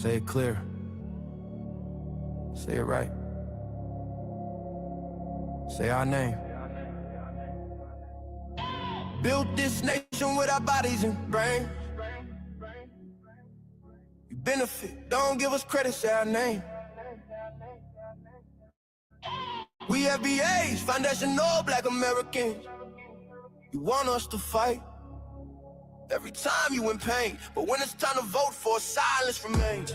Say it clear. Say it right. Say our name. Built this nation with our bodies and brains. You benefit, don't give us credit, say our name. We FBAs, foundational Black Americans. You want us to fight every time you in pain, but when it's time to vote for, silence remains.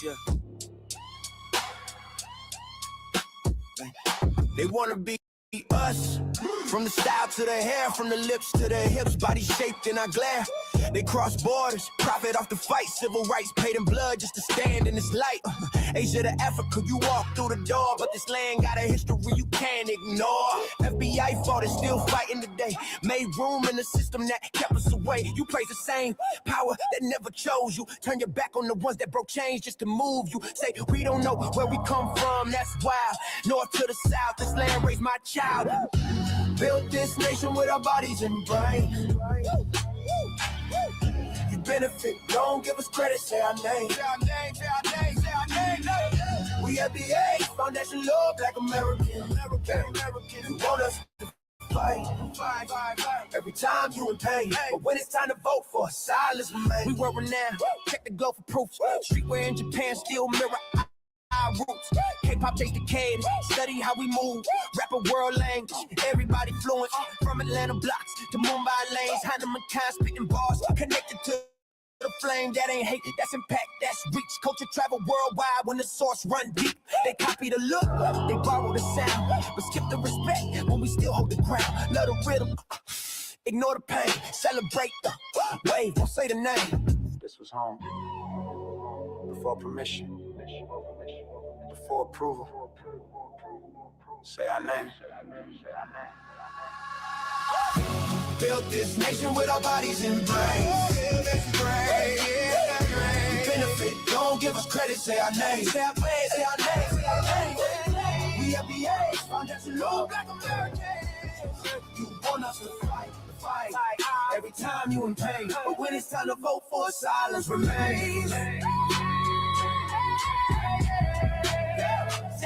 Yeah. They wanna be us, from the style to the hair, from the lips to the hips, body shaped in our glare. They cross borders, profit off the fight, civil rights paid in blood just to stand in this light. Asia to Africa, you walk through the door, but this land got a history you can't ignore. FBI fought and still fighting today, made room in the system that kept us away. You praise the same power that never chose you, turn your back on the ones that broke chains just to move you. Say we don't know where we come from, that's wild. North to the south, this land raised my child. Built this nation with our bodies and brains. You benefit, don't give us credit, say our name. Say our name, say our name, say our name. We FBA, foundation law, Black American. You want us to fight every time you in pain, but when it's time to vote for, silence remains. We were renowned, check the glow for proof. Streetwear in Japan still mirror our roots. K-pop chase decade, study how we move. Rapper world language, everybody fluent. From Atlanta blocks to Mumbai lanes, Hannah kind spitting bars, connected to the flame. That ain't hate, that's impact, that's reach. Culture travel worldwide when the source run deep. They copy the look, they borrow the sound, but skip the respect when we still hold the ground. Love the rhythm, ignore the pain, celebrate the wave, don't say the name. This was home before permission, before approval. Say our name. Built this nation with our bodies and brains. Benefit, don't give us credit, say our name. Say our name, say our name, say our name. We FBA, foundation law, Black Americans. You want us to fight every time you in pain, but when it's time to vote for, silence remains. Say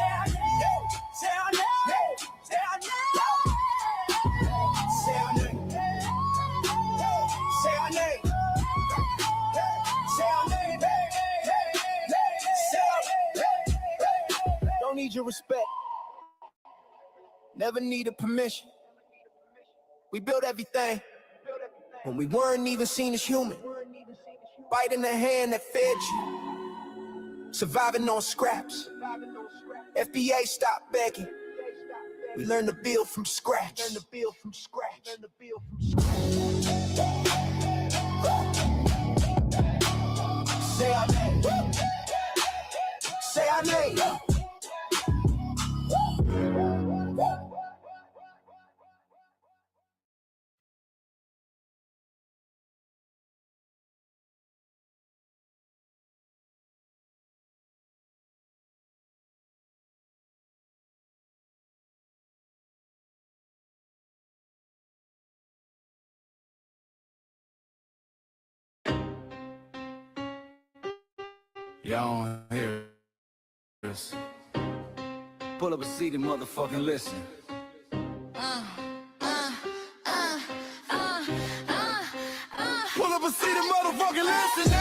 our name, say our name, say our name. Say our name. Say our name. Say our name. Say our name. Don't need your respect. Never needed permission. We built everything when we weren't even seen as human. Biting the hand that fed you. Surviving on scraps. FBA stopped begging. We learned to build from scratch. Learn to build from scratch. Learn to build from scratch. Say our name. Say our name. Y'all don't hear this. Pull up a seat and motherfucking listen. Pull up a seat and motherfucking listen.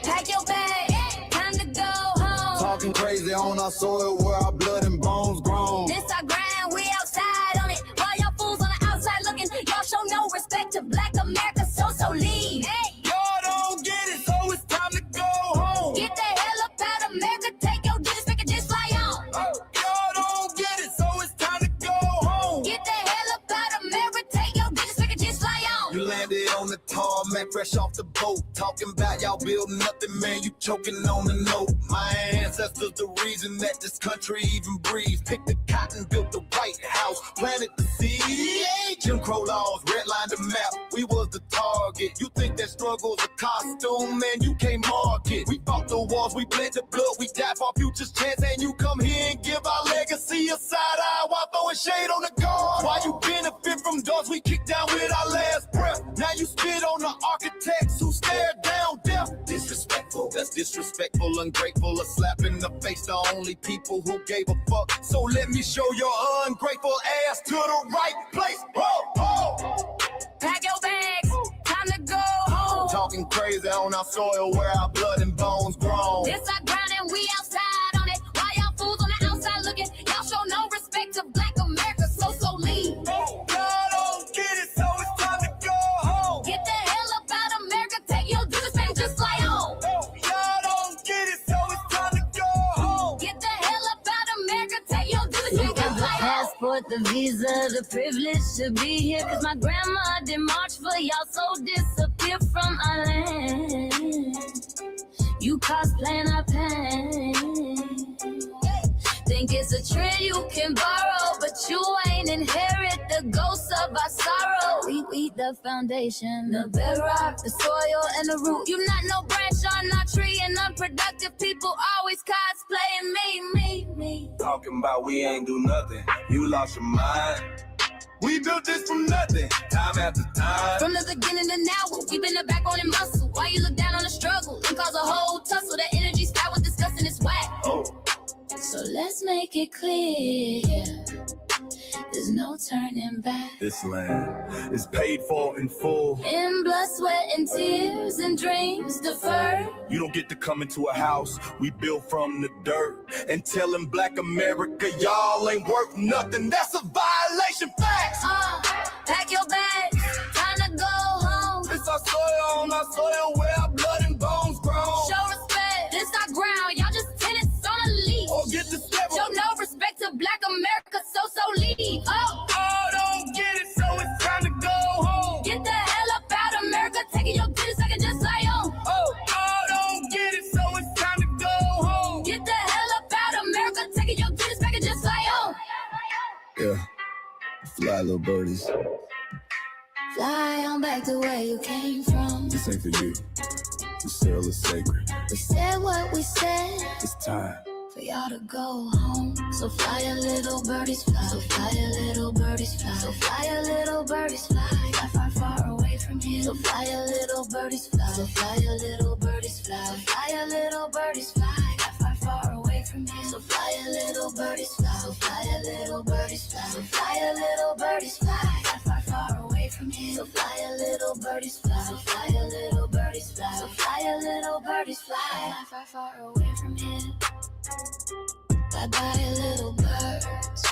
Pack your bag, time to go home. Talking crazy on our soil where our blood and bones grown. This our grind, we outside on it. While y'all fools on the outside looking, y'all show no respect to Black America, so leave. Hey. Y'all don't get it, so it's time to go home. Get the hell up out of America, take your digits, make it just fly on. Y'all don't get it, so it's time to go home. Get the hell up out of America, take your digits, make it just fly on. You landed on the tarmac, fresh off the boat. Talking about y'all building nothing, man, you choking on the note. My ancestors the reason that this country even breathes. Picked the cotton, built the White House, planted the seed. Jim Crow laws, redlined the map, we was the target. You think that struggle's a costume, man, you can't mark it. We fought the wars, we bled the blood, we died for our future's chance. And you come here and give our legacy a side eye while throwing shade on the guard. Why you benefit from doors we kicked down with our last breath? Now you spit on the architects who stare down death. Disrespectful, that's disrespectful, ungrateful, a slap in the face, the only people who gave a fuck. So let me show your ungrateful ass to the right place. Pack your bags, time to go home. Talking crazy on our soil where our blood and bones grown. This our ground and we outside on it. Why y'all fools on the outside looking? Y'all show no respect to Black America, so leave. Y'all don't get it, so it's time to go home. Get the hell up out America, take your duties back, just fly home. Y'all don't get it, so it's time to go home. Get the hell up out America, take your duties back, just fly home. Passport, the visa, the privilege to be here. Cause my grandma did march for y'all, so disappear from our land. You cosplaying our pain. Think it's a trend you can borrow, but you ain't inherit the ghosts of our sorrow. We the foundation, the bedrock, the soil, and the root. You not no branch on our tree, and unproductive people always cosplaying me. Talking about we ain't do nothing. You lost your mind. We built this from nothing, time after time. From the beginning to now, we been the backbone and muscle. Why you look down on the struggle and cause a whole tussle? The energy sky was disgusting, it's whack. So let's make it clear, there's no turning back. This land is paid for in full. In blood, sweat, and tears, and dreams deferred. You don't get to come into a house we built from the dirt and telling Black America y'all ain't worth nothing. That's a violation. Facts. Pack your bags, time to go home. It's our soil on our soil where our blood and bones grown. Show respect, this our ground. Y'all just tenants on a leash. Or get the step. Show no respect to Black America, so leave. Don't get it, so it's time to go home. Get the hell up out America, taking your business, I can just fly home. Don't get it, so it's time to go home. Get the hell up out America, taking your business, I can just fly home. Yeah, fly little birdies. Fly on back to where you came from. This ain't for you. The sail is sacred. We said what we said. It's time For y'all to go home. So fly a little birdies fly. So fly a little birdies fly. So fly a little birdies fly. Fly far, far away from here. So fly a little birdies fly. So fly a little birdies fly. So fly a little birdies fly. Fly far, far away from here. So fly a little birdies fly. So fly a little birdies fly. So fly a little birdies fly. Fly far, far away from here. So fly a little birdies fly. So fly a little birdies fly. So fly a little birdies fly. Fly far, far away from here. Bye bye, little birds.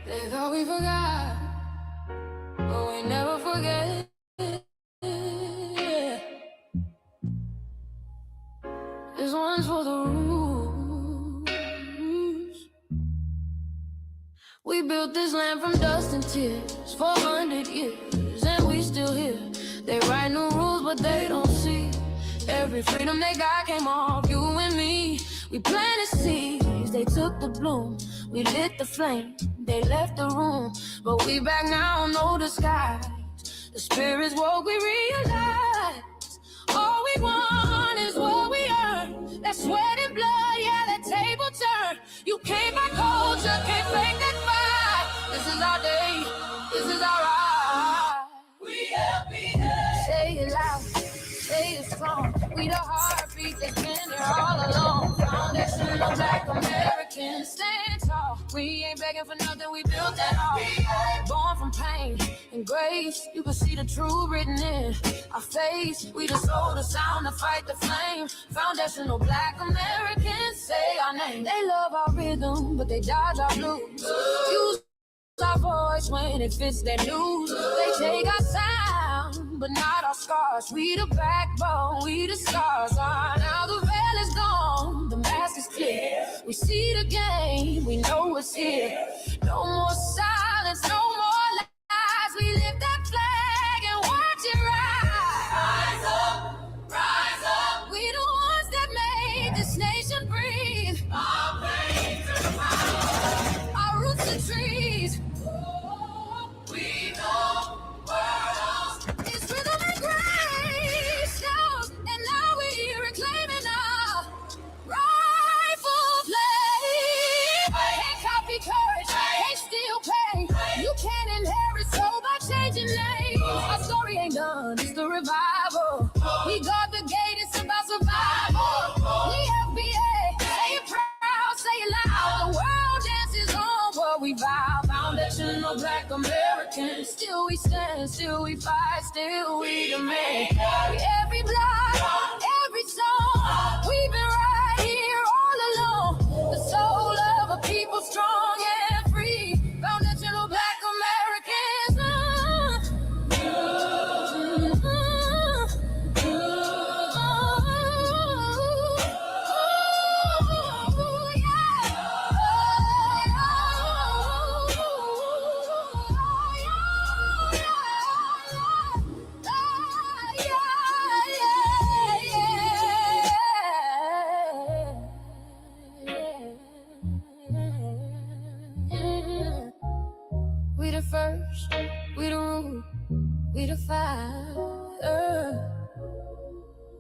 They thought we forgot, but we never forget. This one's for the rules. We built this land from dust and tears, 400 years, and we still here. They write new rules, but they don't see every freedom they got came off you and me. We planted seeds, they took the bloom. We lit the flame, they left the room. But we back now, no disguise. The spirits woke, we realize all we want is what we earn. That sweat and blood, yeah, that table turn. You can't buy culture, can't fake that fight. This is our day, this is our ride. We LBA. Say it loud, say it strong. We the heartbeat that's been here all along. Foundation of Black Americans, stand tall. We ain't begging for nothing, we built that all. Born from pain and grace, you can see the truth written in our face. We the soul, the sound, to fight the flame. Foundational Black Americans say our name. They love our rhythm, but they dodge our blues. Use our voice when it fits their news. They take our sound, but not our scars. We the backbone, we the stars. Now the veil is gone, the mask is clear. We see the game, we know it's here. No more silence, no more lies. We lift that flag and watch it rise. Rise up, rise up. We the ones that made this nation breathe. Our veins are power, our roots are trees. We know world it's rhythm and grace, and now we reclaiming our rightful place. Can't copy courage, can't steal pain. You can't inherit soul by changing names. Our story ain't done, it's the revival. We guard the gate, it's about survival. We FBA, say it proud, say it loud. The world dances on what we vow. Foundational Black Americans, still we stand, still we fight, still we demand. Every block, every song, we've been right here all along. The soul of a people strong and free. Foundational Black Americans. We the first, we the root, we the fire.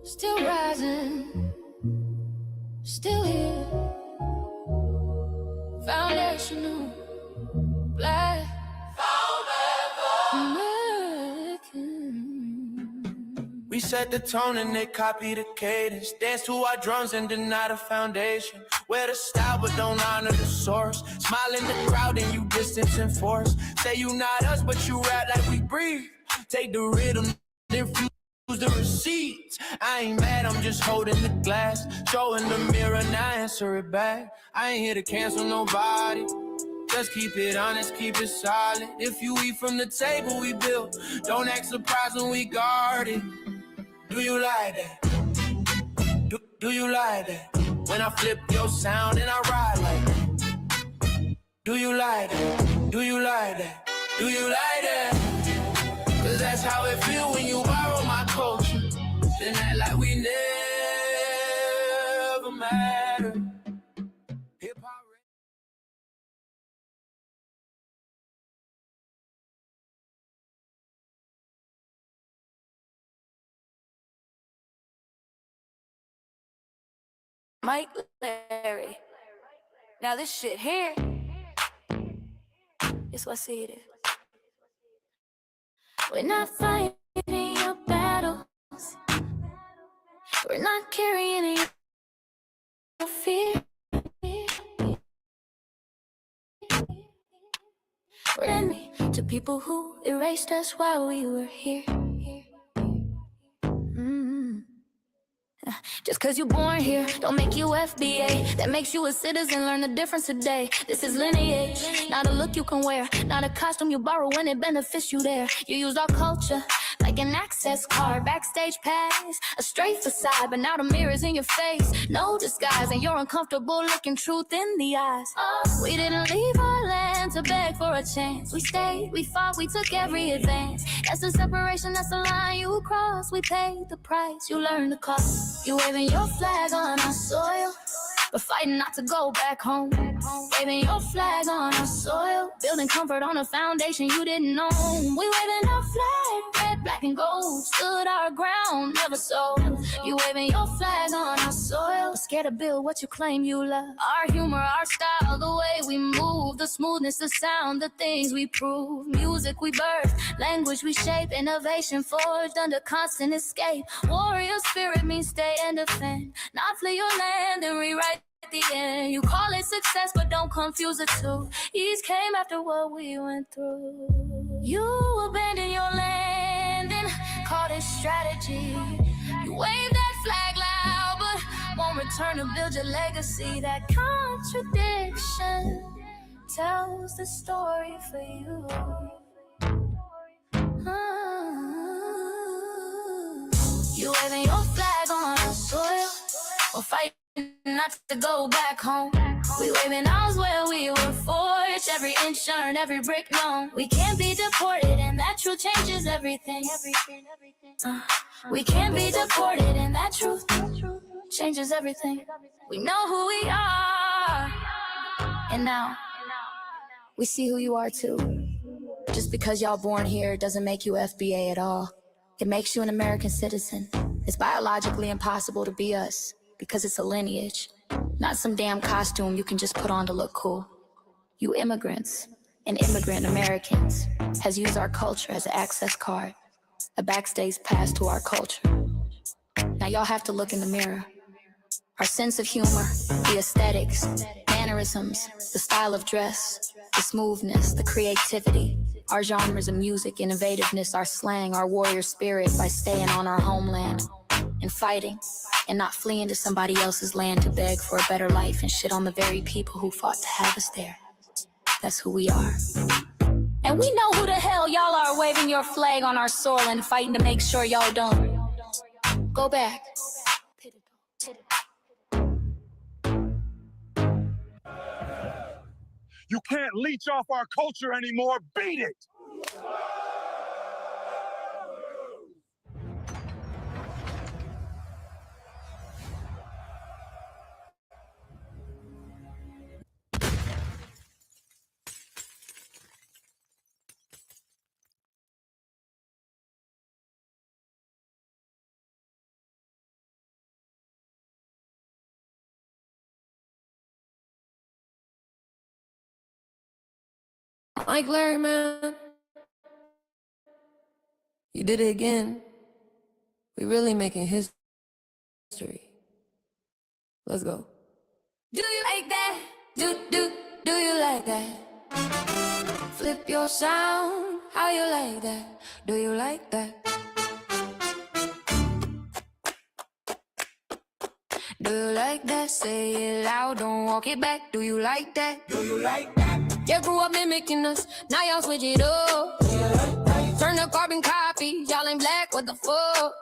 Still rising, still here. Foundational Black American. We set the tone and they copy the cadence. Dance to our drums and deny the foundation. Wear the style but don't honor the source. Smile in the crowd and you distance and force. Say you not us but you rap like we breathe. Take the rhythm, then fuse the receipts. I ain't mad, I'm just holding the glass. Showing the mirror, now answer it back. I ain't here to cancel nobody. Just keep it honest, keep it solid. If you eat from the table we built, don't act surprised when we guard it. Do you like that? Do you like that? When I flip your sound and I ride like that. Do you like that? Do you like that? Do you like that? Cause that's how it feel when you borrow my culture. Then act like we never matter. Hip-hop. Mike Larry. Now this shit here, it's what I see it is. We're not fighting your battles. We're not carrying your fear. We're enemy to people who erased us while we were here. Just cause you're born here, don't make you FBA. That makes you a citizen, learn the difference today. This is lineage, not a look you can wear. Not a costume you borrow when it benefits you there. You use our culture like an access card. Backstage pass, a straight facade, but now the mirror's in your face. No disguise, and you're uncomfortable looking truth in the eyes. We didn't leave our land to beg for a chance. We stayed, we fought, we took every advance. That's the separation, that's the line you cross. We paid the price, you learned the cost. You waving your flag on our soil, but fighting not to go back home. Waving your flag on our soil, building comfort on a foundation you didn't know. We waving our flag, red, black, and gold. Stood our ground, never sold. You waving your flag on our soil, but scared to build what you claim you love. Our humor, our style, the way we move, the smoothness, the sound, the things we prove. Music we birth, language we shape, innovation forged under constant escape. Warrior spirit means stay and defend, not flee your land and rewrite at the end. You call it success, but don't confuse the two. Ease came after what we went through. You abandoned your land and called it strategy. You wave that flag loud, but won't return to build your legacy. That contradiction tells the story for you. You waving your flag on the soil, or fighting not to go back home. We waving ours where we were forged, every inch earned, every brick known. We can't be deported, and that truth changes everything. We can't be deported, and that truth changes everything. We know who we are, and now we see who you are too. Just because y'all born here doesn't make you FBA at all. It makes you an American citizen. It's biologically impossible to be us because it's a lineage, not some damn costume you can just put on to look cool. You immigrants and immigrant Americans has used our culture as an access card, a backstage pass to our culture. Now y'all have to look in the mirror. Our sense of humor, the aesthetics, mannerisms, the style of dress, the smoothness, the creativity, our genres of music, innovativeness, our slang, our warrior spirit by staying on our homeland and fighting and not fleeing to somebody else's land to beg for a better life and shit on the very people who fought to have us there. That's who we are. And we know who the hell y'all are waving your flag on our soil and fighting to make sure y'all don't go back. You can't leech off our culture anymore. Beat it! Like Larry, man, you did it again. We really making history. Let's go. Do you like that? Do you like that? Flip your sound, how you like that? Do you like that? Do you like that? Say it loud, don't walk it back. Do you like that? Do you like that? You grew up mimicking us, now y'all switch it up. Turn the carbon copy, y'all ain't black, what the fuck?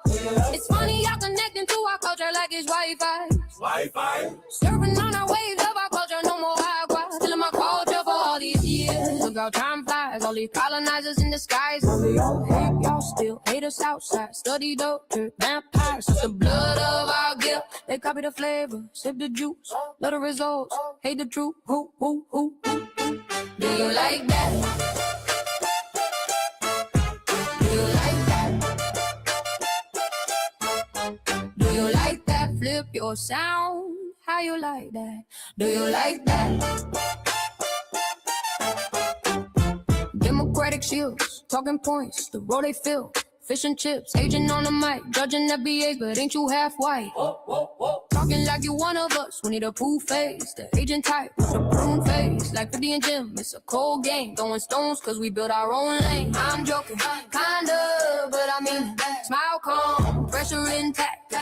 It's funny y'all connecting to our culture like it's Wi-Fi. Wi-Fi. Surfing on our waves of our culture, no more agua. Still in my culture for all these years. Look how time flies, all these colonizers in disguise. Y'all hate, y'all still hate us outside. Study doctor, vampires, it's the blood of our guilt. They copy the flavor, sip the juice, love the results, hate the truth. Who? Do you like that? Do you like that? Do you like that? Flip your sound. How you like that? Do you like that? Democratic shields, talking points, the road they fill. Fish and chips, agent on the mic, judging FBAs, but ain't you half white? Talking like you one of us, we need a proof face. The agent type with a prune face, like 50 and Jim, it's a cold game. Throwing stones cause we built our own lane. I'm joking, kinda, but I mean, smile calm, pressure intact.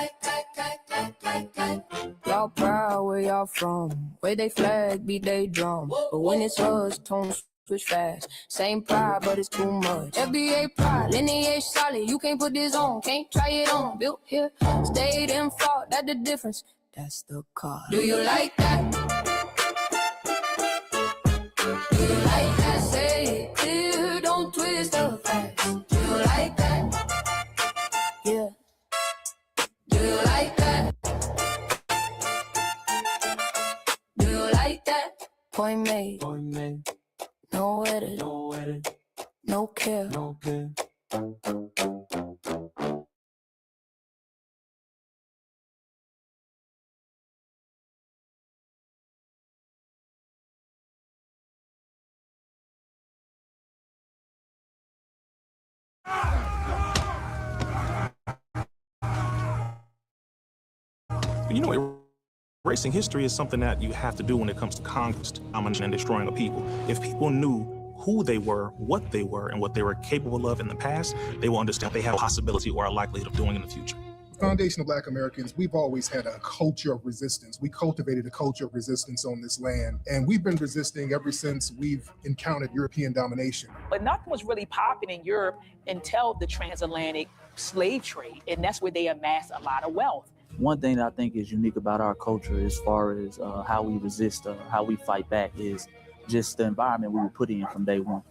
Y'all proud where y'all from, where they flag, beat they drum. But when it's us, tones switch fast. Same pride, but it's too much. FBA pride, lineage solid. You can't put this on, can't try it on. Built here, stayed and fought. That's the difference. That's the car. Do you like that? Do you like that? Say it clear, don't twist the facts. Do you like that? Yeah. Do you like that? Do you like that? Point made. No edit, no care. You know, Erasing history is something that you have to do when it comes to conquest, domination, and destroying a people. If people knew who they were, and what they were capable of in the past, they will understand they have a possibility or a likelihood of doing in the future. Foundation of Black Americans, we've always had a culture of resistance. We cultivated a culture of resistance on this land, and we've been resisting ever since we've encountered European domination. But nothing was really popping in Europe until the transatlantic slave trade, and that's where they amassed a lot of wealth. One thing that I think is unique about our culture as far as how we resist, how we fight back, is just the environment we were put in from day one.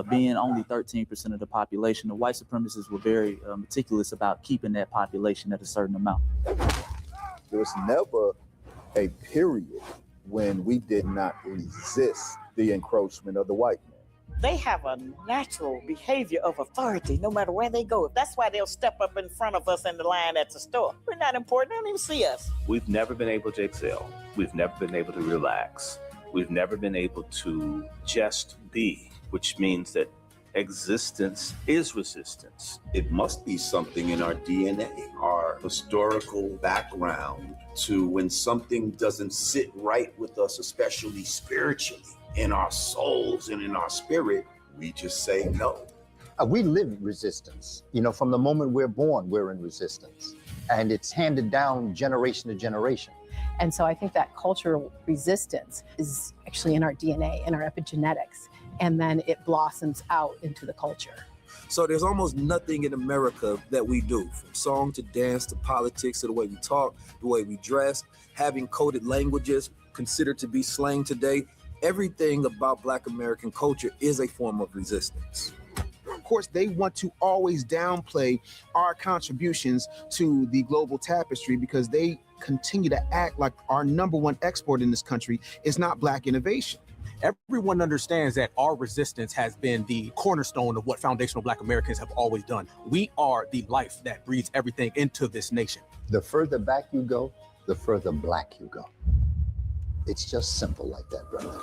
Being only 13% of the population, the white supremacists were very meticulous about keeping that population at a certain amount. There was never a period when we did not resist the encroachment of the white man. They have a natural behavior of authority no matter where they go. That's why they'll step up in front of us in the line at the store. We're not important. They don't even see us. We've never been able to excel. We've never been able to relax. We've never been able to just be, which means that existence is resistance. It must be something in our DNA, our historical background, to when something doesn't sit right with us, especially spiritually, in our souls and in our spirit, we just say no. We live in resistance. You know, from the moment we're born, we're in resistance. And it's handed down generation to generation. And so I think that cultural resistance is actually in our DNA, in our epigenetics, and then it blossoms out into the culture. So there's almost nothing in America that we do, from song to dance to politics to the way we talk, the way we dress, having coded languages considered to be slang today. Everything about Black American culture is a form of resistance. Of course, they want to always downplay our contributions to the global tapestry because they continue to act like our number one export in this country is not Black innovation. Everyone understands that our resistance has been the cornerstone of what foundational Black Americans have always done. We are the life that breathes everything into this nation. The further back you go, the further Black you go. It's just simple like that, brother.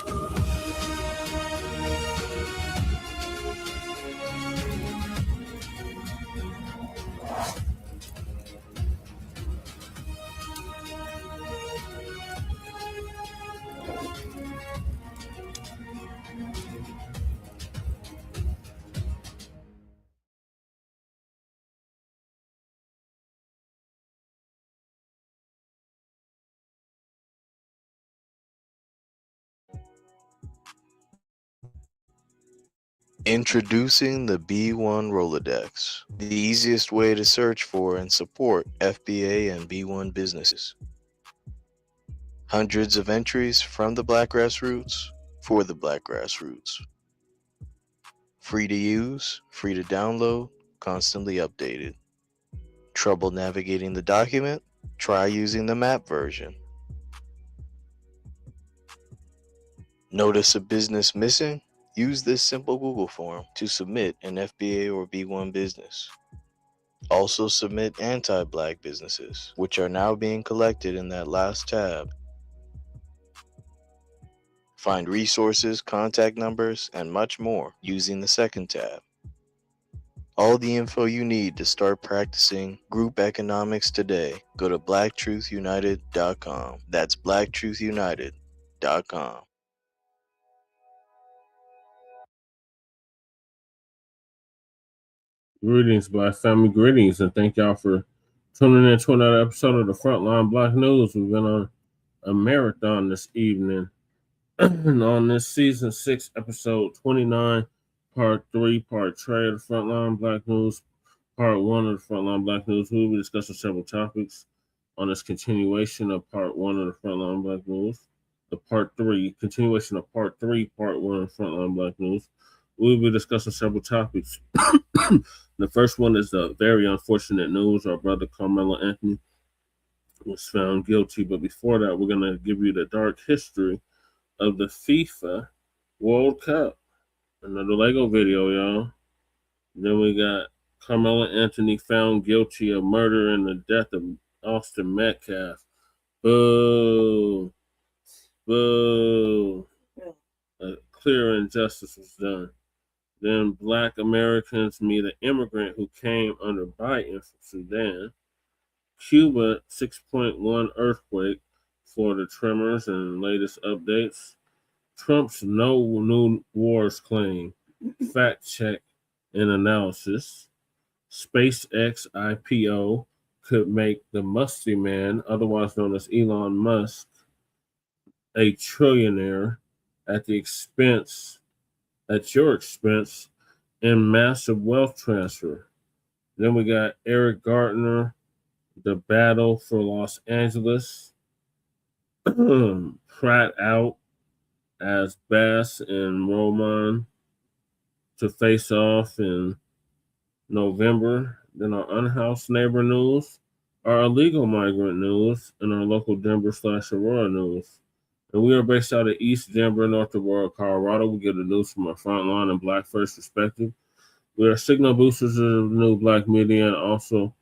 Introducing the B1 Rolodex, the easiest way to search for and support FBA and B1 businesses. Hundreds of entries from the Black grassroots for the Black grassroots. Free to use, free to download, constantly updated. Trouble navigating the document? Try using the map version. Notice a business missing? Use this simple Google form to submit an FBA or B1 business. Also submit anti-Black businesses, which are now being collected in that last tab. Find resources, contact numbers, and much more using the second tab. All the info you need to start practicing group economics today. Go to blacktruthunited.com. That's blacktruthunited.com. Greetings, Black family. Greetings, and thank y'all for tuning in to another episode of the Frontline Black News. We've been on a marathon this evening. And on this season 6, episode 29, part 3, part Trey of the Frontline Black News, part 1 of the Frontline Black News, we'll be discussing several topics on this continuation of part 1 of the Frontline Black News. The part 3, continuation of part 3, part 1 of the Frontline Black News. We'll be discussing several topics. The first one is the very unfortunate news. Our brother KARMELO Anthony was found guilty. But before that, we're going to give you the dark history of the FIFA World Cup. Another Lego video, y'all. Then we got KARMELO Anthony found guilty of murder and the death of Austin Metcalf. Boo. Boo. A clear injustice was done. Then Black Americans meet an immigrant who came under Biden from Sudan. Cuba 6.1 earthquake Florida Tremors and latest updates. Trump's no new wars claim. Fact check and analysis. SpaceX IPO could make the musty man, otherwise known as Elon Musk, a trillionaire at your expense, and massive wealth transfer. Then we got Eric Gardner, the battle for Los Angeles. Pratt out as Bass and Raman to face off in November. Then our unhoused neighbor news, our illegal migrant news, and our local Denver/Aurora news. And we are based out of East Denver, North Aurora, Colorado. We get the news from our frontline and Black First perspective. We are signal boosters of the new Blacc Media and also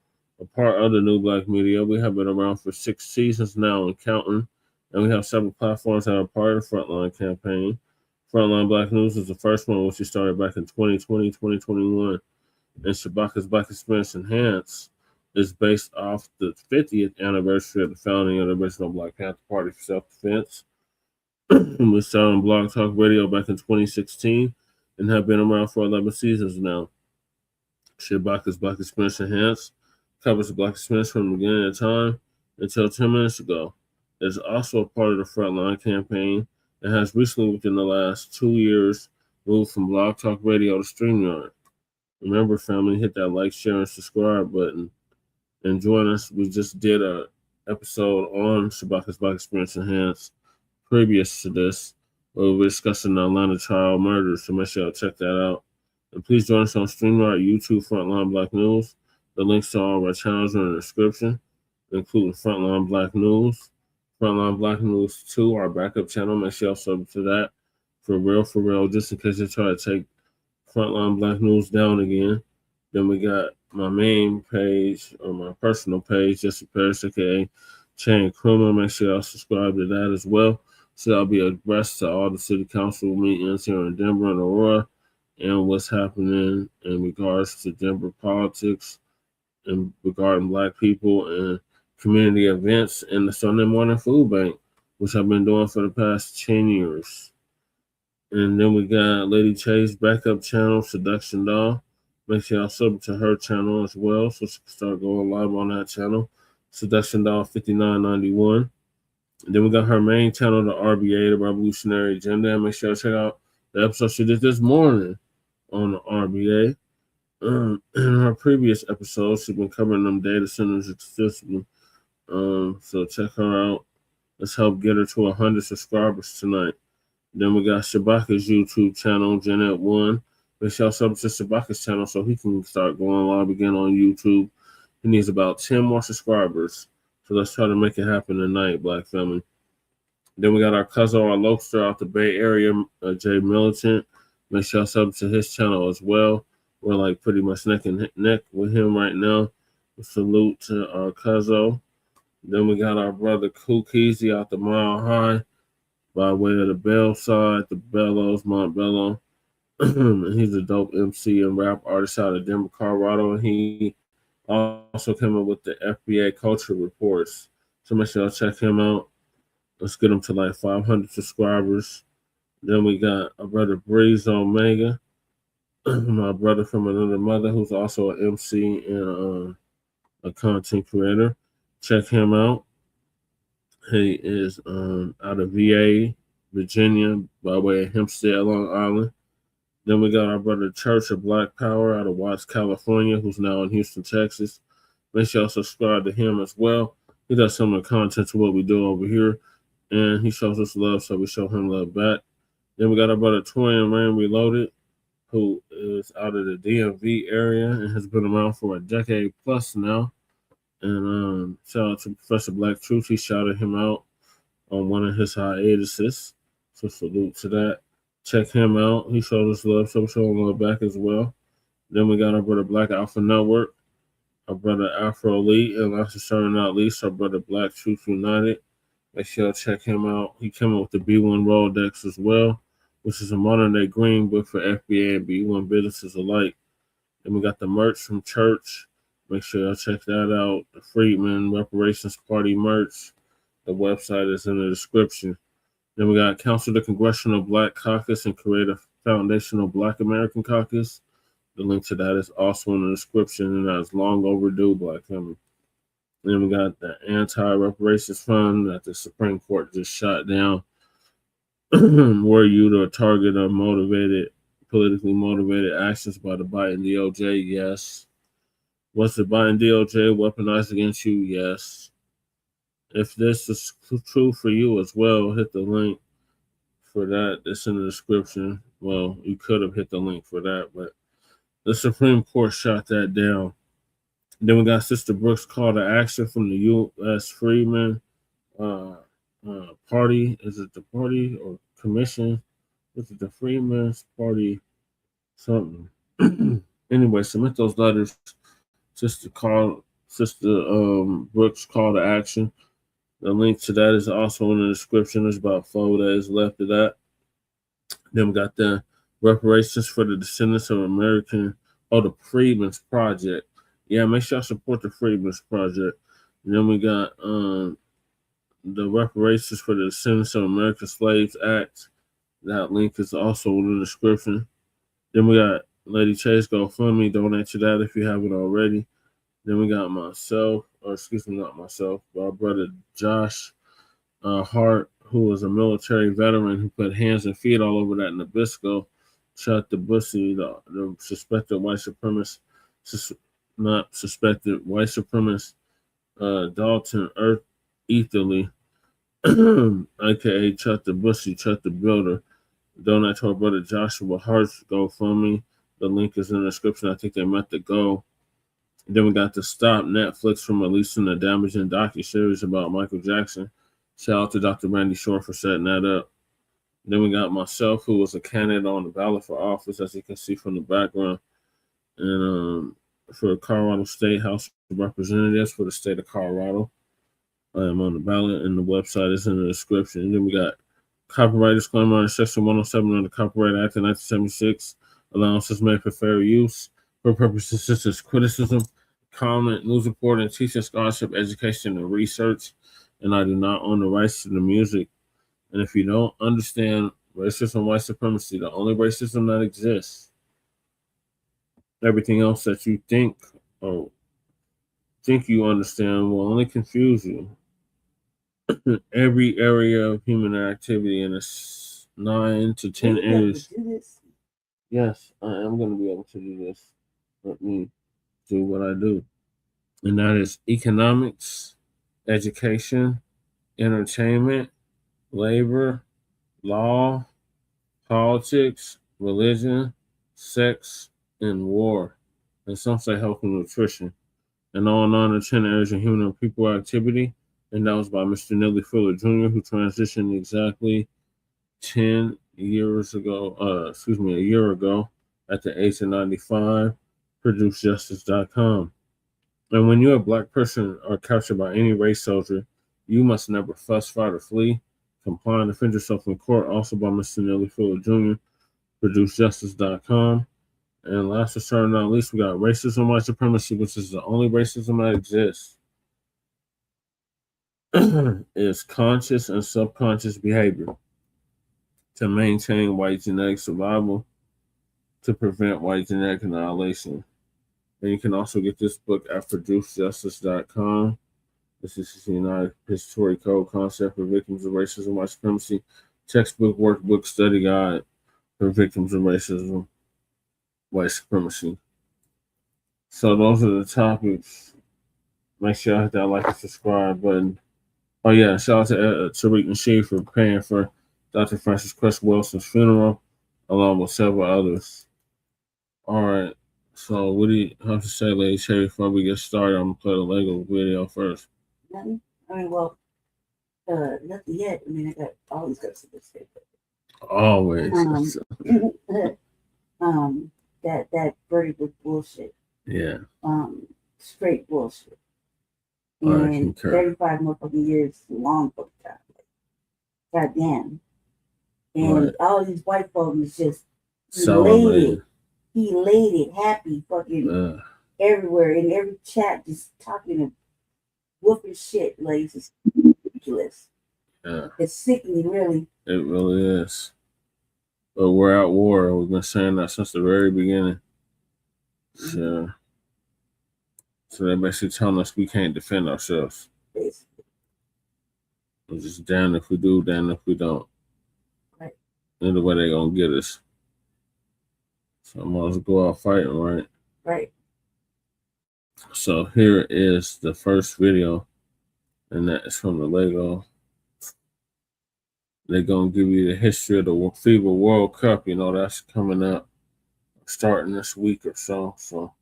a part of the new Blacc Media. We have been around for 6 seasons now and counting. And we have several platforms that are part of the Frontline campaign. Frontline Black News is the first one, which we started back in 2020, 2021. And Shabaka's Black Experience Enhanced is based off the 50th anniversary of the founding of the original Black Panther Party for Self-Defense. We started on Blog Talk Radio back in 2016 and have been around for 11 seasons now. Shabaka's Black Experience Enhanced covers the Black experience from the beginning of time until 10 minutes ago. It is also a part of the Frontline campaign and has recently, within the last 2 years, moved from Blog Talk Radio to StreamYard. Remember, family, hit that like, share, and subscribe button. And join us. We just did an episode on Shabaka's Black Experience Enhanced previous to this, where we were discussing the Atlanta child murder. So make sure y'all check that out. And please join us on StreamYard, YouTube, Frontline Black News. The links to all of our channels are in the description, including Frontline Black News, Frontline Black News 2, our backup channel. Make sure y'all sub to that for real, just in case they try to take Frontline Black News down again. Then we got my main page, or my personal page, Jesse Paris, aka Chain Criminal. Make sure y'all subscribe to that as well. So I'll be abreast to all the city council meetings here in Denver and Aurora and what's happening in regards to Denver politics and regarding Black people and community events and the Sunday morning food bank, which I've been doing for the past 10 years. And then we got Lady Chase backup channel, Seduction Doll. Make sure y'all sub to her channel as well, so she can start going live on that channel. Seduction Doll 5991. And then we got her main channel, the RBA, the Revolutionary Agenda. And make sure y'all check out the episode she did this morning on the RBA. In her previous episodes, she's been covering them data centers extensively. So check her out. Let's help get her to 100 subscribers tonight. Then we got Shabaka's YouTube channel, Janet1. Make sure y'all sub to Shabaka's channel so he can start going live again on YouTube. He needs about 10 more subscribers. So let's try to make it happen tonight, Black family. Then we got our cousin, our Lokester out the Bay Area, Jay Militant. Make sure y'all sub to his channel as well. We're like pretty much neck and neck with him right now. Salute to our cousin. Then we got our brother Kookeezy out the Mile High by way of the Bell side, the Bellows, Montbello. He's a dope MC and rap artist out of Denver, Colorado. And he also came up with the FBA Culture Reports. So make sure y'all check him out. Let's get him to like 500 subscribers. Then we got our brother Breeze Omega, my brother from another mother, who's also an MC and a content creator. Check him out. He is out of VA, Virginia, by way of Hempstead, Long Island. Then we got our brother Church of Black Power out of Watts, California, who's now in Houston, Texas. Make sure y'all subscribe to him as well. He does similar content to what we do over here, and he shows us love, so we show him love back. Then we got our brother Toy and Rain Reloaded, who is out of the DMV area and has been around for a decade plus now. And shout out to Professor Black Truth. He shouted him out on one of his hiatuses. So salute to that. Check him out. He showed us love, so we show him love back as well. Then we got our brother Black Alpha Network, our brother Afro Elite, and last but not least, our brother Black Truth United. Make sure y'all check him out. He came up with the B1 Rolodex as well, which is a modern day green book for FBA and B1 businesses alike. Then we got the merch from Church. Make sure y'all check that out. The Freedman Reparations Party merch. The website is in the description. Then we got Council the Congressional Black Caucus and create a foundational Black American Caucus. The link to that is also in the description, and that's long overdue, Black family. Then we got the Anti-Reparations Fund that the Supreme Court just shot down. Were you to target of politically motivated actions by the Biden DOJ? Yes. Was the Biden DOJ weaponized against you? Yes. If this is true for you as well, hit the link for that. It's in the description. Well, you could have hit the link for that, but the Supreme Court shot that down. Then we got Sister Brooks' call to action from the U.S. Freedmen Party. Is it the party or commission? Is it the Freedmen's Party? Something. Anyway, submit those letters. Sister Brooks' call to action. The link to that is also in the description. There's about 4 days left of that. Then we got the reparations for the descendants of the Freedmen's Project. Yeah, make sure I support the Freedmen's Project. And then we got the reparations for the descendants of American Slaves Act. That link is also in the description. Then we got Lady Chase GoFundMe. Donate to that if you haven't already. Then we got my brother Josh Hart, who was a military veteran who put hands and feet all over that Nabisco, shot the bussy, the suspected white supremacist, Dalton Etherly, aka Chuck the Bussy, Chuck the Builder. Donate to our brother Joshua Hart's GoFundMe. The link is in the description. I think they meant to go. Then we got to stop Netflix from releasing a damaging docuseries about Michael Jackson. Shout out to Dr. Randy Shore for setting that up. Then we got myself, who was a candidate on the ballot for office, as you can see from the background. And for Colorado State House of Representatives for the state of Colorado. I am on the ballot, and the website is in the description. And then we got copyright disclaimer under Section 107 of the Copyright Act of 1976. Allowances made for fair use for purposes such as criticism, comment, news reporting, teaching, scholarship, education, and research. And I do not own the rights to the music. And if you don't understand racism, white supremacy, the only racism that exists, everything else that you think you understand will only confuse you. Every area of human activity in 9 to 10 areas. Yes, I am going to be able to do this. Let me do what I do. And that is economics, education, entertainment, labor, law, politics, religion, sex, and war. And some say health and nutrition. And all 9 to 10 areas of human and people activity. And that was by Mr. Nellie Fuller Jr., who transitioned exactly a year ago at the age of 95. ProduceJustice.com. And when you're a Black person or captured by any race soldier, you must never fuss, fight, or flee. Comply and defend yourself in court, also by Mr. Nellie Fuller Jr., ProduceJustice.com. And last but certainly not least, we got racism, white supremacy, which is the only racism that exists. Is conscious and subconscious behavior to maintain white genetic survival, to prevent white genetic annihilation. And you can also get this book at ProduceJustice.com. This is the United History Code Concept for Victims of Racism, White Supremacy, textbook, workbook, study guide for victims of racism, white supremacy. So those are the topics. Make sure I hit that like and subscribe button. Oh yeah, shout out to Tariq Nasheed for paying for Dr. Francis Cress Wilson's funeral, along with several others. All right, so what do you have to say, Lady Cherry, before we get started? I'm going to play the Lego video first. Nothing? Nothing yet. I mean, I always got some good stuff. Always. That Birdie was bullshit. Yeah. Straight bullshit. And 35 motherfucking years is a long fucking time. Goddamn. And all these white folks is just elated, happy, fucking everywhere, in every chat, just talking and whooping shit, like just ridiculous. Yeah. It's sickening, really. It really is. But we're at war. We've been saying that since the very beginning. So they're basically telling us we can't defend ourselves. Basically. It's just damn if we do, damn if we don't. Right. Either way they're gonna get us. So I might as well go out fighting, right? Right. So here is the first video, and that is from the Lego. They're gonna give you the history of the FIFA World Cup. You know, that's coming up, starting this week or so. So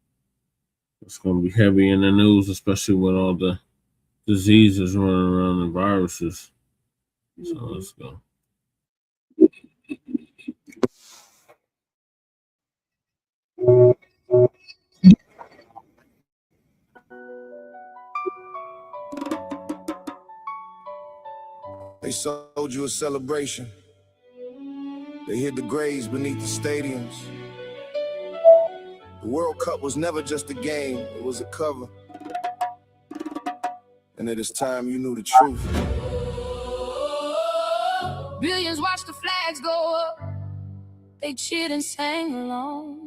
it's gonna be heavy in the news, especially with all the diseases running around and viruses. So let's go. They sold you a celebration. They hid the graves beneath the stadiums. The World Cup was never just a game, it was a cover. And at this time you knew the truth. Billions watched the flags go up. They cheered and sang along.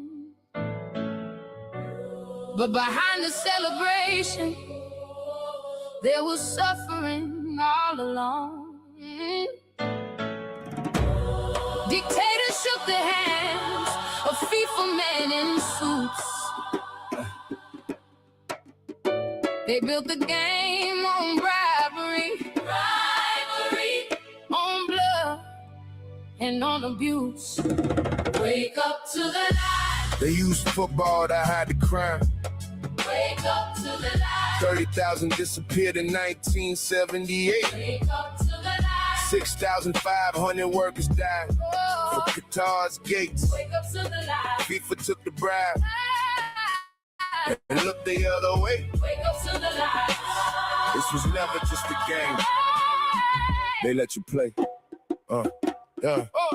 But behind the celebration, there was suffering all along. Dictators shook the hands of FIFA men in suits. They built the game on bribery, on blood, and on abuse. Wake up to the light. They used football to hide the crime. Wake up to the light. 30,000 disappeared in 1978. Wake up to the light. 6,500 workers died for Qatar's gates. Wake up to the light. FIFA took the bribe and looked the other way. Wake up to the light. This was never just a game. They let you play.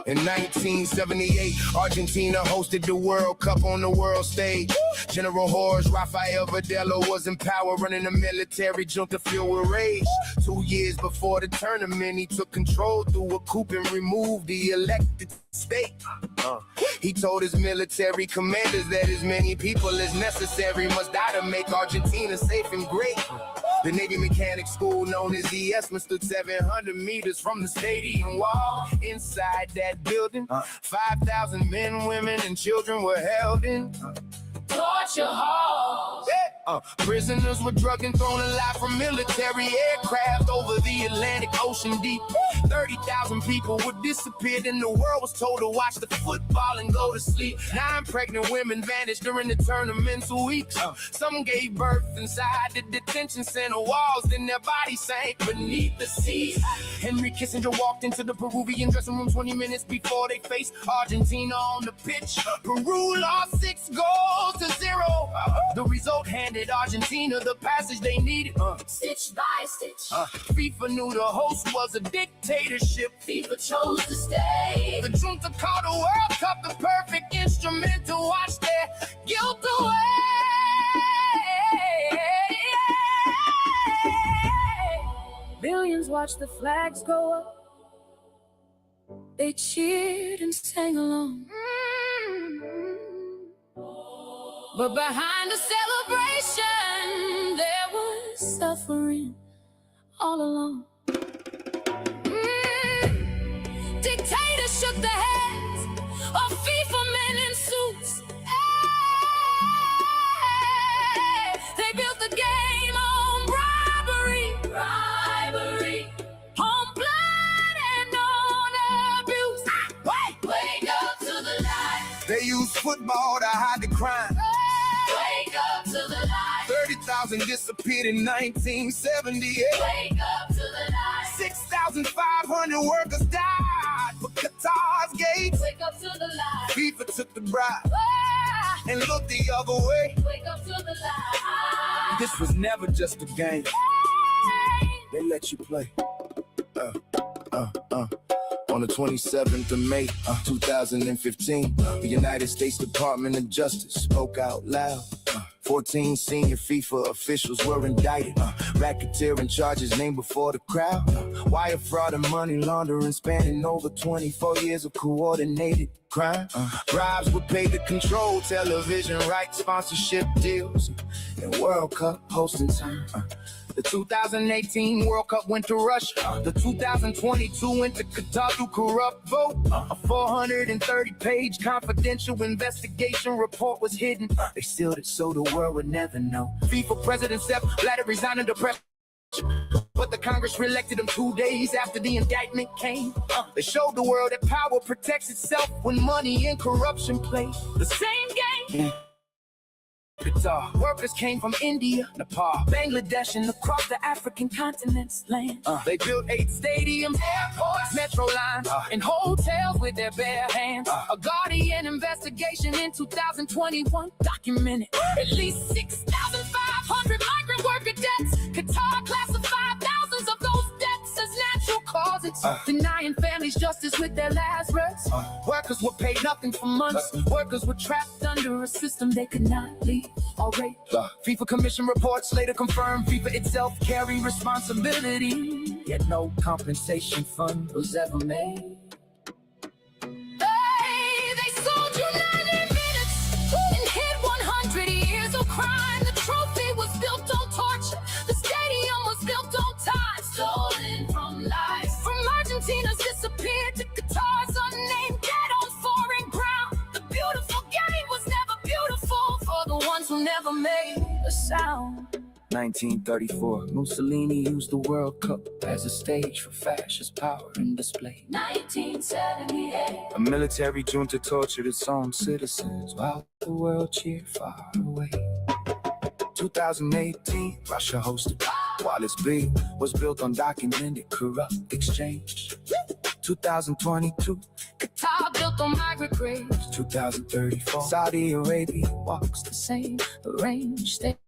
In 1978, Argentina hosted the World Cup on the world stage. General Jorge Rafael Videla was in power, running a military junta filled with rage. 2 years before the tournament, he took control through a coup and removed the elected state. He told his military commanders that as many people as necessary must die to make Argentina safe and great. The Navy mechanic school, known as ES, stood 700 meters from the stadium wall. Inside that building, 5,000 men, women, and children were held in torture halls. Prisoners were drugged and thrown alive from military aircraft over the Atlantic Ocean deep. 30,000 people were disappeared and the world was told to watch the football and go to sleep. 9 pregnant women vanished during the tournament's weeks. Some gave birth inside the detention center walls, then their bodies sank beneath the sea. Henry Kissinger walked into the Peruvian dressing room 20 minutes before they faced Argentina on the pitch. Peru lost 6 goals to 0. The result handed Argentina the passage they needed. Stitch by stitch. FIFA knew the host was a dictatorship. FIFA chose to stay. The junta called the World Cup the perfect instrument to wash their guilt away. Billions watched the flags go up. They cheered and sang along. But behind the celebration, there was suffering all along. Dictators shook the heads of FIFA men in suits. They built the game on bribery, on blood and on abuse. Wake up to the light. They used football to hide the crime. Wake up to the light. 30,000 disappeared in 1978. Wake up to the light. 6,500 workers died for Qatar's gates. Wake up to the light. FIFA took the bribe and looked the other way. Wake up to the light. This was never just a game. They let you play. On the 27th of May, 2015, the United States Department of Justice spoke out loud. 14 senior FIFA officials were indicted. Racketeering charges named before the crowd. Wire fraud and money laundering spanning over 24 years of coordinated crime. Bribes were paid to control television rights, sponsorship deals, and World Cup hosting time. The 2018 World Cup went to Russia. The 2022 went to Qatar through corrupt vote. A 430-page confidential investigation report was hidden. They sealed it so the world would never know. FIFA President Sepp Blatter resigned under pressure, but the Congress reelected him 2 days after the indictment came. They showed the world that power protects itself when money and corruption play the same game. Qatar. Workers came from India, Nepal, Bangladesh, and across the African continent's land. They built 8 stadiums, airports, metro lines, and hotels with their bare hands. A Guardian investigation in 2021 documented at least 6,500 migrant worker deaths. Qatar classified thousands of those deaths as natural causes, denying families justice with their last breaths. Workers were paid nothing for months. Workers were trapped under a system they could not leave. Alright. FIFA Commission reports later confirmed FIFA itself carried responsibility, yet no compensation fund was ever made. They sold you 90 minutes and hid 100 years of crime. The trophy was built on torture. The stadium was built on time. Stolen from lives. From Argentina's disappeared to Qatar's unnamed dead on foreign ground. The beautiful game was never beautiful for the ones who never made a sound. 1934, Mussolini used the World Cup as a stage for fascist power and display. 1978, a military junta tortured its own citizens while the world cheered far away. 2018, Russia hosted while its bid was built on documented corrupt exchange. 2022, Qatar built on migrant graves. 2034, Saudi Arabia walks the same arranged stage.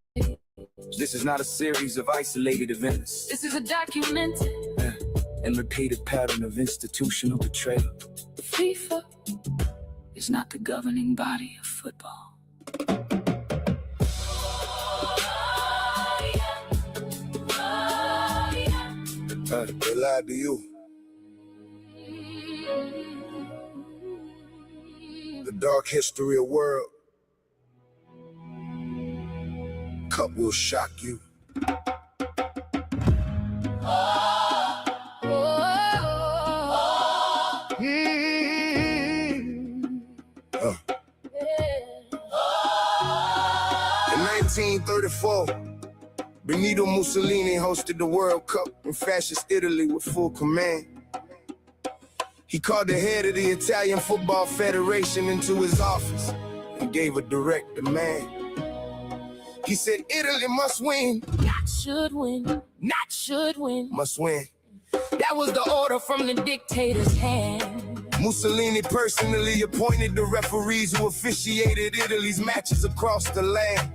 This is not a series of isolated events. This is a documented and repeated pattern of institutional betrayal. FIFA is not the governing body of football. They lied to you. The dark history of world. Cup will shock you. In 1934, Benito Mussolini hosted the World Cup in fascist Italy with full command. He called the head of the Italian Football Federation into his office and gave a direct demand. He said, Italy must win. Not should win. Not should win. Must win. That was the order from the dictator's hand. Mussolini personally appointed the referees who officiated Italy's matches across the land.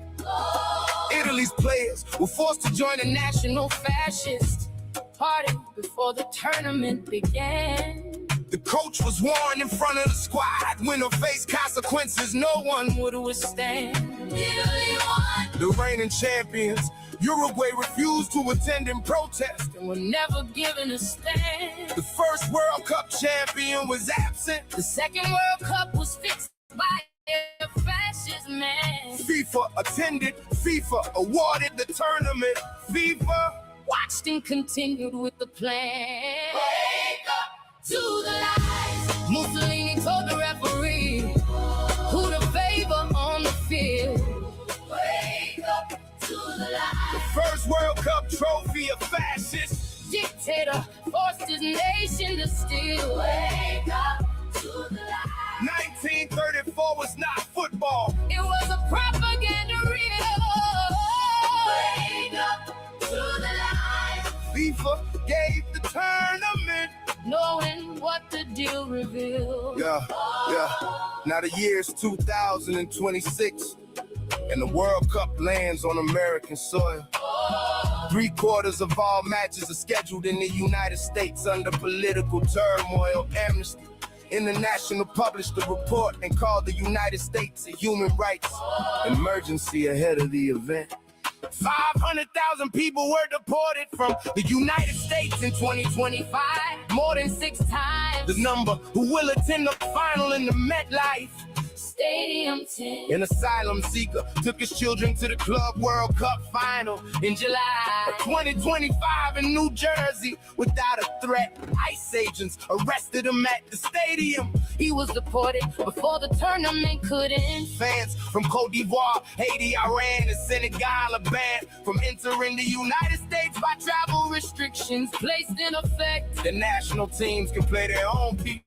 Italy's players were forced to join the National Fascist Party before the tournament began. The coach was warned in front of the squad. When they faced consequences no one would withstand. Italy won. The reigning champions, Uruguay refused to attend in protest and were never given a stand. The first World Cup champion was absent. The second World Cup was fixed by a fascist man. FIFA attended, FIFA awarded the tournament. FIFA watched and continued with the plan. Wake up to the lies. Mussolini told the referee who to favor on the field. Wake up to the lies. The first World Cup trophy of fascist dictator forced his nation to steal. Wake up to the lies. 1934 was not football. It was a propaganda reel. Wake up to the lies. FIFA gave the tournament, knowing what the deal revealed. Yeah. Now the year's 2026, and the World Cup lands on American soil. 3/4 of all matches are scheduled in the United States under political turmoil. Amnesty International published the report and called the United States a human rights emergency ahead of the event. 500,000 people were deported from the United States in 2025, more than 6 times the number who will attend the final in the MetLife Stadium 10. An asylum seeker took his children to the Club World Cup final in July of 2025 in New Jersey without a threat. ICE agents arrested him at the stadium. He was deported before the tournament could end. Fans from Cote d'Ivoire, Haiti, Iran, and Senegal are banned from entering the United States by travel restrictions Placed in effect. The national teams can play their own people.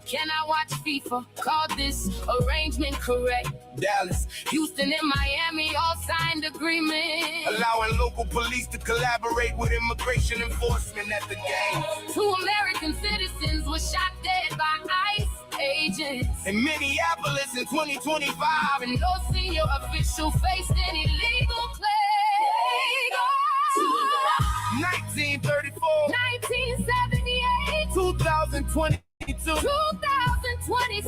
Can I watch FIFA? Call this arrangement correct? Dallas, Houston, and Miami all signed agreement, allowing local police to collaborate with immigration enforcement at the game. 2 American citizens were shot dead by ICE agents. In Minneapolis in 2025, and no senior official faced any legal claim. 1934, 1978, 2022, 2026.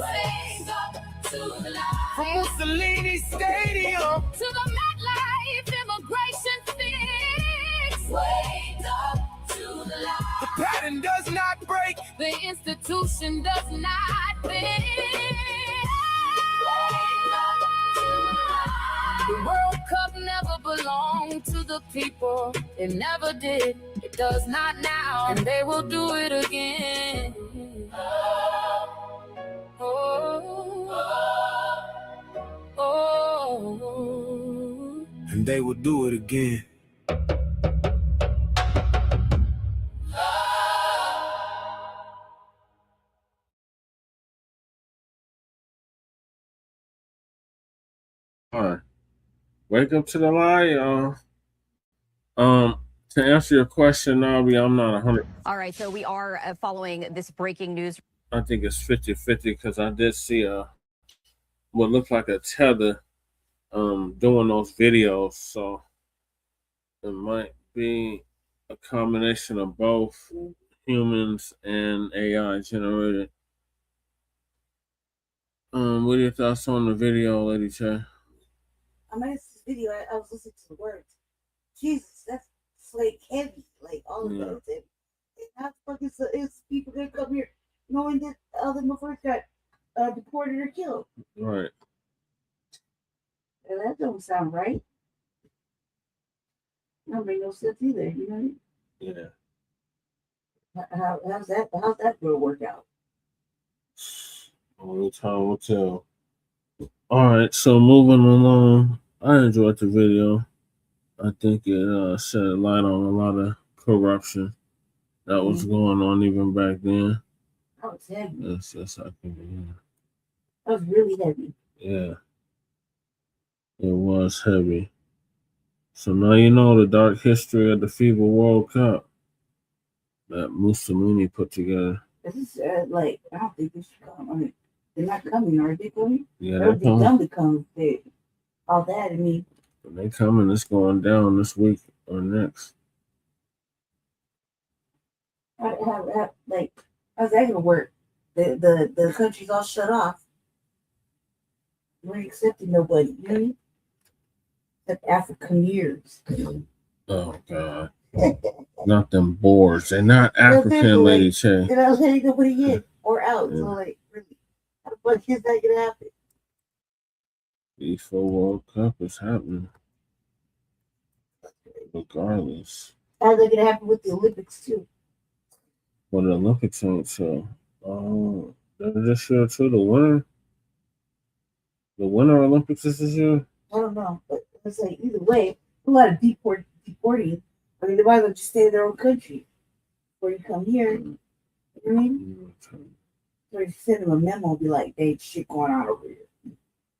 From Mussolini Stadium to the MetLife immigration fix. Wake up to the light. The pattern does not break. The institution does not bend. The World Cup never belonged to the people. It never did. It does not now. And they will do it again. And they will do it again. All right. Wake up to the lie, y'all. To answer your question, Nabi, I'm not 100. All right, so we are following this breaking news. I think it's 50-50 because I did see what looked like a tether doing those videos. So it might be a combination of both humans and AI generated. What are your thoughts on the video, Lady Che? I mean, this video, I was listening to the words. Jesus, that's like heavy, like all of those. And how the fuck is people gonna come here knowing that other motherfuckers got deported or killed? Right. And that don't sound right. That don't make no sense either, you know? Yeah. How's that gonna work out? Only time will tell. All right, so moving along, I enjoyed the video. I think it shed a light on a lot of corruption that was going on even back then. That was heavy. Yes, I think, yeah. That was really heavy. Yeah. It was heavy. So now you know the dark history of the FIFA World Cup that Mussolini put together. This is like, I don't think this should come. I mean, they're not coming, are they coming? Yeah, they're coming. dumb to come. All that, I mean. When they coming, it's going down this week or next. How's that gonna work? The country's all shut off. We ain't accepting nobody, you know? Except Africaners. Oh God. Not them boards. They're not African, Lady Che. They're not letting nobody in or out. So like, really, how the fuck is that gonna happen? FIFA World Cup is happening. Regardless. How's that gonna happen with the Olympics too? Well, the Olympics ain't so. They're this year too. The winter Olympics is this year. I don't know, but let's say either way, a lot of deporting. I mean, they might as well just stay in their own country before you come here. You know what I mean? So you send them a memo, be like, "Hey, shit going on over here.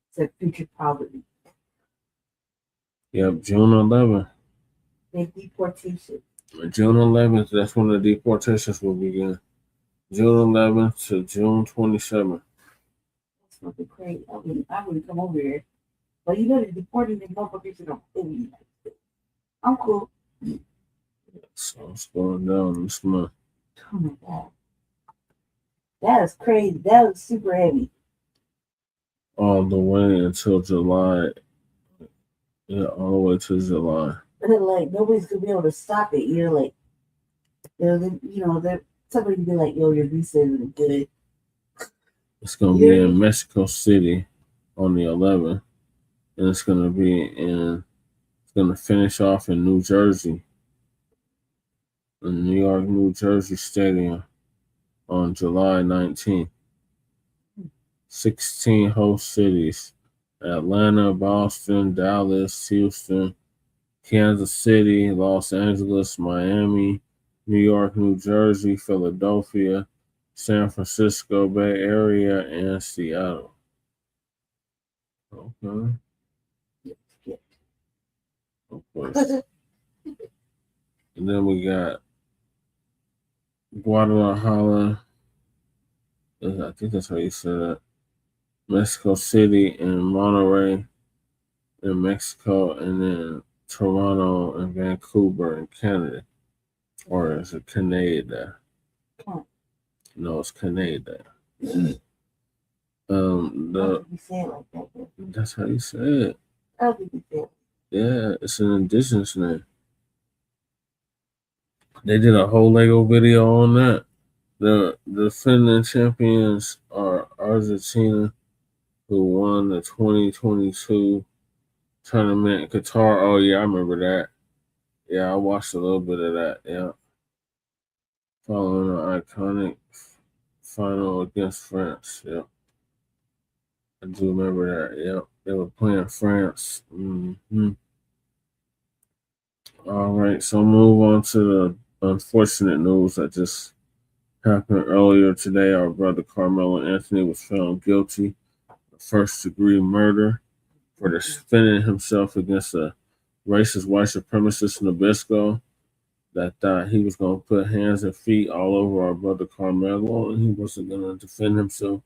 It's a future poverty." Yep, June 11th. Big deportation. June 11th, that's when the deportations will begin. June 11th to June 27th. That's fucking crazy. I wouldn't come over here. But you know, they're deporting the motherfuckers in the United States. I'm cool. So it's going down this month. Oh my God. That was crazy. That was super heavy. All the way until July. Yeah, all the way to July. Like nobody's gonna be able to stop it. You're like, somebody can be like, "Yo, your visa isn't good." It's gonna be in Mexico City on the 11th, and it's gonna finish off in New Jersey, in New York, New Jersey Stadium on July 19th. 16 host cities: Atlanta, Boston, Dallas, Houston, Kansas City, Los Angeles, Miami, New York, New Jersey, Philadelphia, San Francisco Bay Area, and Seattle. Okay. Of course. And then we got Guadalajara. I think that's how you say that. Mexico City and Monterrey in Mexico, and then Toronto and Vancouver in Canada. Or is it Canada? No, it's Canada. That's how you say it. Yeah, it's an indigenous name. They did a whole Lego video on that. The defending champions are Argentina, who won the 2022 tournament in Qatar. Oh yeah, I remember that. Yeah, I watched a little bit of that. Yeah, following an iconic final against France. Yeah, I do remember that. Yeah, they were playing France. All right, so move on to the unfortunate news that just happened earlier today. Our brother KARMELO Anthony was found guilty of first-degree murder for defending himself against a racist white supremacist Nabisco that thought he was going to put hands and feet all over our brother KARMELO, and he wasn't going to defend himself.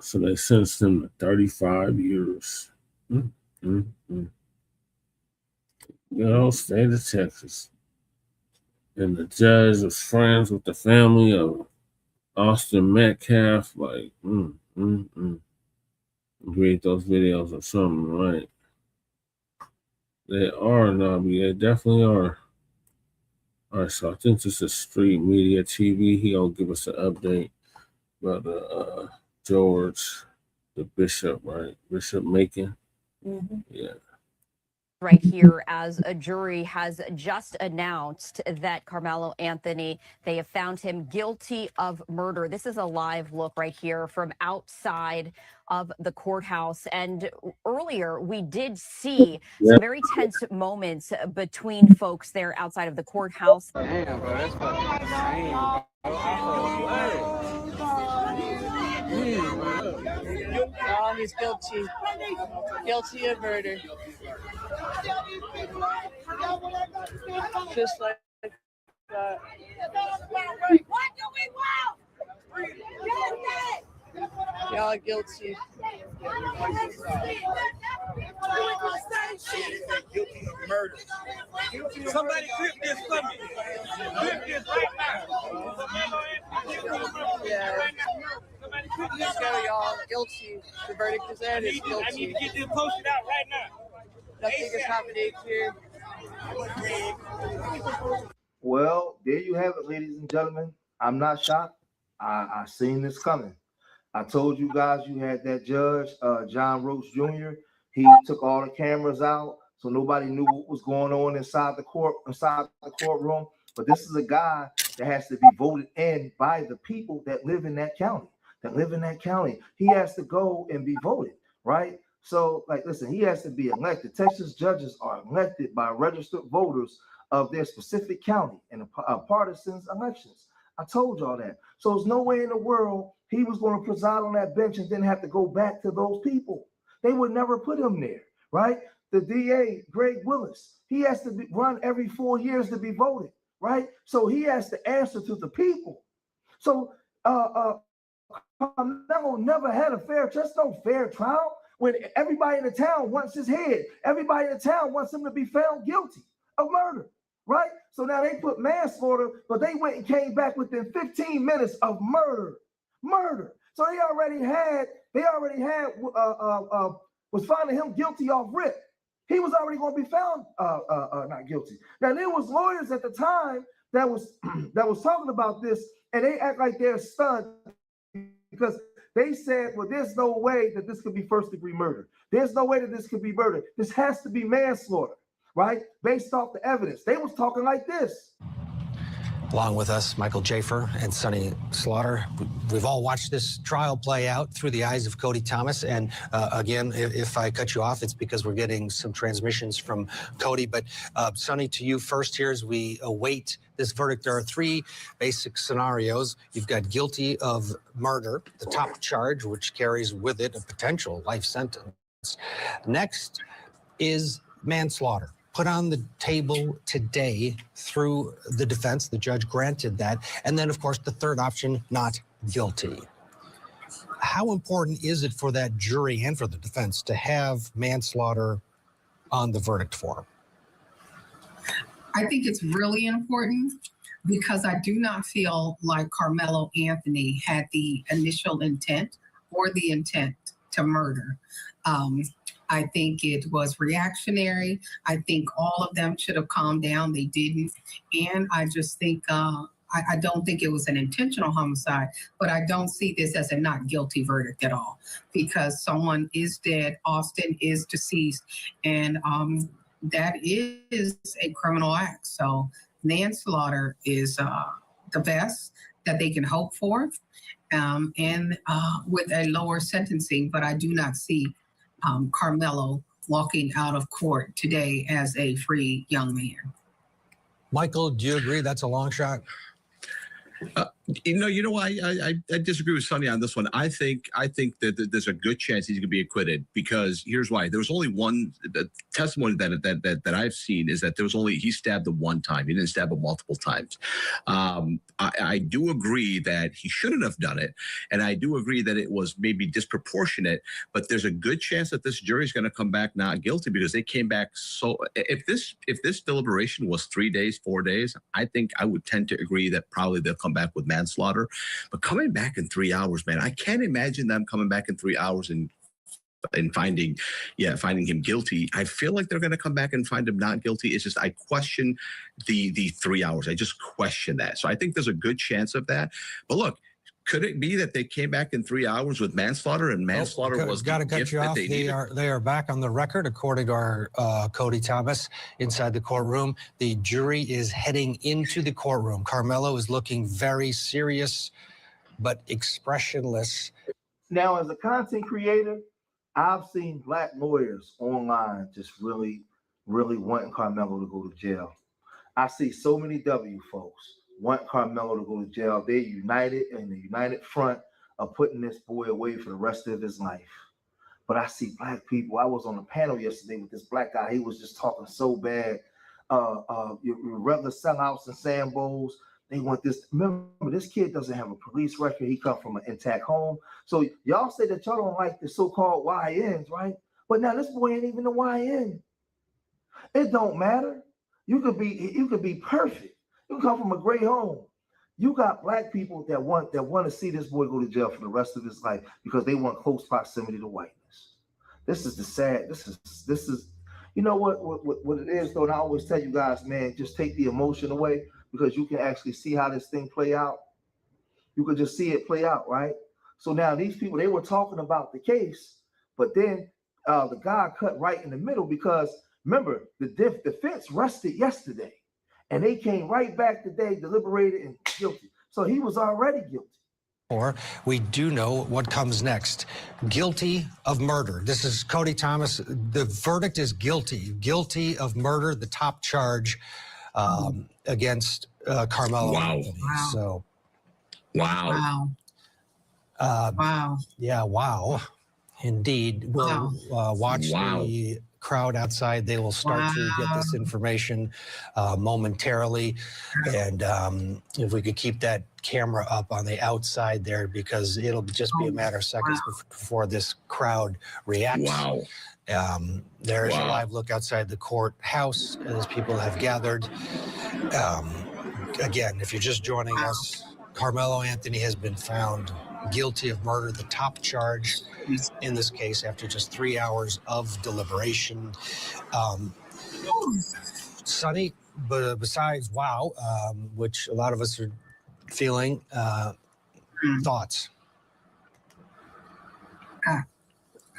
So they sentenced him to 35 years. Good old state of Texas. And the judge was friends with the family of Austin Metcalf. Like, Read those videos or something, right? They are, Nobby. They definitely are. All right, so I think this is Street Media TV. He'll give us an update about George, the bishop, right? Bishop Macon. Yeah. Right here, as a jury has just announced that KARMELO Anthony, they have found him guilty of murder. This is a live look right here from outside of the courthouse. And earlier, we did see some very tense moments between folks there outside of the courthouse. Damn, bro, that's fucking insane, Oh, he's guilty. Guilty of murder. Just like that. What do we want? Y'all guilty. Guilty of murder. Somebody clip this for me. Clip this right now. Yeah. Let's go, y'all. Guilty. The verdict is in. It's guilty. I need to get this posted out right now. Nothing is happening here. Well, there you have it, ladies and gentlemen. I'm not shocked. I seen this coming. I told you guys you had that judge, John Roach Jr. He took all the cameras out, so nobody knew what was going on inside the courtroom. But this is a guy that has to be voted in by the people that live in that county. He has to go and be voted, right? So, like, listen, he has to be elected. Texas judges are elected by registered voters of their specific county in partisan elections. I told y'all that. So there's no way in the world he was going to preside on that bench and then have to go back to those people. They would never put him there, right? The DA, Greg Willis, he has to run every 4 years to be voted, right? So he has to answer to the people. So Carmelo never had a fair trial when everybody in the town wants his head. Everybody in the town wants him to be found guilty of murder. right? So now they put manslaughter, but they went and came back within 15 minutes of murder. So they already had was finding him guilty off rip. He was already going to be found not guilty. Now there was lawyers at the time that was talking about this, and they act like they're stunned because they said, well, there's no way that this could be first-degree murder. There's no way that this could be murder. This has to be manslaughter, right? Based off the evidence. They was talking like this. Along with us, Michael Jafer and Sonny Slaughter. We've all watched this trial play out through the eyes of Cody Thomas. And again, if I cut you off, it's because we're getting some transmissions from Cody. But Sonny, to you first here as we await this verdict. There are three basic scenarios. You've got guilty of murder, the top charge, which carries with it a potential life sentence. Next is manslaughter. Put on the table today through the defense. The judge granted that. And then, of course, the third option, not guilty. How important is it for that jury and for the defense to have manslaughter on the verdict form? I think it's really important because I do not feel like Carmelo Anthony had the initial intent or the intent to murder. I think it was reactionary. I think all of them should have calmed down. They didn't. And I just think, I don't think it was an intentional homicide, but I don't see this as a not guilty verdict at all because someone is dead, Austin is deceased, and that is a criminal act. So manslaughter is the best that they can hope for, and with a lower sentencing, but I do not see Carmelo walking out of court today as a free young man. Michael, do you agree that's a long shot? I disagree with Sonny on this one. I think that there's a good chance he's going to be acquitted because here's why. There was only one testimony that I've seen is that he stabbed him one time. He didn't stab him multiple times. I do agree that he shouldn't have done it, and I do agree that it was maybe disproportionate. But there's a good chance that this jury is going to come back not guilty because they came back so. If this deliberation was 3 days, 4 days, I think I would tend to agree that probably they'll come back with manslaughter. But coming back in 3 hours, man, I can't imagine them coming back in 3 hours and finding him guilty. I feel like they're going to come back and find him not guilty. It's just I question the 3 hours. I just question that. So I think there's a good chance of that. But look, could it be that they came back in 3 hours with manslaughter and manslaughter was got to cut you off. They are back on the record, according to our Cody Thomas inside the courtroom. The jury is heading into the courtroom. Carmelo is looking very serious, but expressionless. Now, as a content creator, I've seen black lawyers online just really, really wanting Carmelo to go to jail. I see so many W folks want Carmelo to go to jail. They're united in the united front of putting this boy away for the rest of his life. But I see black people. I was on a panel yesterday with this black guy. He was just talking so bad. Your regular sellouts and Sambos, they want this. Remember, this kid doesn't have a police record. He come from an intact home. So y'all say that y'all don't like the so-called YNs, right? But now this boy ain't even a YN. It don't matter. You could be perfect. You come from a great home. You got black people that want to see this boy go to jail for the rest of his life because they want close proximity to whiteness. This is the sad. This is you know what it is though. And I always tell you guys, man, just take the emotion away because you can actually see how this thing play out. You could just see it play out, right? So now these people, they were talking about the case, but then the guy cut right in the middle because remember the defense rested yesterday. And they came right back today, deliberated and guilty. So he was already guilty. Or we do know what comes next. Guilty of murder. This is Cody Thomas. The verdict is guilty. Guilty of murder, the top charge against Carmelo. Wow. Anthony. Wow. So, wow. Wow. Yeah, wow. Indeed. We'll watch the crowd outside. They will start to get this information momentarily. And if we could keep that camera up on the outside there, because it'll just be a matter of seconds before this crowd reacts. Wow. There's a live look outside the courthouse as people have gathered. Again, if you're just joining us, Carmelo Anthony has been found guilty of murder, the top charge in this case, after just 3 hours of deliberation. Sonny, but besides wow, which a lot of us are feeling, thoughts?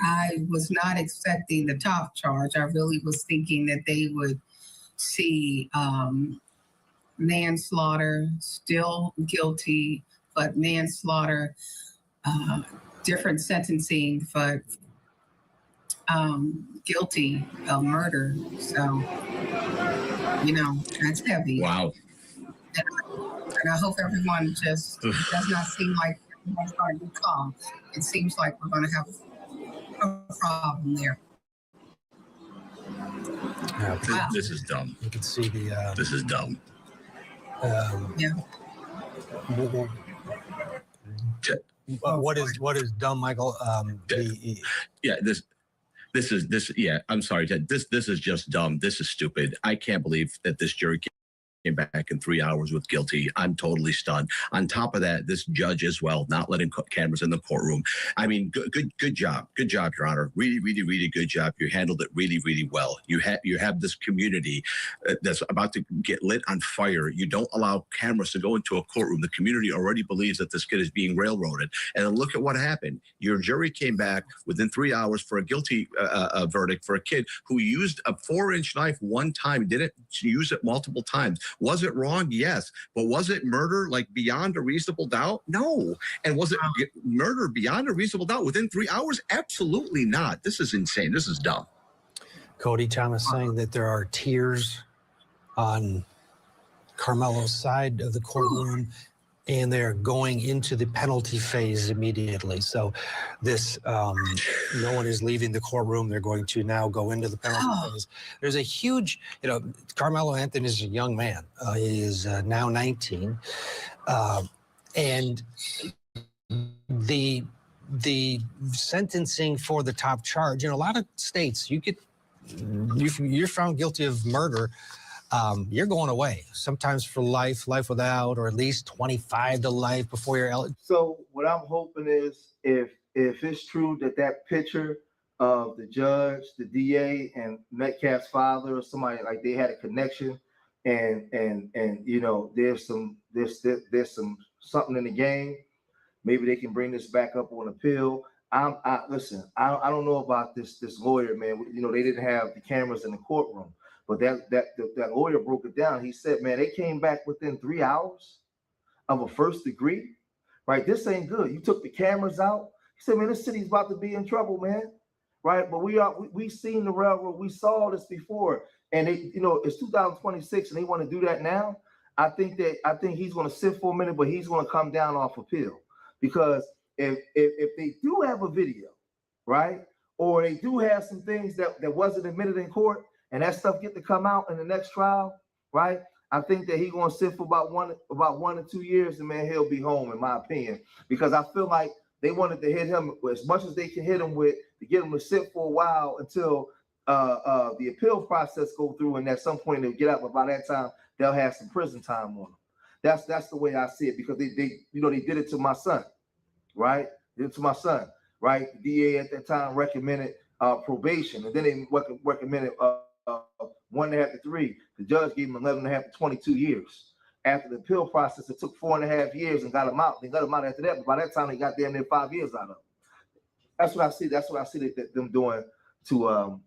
I was not expecting the top charge. I really was thinking that they would see manslaughter, still guilty, but manslaughter, different sentencing, but guilty of murder. So, that's heavy. Wow. And I hope everyone just does not seem like everyone's going to be calm. It seems like we're going to have a problem there. Wow. This is dumb. You can see the. This is dumb. Yeah. What is dumb, Michael? Yeah. I'm sorry, Ted. This is just dumb. This is stupid. I can't believe that this jury came back in 3 hours with guilty. I'm totally stunned. On top of that, this judge as well, not letting cameras in the courtroom. I mean, good job. Good job, Your Honor. Really, really, really good job. You handled it really, really well. You have this community that's about to get lit on fire. You don't allow cameras to go into a courtroom. The community already believes that this kid is being railroaded. And then look at what happened. Your jury came back within 3 hours for a guilty verdict for a kid who used a 4-inch knife one time, didn't use it multiple times. Was it wrong? Yes. But was it murder, like beyond a reasonable doubt? No. And was it murder beyond a reasonable doubt within 3 hours? Absolutely not. This is insane. This is dumb. Cody Thomas saying that there are tears on Carmelo's side of the courtroom, and they're going into the penalty phase immediately. So this, no one is leaving the courtroom. They're going to now go into the penalty phase. There's a huge, Carmelo Anthony is a young man. He is now 19. And the sentencing for the top charge, in a lot of states, you're found guilty of murder, you're going away, sometimes for life without, or at least 25 to life before you're eligible. So what I'm hoping is if it's true that picture of the judge, the DA, and Metcalf's father or somebody, like they had a connection, and there's something in the game, maybe they can bring this back up on appeal. Listen, I don't know about this lawyer, man. They didn't have the cameras in the courtroom. But that lawyer broke it down. He said, man, they came back within 3 hours of a first degree, right? This ain't good. You took the cameras out. He said, man, this city's about to be in trouble, man, right? But we seen the railroad. We saw this before, and it's 2026, and they want to do that now. I think he's going to sit for a minute, but he's going to come down off appeal, because if they do have a video, right, or they do have some things that wasn't admitted in court, and that stuff get to come out in the next trial, right? I think that he's gonna sit for about 1 to 2 years, and man, he'll be home, in my opinion, because I feel like they wanted to hit him as much as they can hit him with, to get him to sit for a while until the appeal process go through, and at some point they'll get out. But by that time, they'll have some prison time on them. That's the way I see it, because they did it to my son, right? Did it to my son, right? The DA at that time recommended probation, and then they recommended 1.5 to 3. The judge gave him 11.5 to 22 years. After the appeal process, it took 4.5 years and got him out. They got him out after that, but by that time they got damn near 5 years out of him. That's what I see. That's what I see them doing to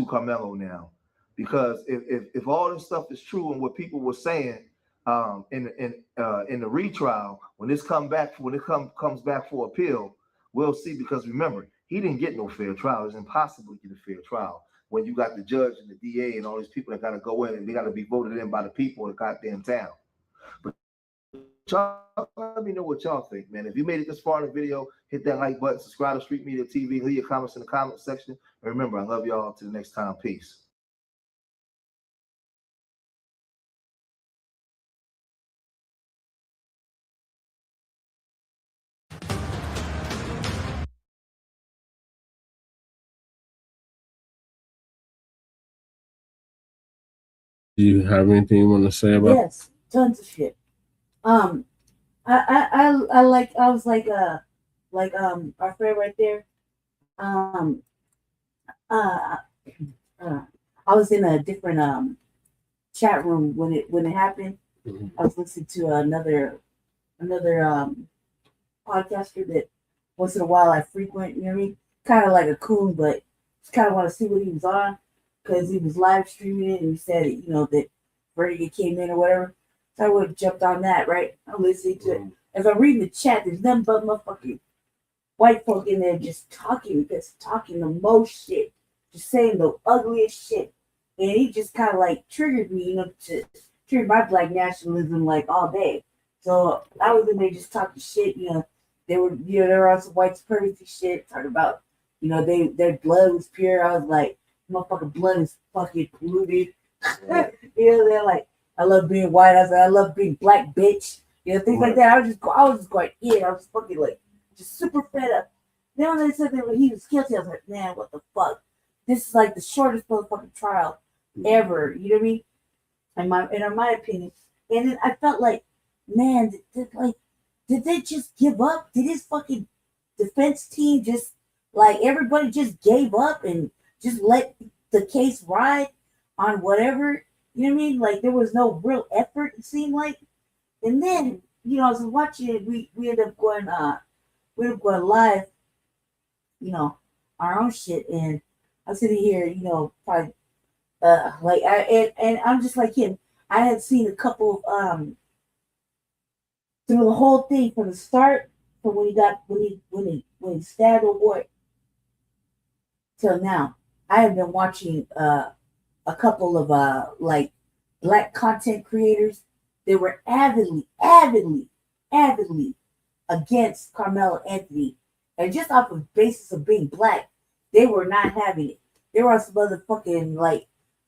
Carmelo now, because if all this stuff is true and what people were saying in the retrial, when it comes back for appeal, we'll see. Because remember, he didn't get no fair trial. It's impossible to get a fair trial when you got the judge and the DA and all these people that got to go in, and they got to be voted in by the people of the goddamn town. But y'all, let me know what y'all think, man. If you made it this far in the video, hit that like button, subscribe to Street Media TV, leave your comments in the comment section. And remember, I love y'all. Till the next time. Peace. Do you have anything you want to say about? Yes, tons of shit. I was like our friend right there. Uh, I was in a different chat room when it happened. I was listening to another podcaster that once in a while I frequent. You know what I mean? Kind of like a coon, but just kind of want to see what he was on because he was live streaming it and he said that Vertigo came in or whatever. So I would have jumped on that, right? I'm listening to it. As I'm reading the chat, there's nothing but motherfucking white folk in there just talking the most shit, just saying the ugliest shit. And he just kind of like triggered me, to trigger my black nationalism like all day. So I was in there just talking shit, they were on some white supremacy shit, talking about, their blood was pure. I was like, motherfucking blood is fucking polluted. They're like, I love being white. I was like, I love being black, bitch. Things like that. I was just going in. I was fucking like, just super fed up. Then when they said that he was guilty, I was like, man, what the fuck? This is like the shortest motherfucking trial ever. You know what I mean? In my opinion. And then I felt like, man, did they just give up? Did his fucking defense team just everybody just gave up and just let the case ride on whatever? You know what I mean? Like there was no real effort, it seemed like. And then, as I was watching it, we ended up going live, our own shit. And I'm sitting here, probably and I'm just like him. I had seen a couple of through the whole thing from the start, from when he stabbed a boy till now. I have been watching a couple of black content creators. They were avidly against Carmelo Anthony, and just off of basis of being black, they were not having it. They were on some other fucking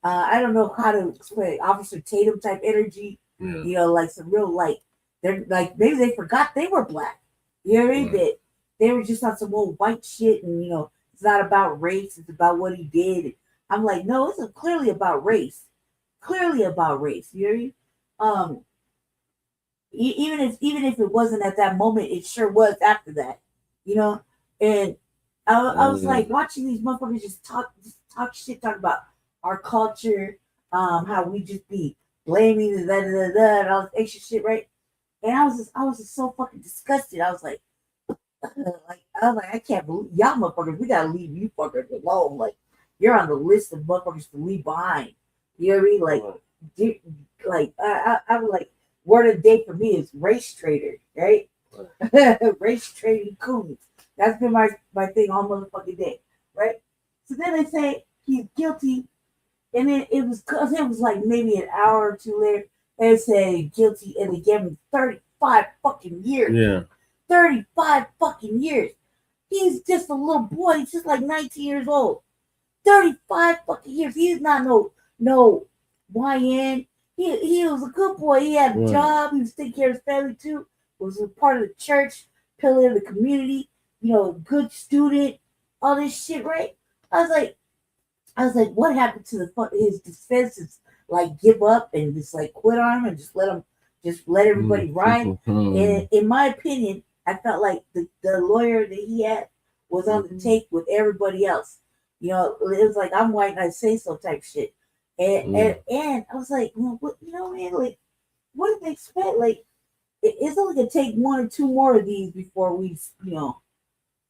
I don't know how to explain, Officer Tatum type energy. Like some real they're like maybe they forgot they were black. You know what I mean? That they were just on some old white shit, and it's not about race. It's about what he did. I'm like, no, it's clearly about race. Clearly about race. You know what I mean? Even if it wasn't at that moment, it sure was after that, And I was like watching these motherfuckers just talk shit, talk about our culture, how we just be blaming and all this extra shit, right? And I was just so fucking disgusted. I was like, I can't believe y'all motherfuckers. We gotta leave you fuckers alone. Like you're on the list of motherfuckers to leave behind. You know what I mean? I'm like, word of the day for me is race trader, right? Race trading coons. That's been my thing all motherfucking day, right? So then they say he's guilty, and then it was like maybe an hour or two later, they say guilty, and they gave him 35 fucking years. Yeah. 35 fucking years. He's just a little boy. He's just like 19 years old. 35 fucking years. He's not no YN. He was a good boy. He had a job. He was taking care of his family too. Was a part of the church, pillar of the community. Good student. All this shit, right? I was like, what happened to his defenses? Like, give up and just quit on him and just let everybody ride. And in my opinion, I felt like the lawyer that he had was on the take with everybody else. It was like, I'm white and I say so type shit. And I was like, well, what, man, what did they expect? It's only gonna take one or two more of these before we,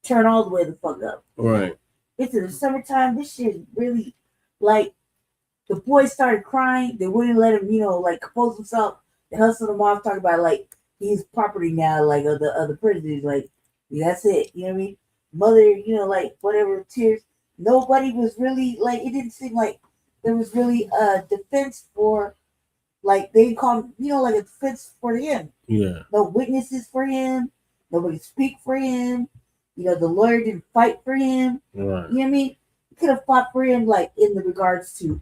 turn all the way the fuck up. Right. It's in the summertime. This shit is really the boys started crying. They wouldn't let him, compose himself. They hustled him off, talking about he's property now, of the prisoners. That's it. You know what I mean? Mother, whatever, tears. Nobody was really it didn't seem like there was really a defense for, they call him, a defense for him. Yeah. No witnesses for him. Nobody speak for him. The lawyer didn't fight for him. Right. You know what I mean? He could have fought for him, in the regards to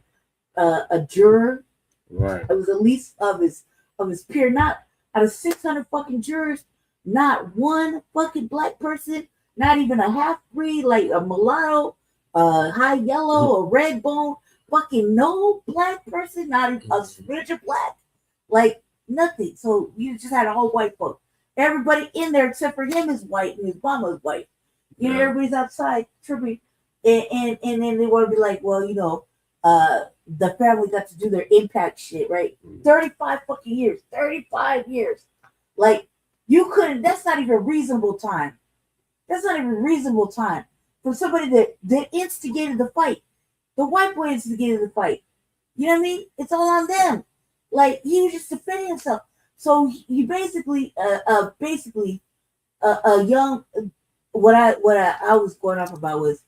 a juror. Right. It was at least of his peer. Not out of 600 fucking jurors, not one fucking black person, not even a half breed, like a mulatto, high yellow, a red bone, fucking no black person, not a smidge of black, like nothing. So you just had a whole white folk. Everybody in there except for him is white and his mama is white. You know, everybody's outside tripping, and then they want to be like, well, you know, the family got to do their impact shit, right? 35 fucking years, 35 years. Like, you couldn't, that's not even reasonable time. That's not even reasonable time for somebody that instigated the fight. The white boy instigated the fight. You know what I mean? It's all on them. Like, he was just defending himself. So you basically, a young, what I was going off about was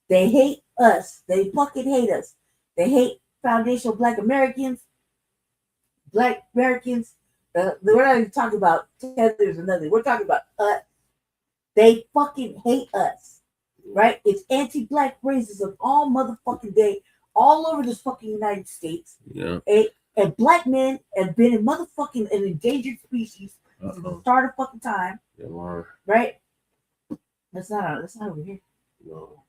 they hate us. They fucking hate us. They hate foundational Black Americans. We're not even talking about tethers or nothing. We're talking about us. They fucking hate us, right? It's anti-Black racism all motherfucking day, all over this fucking United States. Yeah. And Black men have been in motherfucking an endangered species since the start of fucking time. Right? That's not over here. No.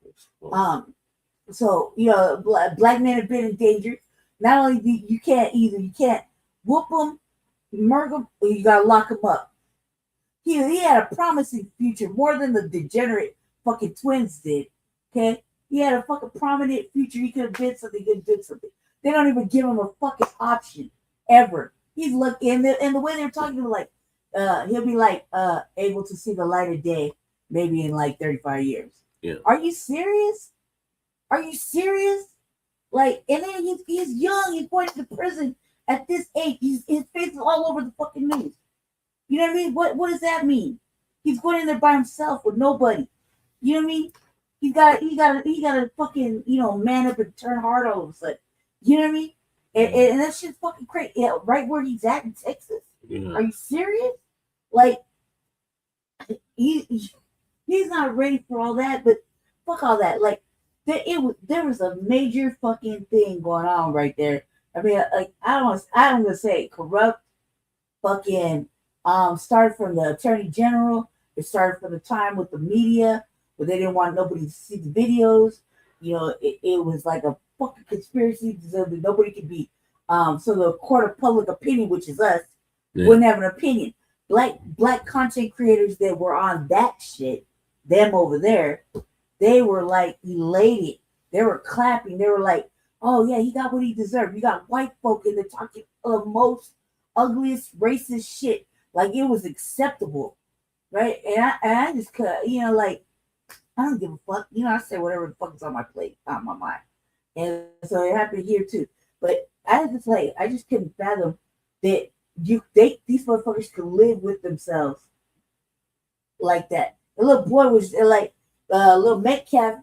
So you know, Black men have been endangered. Not only you can't whoop them, murder them, or you gotta lock them up. He had a promising future more than the degenerate fucking twins did. Okay, he had a fucking prominent future. He could have did something. He could have did something. They don't even give him a fucking option ever. He's lucky, and the way they're talking to him, like, he'll be like able to see the light of day maybe in like 35 years. Yeah. Are you serious? Are you serious? Like, and then he's young. He's going to prison at this age. His face is all over the fucking news. You know what I mean? What does that mean? He's going in there by himself with nobody. You know what I mean? He got to fucking, you know, man up and turn hard all of a sudden. You know what I mean? And that shit's fucking crazy. Yeah, right where he's at in Texas. Yeah. Are you serious? Like, he's not ready for all that. But fuck all that. Like, there was a major fucking thing going on right there. I mean, like, I don't want to say corrupt. Fucking started from the attorney general. It started from the time with the media where they didn't want nobody to see the videos. You know, it was like a fucking conspiracy so that nobody could be. So the court of public opinion, which is us, wouldn't have an opinion. Black content creators that were on that shit, them over there, they were like elated. They were clapping. They were like, "Oh yeah, he got what he deserved." You got white folk in there talking the most ugliest racist shit, like it was acceptable, right? And I just could, you know, like, I don't give a fuck. You know, I say whatever the fuck is on my plate, on my mind. And so it happened here too. But I just couldn't fathom that these motherfuckers could live with themselves like that. The little boy was like little METCALF.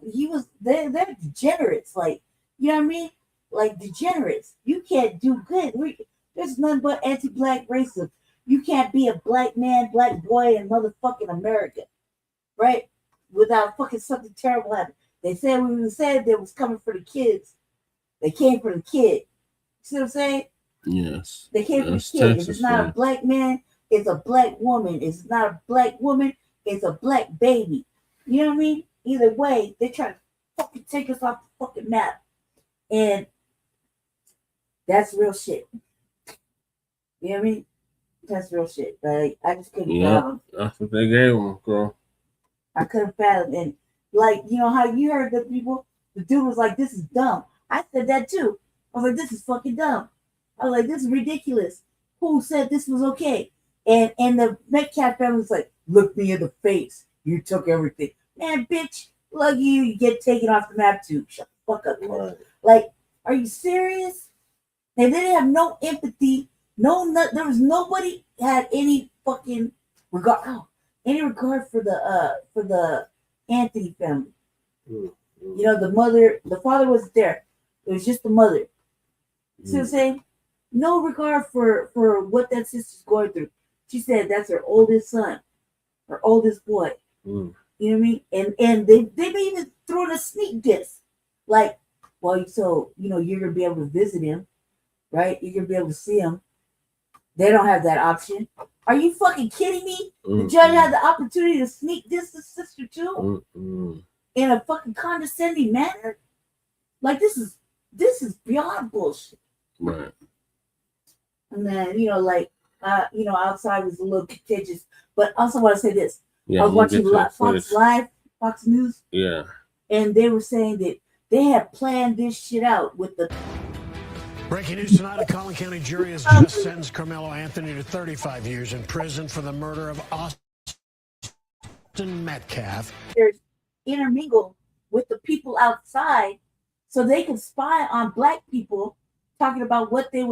They're degenerates, like, you know what I mean? Like degenerates. You can't do good. There's nothing but anti-Black racism. You can't be a Black man, Black boy in motherfucking America, right? Without fucking something terrible happening. They said when we said they was coming for the kids, they came for the kid. See what I'm saying? Yes. They came for the kid. If it's not a Black man, it's a Black woman. If it's not a Black woman, it's a Black baby. You know what I mean? Either way, they try to fucking take us off the fucking map. And that's real shit. You know what I mean? That's real shit. Like, I just couldn't fathom. That's what they gave him, girl. I couldn't fathom. And like, you know how you heard the people, the dude was like, "This is dumb." I said that too. I was like, "This is fucking dumb." I was like, "This is ridiculous. Who said this was okay?" And the METCALF family was like, "Look me in the face. You took everything." Man, bitch, look, you get taken off the map too. Shut the fuck up. Right. Like, are you serious? And they didn't have no empathy. There was nobody had any fucking regard. Any regard for the Anthony family. You know, the father wasn't there. It was just the mother. See what I'm saying? No regard for what that sister's going through. She said that's her oldest son, her oldest boy. You know what I mean? And they even threw in a sneak diss. Like, well, so, you know, you're going to be able to visit him, right? You're going to be able to see him. They don't have that option. Are you fucking kidding me? The judge had the opportunity to sneak diss the sister too in a fucking condescending manner. Like, this is This is beyond bullshit. Right. And then, outside was a little contentious. But I also want to say this. Yeah, I was watching Fox News. Yeah. And they were saying that they had planned this shit out with the... Breaking news tonight, a Collin County jury has just sentenced Carmelo Anthony to 35 years in prison for the murder of Austin Metcalf. There's intermingle with the people outside so they can spy on black people talking about what they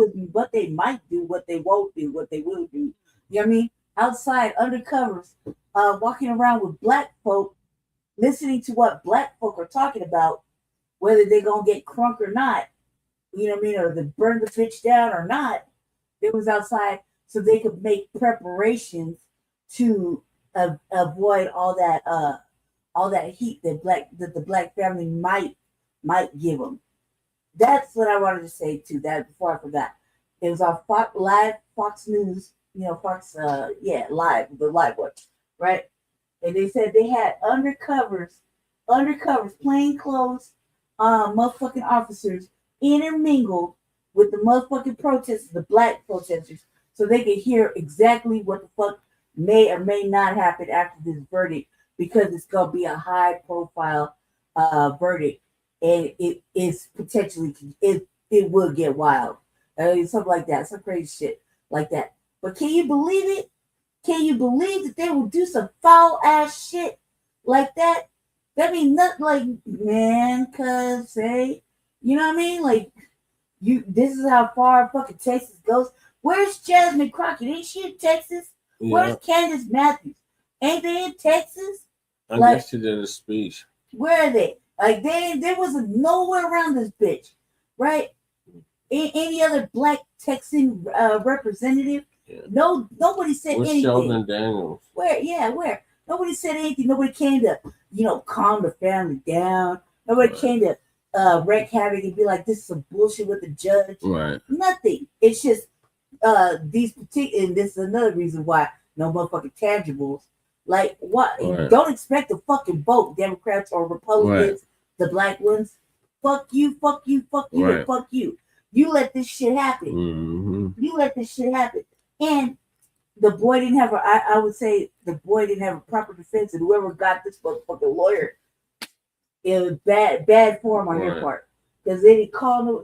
might do, what they won't do, what they will do. You know what I mean? Outside, undercovers, walking around with black folk, listening to what black folk are talking about, whether they're going to get crunk or not. You know what I mean? Or they burn the bitch down or not. It was outside so they could make preparations to avoid all that heat that the black family might give them. That's what I wanted to say too. That before I forgot, it was on Fox News. Fox, live, the live one, right? And they said they had undercovers, plain clothes, motherfucking officers intermingled with the motherfucking protesters, the black protesters, so they could hear exactly what the fuck may or may not happen after this verdict, because it's gonna be a high profile verdict, and it is potentially it will get wild, something like that, some crazy shit like that. But can you believe it? Can you believe that they will do some foul ass shit like that? That means nothing like, man, cuz say, you know what I mean? Like, this is how far fucking Texas goes. Where's Jasmine Crockett? Ain't she in Texas? Yeah. Where's Candace Matthews? Ain't they in Texas? I guess she did a speech. Where are they? Like, there wasn't nowhere around this bitch, right? Any other black Texan representative? Yeah. Nobody said anything. Sheldon Daniels? Where? Nobody said anything. Nobody came to, calm the family down. Nobody came to wreak havoc and be like, this is some bullshit with the judge. Right. Nothing. It's just these particular, and this is another reason why no motherfucking tangibles. Like, what? Right. Don't expect to fucking vote Democrats or Republicans, the black ones. Fuck you, and fuck you. You let this shit happen. Mm-hmm. You let this shit happen. And the boy didn't have I would say the boy didn't have a proper defense, and whoever got this motherfucking lawyer, it was bad form on their part, because they didn't call no.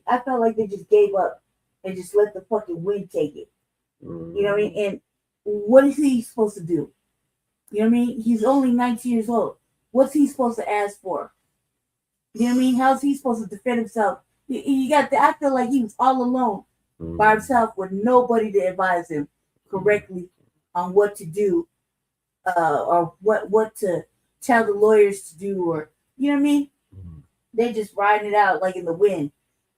I felt like they just gave up and just let the fucking wind take it. Mm-hmm. You know what I mean? And what is he supposed to do? You know what I mean? He's only 19 years old. What's he supposed to ask for? You know what I mean? How's he supposed to defend himself? I feel like he was all alone by himself with nobody to advise him correctly on what to do, or what to tell the lawyers to do, or you know what I mean? They just riding it out like in the wind.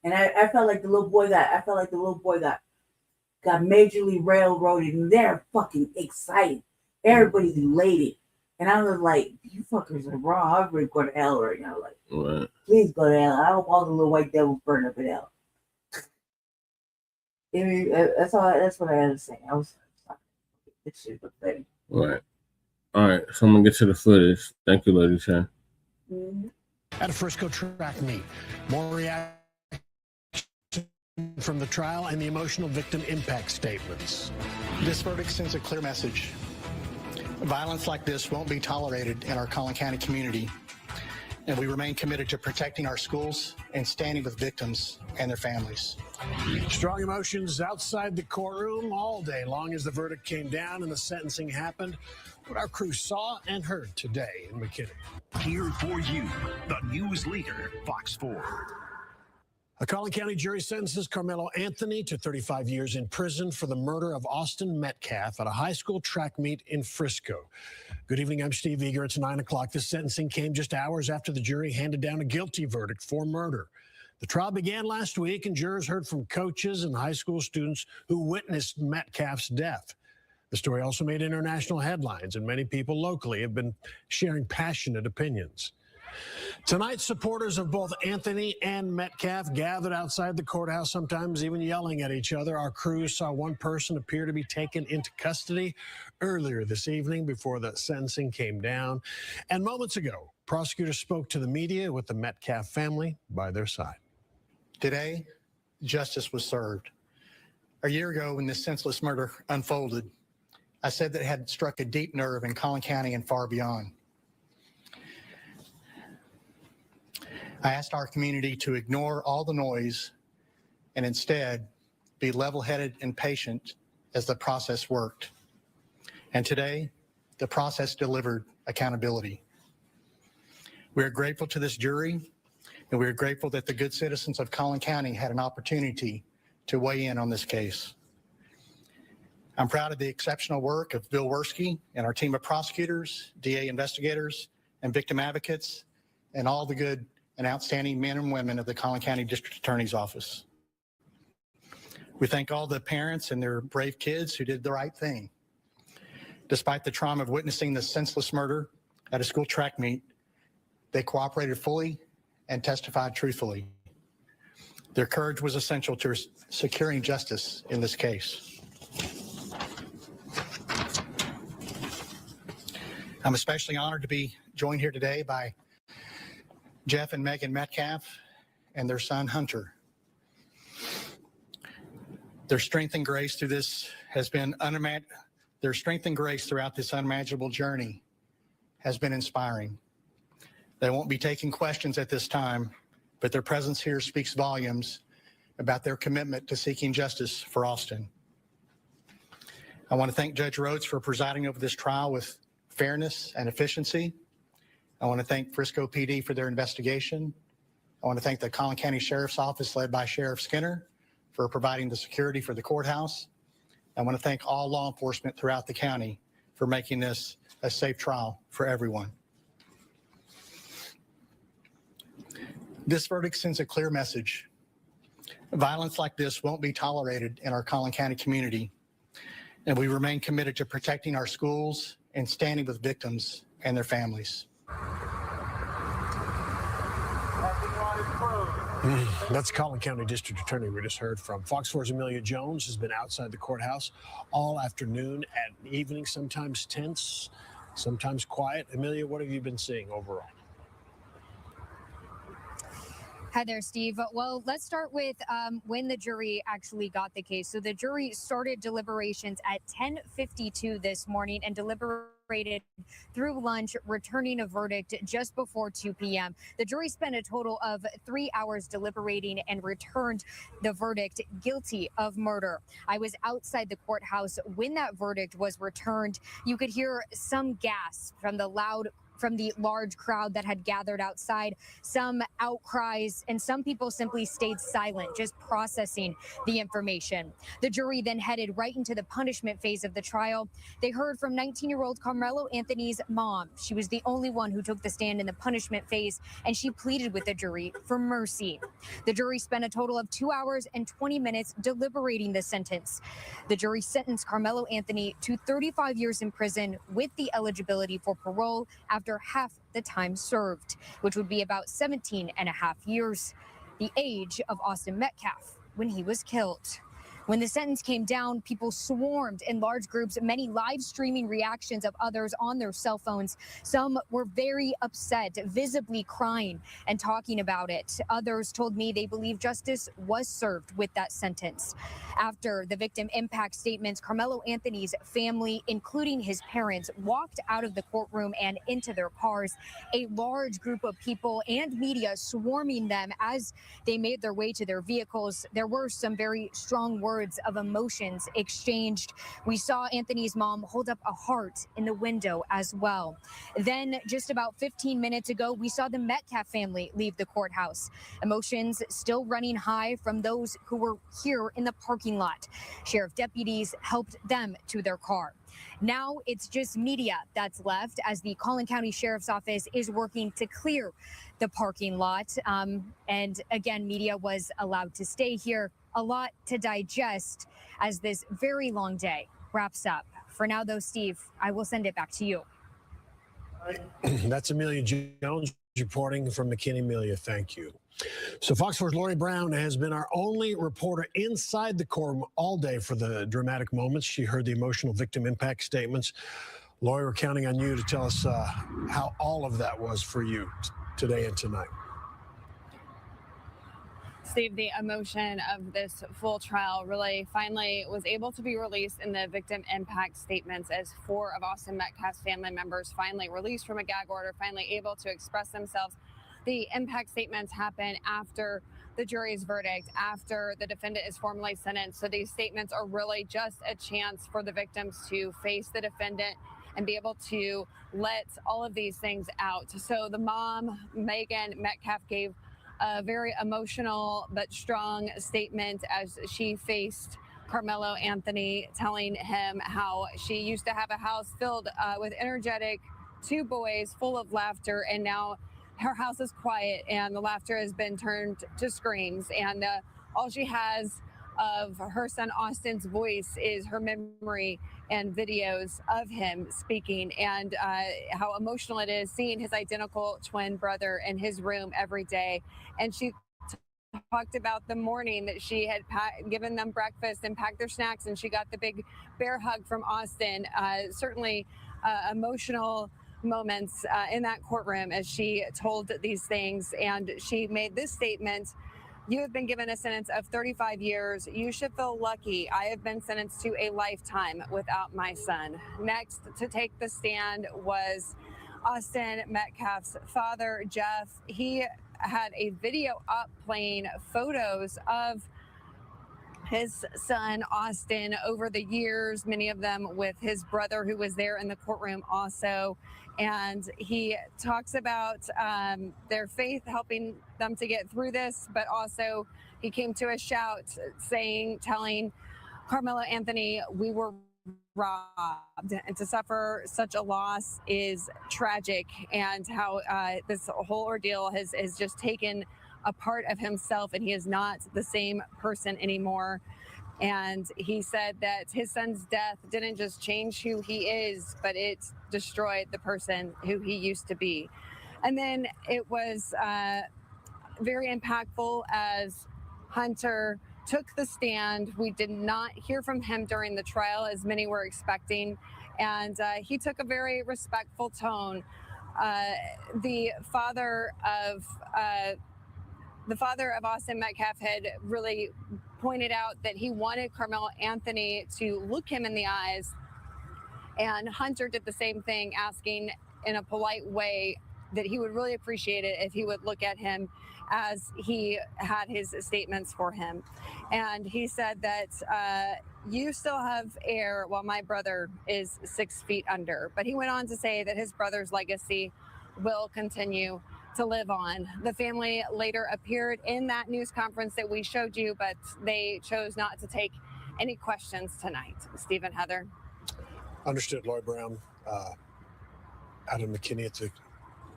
And I felt like the little boy got majorly railroaded, and they're fucking excited. Everybody's elated. And I was like, you fuckers are wrong. I'm ready to go to hell right now. Like, please go to hell. I hope all the little white devils burn up in hell. I mean, that's what I had to say. I was this shit pathetic. Right. All right. So I'm gonna get to the footage. Thank you, Lady Chan. Mm-hmm. At a Frisco track meet, more reaction from the trial and the emotional victim impact statements. This verdict sends a clear message. Violence like this won't be tolerated in our Collin County community, and we remain committed to protecting our schools and standing with victims and their families. Strong emotions outside the courtroom all day long as the verdict came down and the sentencing happened. What our crew saw and heard today in McKinney. Here for you, the news leader, Fox 4. A Collin County jury sentences Carmelo Anthony to 35 years in prison for the murder of Austin Metcalf at a high school track meet in Frisco. Good evening, I'm Steve Eager. It's 9 o'clock. This sentencing came just hours after the jury handed down a guilty verdict for murder. The trial began last week, and jurors heard from coaches and high school students who witnessed Metcalf's death. The story also made international headlines, and many people locally have been sharing passionate opinions. Tonight, supporters of both Anthony and Metcalf gathered outside the courthouse, sometimes even yelling at each other. Our crew saw one person appear to be taken into custody earlier this evening before the sentencing came down. And moments ago, prosecutors spoke to the media with the Metcalf family by their side. Today, justice was served. A year ago, when this senseless murder unfolded, I said that it had struck a deep nerve in Collin County and far beyond. I asked our community to ignore all the noise and instead be level-headed and patient as the process worked. And today, the process delivered accountability. We are grateful to this jury, and we are grateful that the good citizens of Collin County had an opportunity to weigh in on this case. I'm proud of the exceptional work of Bill Werski and our team of prosecutors, DA investigators, and victim advocates, and all the good and outstanding men and women of the Collin County District Attorney's Office. We thank all the parents and their brave kids who did the right thing. Despite the trauma of witnessing the senseless murder at a school track meet, they cooperated fully and testified truthfully. Their courage was essential to securing justice in this case. I'm especially honored to be joined here today by Jeff and Megan METCALF and their son Hunter. Their strength and grace through this has been their strength and grace throughout this unimaginable journey has been inspiring. They won't be taking questions at this time, but their presence here speaks volumes about their commitment to seeking justice for Austin. I want to thank Judge Rhodes for presiding over this trial with fairness and efficiency. I want to thank Frisco PD for their investigation. I want to thank the Collin County Sheriff's Office led by Sheriff Skinner for providing the security for the courthouse. I want to thank all law enforcement throughout the county for making this a safe trial for everyone. This verdict sends a clear message. Violence like this won't be tolerated in our Collin County community, and we remain committed to protecting our schools and standing with victims and their families. That's Collin County District Attorney we just heard from. Fox 4's Amelia Jones has been outside the courthouse all afternoon and evening, sometimes tense, sometimes quiet. Amelia, what have you been seeing overall? Hi there, Steve. Well, let's start with when the jury actually got the case. So the jury started deliberations at 10:52 this morning and deliberated through lunch, returning a verdict just before 2 p.m. The jury spent a total of 3 hours deliberating and returned the verdict guilty of murder. I was outside the courthouse when that verdict was returned. You could hear some gasps from the large crowd that had gathered outside, some outcries, and some people simply stayed silent, just processing the information. The jury then headed right into the punishment phase of the trial. They heard from 19-year-old Carmelo Anthony's mom. She was the only one who took the stand in the punishment phase, and she pleaded with the jury for mercy. The jury spent a total of 2 hours and 20 minutes deliberating the sentence. The jury sentenced Carmelo Anthony to 35 years in prison with the eligibility for parole after half the time served, which would be about 17 and a half years, the age of Austin METCALF when he was killed. When the sentence came down, people swarmed in large groups, many live streaming reactions of others on their cell phones. Some were very upset, visibly crying and talking about it. Others told me they believe justice was served with that sentence. After the victim impact statements, Carmelo Anthony's family, including his parents, walked out of the courtroom and into their cars. A large group of people and media swarming them as they made their way to their vehicles. There were some very strong words of emotions exchanged. We saw Anthony's mom hold up a heart in the window as well. Then just about 15 minutes ago, we saw the METCALF family leave the courthouse. Emotions still running high from those who were here in the parking lot. Sheriff deputies helped them to their car. Now it's just media that's left as the Collin County Sheriff's Office is working to clear the parking lot. And again, media was allowed to stay here. A lot to digest as this very long day wraps up. For now, though, Steve, I will send it back to you. That's Amelia Jones reporting from McKinney. Amelia, thank you. So Fox 4's Lori Brown has been our only reporter inside the courtroom all day for the dramatic moments. She heard the emotional victim impact statements. Lori, we're counting on you to tell us how all of that was for you today and tonight. Steve, the emotion of this full trial really finally was able to be released in the victim impact statements as 4 of Austin Metcalf's family members finally released from a gag order, finally able to express themselves. The impact statements happen after the jury's verdict, after the defendant is formally sentenced. So these statements are really just a chance for the victims to face the defendant and be able to let all of these things out. So the mom, Megan Metcalf, gave a very emotional but strong statement as she faced Carmelo Anthony, telling him how she used to have a house filled with energetic 2 boys full of laughter, and now her house is quiet and the laughter has been turned to screams, and all she has of her son Austin's voice is her memory and videos of him speaking, and how emotional it is seeing his identical twin brother in his room every day. And she talked about the morning that she had given them breakfast and packed their snacks, and she got the big bear hug from Austin. Certainly emotional moments in that courtroom as she told these things, and she made this statement: "You have been given a sentence of 35 years. You should feel lucky. I have been sentenced to a lifetime without my son." Next to take the stand was Austin Metcalf's father, Jeff. He had a video up playing photos of his son Austin over the years, many of them with his brother who was there in the courtroom also. And he talks about their faith helping them to get through this, but also he came to a shout telling Carmelo Anthony, "We were robbed," and to suffer such a loss is tragic, and how this whole ordeal has just taken a part of himself, and he is not the same person anymore. And he said that his son's death didn't just change who he is, but it destroyed the person who he used to be. And then it was very impactful as Hunter took the stand. We did not hear from him during the trial, as many were expecting, and he took a very respectful tone. The father of Austin Metcalf had really pointed out that he wanted Carmelo Anthony to look him in the eyes, and Hunter did the same thing, asking in a polite way that he would really appreciate it if he would look at him as he had his statements for him. And he said that you still have air while my brother is 6 feet under. But he went on to say that his brother's legacy will continue to live on. The family later appeared in that news conference that we showed you, but they chose not to take any questions tonight. Stephen, Heather. Understood. Lloyd Brown, Adam McKinney at the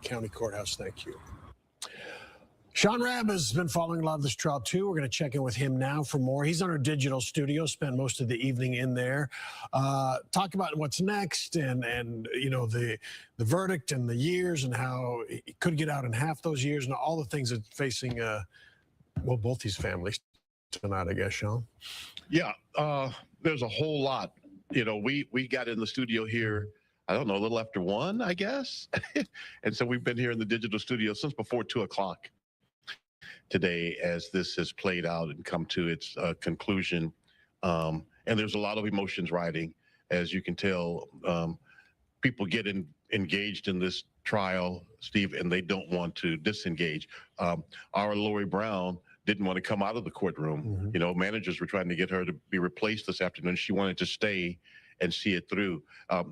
county courthouse. Thank you. Sean Rabb has been following a lot of this trial too. We're going to check in with him now for more. He's on our digital studio, spent most of the evening in there. Talk about what's next and you know, the verdict and the years and how he could get out in half those years and all the things that facing well, both these families tonight, I guess, Sean. Yeah, there's a whole lot. You know, we got in the studio here, I don't know, a little after 1, I guess. And so we've been here in the digital studio since before 2 o'clock today as this has played out and come to its conclusion. And there's a lot of emotions riding, as you can tell. People get engaged in this trial, Steve, and they don't want to disengage. Our Lori Brown didn't want to come out of the courtroom. Mm-hmm. You know, managers were trying to get her to be replaced this afternoon. She wanted to stay and see it through.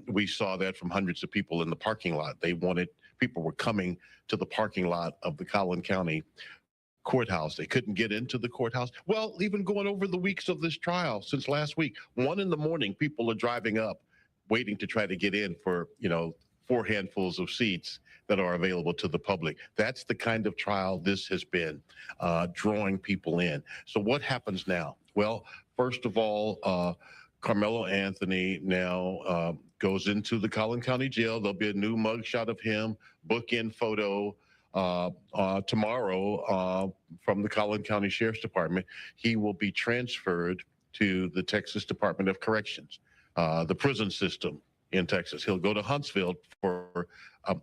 We saw that from hundreds of people in the parking lot. People were coming to the parking lot of the Collin County courthouse. They couldn't get into the courthouse. Well, even going over the weeks of this trial since last week, 1 a.m, people are driving up, waiting to try to get in for, you know, 4 handfuls of seats that are available to the public. That's the kind of trial this has been, drawing people in. So what happens now? Well, first of all, Carmelo Anthony now goes into the Collin County Jail. There'll be a new mugshot of him, bookend photo tomorrow from the Collin County Sheriff's Department. He will be transferred to the Texas Department of Corrections, the prison system in Texas. He'll go to Huntsville for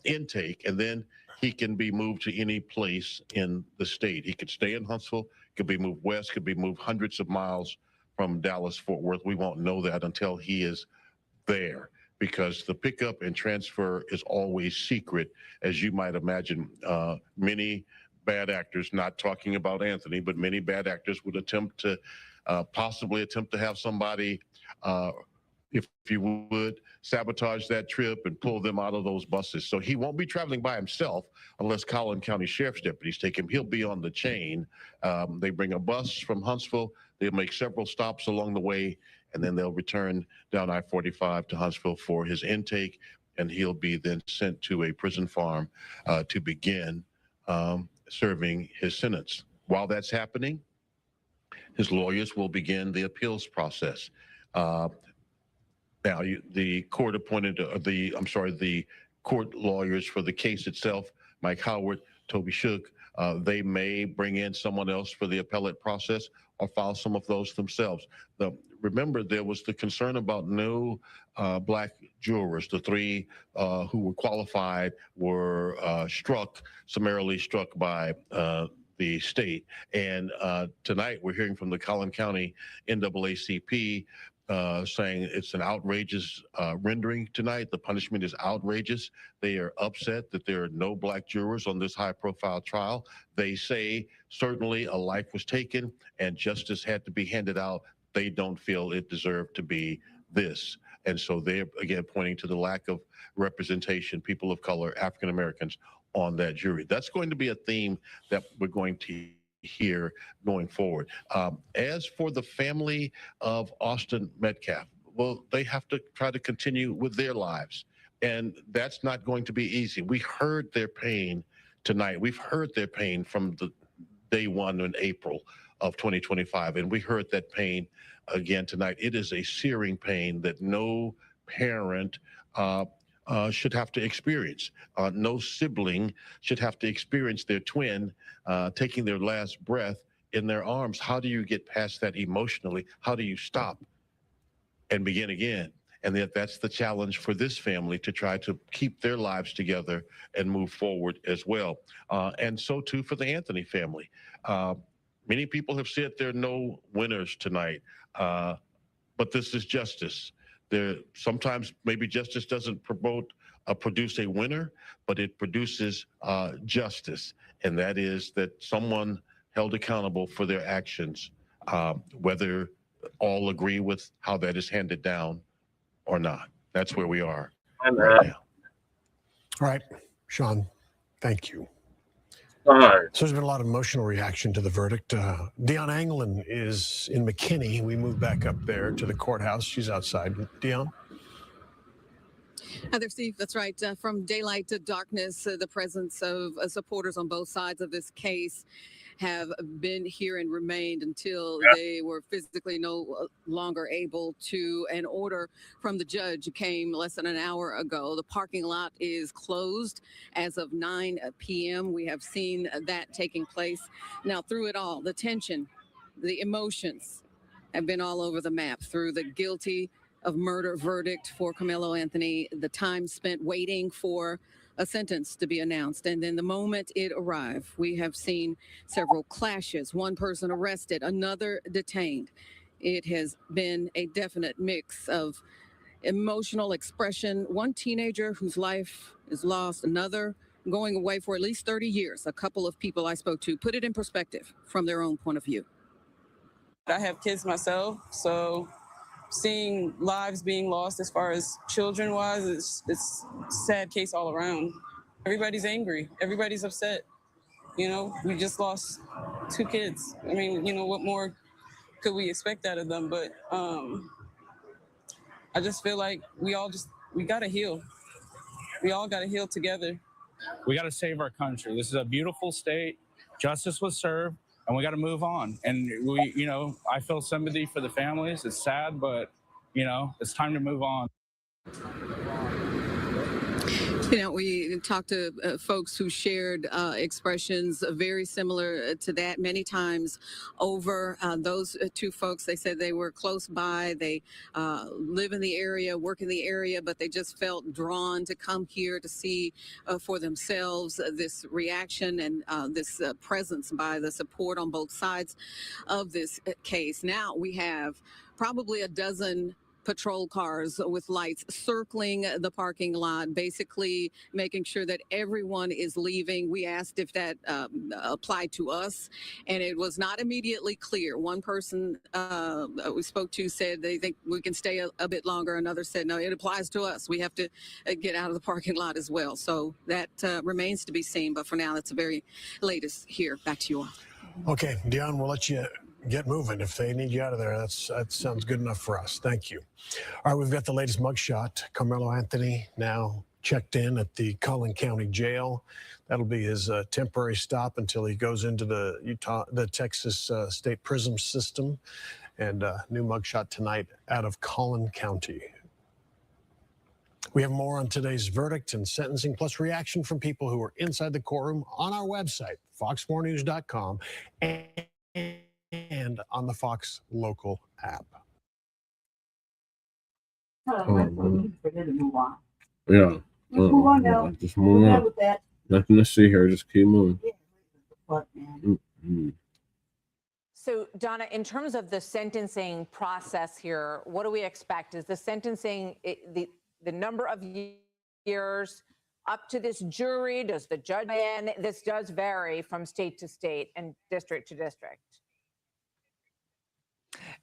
intake, and then he can be moved to any place in the state. He could stay in Huntsville. could be moved west, could be moved hundreds of miles from Dallas, Fort Worth. We won't know that until he is there, because the pickup and transfer is always secret, as you might imagine. Many bad actors, not talking about Anthony, but many bad actors would attempt to possibly have somebody, if you would, sabotage that trip and pull them out of those buses. So he won't be traveling by himself unless Collin County Sheriff's deputies take him. He'll be on the chain. They bring a bus from Huntsville. They'll make several stops along the way, and then they'll return down I-45 to Huntsville for his intake, and he'll be then sent to a prison farm to begin serving his sentence. While that's happening, his lawyers will begin the appeals process. Now, the court appointed, the court lawyers for the case itself, Mike Howard, Toby Shocc, they may bring in someone else for the appellate process or file some of those themselves. Remember, there was the concern about no Black jurors. The three who were qualified were summarily struck by the state. And tonight we're hearing from the Collin County NAACP saying it's an outrageous rendering tonight. The punishment is outrageous. They are upset that there are no Black jurors on this high-profile trial. They say certainly a life was taken and justice had to be handed out. They don't feel it deserved to be this. And so they're, again, pointing to the lack of representation, people of color, African Americans on that jury. That's going to be a theme that we're going to hear going forward. As for the family of Austin Metcalf, well, they have to try to continue with their lives. And that's not going to be easy. We heard their pain tonight. We've heard their pain from the day one in April of 2025. And we heard that pain again tonight. It is a searing pain that no parent should have to experience. No sibling should have to experience their twin taking their last breath in their arms. How do you get past that emotionally? How do you stop and begin again? And that's the challenge for this family, to try to keep their lives together and move forward as well. And so too for the Anthony family. Many people have said there are no winners tonight, but this is justice. Sometimes maybe justice doesn't produce a winner, but it produces justice. And that is that someone held accountable for their actions, whether all agree with how that is handed down or not. That's where we are right now. All right, Sean, thank you. All right. So there's been a lot of emotional reaction to the verdict. Dion Anglin is in McKinney. We moved back up there to the courthouse. She's outside. Dion? Hi there, Steve. That's right. From daylight to darkness, the presence of supporters on both sides of this case have been here and remained until they were physically no longer able to. An order from the judge came less than an hour ago. The parking lot is closed as of 9 p.m. We have seen that taking place. Now, through it all, the tension, the emotions have been all over the map. Through the guilty of murder verdict for Carmelo Anthony, the time spent waiting for a sentence to be announced. And then the moment it arrived, we have seen several clashes, one person arrested, another detained. It has been a definite mix of emotional expression. One teenager whose life is lost, another going away for at least 30 years. A couple of people I spoke to put it in perspective from their own point of view. I have kids myself, so seeing lives being lost as far as children-wise, it's a sad case all around. Everybody's angry. Everybody's upset. You know, we just lost 2 kids. I mean, you know, what more could we expect out of them? But I just feel like we got to heal. We all got to heal together. We got to save our country. This is a beautiful state. Justice was served. And we got to move on. And I feel sympathy for the families. It's sad, but, it's time to move on. You know, we talked to folks who shared expressions very similar to that many times over. Those two folks, they said they were close by. They live in the area, work in the area, but they just felt drawn to come here to see for themselves this reaction and this presence by the support on both sides of this case. Now we have probably a dozen patrol cars with lights circling the parking lot, basically making sure that everyone is leaving. We asked if that applied to us, and it was not immediately clear. One person we spoke to said they think we can stay a bit longer. Another said, no, it applies to us. We have to get out of the parking lot as well. So that remains to be seen. But for now, that's the very latest here. Back to you all. Okay, Dion, we'll let you get moving. If they need you out of there, that sounds good enough for us. Thank you. All right, we've got the latest mugshot. Carmelo Anthony now checked in at the Collin County Jail. That'll be his temporary stop until he goes into the Texas State Prison System. And new mugshot tonight out of Collin County. We have more on today's verdict and sentencing, plus reaction from people who are inside the courtroom on our website, fox4news.com, and on the Fox Local app. For them to move on. Yeah. Just move on now. Just move on. With that. Nothing to see here. Just keep moving. Fuck, man. Mm-hmm. So, Donna, in terms of the sentencing process here, what do we expect? Is the sentencing, the number of years up to this jury? Does the judge, and this does vary from state to state and district to district?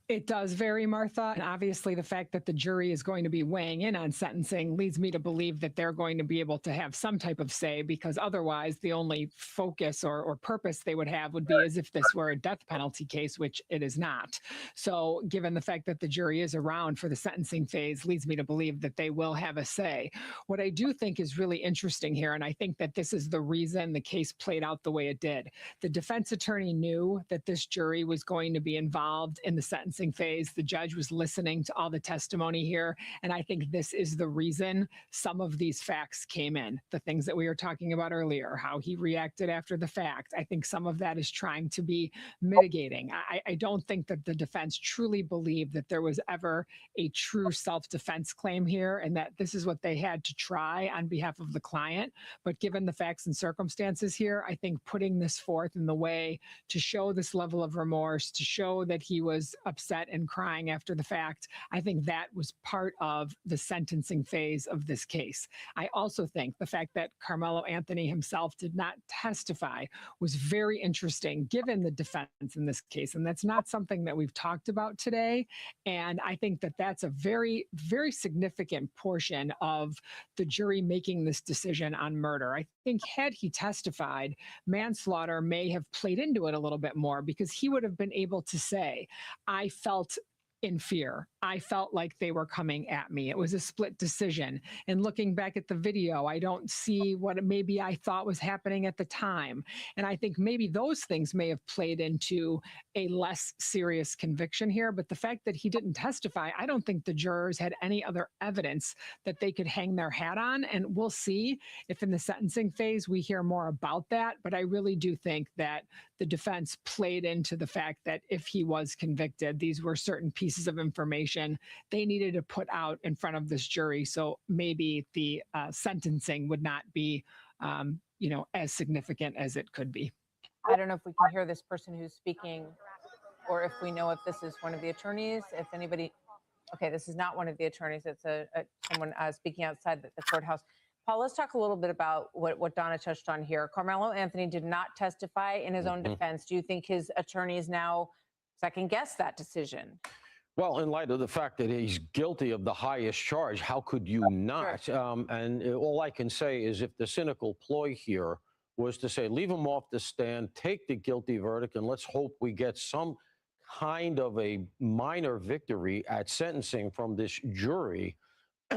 It does vary, Martha. And obviously, the fact that the jury is going to be weighing in on sentencing leads me to believe that they're going to be able to have some type of say, because otherwise the only focus or purpose they would have would be as if this were a death penalty case, which it is not. So given the fact that the jury is around for the sentencing phase leads me to believe that they will have a say. What I do think is really interesting here, and I think that this is the reason the case played out the way it did. The defense attorney knew that this jury was going to be involved in the sentencing phase. The judge was listening to all the testimony here. And I think this is the reason some of these facts came in. The things that we were talking about earlier, how he reacted after the fact. I think some of that is trying to be mitigating. I don't think that the defense truly believed that there was ever a true self-defense claim here and that this is what they had to try on behalf of the client. But given the facts and circumstances here, I think putting this forth in the way to show this level of remorse, to show that he was upset and crying after the fact, I think that was part of the sentencing phase of this case. I also think the fact that Carmelo Anthony himself did not testify was very interesting given the defense in this case. And that's not something that we've talked about today. And I think that that's a very, very significant portion of the jury making this decision on murder. I think had he testified, manslaughter may have played into it a little bit more, because he would have been able to say, I felt in fear. I felt like they were coming at me. It was a split decision. And looking back at the video, I don't see what maybe I thought was happening at the time. And I think maybe those things may have played into a less serious conviction here. But the fact that he didn't testify, I don't think the jurors had any other evidence that they could hang their hat on. And we'll see if in the sentencing phase we hear more about that. But I really do think that the defense played into the fact that if he was convicted, these were certain pieces of information they needed to put out in front of this jury. So maybe the sentencing would not be, as significant as it could be. I don't know if we can hear this person who's speaking, or if we know if this is one of the attorneys, if anybody, okay, this is not one of the attorneys. It's someone speaking outside the courthouse. Paul, let's talk a little bit about what Donna touched on here. Carmelo Anthony did not testify in his own defense. Do you think his attorneys now second guess that decision? Well, in light of the fact that he's guilty of the highest charge, how could you not? And all I can say is if the cynical ploy here was to say, leave him off the stand, take the guilty verdict, and let's hope we get some kind of a minor victory at sentencing from this jury, I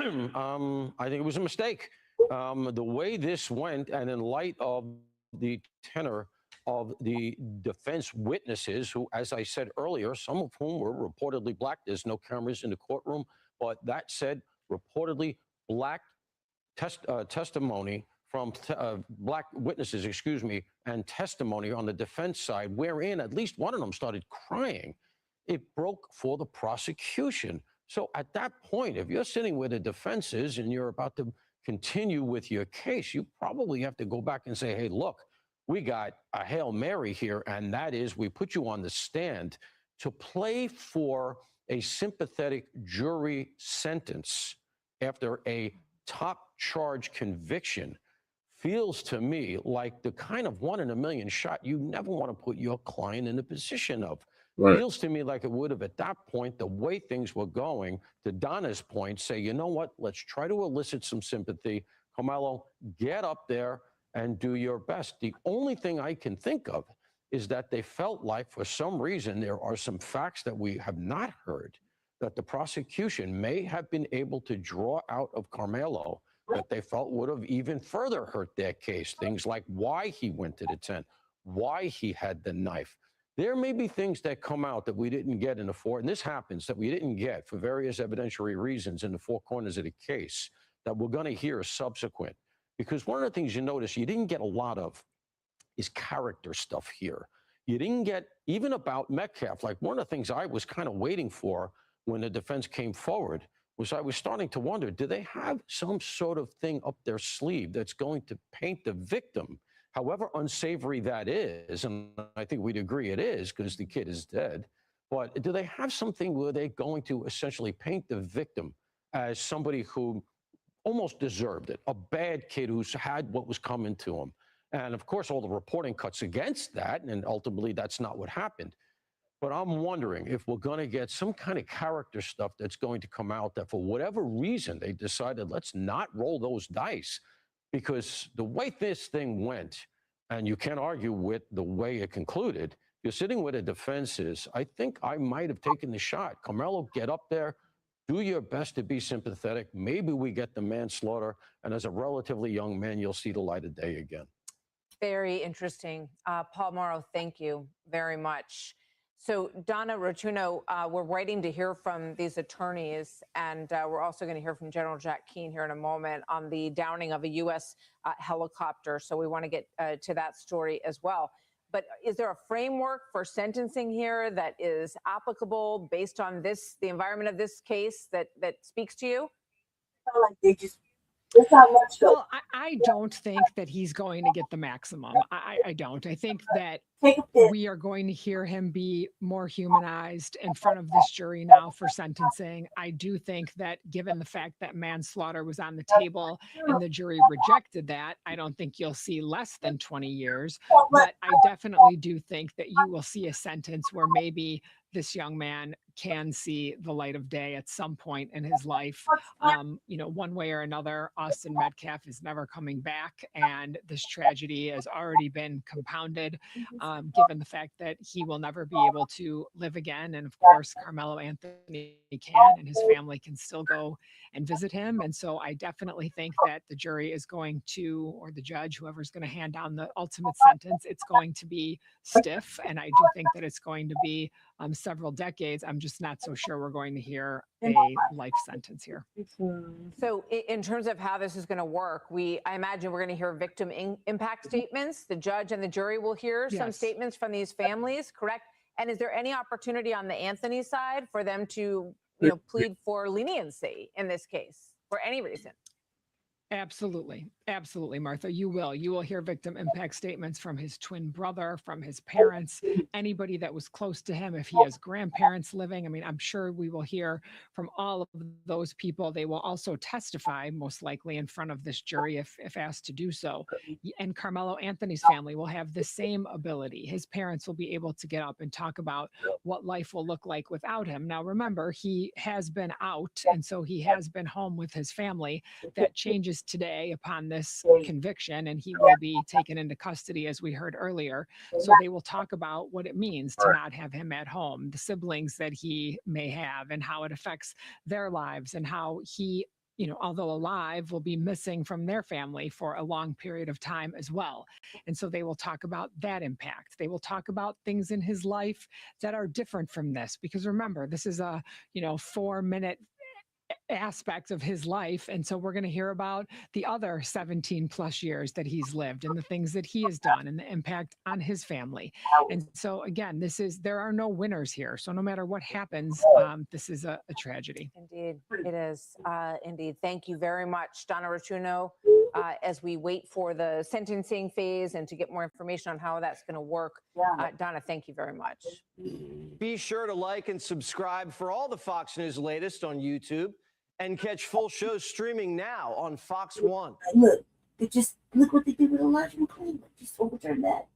think it was a mistake. The way this went, and in light of the tenor of the defense witnesses who, as I said earlier, some of whom were reportedly black. There's no cameras in the courtroom, but that said, reportedly black testimony from black witnesses, and testimony on the defense side, wherein at least one of them started crying. It broke for the prosecution. So at that point, if you're sitting where the defense is and you're about to continue with your case, you probably have to go back and say, hey, look, we got a Hail Mary here, and that is we put you on the stand to play for a sympathetic jury sentence after a top charge conviction. Feels to me like the kind of 1 in a million shot you never want to put your client in the position of. Right. Feels to me like it would have at that point, the way things were going, to Donna's point, say, you know what, let's try to elicit some sympathy. Carmelo, get up there and do your best. The only thing I can think of is that they felt like, for some reason, there are some facts that we have not heard that the prosecution may have been able to draw out of Carmelo that they felt would have even further hurt their case. Things like why he went to the tent, why he had the knife. There may be things that come out that we didn't get in the and this happens, that we didn't get for various evidentiary reasons in the four corners of the case that we're going to hear subsequent. Because one of the things you notice you didn't get a lot of is character stuff here. You didn't get even about Metcalf. Like one of the things I was kind of waiting for when the defense came forward was I was starting to wonder, do they have some sort of thing up their sleeve that's going to paint the victim, however unsavory that is, and I think we'd agree it is because the kid is dead, but do they have something where they're going to essentially paint the victim as somebody who almost deserved it, a bad kid who's had what was coming to him? And of course, all the reporting cuts against that, and ultimately that's not what happened. But I'm wondering if we're going to get some kind of character stuff that's going to come out that for whatever reason they decided let's not roll those dice, because the way this thing went, and you can't argue with the way it concluded, you're sitting where the defense is. I think I might have taken the shot. Carmelo, get up there, do your best to be sympathetic. Maybe we get the manslaughter, and as a relatively young man, you'll see the light of day again. Very interesting. Paul Morrow, thank you very much. So Donna Rotuno, we're waiting to hear from these attorneys, and we're also going to hear from General Jack Keane here in a moment on the downing of a U.S. Helicopter. So we want to get to that story as well. But is there a framework for sentencing here that is applicable based on this, the environment of this case that speaks to you? Like they just. That's how much. Well, I don't think that he's going to get the maximum. I don't. I think that we are going to hear him be more humanized in front of this jury now for sentencing. I do think that given the fact that manslaughter was on the table and the jury rejected that, I don't think you'll see less than 20 years. But I definitely do think that you will see a sentence where maybe this young man can see the light of day at some point in his life. You know, one way or another, Austin Metcalf is never coming back, and this tragedy has already been compounded, given the fact that he will never be able to live again. And of course, Carmelo Anthony can, and his family can still go and visit him. And so I definitely think that the jury is going to, or the judge, whoever's going to hand down the ultimate sentence, it's going to be stiff. And I do think that it's going to be several decades. I'm just not so sure we're going to hear a life sentence here. So in terms of how this is going to work, I imagine we're going to hear victim impact statements. The judge and the jury will hear some statements from these families, correct? And is there any opportunity on the Anthony side for them to, you know, plead for leniency in this case for any reason? Absolutely. Absolutely, Martha. You will hear victim impact statements from his twin brother, from his parents, anybody that was close to him. If he has grandparents living, I mean, I'm sure we will hear from all of those people. They will also testify, most likely in front of this jury if asked to do so. And Carmelo Anthony's family will have the same ability. His parents will be able to get up and talk about what life will look like without him. Now, remember, he has been out, and so he has been home with his family. That changes today upon this conviction, and he will be taken into custody, as we heard earlier. So they will talk about what it means to not have him at home, the siblings that he may have, and how it affects their lives, and how he, you know, although alive, will be missing from their family for a long period of time as well. And so they will talk about that impact. They will talk about things in his life that are different from this, because remember, this is a, you know, 4-minute aspects of his life. And so we're going to hear about the other 17 plus years that he's lived and the things that he has done and the impact on his family. And so again, there are no winners here. So no matter what happens, this is a tragedy. Indeed, it is. Indeed. Thank you very much, Donna Rotuno. As we wait for the sentencing phase and to get more information on how that's going to work, Donna, thank you very much. Be sure to like and subscribe for all the Fox News latest on YouTube and catch full shows streaming now on Fox One. Look, look what they did with Elijah McClain. Just overturn that.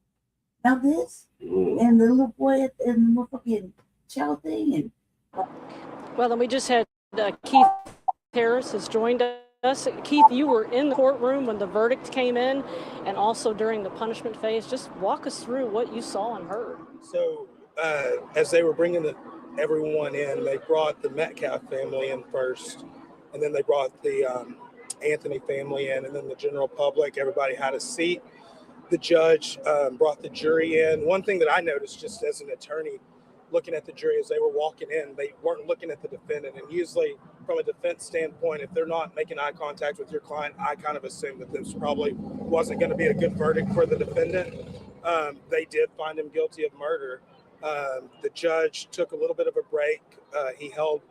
Now this, and the little boy and the motherfucking child thing. And well, then we just had Keith Harris has joined us. Keith, you were in the courtroom when the verdict came in and also during the punishment phase. Just walk us through what you saw and heard. So as they were bringing everyone in, they brought the METCALF family in first, and then they brought the Anthony family in, and then the general public. Everybody had a seat. The judge brought the jury in. One thing that I noticed just as an attorney looking at the jury as they were walking in, they weren't looking at the defendant. And usually from a defense standpoint, if they're not making eye contact with your client, I kind of assume that this probably wasn't going to be a good verdict for the defendant. They did find him guilty of murder. The judge took a little bit of a break. He held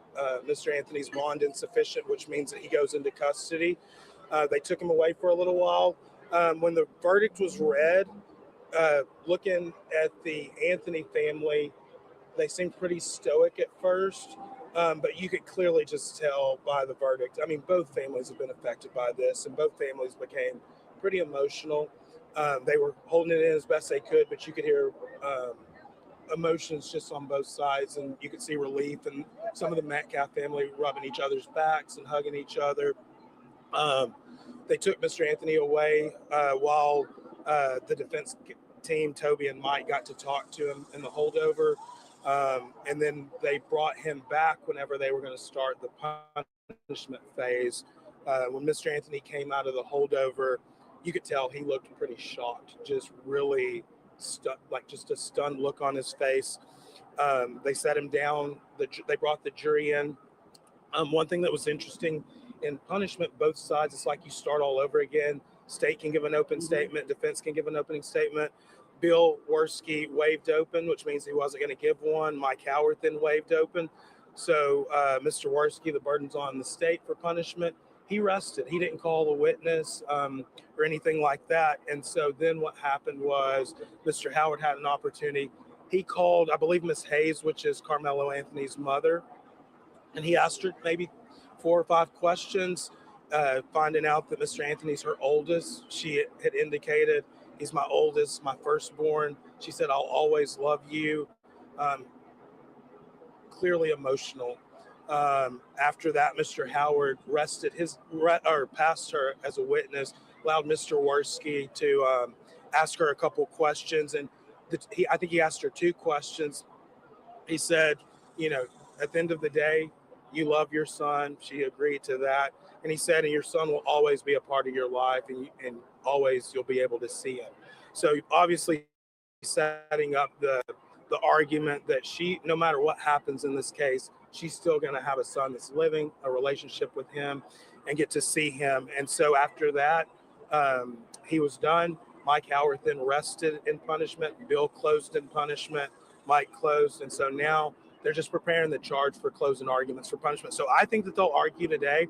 Mr. Anthony's bond insufficient, which means that he goes into custody. They took him away for a little while. When the verdict was read, looking at the Anthony family, they seemed pretty stoic at first, but you could clearly just tell by the verdict. I mean, both families have been affected by this, and both families became pretty emotional. They were holding it in as best they could, but you could hear emotions just on both sides, and you could see relief, and some of the METCALF family rubbing each other's backs and hugging each other. They took Mr. Anthony away while the defense team, Toby and Mike, got to talk to him in the holdover. And then they brought him back whenever they were going to start the punishment phase. When Mr. Anthony came out of the holdover, you could tell he looked pretty shocked, just really like just a stunned look on his face. They sat him down. They brought the jury in. One thing that was interesting in punishment, both sides, it's like you start all over again. State can give an open statement. Defense can give an opening statement. Bill Worski waived open, which means he wasn't going to give one. Mike Howard then waived open. So Mr. Worski, the burden's on the state for punishment. He rested. He didn't call a witness or anything like that. And so then what happened was Mr. Howard had an opportunity. He called, I believe, Miss Hayes, which is Carmelo Anthony's mother, and he asked her maybe 4 or 5 questions, finding out that Mr. Anthony's her oldest. She had indicated, he's my oldest, my firstborn. She said, I'll always love you. Clearly emotional. After that, Mr. Howard rested passed her as a witness, allowed Mr. Worski to ask her a couple questions. And I think he asked her 2 questions. He said, at the end of the day, you love your son. She agreed to that. And he said, and your son will always be a part of your life, and always you'll be able to see him. So obviously setting up the argument that she, no matter what happens in this case, she's still going to have a son that's living, a relationship with him, and get to see him. And so after that, he was done. Mike Howard then rested in punishment. Bill closed in punishment. Mike closed. And so now they're just preparing the charge for closing arguments for punishment. So I think that they'll argue today,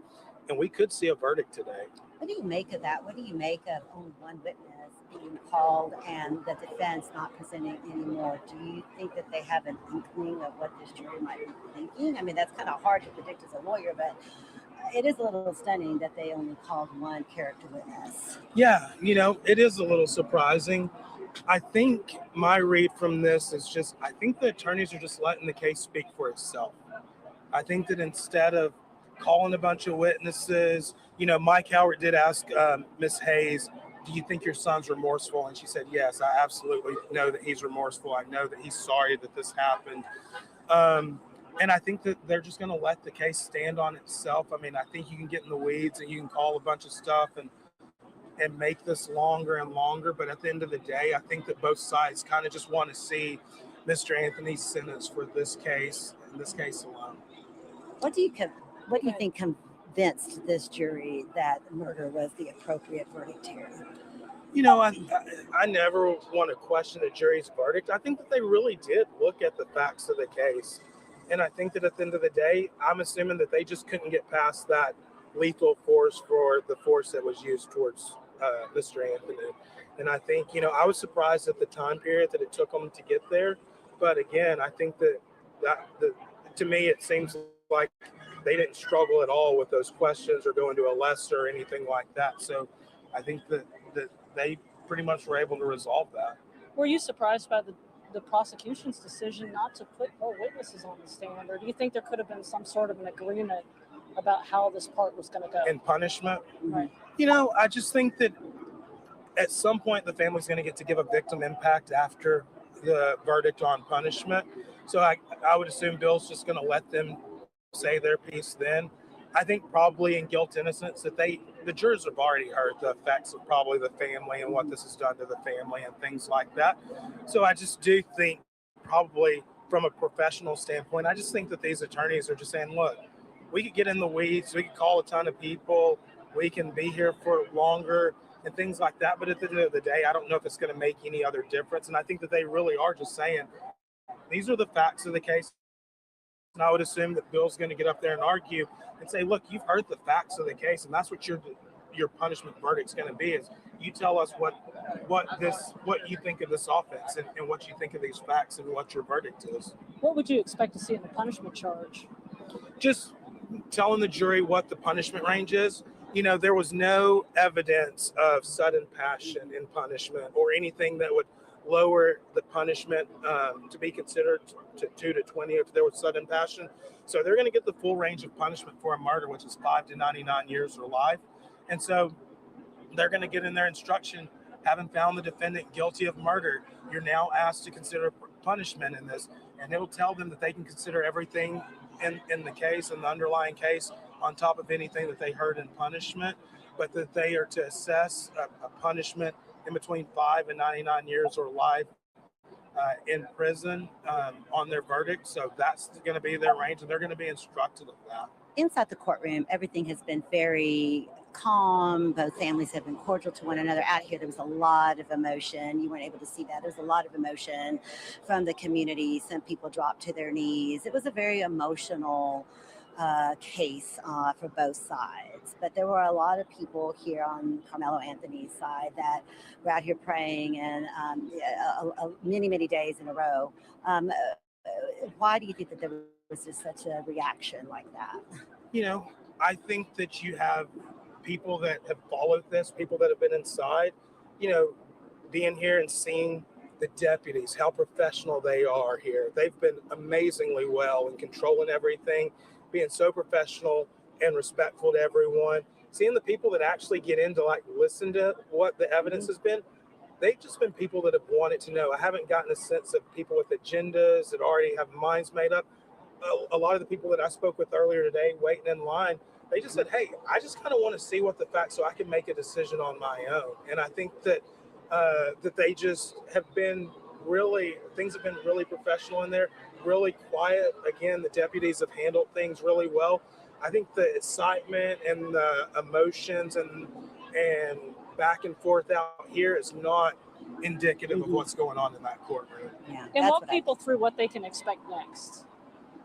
and we could see a verdict today. What do you make of that? What do you make of only one witness being called and the defense not presenting anymore? Do you think that they have an inkling of what this jury might be thinking? I mean, that's kind of hard to predict as a lawyer, but it is a little stunning that they only called one character witness. Yeah, it is a little surprising. I think my read from this is I think the attorneys are just letting the case speak for itself. I think that instead of calling a bunch of witnesses, Mike Howard did ask Miss Hayes, do you think your son's remorseful? And she said, yes, I absolutely know that he's remorseful. I know that he's sorry that this happened. And I think that they're just going to let the case stand on itself. I mean, I think you can get in the weeds and you can call a bunch of stuff and make this longer and longer. But at the end of the day, I think that both sides kind of just want to see Mr. Anthony's sentence for this case and this case alone. What do you What do you think convinced this jury that murder was the appropriate verdict here? You know, I never want to question a jury's verdict. I think that they really did look at the facts of the case. And I think that at the end of the day, I'm assuming that they just couldn't get past that lethal force for the force that was used towards Mr. Anthony. And I think, you know, I was surprised at the time period that it took them to get there. But again, I think that to me, it seems like they didn't struggle at all with those questions or going to a lesser or anything like that. So I think that they pretty much were able to resolve that. Were you surprised by the prosecution's decision not to put more witnesses on the stand, or do you think there could have been some sort of an agreement about how this part was going to go? In punishment? Right. You know, I just think that at some point the family's going to get to give a victim impact after the verdict on punishment. So I would assume Bill's just going to let them say their piece then. I think probably in guilt innocence that the jurors have already heard the effects of probably the family and what this has done to the family and things like that. So I just do think probably from a professional standpoint, I just think that these attorneys are just saying, look, we could get in the weeds, we could call a ton of people, we can be here for longer and things like that. But at the end of the day, I don't know if it's going to make any other difference. And I think that they really are just saying, these are the facts of the case. And I would assume that Bill's going to get up there and argue and say, look, you've heard the facts of the case, and that's what your punishment verdict's going to be, is you tell us what you think of this offense and what you think of these facts and what your verdict is. What would you expect to see in the punishment charge? Just telling the jury what the punishment range is. You know, there was no evidence of sudden passion in punishment or anything that would lower the punishment to be considered to 2 to 20 if there was sudden passion. So they're going to get the full range of punishment for a murder, which is 5 to 99 years or life. And so they're going to get in their instruction, having found the defendant guilty of murder, you're now asked to consider punishment in this. And it'll tell them that they can consider everything in the case, in the underlying case, on top of anything that they heard in punishment, but that they are to assess a punishment in between 5 and 99 years or life in prison on their verdict. So that's going to be their range, and they're going to be instructed of that. Inside the courtroom, everything has been very calm. Both families have been cordial to one another. Out here, there was a lot of emotion. You weren't able to see that. There was a lot of emotion from the community. Some people dropped to their knees. It was a very emotional case for both sides. But there were a lot of people here on Carmelo Anthony's side that were out here praying and many, many days in a row. Why do you think that there was just such a reaction like that? You know, I think that you have people that have followed this, people that have been inside, you know, being here and seeing the deputies, how professional they are here. They've been amazingly well in controlling everything, being so professional and respectful to everyone. Seeing the people that actually get in to like listen to what the evidence has been, they've just been people that have wanted to know. I haven't gotten a sense of people with agendas that already have minds made up. A lot of the people that I spoke with earlier today waiting in line, they just said, hey, I just kind of want to see what the facts so I can make a decision on my own. And I think that that they just have been really, things have been really professional in there, really quiet. Again, the deputies have handled things really well. I think the excitement and the emotions and back and forth out here is not indicative of what's going on in that courtroom. Yeah, And walk people through what they can expect next.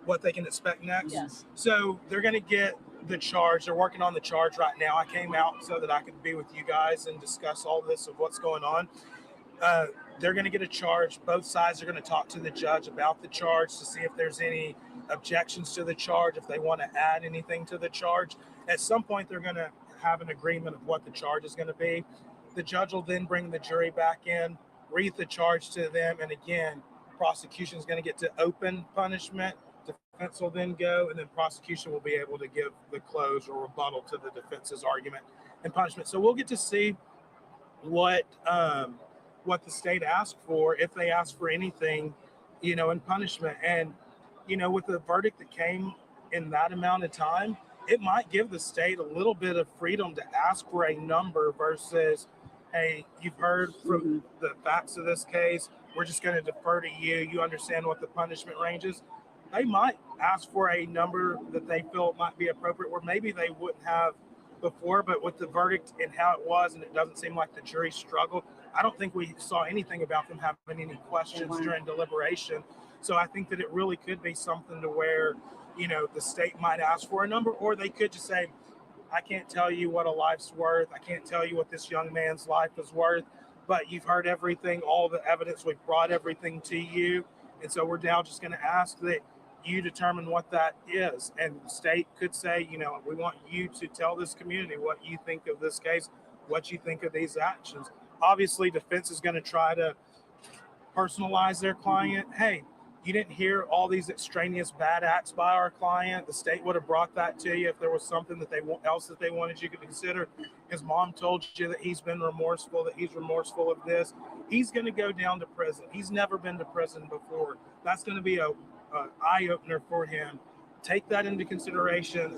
What they can expect next? Yes. So they're going to get the charge. They're working on the charge right now. I came out so that I could be with you guys and discuss all this of what's going on. They're going to get a charge. Both sides are going to talk to the judge about the charge to see if there's any objections to the charge, if they want to add anything to the charge. At some point, they're going to have an agreement of what the charge is going to be. The judge will then bring the jury back in, read the charge to them, and again, prosecution is going to get to open punishment. Defense will then go, and then prosecution will be able to give the close or rebuttal to the defense's argument and punishment. So we'll get to see what the state asked for, if they asked for anything, you know, in punishment. And, you know, with the verdict that came in that amount of time, it might give the state a little bit of freedom to ask for a number versus, hey, you've heard from the facts of this case. We're just going to defer to you. You understand what the punishment range is. they might ask for a number that they feel might be appropriate, where maybe they wouldn't have before, but with the verdict and how it was, and it doesn't seem like the jury struggled. I don't think we saw anything about them having any questions during deliberation. So I think that it really could be something to where, you know, the state might ask for a number, or they could just say, I can't tell you what a life's worth. I can't tell you what this young man's life is worth, but you've heard everything, all the evidence, we've brought everything to you. And so we're now just going to ask that you determine what that is. And the state could say, you know, we want you to tell this community what you think of this case, what you think of these actions. Obviously, defense is going to try to personalize their client. Hey, you didn't hear all these extraneous bad acts by our client. The state would have brought that to you if there was something that else that they wanted you to consider. His mom told you that he's been remorseful, that he's remorseful of this. He's going to go down to prison. He's never been to prison before. That's going to be a eye-opener for him. Take that into consideration.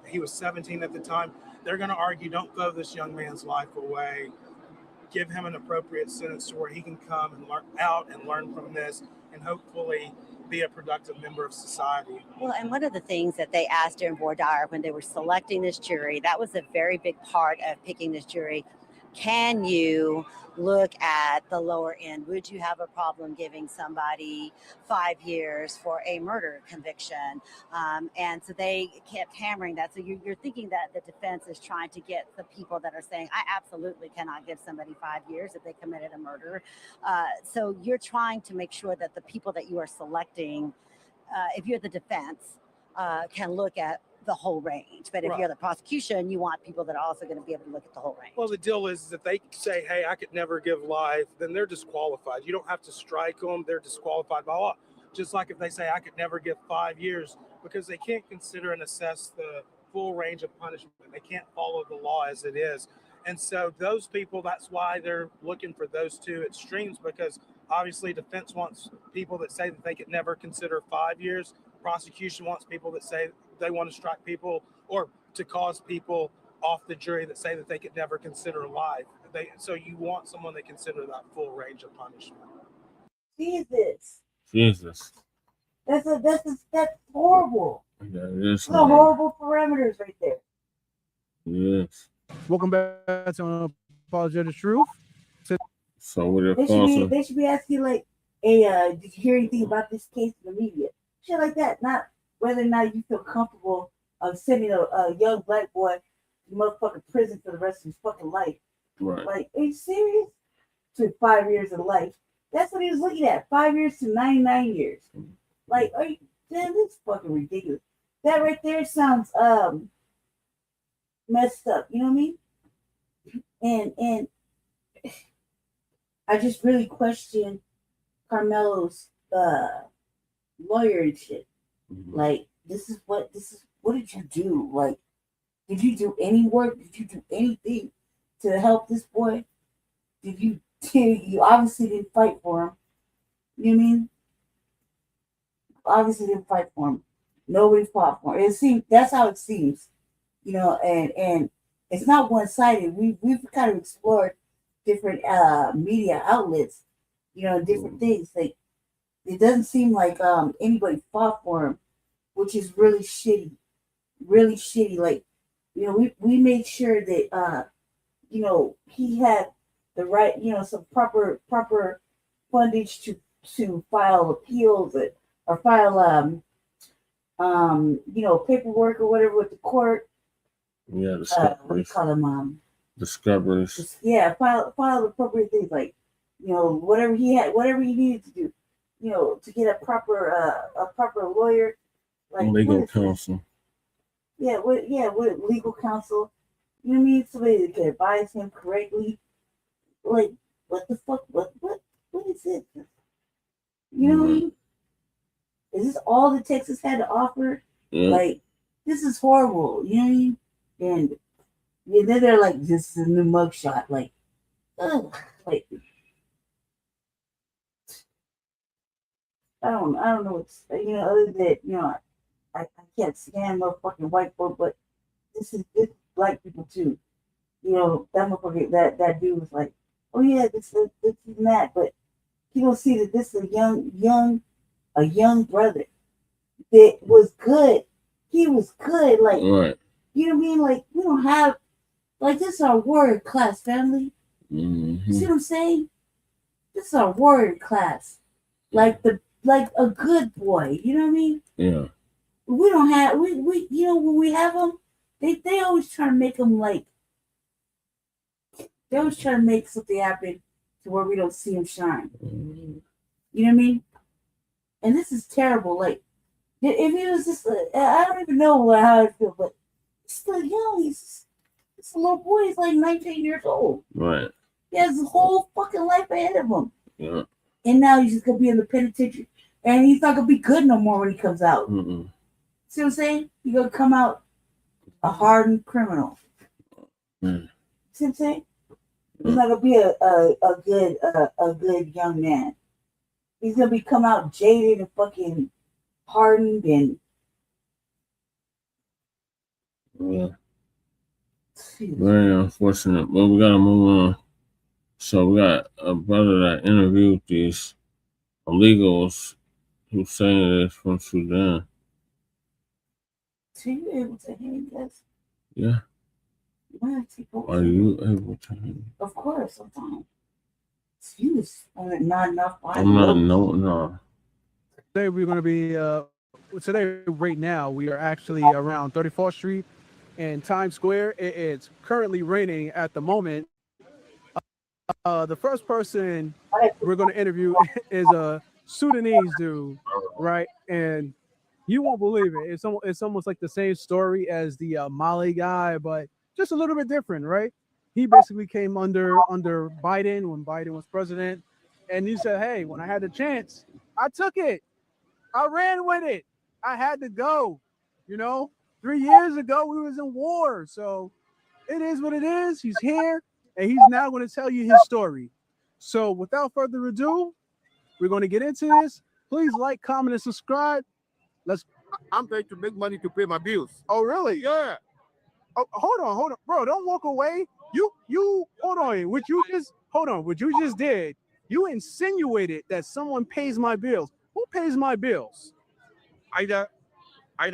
He was 17 at the time. They're going to argue, don't throw this young man's life away. Give him an appropriate sentence to where he can come and learn from this, and hopefully be a productive member of society. Well, and one of the things that they asked during voir dire when they were selecting this jury, that was a very big part of picking this jury. Can you look at the lower end? Would you have a problem giving somebody 5 years for a murder conviction? And so they kept hammering that. So you're thinking that the defense is trying to get the people that are saying, I absolutely cannot give somebody 5 years if they committed a murder. So you're trying to make sure that the people that you are selecting, if you're the defense, can look at the whole range. But if you're the prosecution, you want people that are also going to be able to look at the whole range. Well, the deal is that they say, hey, I could never give life, then they're disqualified. You don't have to strike them. They're disqualified by law. Just like if they say I could never give 5 years, because they can't consider and assess the full range of punishment. They can't follow the law as it is. And so those people, that's why they're looking for those two extremes, because obviously defense wants people that say that they could never consider 5 years. Prosecution wants people that say they want to strike people or to cause people off the jury that say that they could never consider life. So you want someone that consider that full range of punishment. Jesus. That's horrible. Yeah, Those are horrible parameters right there. Yes. Welcome back to Unapologetic Truth. So what they should be asking like, hey, did you hear anything about this case in the media? Shit like that. Not whether or not you feel comfortable of sending a young black boy to motherfucking prison for the rest of his fucking life. Right. Like, are you serious? To 5 years of life. That's what he was looking at. 5 years to 99 years. Like, are you, damn, that's fucking ridiculous. That right there sounds messed up. You know what I mean? And I just really question Carmelo's lawyer and shit. Like, this is what did you do? Like, did you do any work? Did you do anything to help this boy? You obviously didn't fight for him. You know what I mean? Obviously didn't fight for him. Nobody fought for him. It seems that's how it seems. You know, and it's not one-sided. We've kind of explored different media outlets, you know, different things. Like, it doesn't seem like anybody fought for him, which is really shitty. Really shitty. Like, you know, we made sure that you know, he had the right, you know, some proper fundage to file appeals or file you know, paperwork or whatever with the court. Yeah, what do you call them? Discoveries. Yeah, file appropriate things, like, you know, whatever he needed to do, you know, to get a proper lawyer, like legal counsel. Yeah, with legal counsel. You know what I mean? Somebody that can advise him correctly. Like, what the fuck? What is it? You know what I mean? Is this all that Texas had to offer? Yeah. Like, this is horrible. You know what I mean? And then they're like, this is a new mugshot. Like, ugh. Like, I don't know what's, you know, other than that, you know, I can't stand motherfucking white folk, but this is black people too. You know, that motherfucker, that dude was like, oh yeah, this is that, but you don't see that this is a young brother. that was good. He was good. Like, Right. you know what I mean? Like, we don't have, like, this is our warrior class family. Mm-hmm. See what I'm saying? This is our warrior class. Like a good boy. You know what I mean? Yeah. We don't have, we you know, when we have them, they always try to make them like, they always try to make something happen to where we don't see them shine. Mm-hmm. You know what I mean? And this is terrible. Like, if he was just, I don't even know how I feel, but he's still young. He's a little boy. He's like 19 years old. Right. He has his whole fucking life ahead of him. Yeah. And now he's just gonna be in the penitentiary, and he's not gonna be good no more when he comes out. Mm-mm. See what I'm saying? He's gonna come out a hardened criminal. Mm. See what I'm saying? He's not gonna be a good young man. He's gonna come out jaded and fucking hardened and Yeah. Very unfortunate, but we gotta move on. So we got a brother that interviewed these illegals who's saying it's from Sudan. So you able to hang this? Yeah. Are you able to hang? Of course, sometimes. You was not enough. I'm not, no. Today we're going to be, today right now, we are actually around 34th Street in Times Square. It's currently raining at the moment. The first person we're going to interview is a Sudanese dude, right? And you won't believe it. It's almost like the same story as the Mali guy, but just a little bit different, right? He basically came under Biden when Biden was president, and he said, "Hey, when I had the chance, I took it. I ran with it. I had to go. You know, 3 years ago we was in war, so it is what it is. He's here, and he's now going to tell you his story. So without further ado, we're going to get into this. Please like, comment, and subscribe. I'm paid to make money to pay my bills. Oh, really? Yeah. Oh, hold on, bro. Don't walk away. You hold on. What you just did, you insinuated that someone pays my bills. Who pays my bills? Either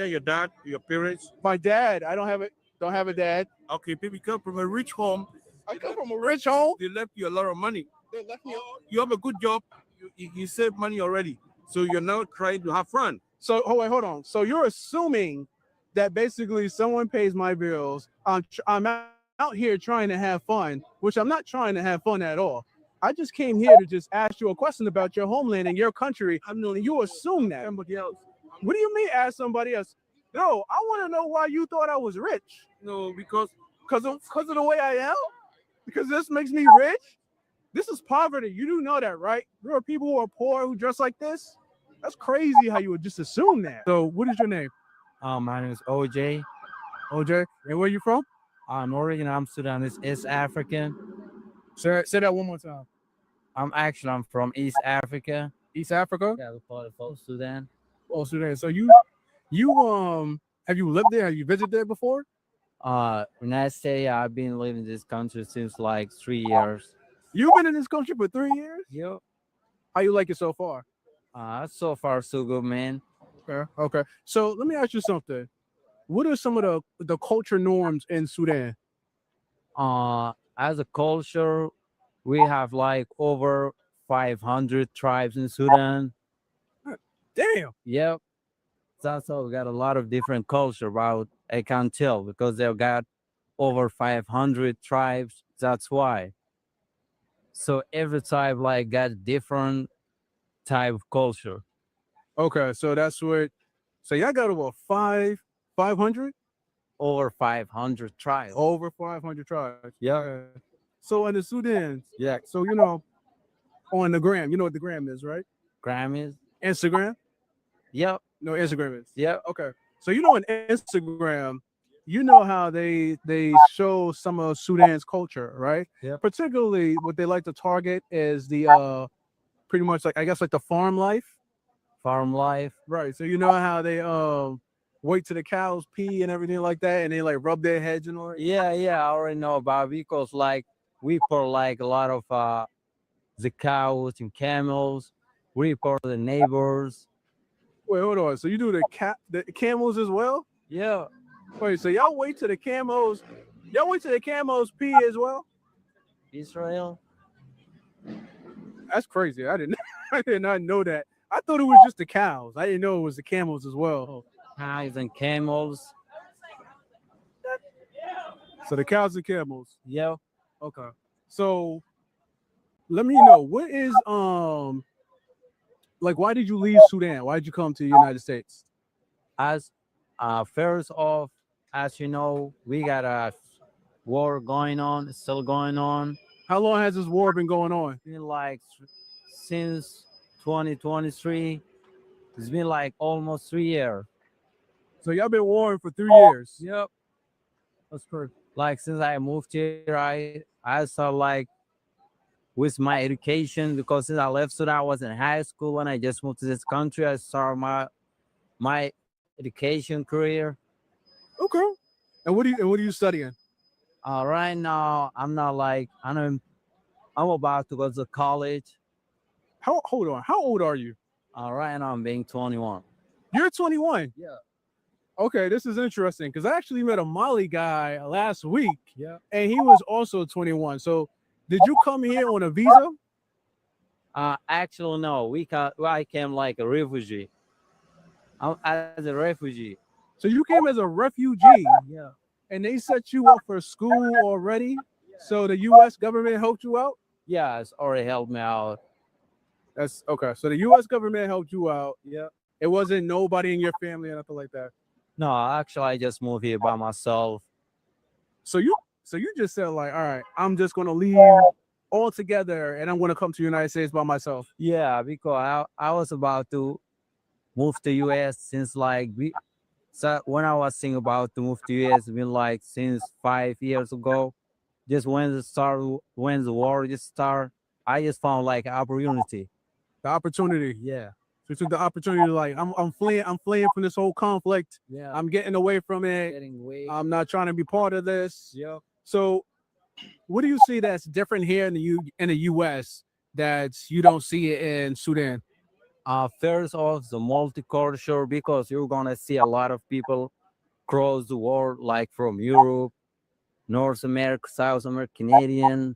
your dad, your parents. My dad. I don't have a dad. Okay, people come from a rich home. I come from a rich home. They left you a lot of money. They left me. You have a good job. You save money already. So you're now trying to have fun. So hold on. So you're assuming that basically someone pays my bills. I'm out here trying to have fun, which I'm not trying to have fun at all. I just came here to just ask you a question about your homeland and your country. I mean, you assume that. Somebody else. What do you mean ask somebody else? No, I want to know why you thought I was rich. No, because of the way I am? Because this makes me rich? This is poverty. You do know that, right? There are people who are poor who dress like this. That's crazy how you would just assume that. So what is your name? My name is OJ. OJ. And where you from? I'm originally Sudanese, East African. Say that one more time. I'm from East Africa. East Africa? Yeah, part of Sudan. Oh, Sudan. So you have you lived there? Have you visited there before? When I say I've been living in this country since like 3 years. You've been in this country for 3 years? Yep. How you like it so far? So far so good, man. Okay. So let me ask you something. What are some of the culture norms in Sudan? As a culture, we have like over 500 tribes in Sudan. Damn. Yep. That's all. We got a lot of different culture about. I can't tell because they've got over 500 tribes. That's why. So every tribe like got different type of culture. Okay, so that's what. So y'all got over 500? Over 500 tribes. Over 500 tribes. Yeah. Okay. So in the Sudan. Yeah. So on the gram, you know what the gram is, right? Gram is Instagram. Yep. No, Instagram is. Yep. Okay. So on Instagram, you know how they show some of Sudan's culture, right? Yeah. Particularly what they like to target is the pretty much like I guess like the farm life. Farm life. Right. So you know how they wait till the cows pee and everything like that, and they like rub their heads and all that? Yeah, I already know about it because like we put like a lot of the cows and camels, we report the neighbors. Wait, hold on. So you do the camels as well? Yeah. Wait, so y'all wait till the camos pee as well? Israel. That's crazy. I didn't I did not know that. I thought it was just the cows. I didn't know it was the camels as well. Cows and camels. So the cows and camels. Yeah. Okay. So let me know, what is like, why did you leave Sudan? Why did you come to the United States? As first off, as you know, we got a war going on. It's still going on. How long has this war been going on? Been like since 2023. It's been like almost 3 years. So y'all been warring for 3 years. Yep. That's correct. Like since I moved here, I started like with my education, because since I left Sudan, I was in high school. When I just moved to this country, I started my education career. Okay. And what are you studying? Right now, I'm not like I'm about to go to college. Hold on. How old are you? Right now, I'm being 21. You're 21. Yeah. Okay, this is interesting because I actually met a Mali guy last week. Yeah. And he was also 21. So did you come here on a visa? Actually, no. I came like a refugee. As a refugee. So you came as a refugee. Yeah. And they set you up for school already. So the U.S. government helped you out? Yeah, it's already helped me out. That's okay. So the U.S. government helped you out. Yeah. It wasn't nobody in your family or nothing like that. No, actually, I just moved here by myself. So you just said like, all right, I'm just gonna leave altogether and I'm gonna come to the United States by myself. Yeah, because I was about to move to US since like so when I was thinking about to move to US, it's been like since 5 years ago. Just when the war just started, I just found like opportunity. The opportunity. Yeah. So you took the opportunity to like, I'm fleeing from this whole conflict. Yeah. I'm getting away from it. Getting away. I'm not trying to be part of this. Yeah. So what do you see that's different here in the US that you don't see it in Sudan? First off, the multicultural, because you're gonna see a lot of people across the world, like from Europe, North America, South America, Canadian,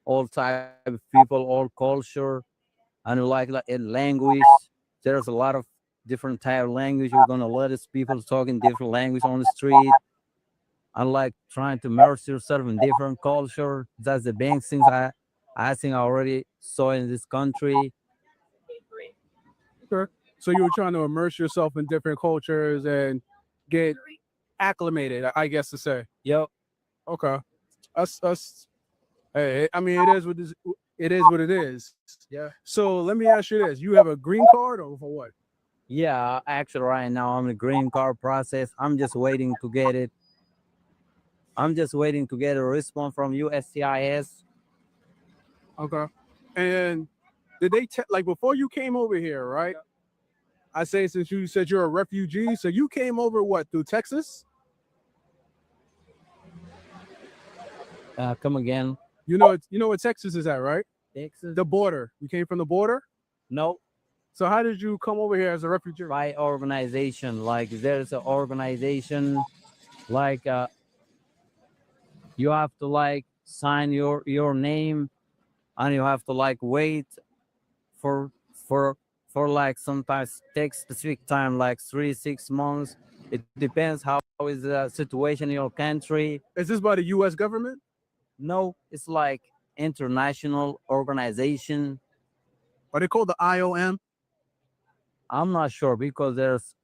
all type of people, all culture, and like in language. There's a lot of different type of language. You're gonna let us people talking different language on the street. And like trying to immerse yourself in different culture. That's the big things I think I already saw in this country. Sure. So you were trying to immerse yourself in different cultures and get acclimated, I guess to say. Yep. Okay. Us. Hey, I mean, it is what it is. Yeah. So let me ask you this: you have a green card or for what? Yeah, actually, right now I'm in the green card process. I'm just waiting to get it. I'm just waiting to get a response from USCIS. Okay. And did they like before you came over here, right? I say since you said you're a refugee, so you came over what, through Texas? Come again. You know what Texas is at, right? Texas. The border. You came from the border? No. So how did you come over here as a refugee? By organization. Like there's an organization, like you have to like sign your name, and you have to like wait for like sometimes takes specific time, like 3-6 months. It depends how is the situation in your country. Is this by the U.S. government? No, it's like international organization. Are they called the IOM? I'm not sure, because there's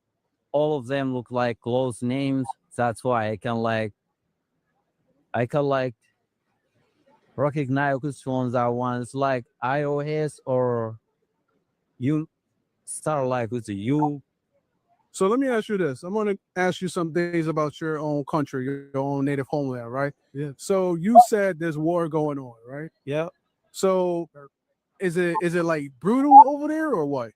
all of them look like close names. That's why I can like recognize which ones are ones like iOS or you start like with the U. So let me ask you this. I'm going to ask you some things about your own country, your own native homeland, right? Yeah. So you said there's war going on, right? Yeah. So is it like brutal over there or what?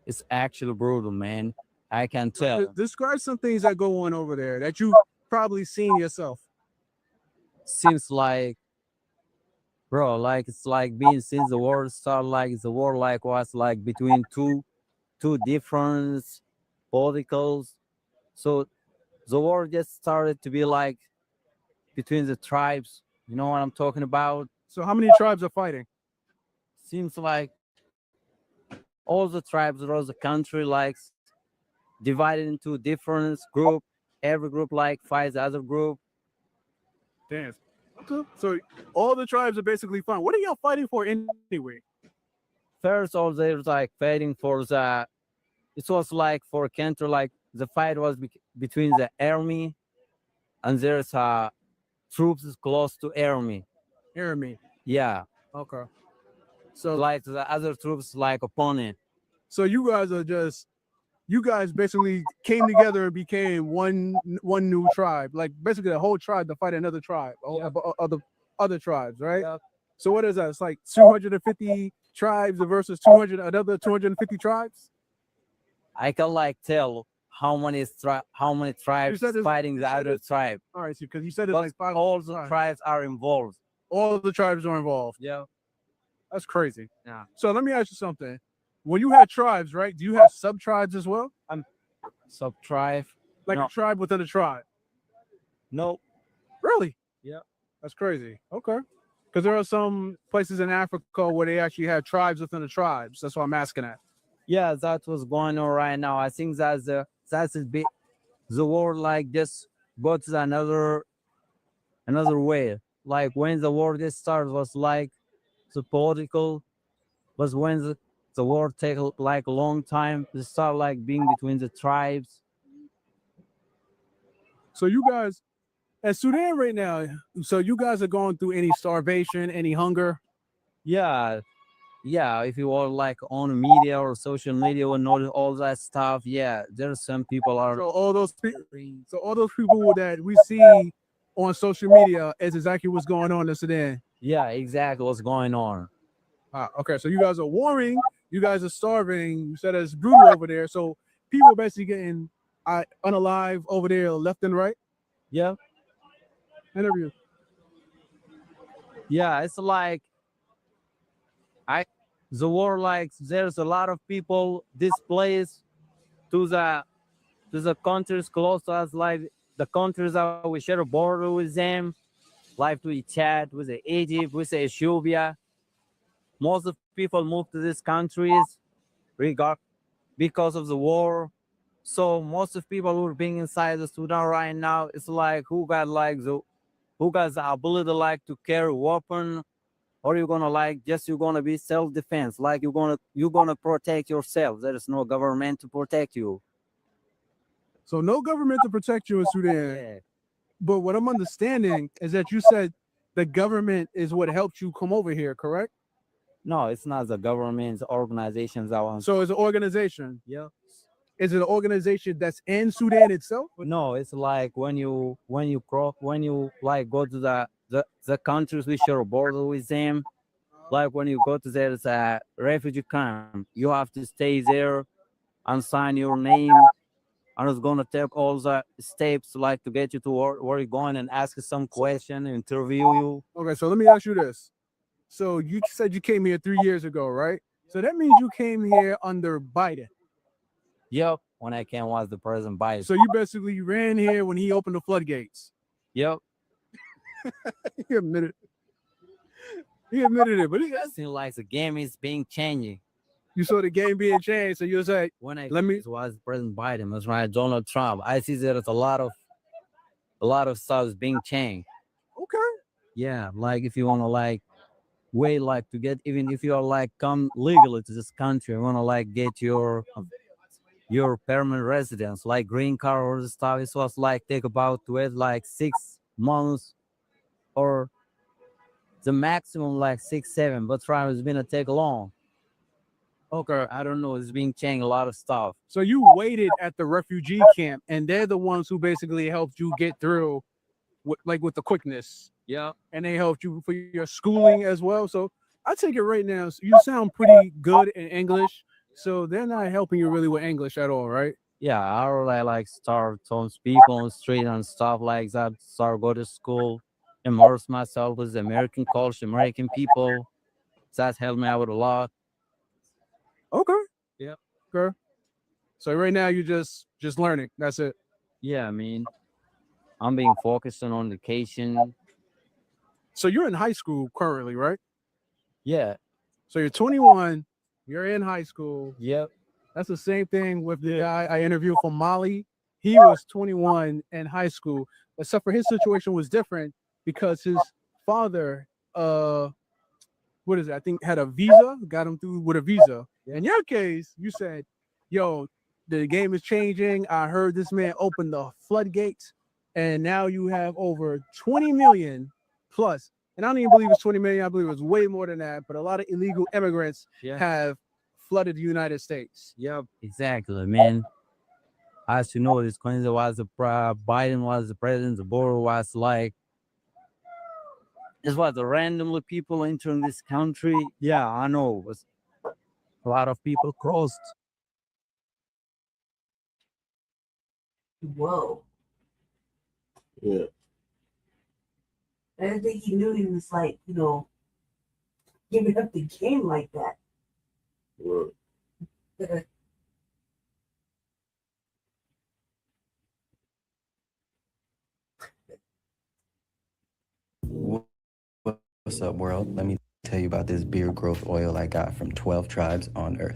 It's actually brutal, man. I can tell. Describe some things that go on over there that you probably seen yourself. Seems like, bro, like it's like being since the war started, like the war like was like between two two different politicals. So the war just started to be like between the tribes. You know what I'm talking about? So how many tribes are fighting? Seems like all the tribes across the country like divided into different group. Every group like fights the other group. Damn. Okay. So all the tribes are basically fighting. What are y'all fighting for anyway? First, all there's like fighting for the. It was like for a country like the fight was between the army, and there's troops close to army. Army. Yeah. Okay. So like the other troops like opponent. So you guys basically came together and became one new tribe, like basically the whole tribe to fight another tribe, other tribes, right? Yep. So what is that? It's like 250 tribes versus another 250 tribes. I can like tell how many tribes fighting the other tribe. All right, because you said it's like five. All the tribes are involved. All the tribes are involved. Yeah. That's crazy. Yeah. So let me ask you something. When you have tribes, right? Do you have sub tribes as well? Sub tribe. Like No. a tribe within a tribe? No. Really? Yeah. That's crazy. Okay. Because there are some places in Africa where they actually have tribes within the tribes. That's what I'm asking at. Yeah, that's what's going on right now. I think that's a bit the war like just go to another way. Like when the war just started was like the political, was when the war take like a long time to start like being between the tribes. So you guys, at Sudan right now, so you guys are going through any starvation, any hunger? Yeah. Yeah, if you are like on media or social media and all that stuff, yeah, there's some people are. So all those people that we see on social media is exactly what's going on in Sudan. Yeah, exactly what's going on. Okay, so you guys are warring, you guys are starving. You said it's brutal over there. So people basically getting unalive over there, left and right. Yeah. Interview. Yeah, it's like the war, like there's a lot of people displaced to the countries close to us, like the countries that we share a border with them, like with Chad, with Egypt, with Ethiopia. Most of people move to these countries because of the war. So most of people who are being inside the Sudan right now, it's like who got the ability like to carry weapon, or you're gonna like you're gonna be self-defense, like you're gonna protect yourself. There is no government to protect you. So no government to protect you in Sudan. Yeah. But what I'm understanding is that you said the government is what helped you come over here, correct? No, it's not the government, organizations that want. So it's an organization. Yeah. Is it an organization that's in Sudan itself? No, it's like when you like go to the countries we share a border with them. Like when you go to there's a refugee camp, you have to stay there and sign your name, and it's gonna take all the steps like to get you to where you're going and ask you some question, interview you. Okay, so let me ask you this. So you said you came here 3 years ago, right? So that means you came here under Biden. Yep, when I came was the President Biden. So you basically ran here when he opened the floodgates. Yep. He admitted it, but it seems like the game is being changing. You saw the game being changed, so you was like, it was President Biden, was right, Donald Trump. I see there's a lot of stuff being changed. Okay. Yeah, like if you wanna like way like to get, even if you are like come legally to this country, you wanna like get your permanent residence, like green card or the stuff, it was like take about to wait like 6 months or the maximum like 6, 7, but try it's gonna take long. Okay. I don't know, it's being changed a lot of stuff. So you waited at the refugee camp, and they're the ones who basically helped you get through with the quickness. Yeah. And they helped you for your schooling as well. So I take it right now, so you sound pretty good in English. So they're not helping you really with English at all, right? Yeah, I really like start to speak on the street and stuff like that. Start go to school, immerse myself with American culture, American people. That helped me out a lot. Okay. Yeah. Okay. So right now you're just learning. That's it. Yeah, I mean, I'm being focused on education. So you're in high school currently, right? Yeah. So you're 21. You're in high school. Yep. That's the same thing with the guy I interviewed from Mali. He was 21 in high school, except for his situation was different because his father, what is it? I think had a visa, got him through with a visa. In your case, you said, yo, the game is changing. I heard this man open the floodgates, and now you have over 20 million plus. And I don't even believe it's 20 million. I believe it's way more than that. But a lot of illegal immigrants have flooded the United States. Yep. Exactly, man. As you know, this Clinton was Biden was the president. The border was like, it was randomly people entering this country. Yeah, I know. It was a lot of people crossed. Whoa. Yeah. I didn't think he knew he was like, giving up the game like that. Right. What's up, world? Let me tell you about this beard growth oil I got from 12 tribes on Earth.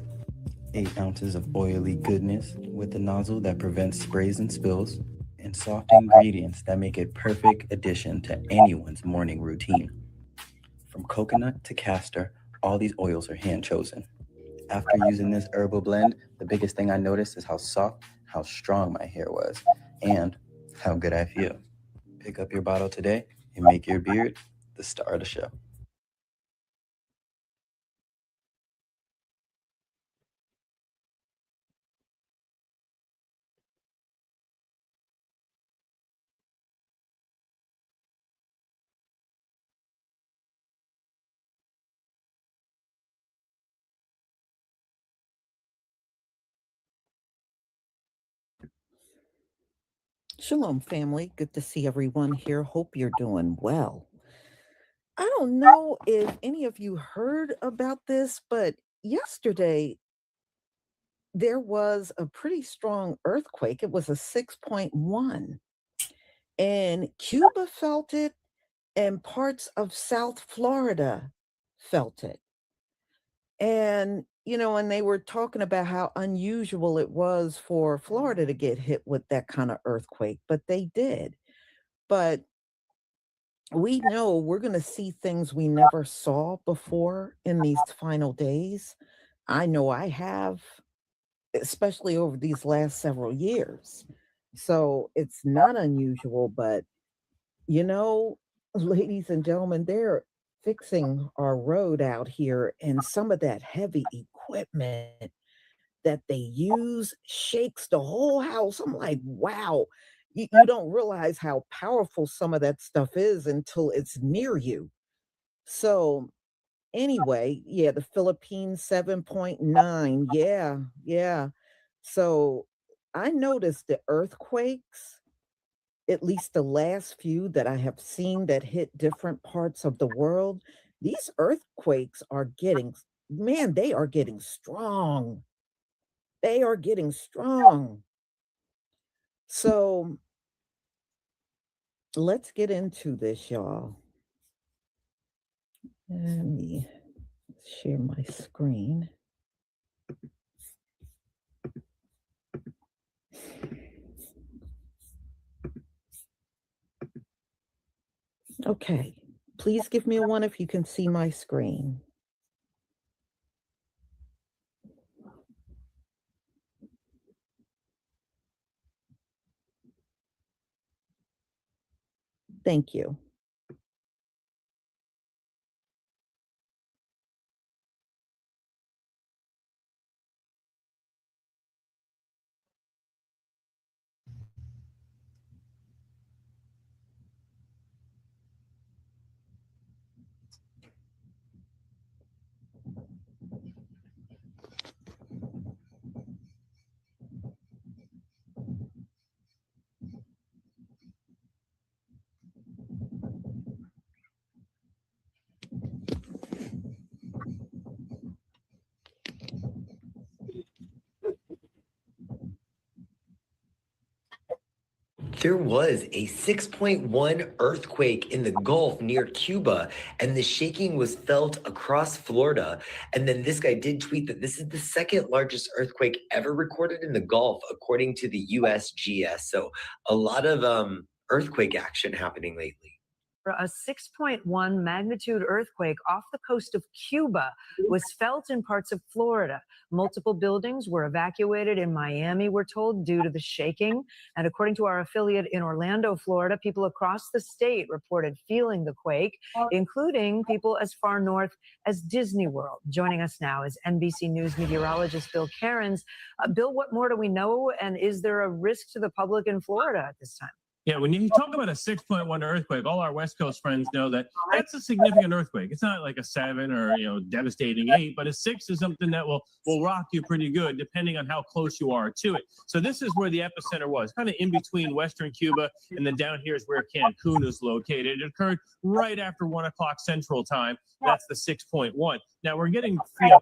8 ounces of oily goodness with a nozzle that prevents sprays and spills, and soft ingredients that make it perfect addition to anyone's morning routine. From coconut to castor, all these oils are hand chosen. After using this herbal blend, the biggest thing I noticed is how soft, how strong my hair was, and how good I feel. Pick up your bottle today and make your beard the star of the show. Shalom, family. Good to see everyone here. Hope you're doing well. I don't know if any of you heard about this, but yesterday there was a pretty strong earthquake. It was a 6.1, and Cuba felt it, and parts of South Florida felt it. And, and they were talking about how unusual it was for Florida to get hit with that kind of earthquake, but they did. But we know we're going to see things we never saw before in these final days. I know I have, especially over these last several years. So it's not unusual, but ladies and gentlemen, they're fixing our road out here, and some of that heavy equipment that they use shakes the whole house. I'm like, wow. You don't realize how powerful some of that stuff is until it's near you. So anyway, yeah, the Philippines 7.9. Yeah. So I noticed the earthquakes, at least the last few that I have seen that hit different parts of the world, these earthquakes are getting, man, they are getting strong. They are getting strong. So let's get into this, y'all. Let me share my screen. Okay, please give me a 1 if you can see my screen. Thank you. There was a 6.1 earthquake in the Gulf near Cuba, and the shaking was felt across Florida. And then this guy did tweet that this is the second largest earthquake ever recorded in the Gulf, according to the USGS. So a lot of earthquake action happening lately. A 6.1 magnitude earthquake off the coast of Cuba was felt in parts of Florida. Multiple buildings were evacuated in Miami, we're told, due to the shaking. And according to our affiliate in Orlando, Florida, people across the state reported feeling the quake, including people as far north as Disney World. Joining us now is NBC News meteorologist Bill Cairns. Bill, what more do we know? And is there a risk to the public in Florida at this time? Yeah, when you talk about a 6.1 earthquake, all our West Coast friends know that that's a significant earthquake. It's not like a 7 or devastating 8, but a 6 is something that will rock you pretty good depending on how close you are to it. So this is where the epicenter was, kind of in between Western Cuba, and then down here is where Cancun is located. It occurred right after 1 o'clock Central Time. That's the 6.1. Now we're getting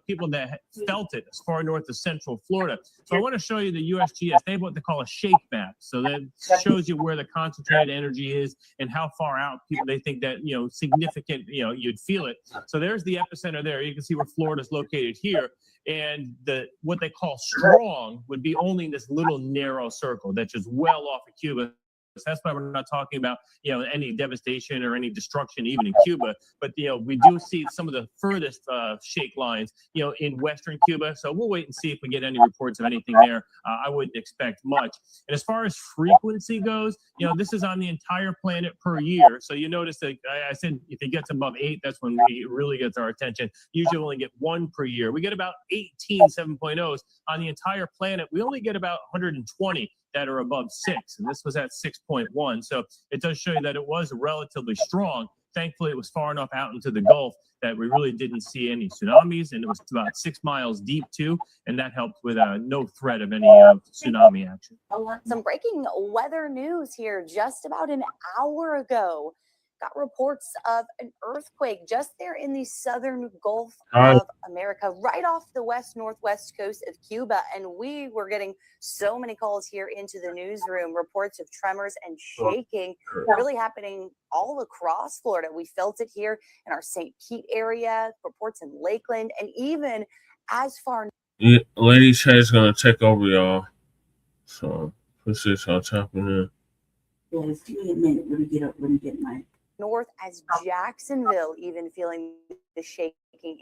people that felt it as far north as Central Florida. So I want to show you the USGS. They have what they call a shake map. So that shows you where the concentrated energy is and how far out people they think that significant you'd feel it. So there's the epicenter there. You can see where Florida's located here, and what they call strong would be only in this little narrow circle that's just well off of Cuba. That's why we're not talking about any devastation or any destruction even in Cuba, but we do see some of the furthest shake lines in Western Cuba. So we'll wait and see if we get any reports of anything there. I wouldn't expect much. And as far as frequency goes, this is on the entire planet per year. So you notice that I said if it gets above 8, that's when it really gets our attention. Usually we only get 1 per year. We get about 18 7.0s on the entire planet. We only get about 120 that are above 6, and this was at 6.1. So it does show you that it was relatively strong. Thankfully, it was far enough out into the Gulf that we really didn't see any tsunamis, and it was about 6 miles deep too, and that helped with no threat of any tsunami action. Some breaking weather news here just about an hour ago. Got reports of an earthquake just there in the southern Gulf of America, right off the northwest coast of Cuba. And we were getting so many calls here into the newsroom, reports of tremors and shaking really happening all across Florida. We felt it here in our St. Pete area, reports in Lakeland, and even as far. Yeah, Lady Shay's going to take over, y'all. So, appreciate y'all tapping in. Yeah, it's give me a minute. Let me get my. North as Jacksonville, even feeling the shaking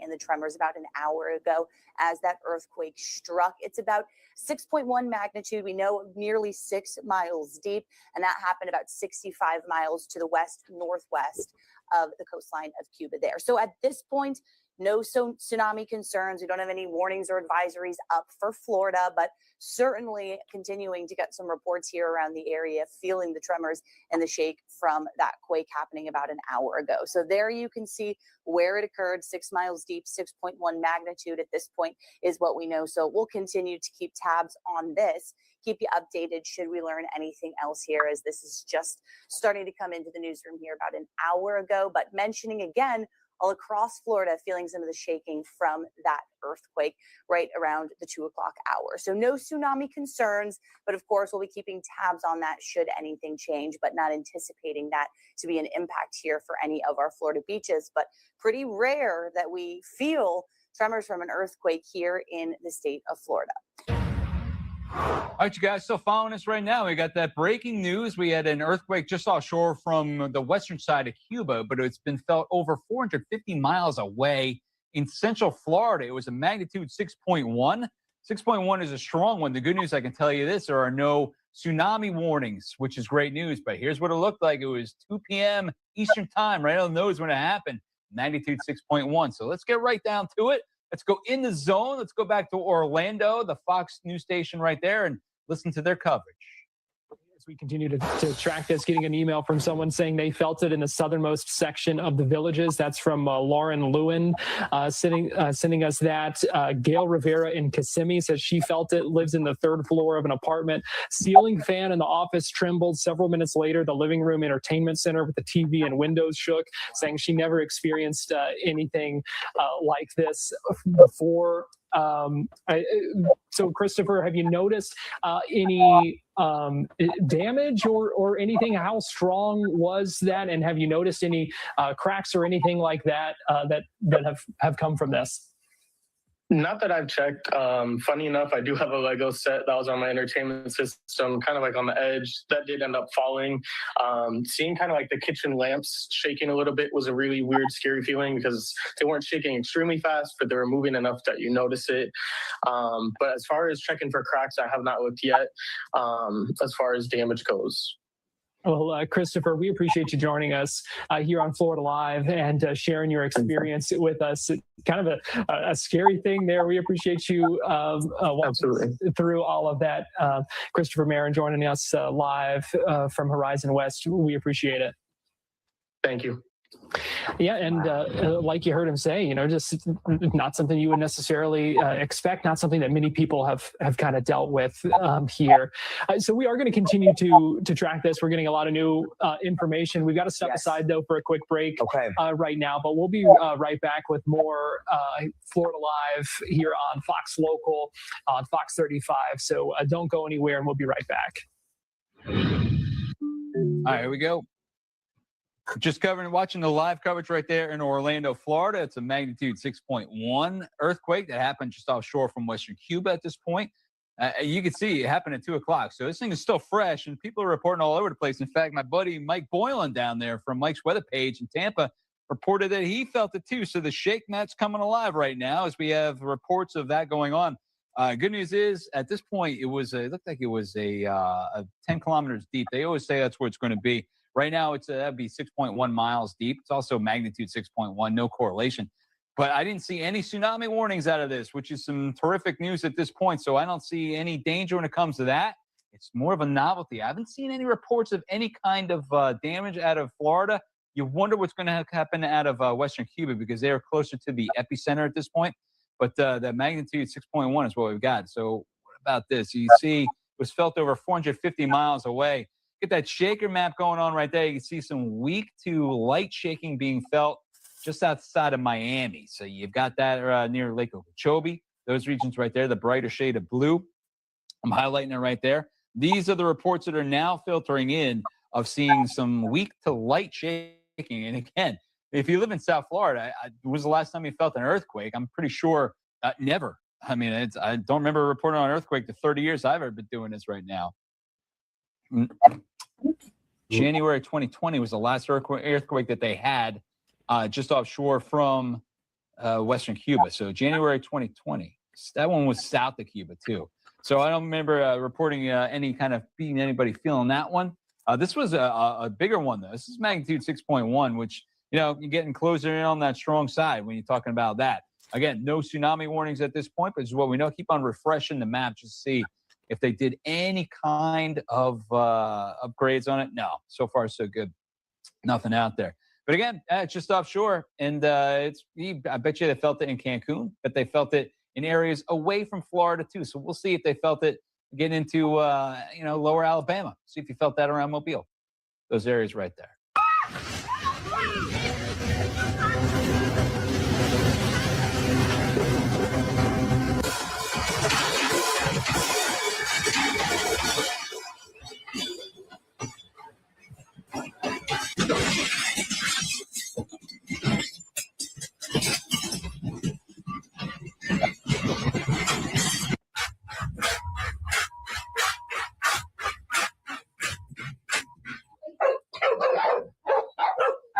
and the tremors about an hour ago as that earthquake struck. It's about 6.1 magnitude. We know nearly 6 miles deep, and that happened about 65 miles to the northwest of the coastline of Cuba there. So at this point, no tsunami concerns. We don't have any warnings or advisories up for Florida, but certainly continuing to get some reports here around the area, feeling the tremors and the shake from that quake happening about an hour ago. So there you can see where it occurred, 6 miles deep, 6.1 magnitude at this point is what we know. So we'll continue to keep tabs on this, keep you updated should we learn anything else here, as this is just starting to come into the newsroom here about an hour ago. But mentioning again, all across Florida, feeling some of the shaking from that earthquake right around the 2 o'clock hour. So no tsunami concerns, but of course we'll be keeping tabs on that should anything change, but not anticipating that to be an impact here for any of our Florida beaches. But pretty rare that we feel tremors from an earthquake here in the state of Florida. All right, you guys still following us right now. We got that breaking news. We had an earthquake just offshore from the western side of Cuba, but it's been felt over 450 miles away in central Florida. It was a magnitude 6.1. 6.1 is a strong one. The good news, I can tell you this, there are no tsunami warnings, which is great news. But here's what it looked like. It was 2 p.m. Eastern time, right on the nose when it happened. Magnitude 6.1. So let's get right down to it. Let's go in the zone. Let's go back to Orlando, the Fox news station right there, and listen to their coverage. As we continue to track this, getting an email from someone saying they felt it in the southernmost section of the villages. That's from Lauren Lewin sending us that. Gail Rivera in Kissimmee says she felt it, lives in the 3rd floor of an apartment. Ceiling fan in the office trembled. Several minutes later, the living room entertainment center with the TV and windows shook, saying she never experienced anything like this before. So, Christopher, have you noticed any damage or anything? How strong was that? And have you noticed any cracks or anything like that that have come from this? Not that I've checked. Funny enough, I do have a Lego set that was on my entertainment system, kind of like on the edge. That did end up falling. Seeing kind of like the kitchen lamps shaking a little bit was a really weird, scary feeling because they weren't shaking extremely fast, but they were moving enough that you notice it. But as far as checking for cracks, I have not looked yet as far as damage goes. Well, Christopher, we appreciate you joining us here on Florida Live and sharing your experience with us. Kind of a scary thing there. We appreciate you walking through all of that. Christopher Marin joining us live from Horizon West. We appreciate it. Thank you. Yeah, and like you heard him say, just not something you would necessarily expect, not something that many people have kind of dealt with here. So we are going to continue to track this. We're getting a lot of new information. We've got to step aside, though, for a quick break right now, but we'll be right back with more Florida Live here on Fox Local, on Fox 35. So don't go anywhere, and we'll be right back. All right, here we go. Just watching the live coverage right there in Orlando, Florida. It's a magnitude 6.1 earthquake that happened just offshore from western Cuba at this point. You can see it happened at 2 o'clock. So this thing is still fresh, and people are reporting all over the place. In fact, my buddy Mike Boylan down there from Mike's Weather Page in Tampa reported that he felt it too. So the shake net's coming alive right now as we have reports of that going on. Good news is, at this point, it looked like it was a 10 kilometers deep. They always say that's where it's going to be. Right now, that'd be 6.1 miles deep. It's also magnitude 6.1, no correlation. But I didn't see any tsunami warnings out of this, which is some terrific news at this point. So I don't see any danger when it comes to that. It's more of a novelty. I haven't seen any reports of any kind of damage out of Florida. You wonder what's going to happen out of western Cuba because they are closer to the epicenter at this point. But the magnitude 6.1 is what we've got. So what about this? You see, it was felt over 450 miles away. Get that shaker map going on right there. You can see some weak to light shaking being felt just outside of Miami. So you've got that near Lake Okeechobee. Those regions right there, the brighter shade of blue. I'm highlighting it right there. These are the reports that are now filtering in of seeing some weak to light shaking. And again, if you live in South Florida, when was the last time you felt an earthquake? I'm pretty sure never. I mean, I don't remember reporting on an earthquake the 30 years I've ever been doing this right now. January 2020 was the last earthquake that they had just offshore from western Cuba. So January 2020. That one was south of Cuba, too. So I don't remember reporting any kind of being anybody feeling that one. This was a bigger one, though. This is magnitude 6.1, which, you're getting closer in on that strong side when you're talking about that. Again, no tsunami warnings at this point, but this is what we know. Keep on refreshing the map just to see if they did any kind of upgrades on it. No, so far so good. Nothing out there. But again, it's just offshore, and I bet you they felt it in Cancun, but they felt it in areas away from Florida too. So we'll see if they felt it get into lower Alabama. See if you felt that around Mobile. Those areas right there.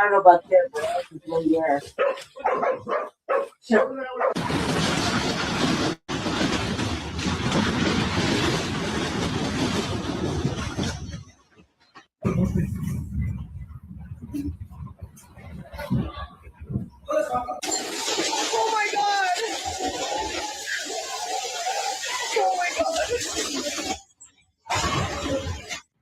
I don't know about that, but I can blow your ass. Sure. Oh my god! Oh my god!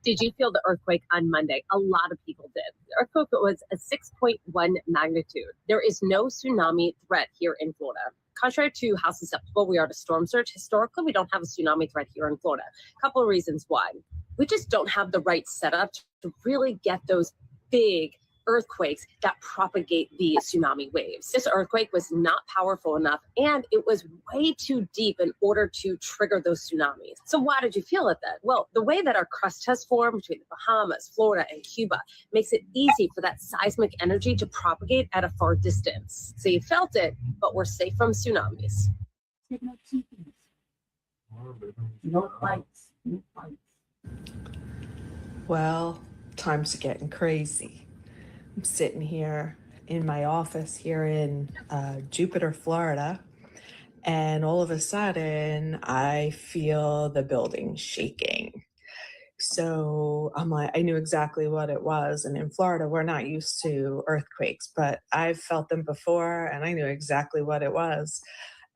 Did you feel the earthquake on Monday? A lot of people did. The earthquake was a 6.1 magnitude. There is no tsunami threat here in Florida. Contrary to how susceptible we are to storm surge, historically, we don't have a tsunami threat here in Florida. A couple of reasons why. We just don't have the right setup to really get those big earthquakes that propagate the tsunami waves. This earthquake was not powerful enough, and it was way too deep in order to trigger those tsunamis. So why did you feel it then? Well, the way that our crust has formed between the Bahamas, Florida, and Cuba makes it easy for that seismic energy to propagate at a far distance. So you felt it, but we're safe from tsunamis. No fights. No fights. Well, times are getting crazy. I'm sitting here in my office here in Jupiter, Florida, and all of a sudden I feel the building shaking. So I'm like, I knew exactly what it was. And in Florida, we're not used to earthquakes, but I've felt them before and I knew exactly what it was.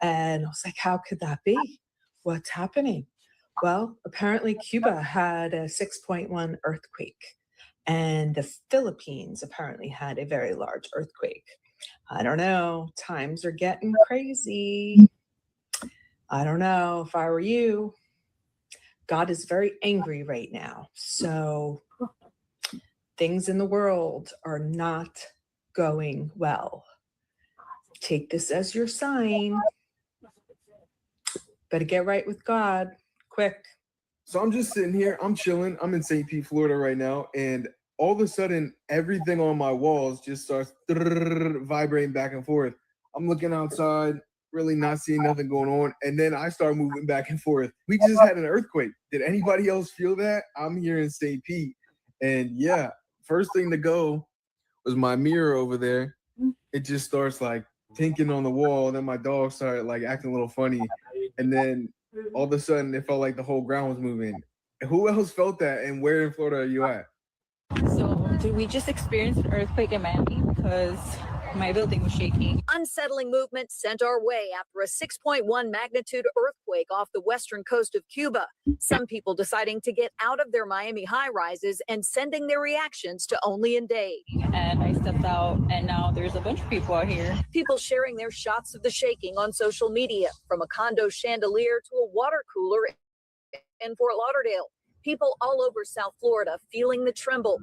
And I was like, how could that be? What's happening? Well, apparently Cuba had a 6.1 earthquake, and the Philippines apparently had a very large earthquake. I don't know. Times are getting crazy. I don't know. If I were you, God is very angry right now. So things in the world are not going well. Take this as your sign. Better get right with God, quick. So I'm just sitting here, I'm chilling. I'm in St. Pete, Florida right now. And all of a sudden, everything on my walls just starts vibrating back and forth. I'm looking outside, really not seeing nothing going on. And then I start moving back and forth. We just had an earthquake. Did anybody else feel that? I'm here in St. Pete. And yeah, first thing to go was my mirror over there. It just starts like tinking on the wall. And then my dog started like acting a little funny. And then all of a sudden it felt like the whole ground was moving. Who else felt that? And where in Florida are you at? So did we just experience an earthquake in Miami? Because my building was shaking. Unsettling movement sent our way after a 6.1 magnitude earthquake off the western coast of Cuba. Some people deciding to get out of their Miami high-rises and sending their reactions to Only in Dade. And I stepped out, and now there's a bunch of people out here. People sharing their shots of the shaking on social media, from a condo chandelier to a water cooler in Fort Lauderdale. People all over South Florida feeling the tremble.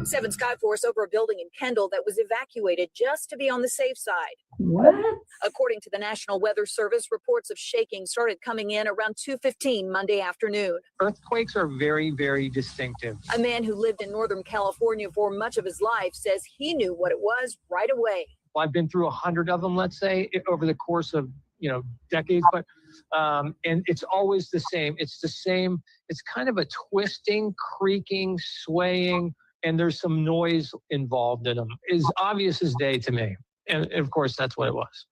7 Skyforce over a building in Kendall that was evacuated just to be on the safe side. What? According to the National Weather Service, reports of shaking started coming in around 2:15 Monday afternoon. Earthquakes are very, very distinctive. A man who lived in Northern California for much of his life says he knew what it was right away. Well, I've been through 100 of them, let's say, over the course of decades, but and it's always the same. It's the same. It's kind of a twisting, creaking, swaying, and there's some noise involved in them. It's obvious as day to me. And of course, that's what it was.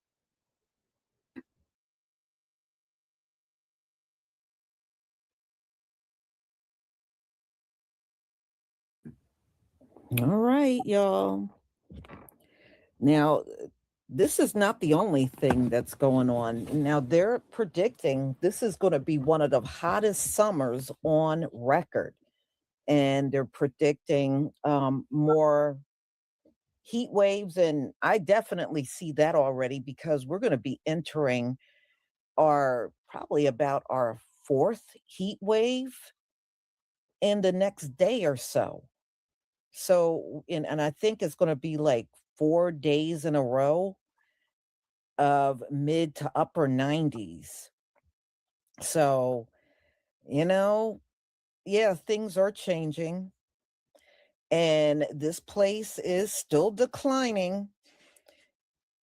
All right, y'all. Now, this is not the only thing that's going on. Now, they're predicting this is going to be one of the hottest summers on record. And they're predicting more heat waves. And I definitely see that already, because we're going to be entering probably about our 4th heat wave in the next day or so. So, and I think it's going to be like 4 days in a row of mid to upper 90s. So, yeah, things are changing. And this place is still declining.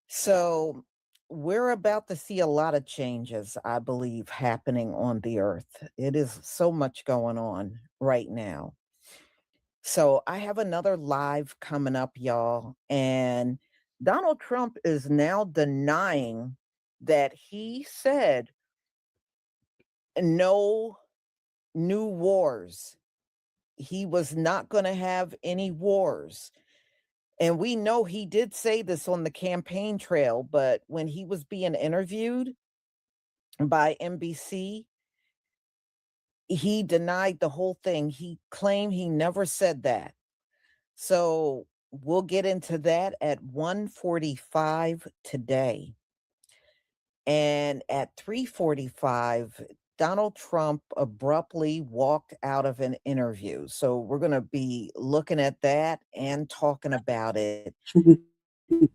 So we're about to see a lot of changes, I believe, happening on the earth. It is so much going on right now. So I have another live coming up, y'all. And Donald Trump is now denying that he said no new wars. He was not going to have any wars. And we know he did say this on the campaign trail, but when he was being interviewed by NBC, he denied the whole thing. He claimed he never said that. So we'll get into that at 1:45 today. And at 3:45, Donald Trump abruptly walked out of an interview. So we're going to be looking at that and talking about it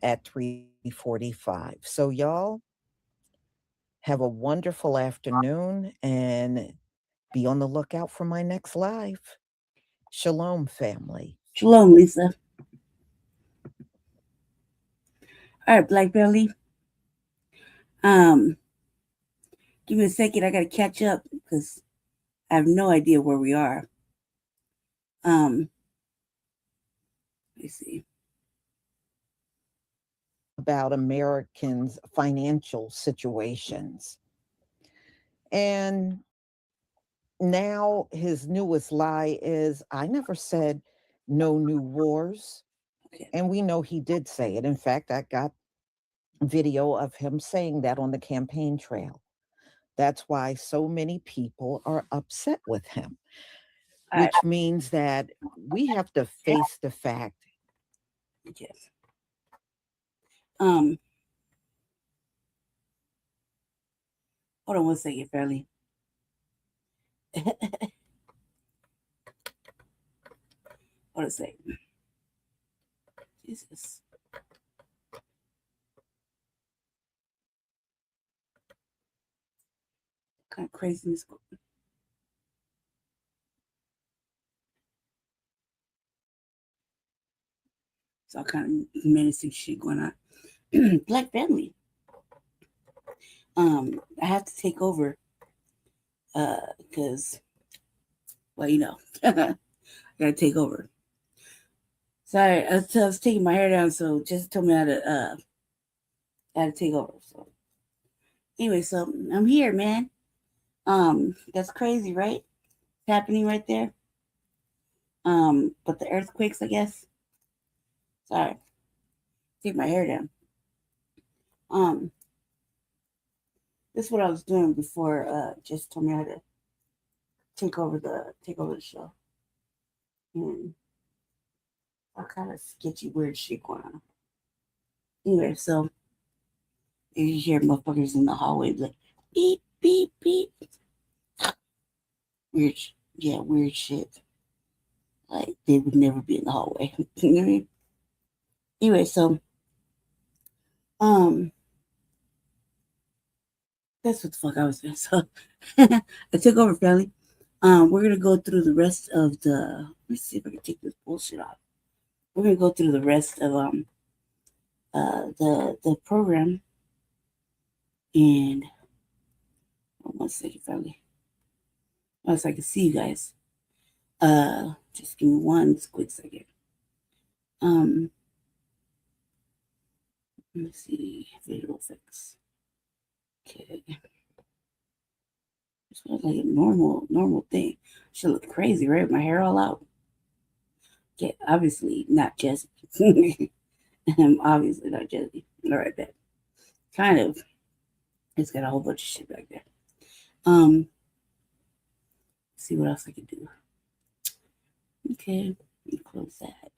at 3:45. So y'all have a wonderful afternoon and be on the lookout for my next live. Shalom, family. Shalom, Lisa. All right, Black Belly. Give me a second. I gotta catch up because I have no idea where we are. Let me see. About Americans' financial situations. And now his newest lie is, I never said no new wars. Okay. And we know he did say it. In fact, I got video of him saying that on the campaign trail. That's why so many people are upset with him, which means that we have to face the fact. Yes. Hold on one second, Fairly. Hold on a second. Jesus. Kind of craziness. It's all kind of menacing shit going on. Black family. I have to take over because, well, you know, I gotta take over. Sorry, I was taking my hair down, so just told me how to take over. So anyway, so I'm here, man. That's crazy, right? It's happening right there. But the earthquakes, I guess. Sorry, take my hair down. This is what I was doing before. Just told me how to take over the show. And all kind of sketchy, weird shit going on. Anyway, so you hear motherfuckers in the hallway like beep, beep, beep. Weird, yeah, weird shit. Like they would never be in the hallway. You know what I mean? Anyway, so that's what the fuck I was doing. So I took over, family. We're gonna go through the rest of the. Let me see if I can take this bullshit off. We're gonna go through the rest of the program. And one second, family. Once I can see you guys. Just give me one quick second. Let me see visual effects. Okay. This was like a normal thing. Should look crazy, right? My hair all out. Okay, obviously not Jesse. I'm obviously not Jesse. All right, bet. Kind of. It's got a whole bunch of shit back there. See what else I can do. Okay, let me close that.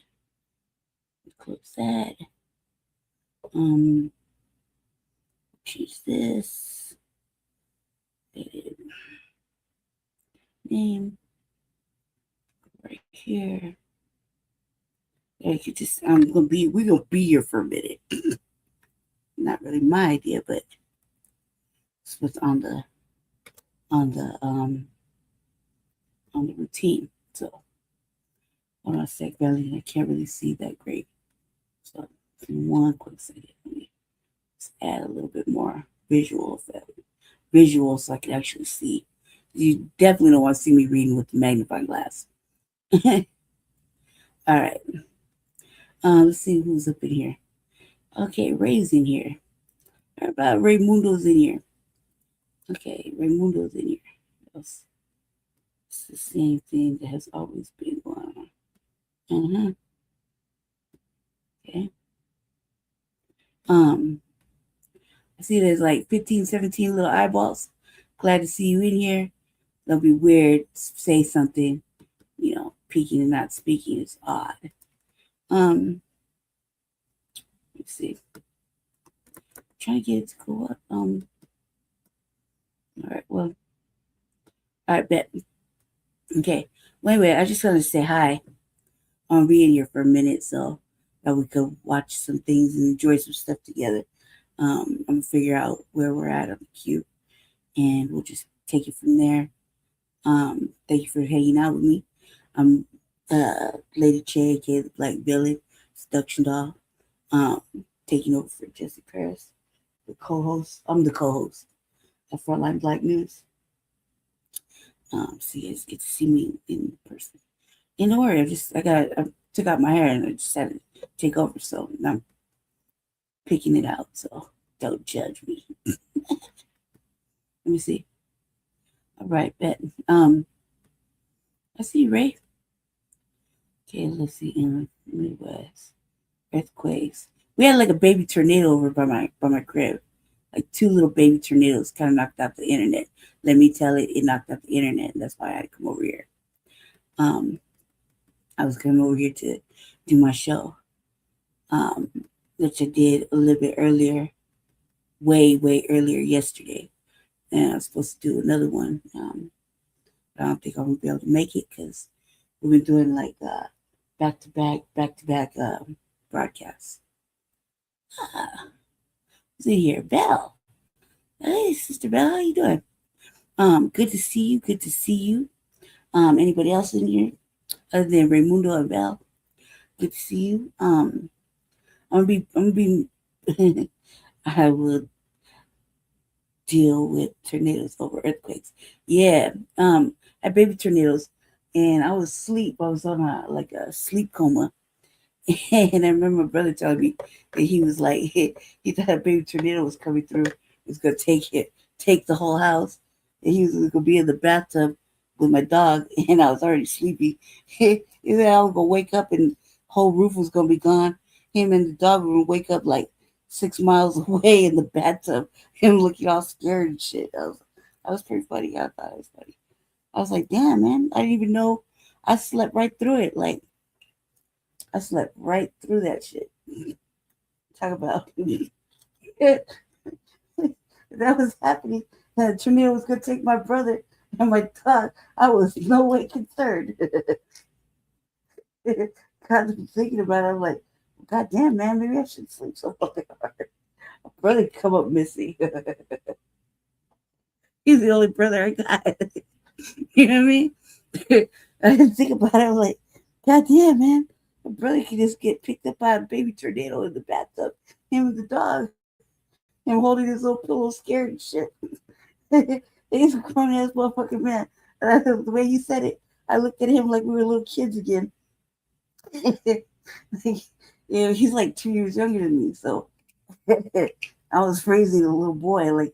Close that. Choose this. Edit. Name. Right here. Yeah, you just we're gonna be here for a minute. Not really my idea, but it's what's on the routine. So hold on a sec, Belly. I can't really see that great. So one quick second. Let me just add a little bit more visual so I can actually see. You definitely don't want to see me reading with the magnifying glass. All right. Let's see who's up in here. Okay, Ray's in here. How about Raymundo's in here? Okay, Raymundo's in here. It's the same thing that has always been going on. Okay. I see there's like 15, 17 little eyeballs. Glad to see you in here. That'll be weird. Say something, peeking and not speaking is odd. Let's see. Trying to get it to go up. All right, well, All right, bet. Okay. Wait. I just want to say hi. I'll be in here for a minute so that we could watch some things and enjoy some stuff together. I'm gonna figure out where we're at on the queue, and we'll just take it from there. Thank you for hanging out with me. I'm Lady Che, aka the Black Villain, Seduction Doll. Taking over for Jesse Paris, the co-host. I'm the co-host of Line Blacc News. So you guys get to see me in person. And don't worry, I took out my hair and I just had to take over, so I'm picking it out. So don't judge me. Let me see. All right, bet. I see you, Ray. Okay, let's see. In the Midwest, earthquakes. We had like a baby tornado over by my crib. Like 2 little baby tornadoes kind of knocked out the internet. Let me tell it knocked out the internet. That's why I had to come over here. I was coming over here to do my show, which I did a little bit earlier, way earlier yesterday. And I was supposed to do another one. I don't think I'm going to be able to make it because we've been doing like back-to-back broadcasts. See here, Belle. Hey, Sister Belle, how you doing? Good to see you. Anybody else in here other than Raymundo and Belle? Good to see you. I'm gonna be I will deal with tornadoes over earthquakes. Yeah. I had baby tornadoes and I was asleep. I was on a sleep coma. And I remember my brother telling me that he was like, he thought a baby tornado was coming through. It was going to take the whole house. And he was going to be in the bathtub with my dog. And I was already sleepy. He said I was going to wake up and the whole roof was going to be gone. Him and the dog were going to wake up like 6 miles away in the bathtub. Him looking all scared and shit. That was pretty funny. I thought it was funny. I was like, damn, man. I didn't even know. I slept right through it. Like, I slept right through that shit. Talk about that was happening. And the tornado was gonna take my brother and my dog. I was no way concerned. God, I'm thinking about it. I'm like, God damn, man, maybe I should sleep so fucking hard. My brother come up missing. He's the only brother I got. You know what I mean? I didn't think about it. I'm like, God damn, man. My brother could just get picked up by a baby tornado in the bathtub. Him and the dog. Him holding his little pillow scared and shit. He's a grown ass motherfucking man. And the way he said it, I looked at him like we were little kids again. He's like 2 years younger than me. So I was raising a little boy. Like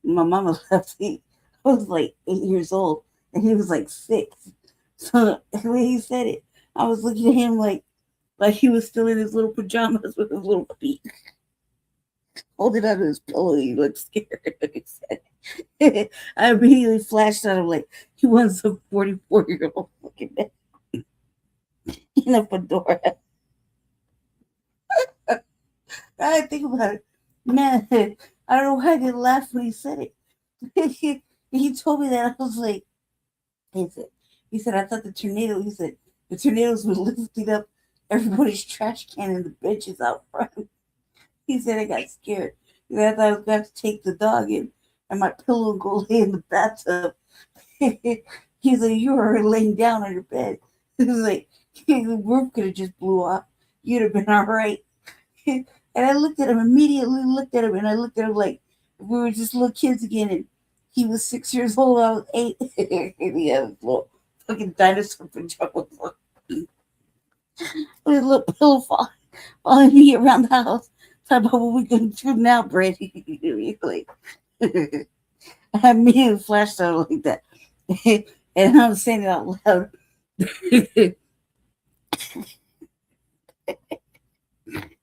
my mama left me. I was like 8 years old and he was like 6. So the way he said it, I was looking at him like he was still in his little pajamas with his little feet. Holding onto his pillow, he looked scared. I immediately flashed at him like he was a 44-year-old fucking man in a fedora. I think about it. Man, I don't know why I didn't laugh when he said it. He told me that. I was like, he said, I thought the tornadoes were lifting up everybody's trash can and the benches out front. He said I got scared. He said I thought I was going to take the dog in and my pillow and go lay in the bathtub. He's like, you were laying down on your bed. He was like, the roof could have just blew off. You'd have been all right. And I looked at him, and I looked at him like we were just little kids again. And he was 6 years old. I was 8. He had a little fucking dinosaur pajamas on. With a little pillow following me around the house. Talk about what we're going to do now, Brady. Like, I immediately flashed out like that. And I'm saying it out loud.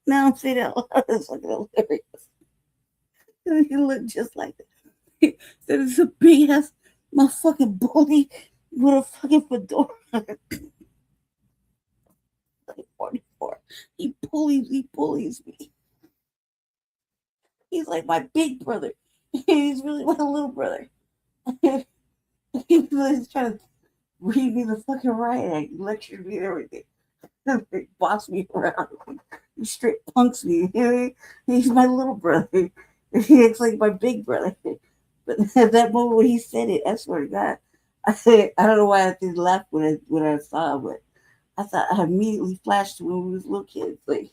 Now I'm saying it out loud. It's fucking hilarious. He looked just like that. Said it's a big ass motherfucking bully with a fucking fedora. Like 44. He bullies me. He's like my big brother. He's really my little brother. He was trying to read me the fucking riot act, lecture me and everything. Boss me around. He straight punks me. You know? He's my little brother. He acts like my big brother. But at that moment when he said it, I swear to God, I don't know why I didn't laugh when I saw it, but I thought I immediately flashed to when we was little kids, like,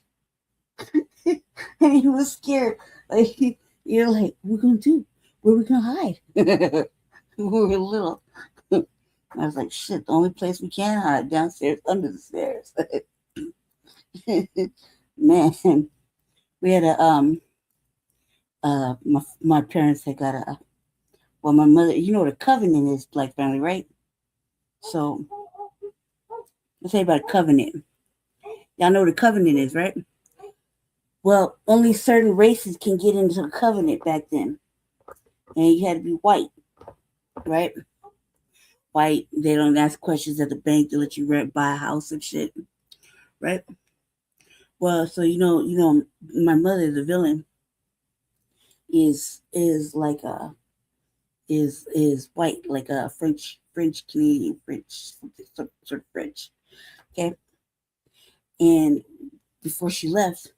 and he was scared. Like, you're like, what we gonna do? Where we gonna hide? We were little. I was like, shit, the only place we can hide downstairs under the stairs. Man, we had my parents had got my mother, you know what a covenant is, Black family, right? So let's say about a covenant. Y'all know what a covenant is, right? Well, only certain races can get into a covenant back then. And you had to be white, right? White, they don't ask questions at the bank to let you buy a house and shit, right? Well, so you know, my mother, the villain, is like is white, like a French Canadian, sort of French, okay. And before she left,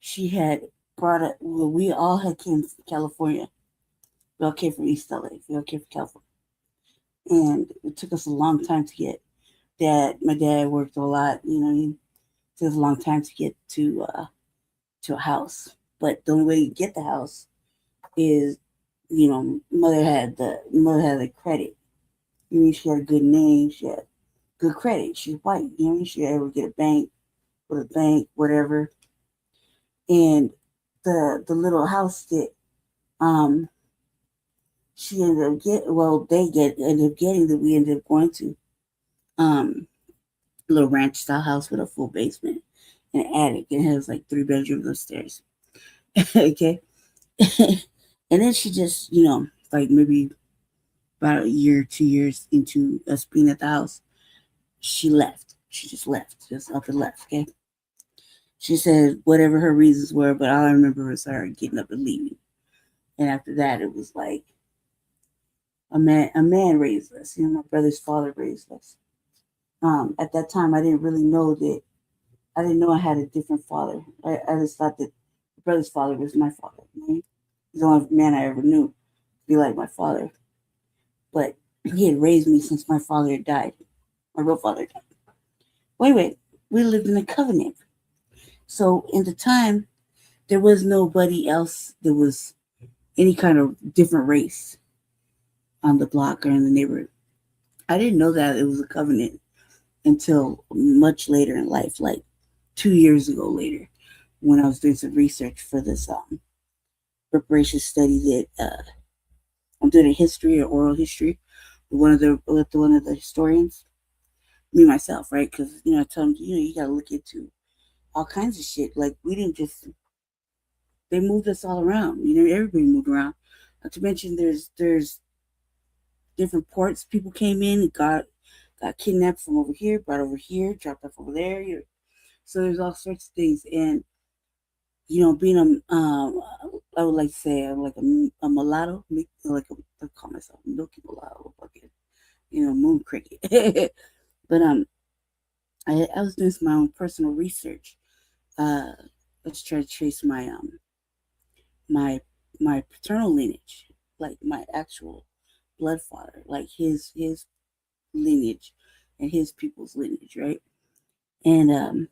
she had brought it. Well, we all had came from California. We all came from East LA. We all came from California, and it took us a long time to get. My dad worked a lot. You know, it took us a long time to get to a house. But the only way you get the house is, you know, mother had the credit. You know, she had a good name. She had good credit. She's white. You know, she had able to get a bank, whatever. And the little house that she ended up ended up getting that we ended up going to a little ranch style house with a full basement and an attic. It has like 3 bedrooms upstairs. Okay. And then she just, you know, like maybe about a year, 2 years into us being at the house, she left. She just left, just up and left. Okay. She said whatever her reasons were, but all I remember was her getting up and leaving. And after that, it was like a man raised us. You know, my brother's father raised us. At that time, I didn't really know that. I didn't know I had a different father. I just thought that my brother's father was my father. Right? He's the only man I ever knew to be like my father. But he had raised me since my father had died. My real father died. Wait. We lived in a covenant. So in the time, there was nobody else that was any kind of different race on the block or in the neighborhood. I didn't know that it was a covenant until much later in life, like 2 years ago later, when I was doing some research for this preparation study that I'm doing a history or oral history with one of the historians, me myself, right? Because I tell them, you gotta look into all kinds of shit. Like they moved us all around. Everybody moved around. Not to mention, there's different ports. People came in and got kidnapped from over here, brought over here, dropped off over there. So there's all sorts of things. And being I would like to say I'm like a mulatto, I call myself a milky mulatto, moon cricket. But I was doing my own personal research. Let's try to trace my my paternal lineage, like my actual blood father, like his lineage and his people's lineage, right? And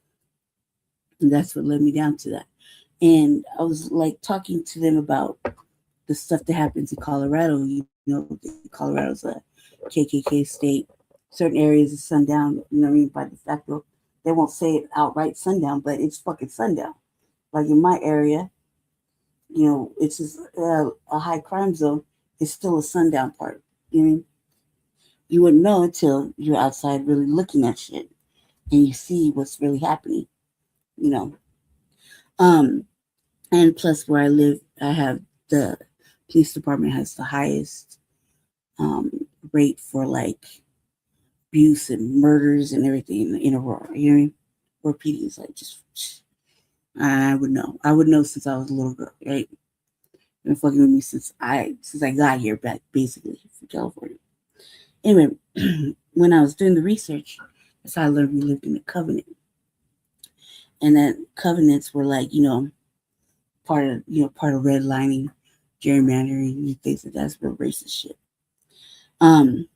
that's what led me down to that. And I was like talking to them about the stuff that happens in Colorado. Colorado's a KKK state. Certain areas is sundown, by de facto. They won't say it outright sundown, but it's fucking sundown. Like in my area, it's just a high crime zone. It's still a sundown part. You wouldn't know until you're outside really looking at shit and you see what's really happening, And plus where I live, I have the police department has the highest rate for like abuse and murders and everything in Aurora. Where PD is like just, I would know. I would know since I was a little girl, right? Been fucking with me since I got here back basically from California. Anyway, when I was doing the research, that's how I learned we lived in a covenant. And that covenants were like, part of redlining, gerrymandering, things like that's real racist shit. And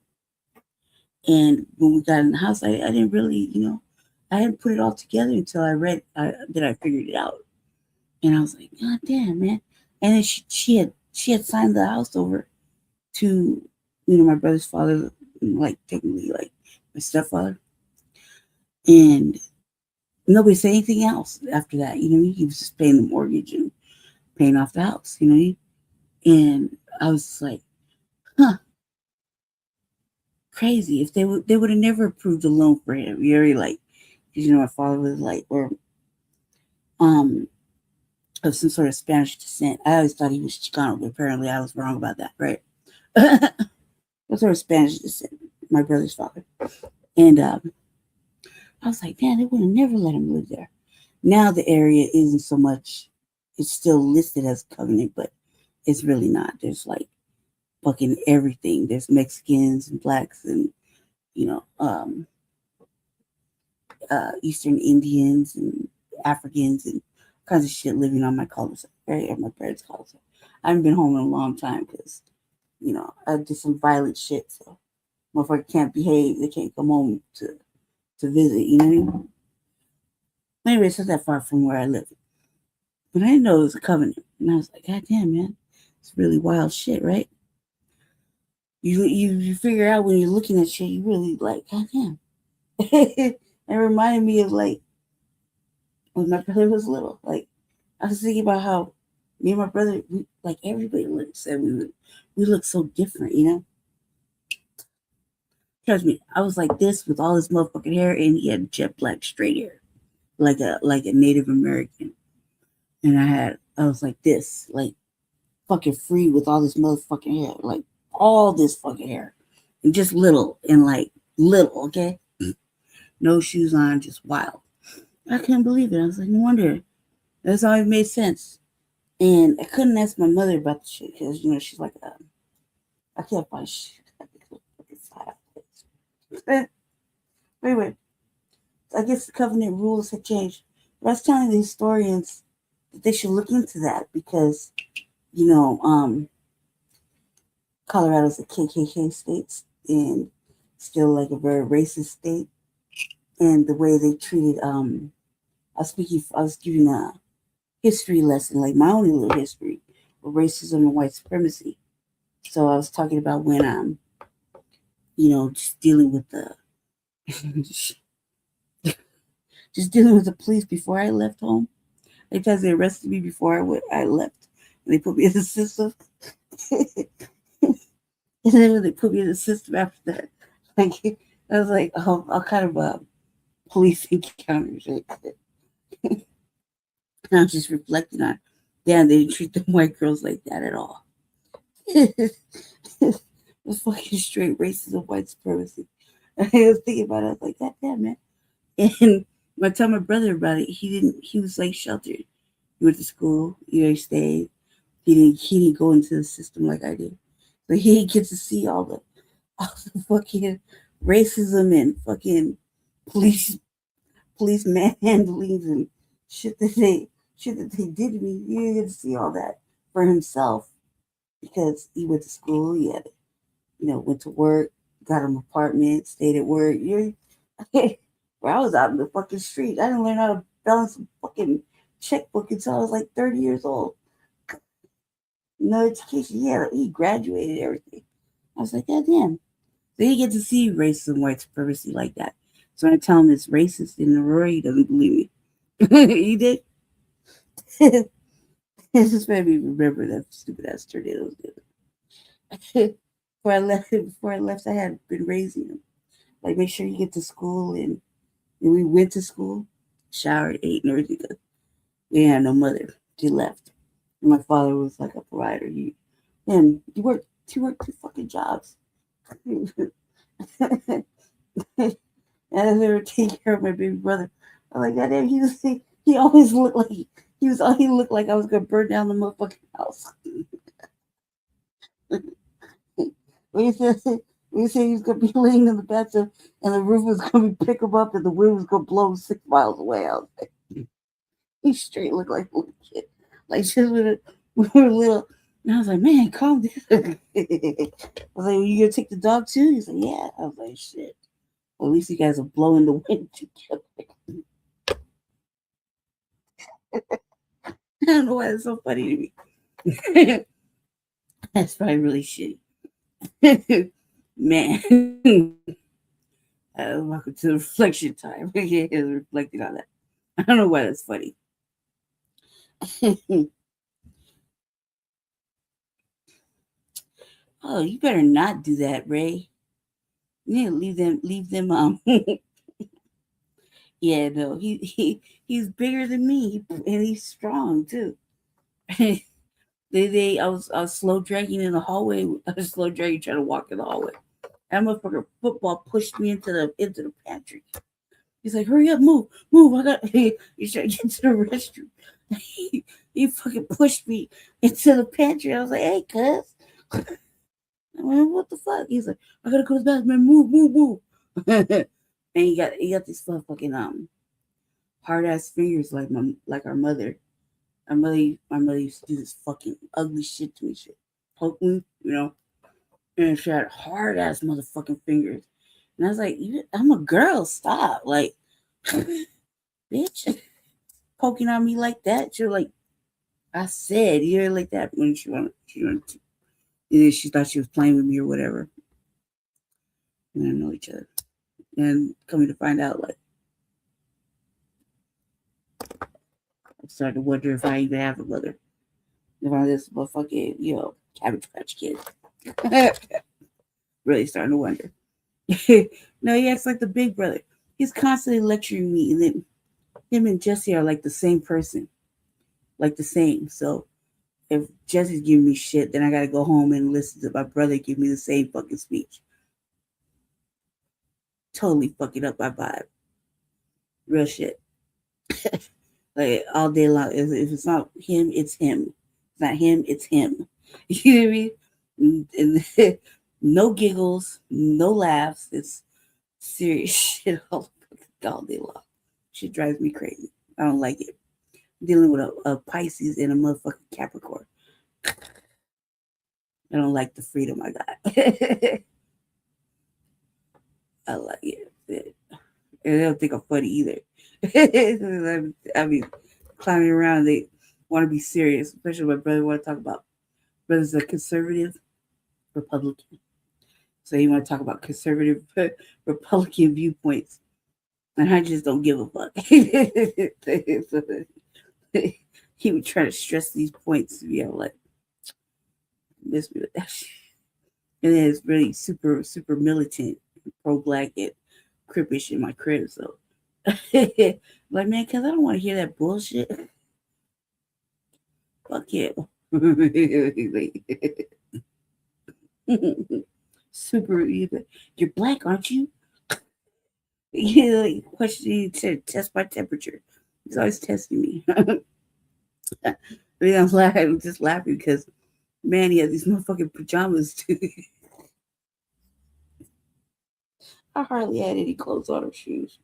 when we got in the house, I didn't really, I didn't put it all together until I read that I figured it out. And I was like, God damn, man. And then she had signed the house over to, my brother's father, like technically like my stepfather. And nobody said anything else after that. He was just paying the mortgage and paying off the house, And I was just like, huh. Crazy. If they would have never approved a loan for him. You already like, because my father was like, or of some sort of Spanish descent. I always thought he was Chicano, but apparently I was wrong about that, right? Some sort of Spanish descent, my brother's father. And I was like, damn, they would have never let him live there. Now the area isn't so much, it's still listed as covenant, but it's really not. There's like fucking everything. There's Mexicans and blacks and, Eastern Indians and Africans and kinds of shit living on my cul-de-sac, right? Or my parents' cul-de-sac. I haven't been home in a long time because, I did some violent shit. So, motherfucker can't behave. They can't come home to visit, you know what I mean? Anyway, it's not that far from where I live. But I didn't know it was a covenant. And I was like, God damn, man. It's really wild shit, right? You figure out when you're looking at shit, you really like, God damn. It reminded me of like when my brother was little. Like I was thinking about how me and my brother, like everybody said we look so different, Trust me, I was like this with all this motherfucking hair, and he had jet black straight hair, like a Native American, and I was like this, like fucking free with all this motherfucking hair, like all this fucking hair, and just little, okay, no shoes on, just wild. I couldn't believe it. I was like, no wonder. That's always made sense. And I couldn't ask my mother about the shit because, she's like, I can't find shit. But anyway, I guess the covenant rules have changed. But I was telling the historians that they should look into that because, Colorado's a KKK state and still like a very racist state. And the way they treated, I was giving a history lesson, like my own little history of racism and white supremacy. So I was talking about when just dealing with the police before I left home. Because they arrested me before I left. And they put me in the system. And then when they put me in the system after that, like I was like, all kind of police encounters. Right? And I was just reflecting on, damn, they didn't treat them white girls like that at all. It was fucking straight racism, white supremacy. I was thinking about it. I was like, God damn, man. And when I told my brother about it, he was like sheltered. He went to school, he stayed. He didn't go into the system like I did. So he didn't get to see all the fucking racism and fucking police manhandlings and shit that they did to me. He didn't get to see all that for himself because he went to school, he had, went to work, got an apartment, stayed at work. Where I was out in the fucking street. I didn't learn how to balance a fucking checkbook until I was like 30 years old. No education. He graduated everything. I was like, God damn. So you get to see racism, white supremacy like that. So when I tell him it's racist in Aurora, he doesn't believe me. He did. It just made me remember that stupid ass tornado. Before I left, I had been raising him. Like, make sure you get to school, and we went to school, showered, ate, and everything. We didn't have no mother. She left. And my father was like a provider. He worked 2 fucking jobs. And I never take care of my baby brother. I'm like, God damn, he always looked like He looked like I was gonna burn down the motherfucking house. When he said he was gonna be laying in the bathtub and the roof was gonna pick him up and the wind was gonna blow him 6 miles away. I was like, he straight looked like a little kid. Like just when we were little. And I was like, man, calm down. I was like, you gonna take the dog too? He's like, yeah. I was like, shit. Well, at least you guys are blowing the wind together. I don't know why it's so funny to me. That's probably really shitty. Man. Welcome to the reflection time. Yeah, reflecting on that. I don't know why that's funny. Oh, you better not do that, Ray. Yeah, leave them. Yeah, no, he's bigger than me, and he's strong too. I was slow dragging in the hallway. I was slow dragging trying to walk in the hallway. That motherfucker football pushed me into the pantry. He's like, hurry up, move. I got he's trying to get to the restroom. He fucking pushed me into the pantry. I was like, hey, cuz. I went, what the fuck? He's like, I gotta go to the bathroom, move. And he got these fucking hard ass fingers like our mother. My mother used to do this fucking ugly shit to me, poke me, and she had hard ass motherfucking fingers. And I was like, I'm a girl, stop. Like, bitch, poking on me like that. You're like, I said, you're like that when she wanted to. And then she thought she was playing with me or whatever. We didn't know each other. And coming to find out, like, I started to wonder if I even have a mother. If I'm this motherfucking, Cabbage Patch Kid. Really starting to wonder. No, he acts like the big brother. He's constantly lecturing me, and then him and Jesse are like the same person. Like the same. So if Jesse's giving me shit, then I gotta go home and listen to my brother give me the same fucking speech. Totally fucking up my vibe. Real shit. Like all day long. If it's not him, it's him. It's not him, it's him. You know what I mean? And no giggles, no laughs. It's serious shit all day long. Shit drives me crazy. I don't like it. I'm dealing with a Pisces and a motherfucking Capricorn. I don't like the freedom I got. I like it. And they don't think I'm funny either. I mean, climbing around, they want to be serious, especially my brother want to talk about. Brother's a conservative Republican. So he want to talk about conservative Republican viewpoints. And I just don't give a fuck. He would try to stress these points to be able to like miss me with that shit. And then it's really super, super militant, pro-black and crippish in my crib. So like, man, cause I don't want to hear that bullshit. Fuck you. Super, you're black, aren't you? Yeah, like questioning to test my temperature. He's always testing me. I mean, I'm just laughing because, man, he had these motherfucking pajamas too. I hardly had any clothes on or shoes.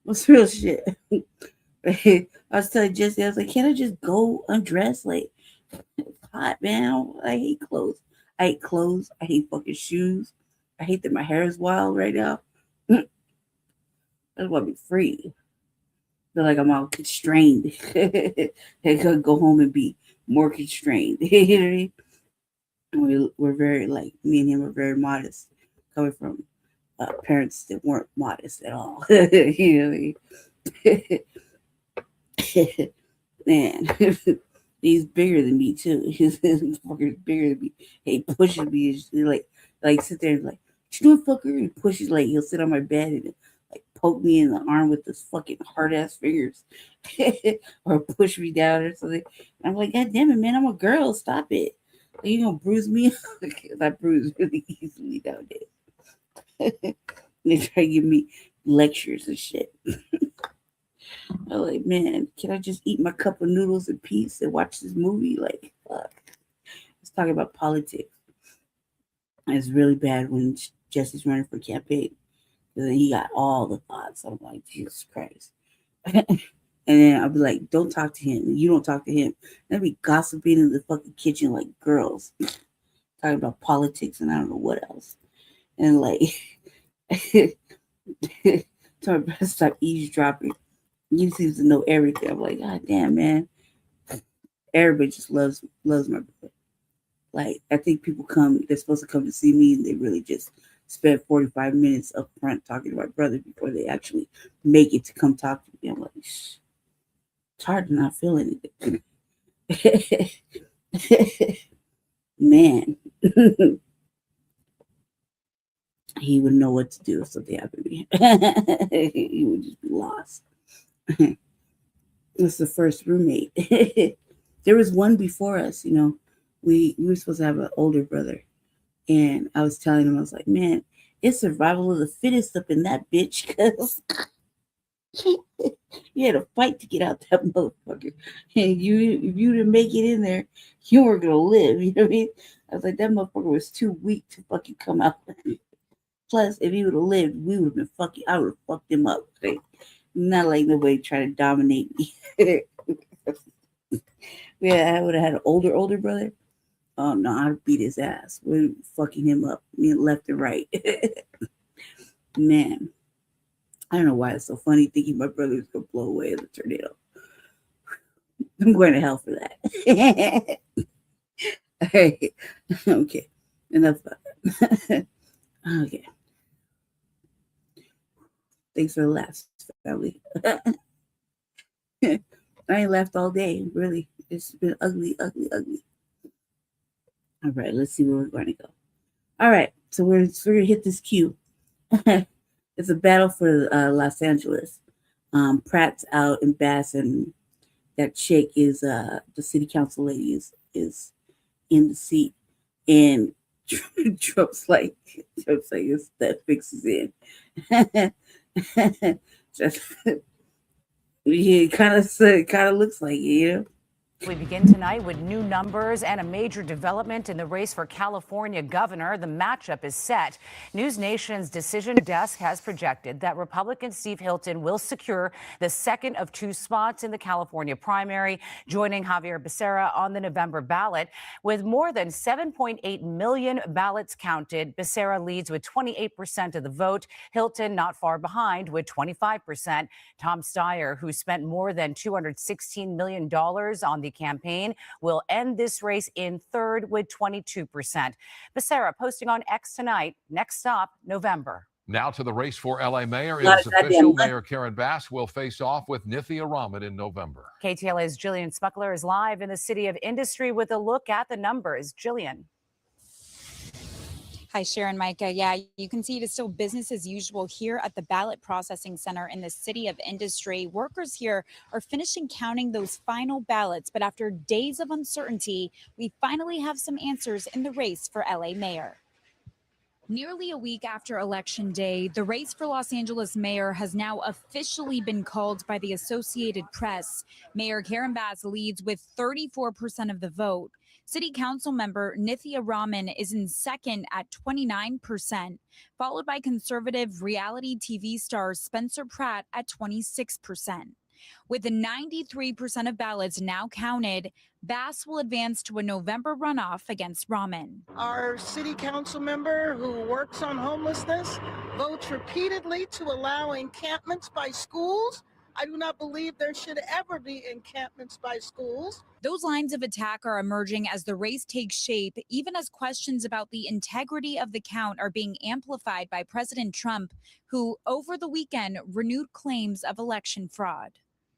What's real shit? I was telling Jesse, I was like, can't I just go undress? Like, it's hot, man. I hate clothes. I hate clothes. I hate fucking shoes. I hate that my hair is wild right now. I just want to be free. Feel like I'm all constrained. I could go home and be more constrained. You know what I mean? We're very, like, me and him are very modest, coming from parents that weren't modest at all. You know what I mean? Man, he's bigger than me too. He's fucking bigger than me. He pushes me, like sit there and like, what you doing, fucker? He pushes, like, he'll sit on my bed and like poke me in the arm with his fucking hard ass fingers, or push me down or something. And I'm like, God damn it, man, I'm a girl. Stop it. Are you gonna bruise me? Because I bruise really easily nowadays. They try to give me lectures and shit. I'm like, man, can I just eat my cup of noodles in peace and watch this movie? Like, fuck. Let's talk about politics. It's really bad when Jesse's running for campaign. Because then he got all the thoughts. I'm like, Jesus Christ. And then I'll be like, don't talk to him. You don't talk to him. And I'll be gossiping in the fucking kitchen like girls. Talking about politics and I don't know what else. And like, so my brother stop eavesdropping. He seems to know everything. I'm like, God damn, man. Everybody just loves my brother. Like, I think people they're supposed to come to see me and they really just spend 45 minutes up front talking to my brother before they actually make it to come talk to me. I'm like, it's hard to not feel anything. Man. He would know what to do if something happened to me. He would just be lost. That's the first roommate. There was one before us, you know. We were supposed to have an older brother. And I was telling him, I was like, man, it's survival of the fittest up in that bitch. Because you had to fight to get out that motherfucker. And if you didn't make it in there, you weren't going to live. You know what I mean? I was like, that motherfucker was too weak to fucking come out. Plus, if he would have lived, we would have been I would have fucked him up. Like, not like nobody trying to dominate me. Yeah, I would have had an older brother. Oh no, I'd beat his ass. We're fucking him up, left and right. Man, I don't know why it's so funny thinking my brother was gonna blow away in the tornado. I'm going to hell for that. All right. Okay. Enough about that. Okay. Thanks for the laughs, family. I ain't laughed all day, really. It's been ugly. All right, let's see where we're going to go. All right, so we're going to hit this queue. It's a battle for Los Angeles. Pratt's out in Bass, and that chick is the city council lady is in the seat, and Trump's like it's that fixes in. It kind of looks like it, you know. We begin tonight with new numbers and a major development in the race for California governor. The matchup is set. News Nation's decision desk has projected that Republican Steve Hilton will secure the second of two spots in the California primary, joining Javier Becerra on the November ballot. With more than 7.8 million ballots counted, Becerra leads with 28% of the vote. Hilton not far behind with 25%. Tom Steyer, who spent more than $216 million on the campaign, will end this race in third with 22%. Becerra posting on X tonight. Next stop, November. Now to the race for LA mayor. It is official. Mayor Karen Bass will face off with Nithya Raman in November. KTLA's Jillian Smuckler is live in the city of industry with a look at the numbers. Jillian. Hi, Sharon, Micah. Yeah, you can see it is still business as usual here at the ballot processing center in the city of industry. Workers here are finishing counting those final ballots, but after days of uncertainty, we finally have some answers in the race for LA mayor. Nearly a week after Election Day, the race for Los Angeles mayor has now officially been called by the Associated Press. Mayor Karen Bass leads with 34% of the vote. City Council member Nithya Raman is in second at 29%, followed by conservative reality TV star Spencer Pratt at 26%. With the 93% of ballots now counted, Bass will advance to a November runoff against Raman. Our city council member who works on homelessness votes repeatedly to allow encampments by schools. I do not believe there should ever be encampments by schools. Those lines of attack are emerging as the race takes shape, even as questions about the integrity of the count are being amplified by President Trump, who over the weekend renewed claims of election fraud.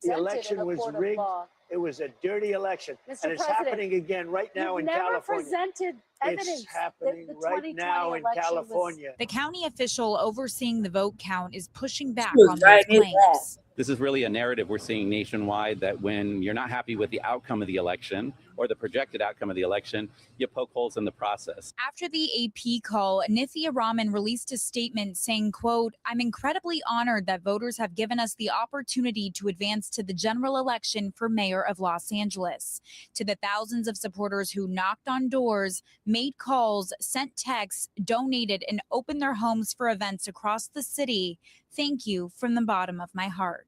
The election was rigged. It was a dirty election. And it's happening again right now in California. Presented evidence. It's happening right now in California. The county official overseeing the vote count is pushing back She was on those right in claims. This is really a narrative we're seeing nationwide, that when you're not happy with the outcome of the election or the projected outcome of the election, you poke holes in the process. After the AP call, Nithya Raman released a statement saying, quote, "I'm incredibly honored that voters have given us the opportunity to advance to the general election for mayor of Los Angeles. To the thousands of supporters who knocked on doors, made calls, sent texts, donated, and opened their homes for events across the city, thank you from the bottom of my heart."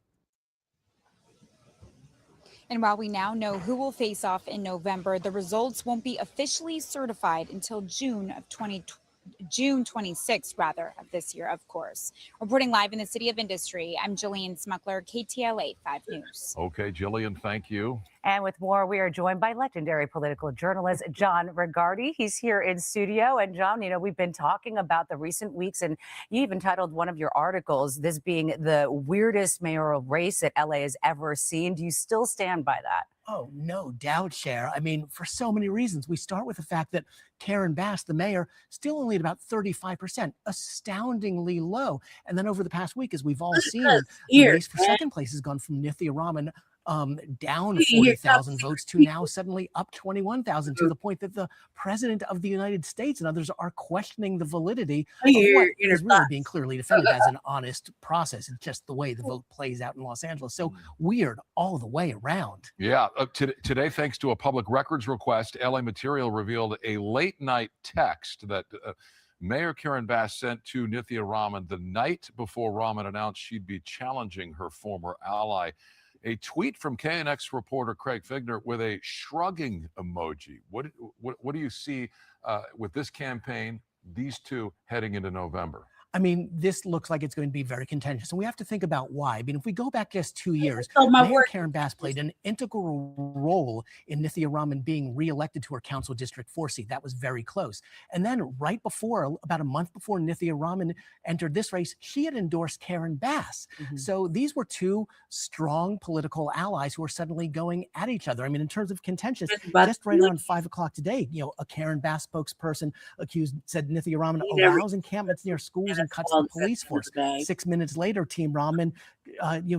And while we now know who will face off in November, the results won't be officially certified until June 26th, of this year, of course. Reporting live in the City of Industry, I'm Jillian Smuckler, KTLA 5 News. Okay, Jillian, thank you. And with more, we are joined by legendary political journalist John Regardi. He's here in studio. And John, we've been talking about the recent weeks, and you even titled one of your articles, this being the weirdest mayoral race that LA has ever seen. Do you still stand by that? Oh, no doubt, Cher. I mean, for so many reasons. We start with the fact that Karen Bass, the mayor, still only at about 35%, astoundingly low. And then over the past week, as we've all seen, the race for second place has gone from Nithya Raman down 40,000 votes to now suddenly up 21,000, to the point that the president of the United States and others are questioning the validity of what is really being clearly defended as an honest process. It's just the way the vote plays out in Los Angeles. So weird all the way around. Yeah, today, thanks to a public records request, LA Material revealed a late-night text that Mayor Karen Bass sent to Nithya Raman the night before Raman announced she'd be challenging her former ally. A tweet from KNX reporter Craig Figner with a shrugging emoji. What do you see with this campaign, these two heading into November? I mean, this looks like it's going to be very contentious, and we have to think about why. I mean, if we go back just 2 years, Mayor Karen Bass played an integral role in Nithya Raman being reelected to her council district 4 seat. That was very close. And then right before, about a month before Nithya Raman entered this race, she had endorsed Karen Bass. So these were two strong political allies who are suddenly going at each other. I mean, in terms of contentious, just right around 5 o'clock today, a Karen Bass spokesperson said Nithya Raman allows encampments near schools and cuts the police force. 6 minutes later, Team Raman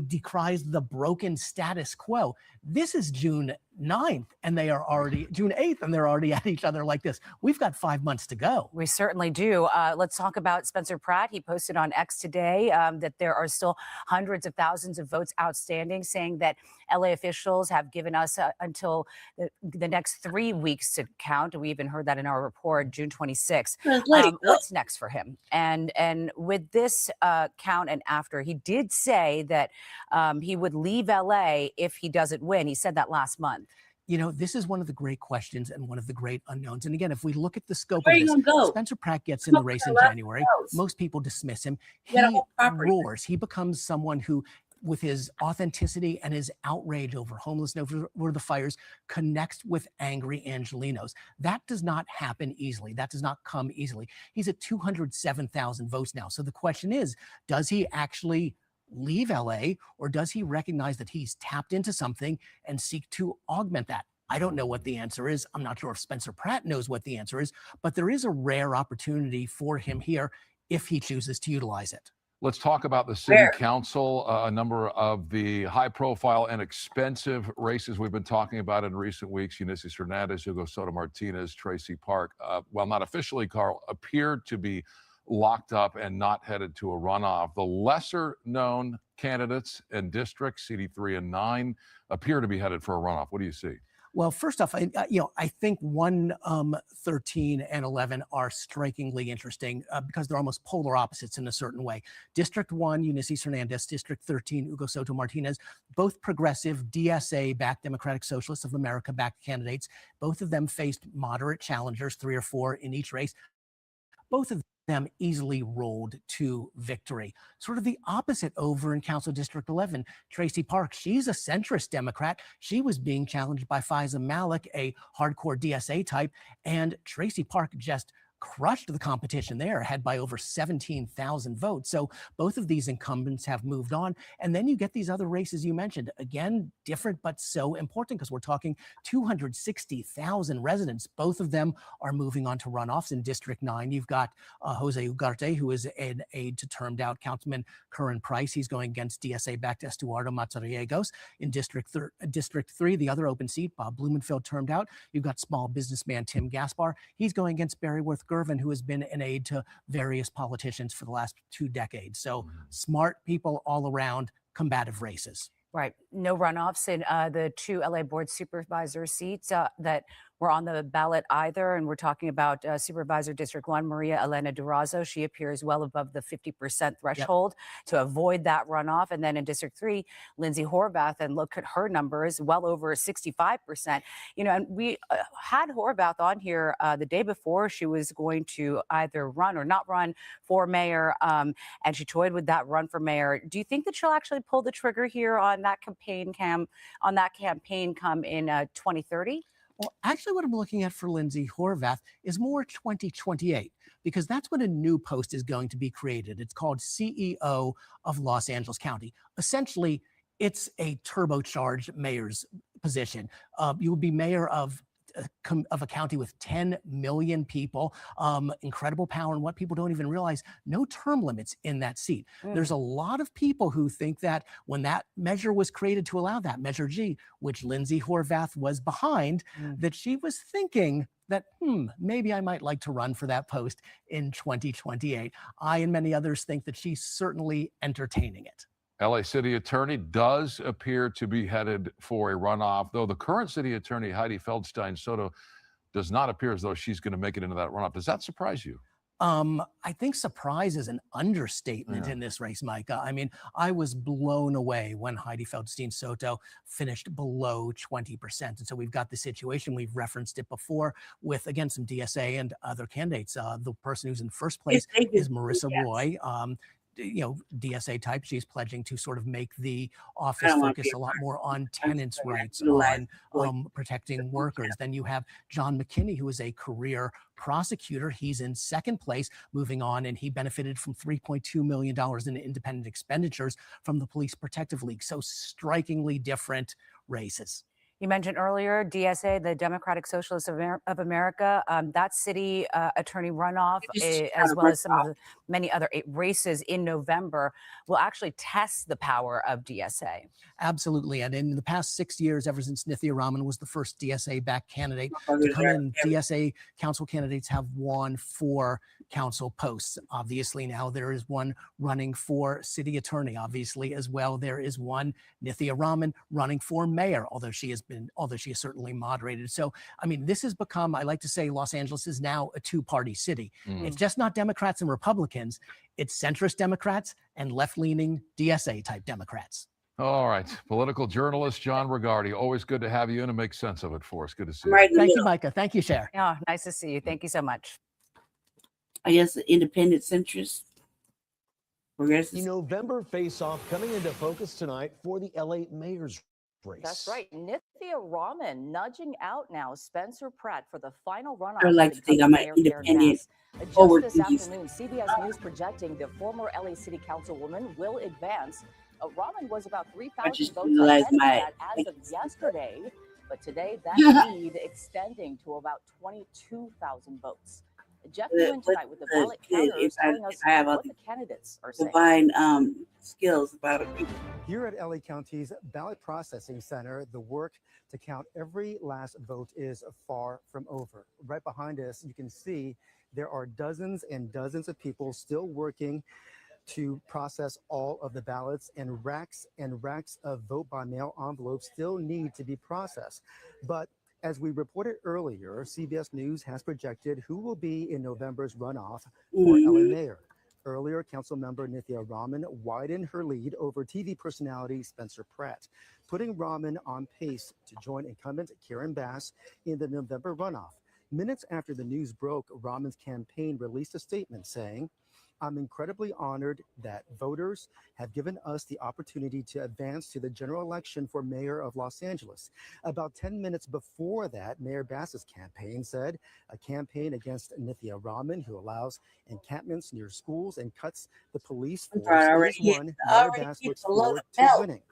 decries the broken status quo. This is June 9th, and they are already June 8th, and they're already at each other like this. We've got 5 months to go. We certainly do. Let's talk about Spencer Pratt. He posted on X today that there are still hundreds of thousands of votes outstanding, saying that LA officials have given us until the next 3 weeks to count. We even heard that in our report, June 26th. What's next for him? And with this count and after, he did say that he would leave LA if he doesn't win. He said that last month. This is one of the great questions and one of the great unknowns. And again, if we look at the scope of this, Spencer Pratt gets in the race in January. Most people dismiss him. He roars. He becomes someone who, with his authenticity and his outrage over homelessness, over the fires, connects with angry Angelenos. That does not happen easily. That does not come easily. He's at 207,000 votes now. So the question is, does he actually leave LA, or does he recognize that he's tapped into something and seek to augment that? I don't know what the answer is. I'm not sure if Spencer Pratt knows what the answer is, but there is a rare opportunity for him here if he chooses to utilize it. Let's talk about the city council. A number of the high-profile and expensive races we've been talking about in recent weeks: Ulysses Hernandez, Hugo Soto Martinez, Tracy Park, well, not officially, Carl, appeared to be locked up and not headed to a runoff. The lesser-known candidates and districts, CD3 and 9, appear to be headed for a runoff. What do you see? Well, first off, I think 1, 13, and 11 are strikingly interesting because they're almost polar opposites in a certain way. District 1, Ulysses Hernandez. District 13, Hugo Soto Martinez. Both progressive, DSA-backed Democratic Socialists of America-backed candidates. Both of them faced moderate challengers, 3 or 4 in each race. Both of them easily rolled to victory. Sort of the opposite over in Council District 11. Tracy Park, she's a centrist Democrat. She was being challenged by Faiza Malik, a hardcore DSA type, and Tracy Park just crushed the competition there, ahead by over 17,000 votes. So both of these incumbents have moved on. And then you get these other races you mentioned. Again, different, but so important, because we're talking 260,000 residents. Both of them are moving on to runoffs. In District 9, you've got Jose Ugarte, who is an aide to termed-out Councilman Curran Price. He's going against DSA-backed Estuardo Mazariegos. In District 3, the other open seat, Bob Blumenfeld termed out. You've got small businessman Tim Gaspar. He's going against Berryworth Gervin, who has been an aide to various politicians for the last 2 decades. So smart people all around, combative races. Right. No runoffs in the 2 LA board supervisor seats that were on the ballot either. And we're talking about Supervisor District 1, Maria Elena Durazo. She appears well above the 50% threshold to avoid that runoff. And then in District 3, Lindsay Horvath, and look at her numbers, well over 65%. You know, and we had Horvath on here the day before she was going to either run or not run for mayor, and she toyed with that run for mayor. Do you think that she'll actually pull the trigger here on that campaign come in 2030? Well, actually, what I'm looking at for Lindsay Horvath is more 2028, because that's when a new post is going to be created. It's called CEO of Los Angeles County. Essentially, it's a turbocharged mayor's position. You will be mayor of a county with 10 million people, incredible power, and what people don't even realize, no term limits in that seat. There's a lot of people who think that when that measure was created to allow that, Measure G, which Lindsay Horvath was behind, that she was thinking that, maybe I might like to run for that post in 2028. I and many others think that she's certainly entertaining it. LA City Attorney does appear to be headed for a runoff, though the current City Attorney, Heidi Feldstein Soto, does not appear as though she's going to make it into that runoff. Does that surprise you? I think surprise is an understatement in this race, Micah. I mean, I was blown away when Heidi Feldstein Soto finished below 20%. And so we've got the situation, we've referenced it before, with, again, some DSA and other candidates. The person who's in first place is Marissa Roy. You know, DSA type, she's pledging to sort of make the office focus a lot more on tenants' rights, on protecting workers. Then you have John McKinney, who is a career prosecutor. He's in second place, moving on, and he benefited from $3.2 million in independent expenditures from the Police Protective League. So strikingly different races. You mentioned earlier DSA, the Democratic Socialists of America, that city attorney runoff, as well as some of the many other races in November, will actually test the power of DSA. Absolutely. And in the past 6 years, ever since Nithya Raman was the first DSA-backed candidate to come in, DSA council candidates have won 4 council posts. Obviously, now there is one running for city attorney. Obviously, as well, there is one, Nithya Raman, running for mayor, although she has certainly moderated. So, I mean, this has become, I like to say, Los Angeles is now a 2-party city. It's just not Democrats and Republicans. It's centrist Democrats and left-leaning DSA-type Democrats. All right. Political journalist John Rigardi. Always good to have you in and make sense of it for us. Good to see you. Thank you, Micah. Thank you, Cher. Yeah, nice to see you. Thank you so much. I guess the independent centrist progressive. The November face-off coming into focus tonight for the LA mayor's race. That's right. Nithya Raman nudging out now Spencer Pratt for the final runoff. I would like to think I'm an independent. Just this afternoon, CBS News projecting the former LA City Councilwoman will advance. Raman was about 3,000 votes ahead of that as of yesterday, but today that lead extending to about 22,000 votes. Jeff Lewin tonight with the ballot counters telling us what the candidates are saying. Combine skills about people. Here at LA County's Ballot Processing Center, the work to count every last vote is far from over. Right behind us, you can see there are dozens and dozens of people still working to process all of the ballots, and racks of vote-by-mail envelopes still need to be processed. But as we reported earlier, CBS News has projected who will be in November's runoff for LA mayor. Earlier, Councilmember Nithya Raman widened her lead over TV personality Spencer Pratt, putting Raman on pace to join incumbent Karen Bass in the November runoff. Minutes after the news broke, Raman's campaign released a statement saying, I'm incredibly honored that voters have given us the opportunity to advance to the general election for mayor of Los Angeles. About 10 minutes before that, Mayor Bass's campaign said a campaign against Nithya Raman, who allows encampments near schools and cuts the police force, is one Mayor Bass looks forward to winning.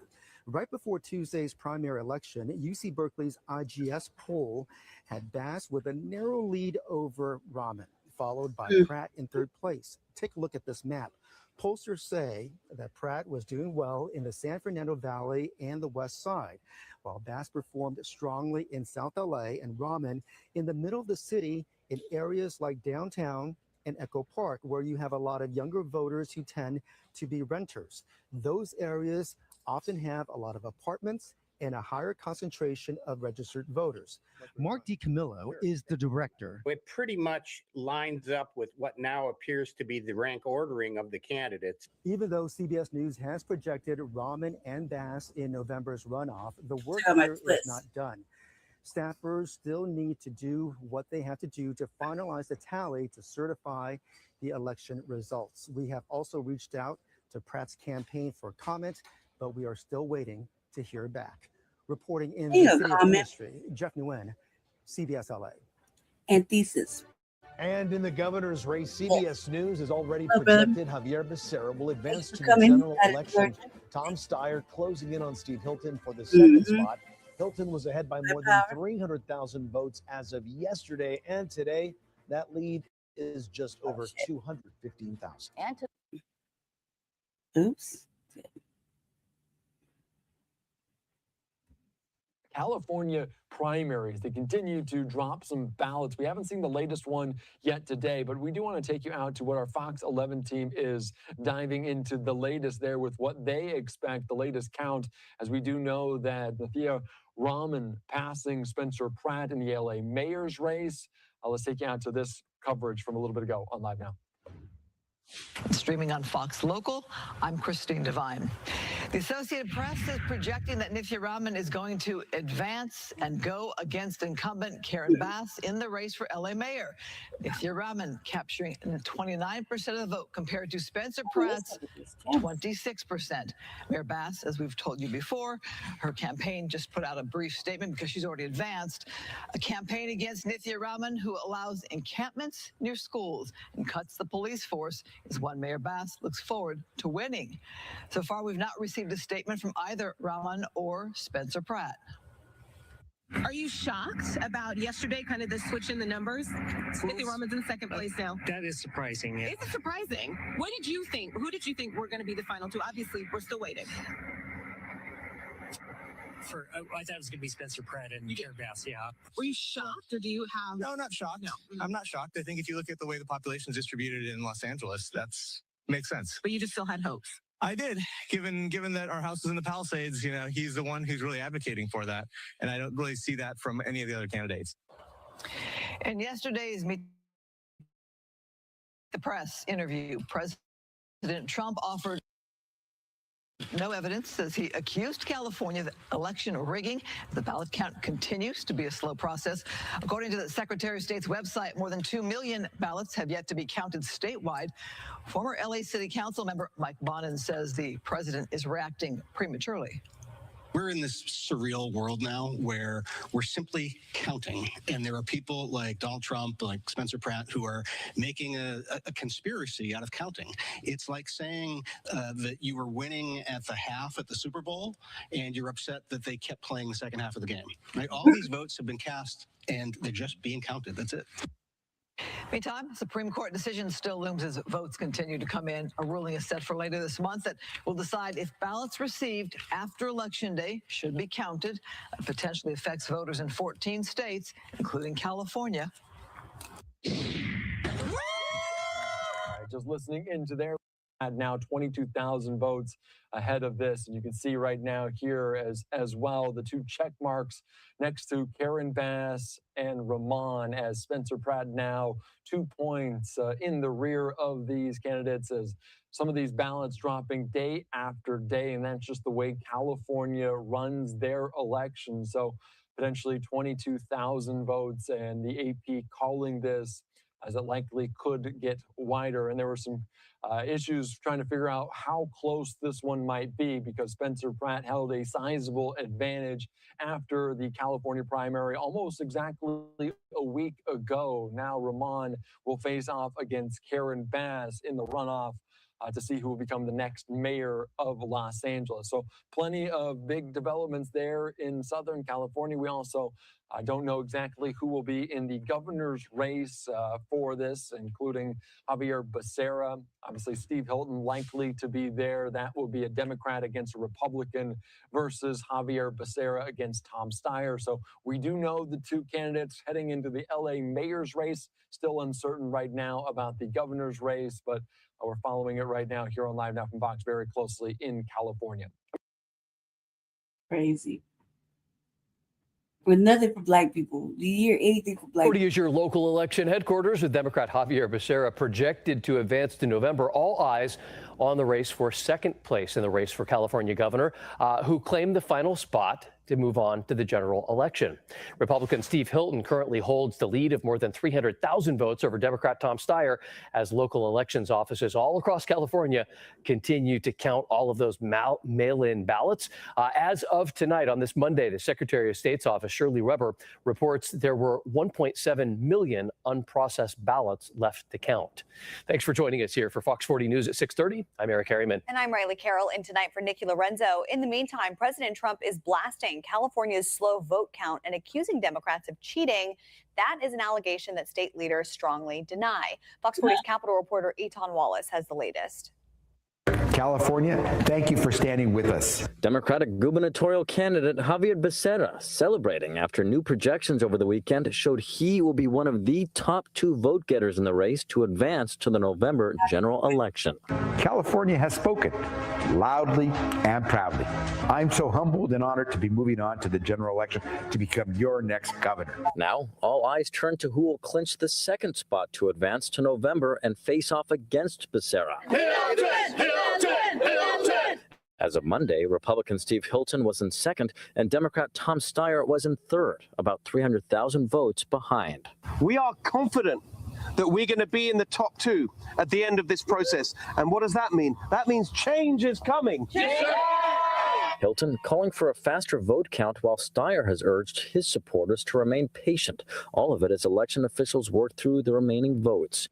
Right before Tuesday's primary election, UC Berkeley's IGS poll had Bass with a narrow lead over Raman, followed by Pratt in third place. Take a look at this map. Pollsters say that Pratt was doing well in the San Fernando Valley and the West Side, while Bass performed strongly in South LA and Raman in the middle of the city in areas like downtown and Echo Park, where you have a lot of younger voters who tend to be renters. Those areas often have a lot of apartments and a higher concentration of registered voters. Mark DiCamillo is the director. It pretty much lines up with what now appears to be the rank ordering of the candidates. Even though CBS News has projected Raman and Bass in November's runoff, the work here is not done. Staffers still need to do what they have to do to finalize the tally to certify the election results. We have also reached out to Pratt's campaign for comment, but we are still waiting to hear back. Reporting in the city of industry, Jeff Nguyen, CBS LA. And thesis. And in the governor's race, CBS News has already projected Javier Becerra will advance to the general election. Tom Steyer closing in on Steve Hilton for the second spot. Hilton was ahead by more than 300,000 votes as of yesterday, and today that lead is just over 215,000. Oops. California primaries, they continue to drop some ballots. We haven't seen the latest one yet today, but we do want to take you out to what our Fox 11 team is diving into the latest there with what they expect, the latest count, as we do know that Nithya Raman passing Spencer Pratt in the LA mayor's race. Let's take you out to this coverage from a little bit ago on Live Now. Streaming on Fox Local, I'm Christine Devine. The Associated Press is projecting that Nithya Raman is going to advance and go against incumbent Karen Bass in the race for LA mayor. Nithya Raman capturing 29% of the vote compared to Spencer Pratt's 26%. Mayor Bass, as we've told you before, her campaign just put out a brief statement because she's already advanced. A campaign against Nithya Raman, who allows encampments near schools and cuts the police force, is one Mayor Bass looks forward to winning. So far, we've not received a statement from either Raman or Spencer Pratt. Are you shocked about yesterday, kind of the switch in the numbers? Nithya Raman's in second place now. That is surprising. Yeah. Is it surprising? What did you think? Who did you think were going to be the final two? Obviously, we're still waiting. I thought it was going to be Spencer Pratt and Karen Bass, yeah. Were you shocked, or do you have... No, not shocked. No. I'm not shocked. I think if you look at the way the population is distributed in Los Angeles, that's makes sense. But you just still had hopes. I did, given that our house is in the Palisades, you know, he's the one who's really advocating for that. And I don't really see that from any of the other candidates. In yesterday's Meet the Press interview, President Trump offered no evidence, says he accused California of election rigging. The ballot count continues to be a slow process. According to the Secretary of State's website, more than 2 million ballots have yet to be counted statewide. Former LA City Council member Mike Bonin says the president is reacting prematurely. We're in this surreal world now where we're simply counting. And there are people like Donald Trump, like Spencer Pratt, who are making a conspiracy out of counting. It's like saying that you were winning at the half at the Super Bowl and you're upset that they kept playing the second half of the game. Right? All these votes have been cast and they're just being counted. That's it. Meantime, Supreme Court decision still looms as votes continue to come in. A ruling is set for later this month that will decide if ballots received after Election Day should be counted. It potentially affects voters in 14 states, including California. Just listening into their at now 22,000 votes ahead of this, and you can see right now here as well the two check marks next to Karen Bass and Raman, as Spencer Pratt now 2 points in the rear of these candidates, as some of these ballots dropping day after day, and that's just the way California runs their election. So potentially 22,000 votes, and the AP calling this as it likely could get wider. And there were some issues trying to figure out how close this one might be, because Spencer Pratt held a sizable advantage after the California primary almost exactly a week ago. Now Raman will face off against Karen Bass in the runoff to see who will become the next mayor of Los Angeles. So plenty of big developments there in Southern California. We also don't know exactly who will be in the governor's race for this, including Javier Becerra. Obviously, Steve Hilton likely to be there. That will be a Democrat against a Republican versus Javier Becerra against Tom Steyer. So we do know the two candidates heading into the LA mayor's race. Still uncertain right now about the governor's race, but we're following it right now here on Live Now from Fox very closely in California. Crazy. With nothing for black people. Do you hear anything for black people? 40 is your local election headquarters, with Democrat Javier Becerra projected to advance to November. All eyes on the race for second place in the race for California governor, who claimed the final spot to move on to the general election. Republican Steve Hilton currently holds the lead of more than 300,000 votes over Democrat Tom Steyer, as local elections offices all across California continue to count all of those mail-in ballots. As of tonight, on this Monday, the Secretary of State's office, Shirley Weber, reports there were 1.7 million unprocessed ballots left to count. Thanks for joining us here for Fox 40 News at 6:30. I'm Eric Harriman. And I'm Riley Carroll. And tonight for Nikki Lorenzo. In the meantime, President Trump is blasting California's slow vote count and accusing Democrats of cheating. That is an allegation that state leaders strongly deny. Fox 40's Capitol reporter Etan Wallace has the latest. California, thank you for standing with us. Democratic gubernatorial candidate Javier Becerra celebrating after new projections over the weekend showed he will be one of the top two vote getters in the race to advance to the November general election. California has spoken loudly and proudly. I'm so humbled and honored to be moving on to the general election to become your next governor. Now, all eyes turn to who will clinch the second spot to advance to November and face off against Becerra. As of Monday, Republican Steve Hilton was in second and Democrat Tom Steyer was in third, about 300,000 votes behind. We are confident that we're going to be in the top two at the end of this process. And what does that mean? That means change is coming. Hilton calling for a faster vote count, while Steyer has urged his supporters to remain patient. All of it as election officials work through the remaining votes.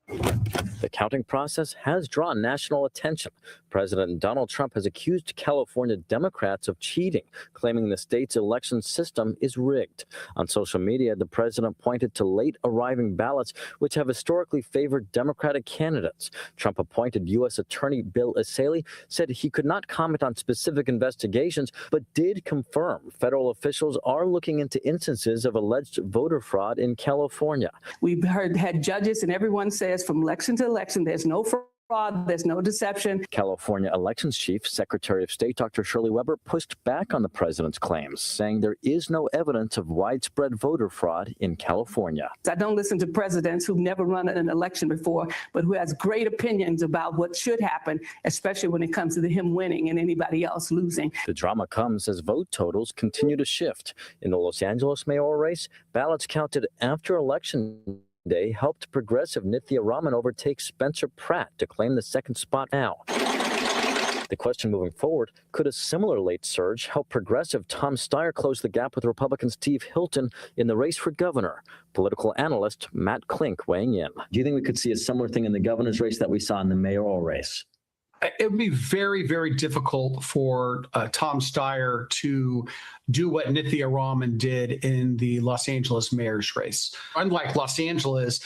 The counting process has drawn national attention. President Donald Trump has accused California Democrats of cheating, claiming the state's election system is rigged. On social media, the president pointed to late arriving ballots, which have historically favored Democratic candidates. Trump appointed U.S. Attorney Bill Essayli said he could not comment on specific investigations, but did confirm federal officials are looking into instances of alleged voter fraud in California. We've had judges, and everyone says from election to election, there's no fraud, there's no deception. California Elections Chief, Secretary of State Dr. Shirley Weber pushed back on the president's claims, saying there is no evidence of widespread voter fraud in California. I don't listen to presidents who've never run an election before, but who has great opinions about what should happen, especially when it comes to him winning and anybody else losing. The drama comes as vote totals continue to shift. In the Los Angeles mayoral race, ballots counted after Election Day helped progressive Nithya Raman overtake Spencer Pratt to claim the second spot now. The question moving forward, could a similar late surge help progressive Tom Steyer close the gap with Republican Steve Hilton in the race for governor? Political analyst Matt Klink weighing in. Do you think we could see a similar thing in the governor's race that we saw in the mayoral race? It would be very, very difficult for Tom Steyer to do what Nithya Raman did in the Los Angeles mayor's race. Unlike Los Angeles,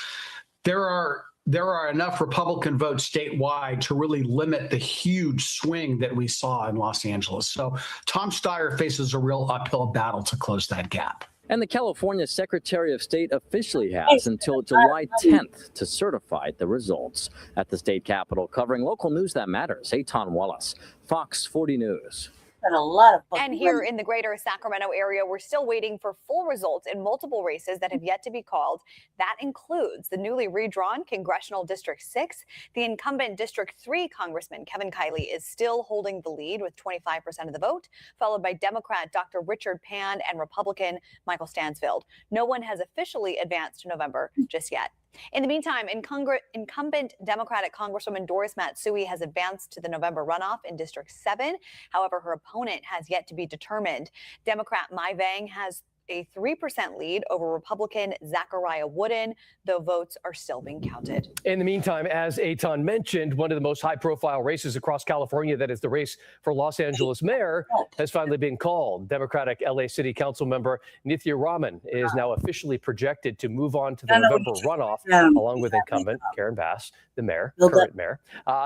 there are enough Republican votes statewide to really limit the huge swing that we saw in Los Angeles. So Tom Steyer faces a real uphill battle to close that gap. And the California Secretary of State officially has until July 10th to certify the results. At the state capitol, covering local news that matters, Etan Wallace, Fox 40 News. A lot of And here in the greater Sacramento area, we're still waiting for full results in multiple races that have yet to be called. That includes the newly redrawn Congressional District 6. The incumbent District 3 Congressman Kevin Kiley is still holding the lead with 25% of the vote, followed by Democrat Dr. Richard Pan and Republican Michael Stansfield. No one has officially advanced to November just yet. In the meantime, incumbent Democratic Congresswoman Doris Matsui has advanced to the November runoff in District 7. However, her opponent has yet to be determined. Democrat Mai Vang has a 3% lead over Republican Zachariah Wooden, though votes are still being counted. In the meantime, as Eitan mentioned, one of the most high-profile races across California, that is the race for Los Angeles mayor, has finally been called. Democratic LA City Council member Nithya Raman is now officially projected to move on to the November runoff, along with incumbent Karen Bass, the mayor, current mayor.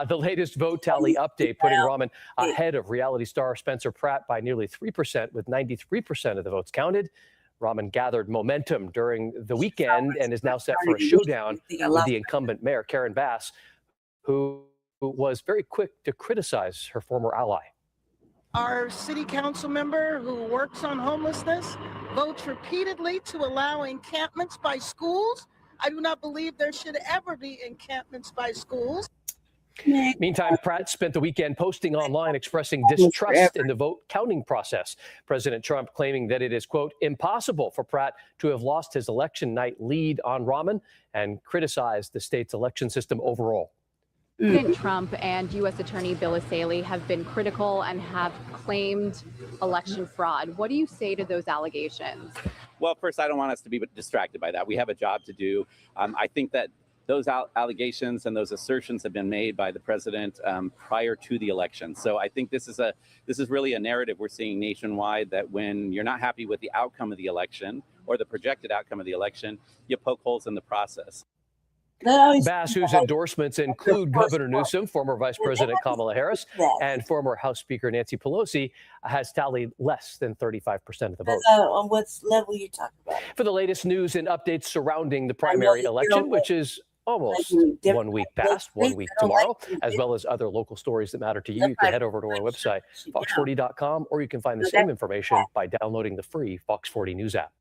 The latest vote tally update putting Raman ahead of reality star Spencer Pratt by nearly 3%, with 93% of the votes counted. Raman gathered momentum during the weekend and is now set for a showdown with the incumbent mayor, Karen Bass, who was very quick to criticize her former ally. Our city council member who works on homelessness votes repeatedly to allow encampments by schools. I do not believe there should ever be encampments by schools. Meantime, Pratt spent the weekend posting online expressing distrust in the vote counting process. President Trump claiming that it is, quote, impossible for Pratt to have lost his election night lead on Raman, and criticized the state's election system overall. President Trump and U.S. Attorney Bill O'Reilly have been critical and have claimed election fraud. What do you say to those allegations? Well, first, I don't want us to be distracted by that. We have a job to do. I think that those allegations and those assertions have been made by the president prior to the election. So I think this is really a narrative we're seeing nationwide, that when you're not happy with the outcome of the election or the projected outcome of the election, you poke holes in the process. Bass, whose endorsements include Governor Newsom, former Vice President Kamala Harris, and former House Speaker Nancy Pelosi, has tallied less than 35% of the vote. On what level you're talking about? For the latest news and updates surrounding the primary election, which is almost 1 week past, 1 week tomorrow, as well as other local stories that matter to you, you can head over to our website, fox40.com, or you can find the same information by downloading the free Fox 40 News app.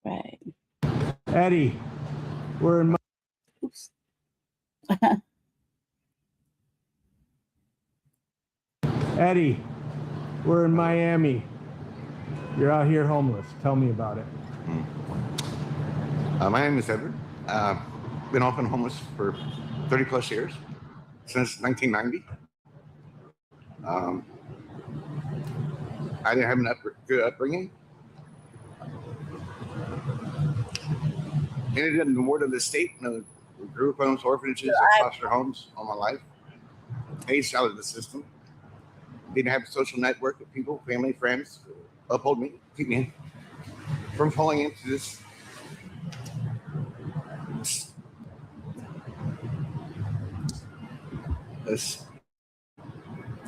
Right. Eddie, we're in. Oops. Eddie, we're in Miami. You're out here homeless. Tell me about it. My name is Edward. Been often homeless for 30 plus years, since 1990. I didn't have a good upbringing. Ended up in the ward of the state, group homes, orphanages, and foster homes all my life. Aged out of the system. Didn't have a social network of people, family, friends, uphold me, keep me from falling into this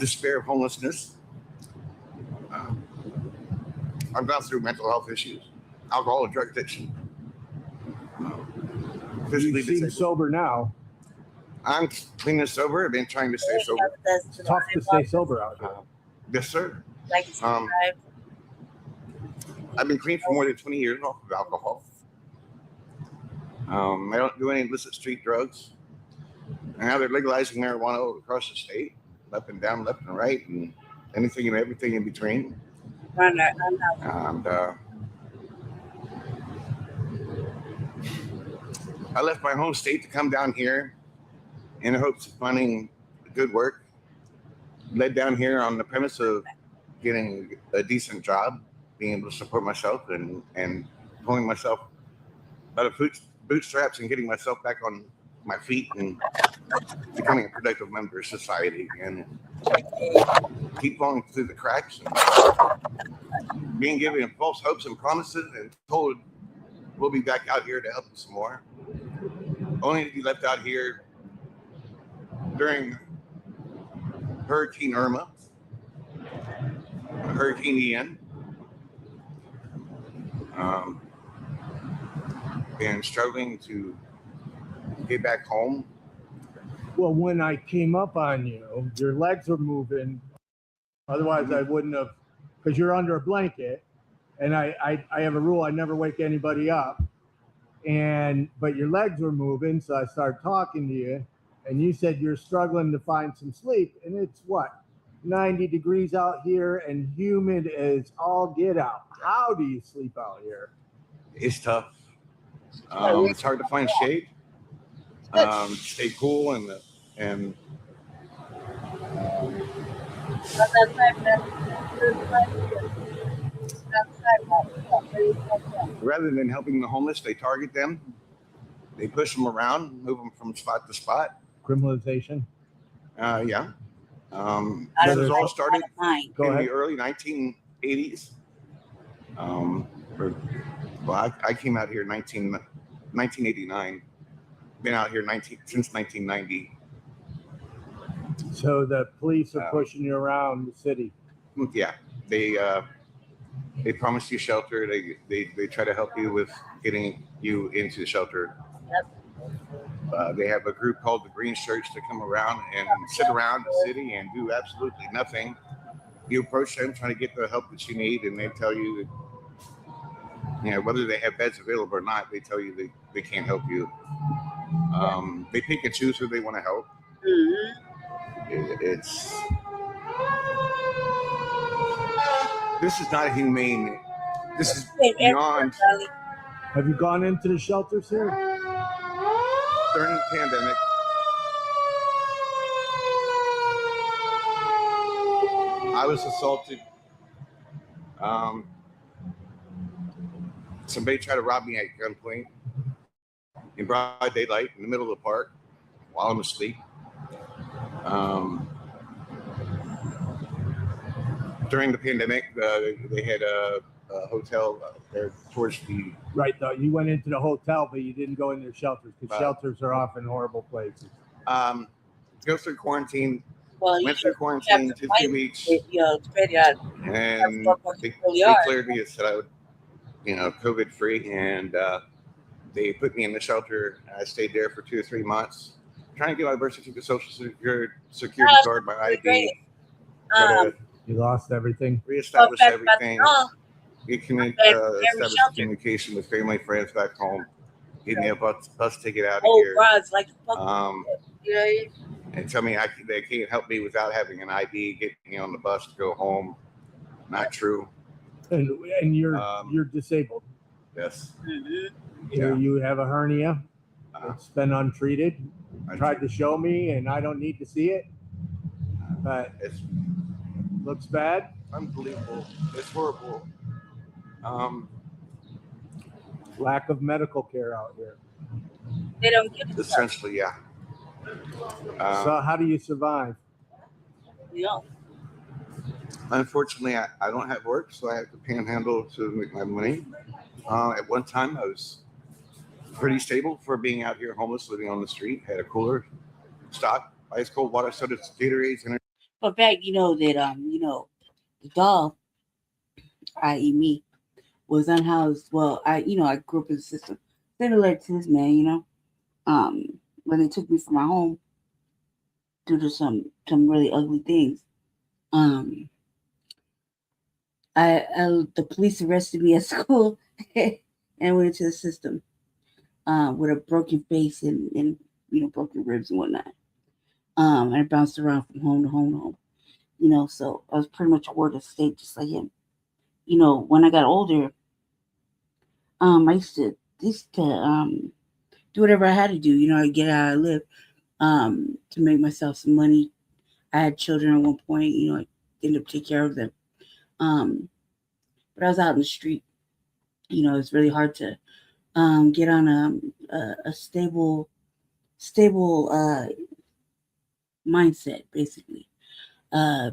despair of homelessness. I've gone through mental health issues, alcohol and drug addiction. You seem sober now. I'm clean and sober. I've been trying to stay sober. It's tough to stay sober out here. Yes, sir. I've been clean for more than 20 years off of alcohol. I don't do any illicit street drugs. And now they're legalizing marijuana all across the state, up and down, left and right, and anything and everything in between. And I left my home state to come down here in hopes of finding good work. Led down here on the premise of getting a decent job, being able to support myself and pulling myself out of bootstraps and getting myself back on my feet and becoming a productive member of society again. And keep falling through the cracks and being given false hopes and promises and told we'll be back out here to help you some more. Only to be left out here during Hurricane Irma, Hurricane Ian, and struggling to get back home. Well, when I came up on you, your legs were moving. Otherwise, I wouldn't have, because you're under a blanket. And I have a rule, I never wake anybody up. but your legs were moving, so I started talking to you, and you said you're struggling to find some sleep, and it's what, 90 degrees out here and humid as all get out. How do you sleep out here? It's tough. It's hard to find shade. Stay cool and rather than helping the homeless, they target them. They push them around, move them from spot to spot. Criminalization. Yeah. This was all started in the early 1980s. I came out here in 1989. Been out here since 1990. So the police are pushing you around the city. Yeah, they promise you shelter. They try to help you with getting you into the shelter. They have a group called the Green Shirts to come around and sit around the city and do absolutely nothing. You approach them trying to get the help that you need, and they tell you that, you know, whether they have beds available or not, they tell you they can't help you. They pick and choose who they want to help. This is not humane. This is beyond. Have you gone into the shelters here? During the pandemic, I was assaulted. Somebody tried to rob me at gunpoint in broad daylight in the middle of the park while I'm asleep. During the pandemic, they had a hotel there towards the... Right, though. You went into the hotel, but you didn't go in their shelters, because shelters are often horrible places. Go through quarantine. Went through quarantine 2 weeks. And they cleared me and said I would, COVID free. And they put me in the shelter. I stayed there for 2 or 3 months, trying to get my birth certificate, social security card, my ID. You lost everything. Reestablish everything. You can establish communication with family, friends back home. Give me a bus ticket out of here. And tell me they can't help me without having an ID, get me on the bus to go home. Not true. And you're disabled. Yes. You have a hernia. It's been untreated. Tried to show me, and I don't need to see it. But it looks bad. Unbelievable. It's horrible. Lack of medical care out here. They don't give it. Essentially, yeah. So how do you survive? Yeah. Unfortunately, I don't have work, so I have to panhandle to make my money. At one time, I was pretty stable for being out here homeless, living on the street. Had a cooler, stock, ice cold water, sodas, Gatorades, and. But back, that the dog, i.e. me, was unhoused. Well, I grew up in a system similar to this man, when they took me from my home due to some really ugly things. The police arrested me at school and went into the system with a broken face and broken ribs and whatnot. And I bounced around from home to home to home. So I was pretty much a ward of state, just like him. When I got older, I used to do whatever I had to do. I get out, I live, to make myself some money. I had children at one point. I ended up taking care of them. But I was out in the street. It's really hard to get on a stable mindset, basically,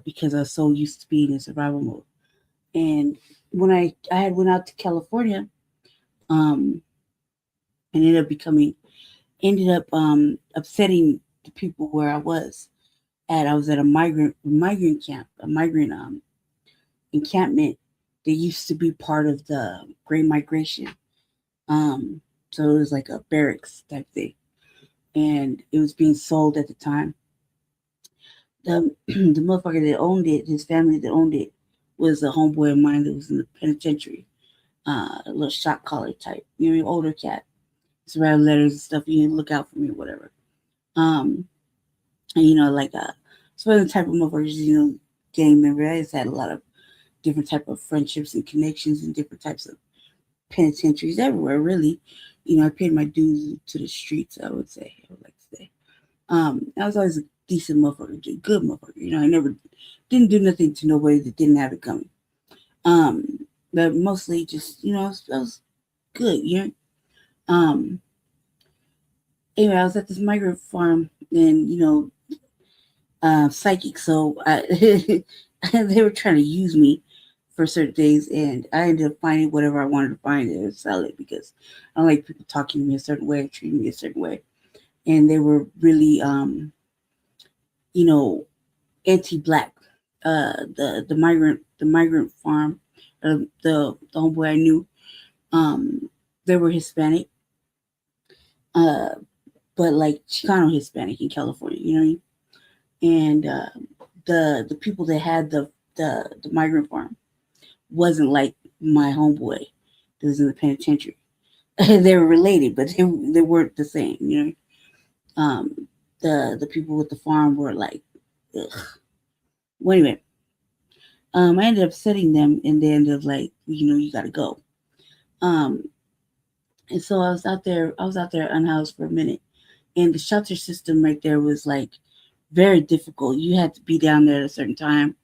because I was so used to being in survival mode. And when I had went out to California, and ended up upsetting the people where I was at. I was at a migrant camp, a migrant encampment that used to be part of the Great Migration. So it was like a barracks type thing, and it was being sold at the time. The motherfucker that owned it, his family that owned it, was a homeboy of mine that was in the penitentiary, a little shot collar type, older cat. just write letters and stuff. You look out for me or whatever. And you know, like so the type of motherfuckers, you know, gang member. I just had a lot of different type of friendships and connections and different types of penitentiaries everywhere. Really, you know, I paid my dues to the streets. I would like to say. I was always a decent motherfucker, a good motherfucker. You know, I never didn't do nothing to nobody that didn't have it coming. But mostly just, you know, I was good, you know. Anyway, I was at this migrant farm and, you know, psychic. So they were trying to use me for certain days, and I ended up finding whatever I wanted to find and sell it because I don't like people talking to me a certain way, treating me a certain way. And they were really, you know, anti-Black. The migrant farm, the homeboy I knew, they were Hispanic, but like Chicano Hispanic in California, you know what I mean? And the people that had the migrant farm wasn't like my homeboy that was in the penitentiary. They were related, but they weren't the same, you know. The people with the farm were like, ugh. Well, anyway, I ended up setting them, and they ended up like, you know, you got to go. And so I was out there unhoused for a minute, and the shelter system right there was like very difficult. You had to be down there at a certain time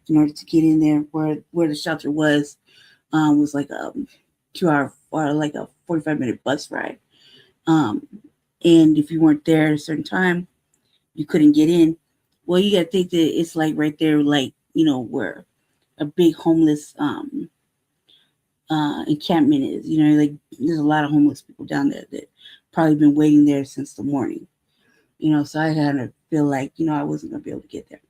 in order to get in there. Where the shelter was like a 2-hour or like a 45-minute bus ride. And if you weren't there at a certain time, you couldn't get in. Well, you got to think that it's like right there, like, you know, where a big homeless encampment is. You know, like there's a lot of homeless people down there that probably been waiting there since the morning. You know, so I kind of feel like, you know, I wasn't gonna be able to get there.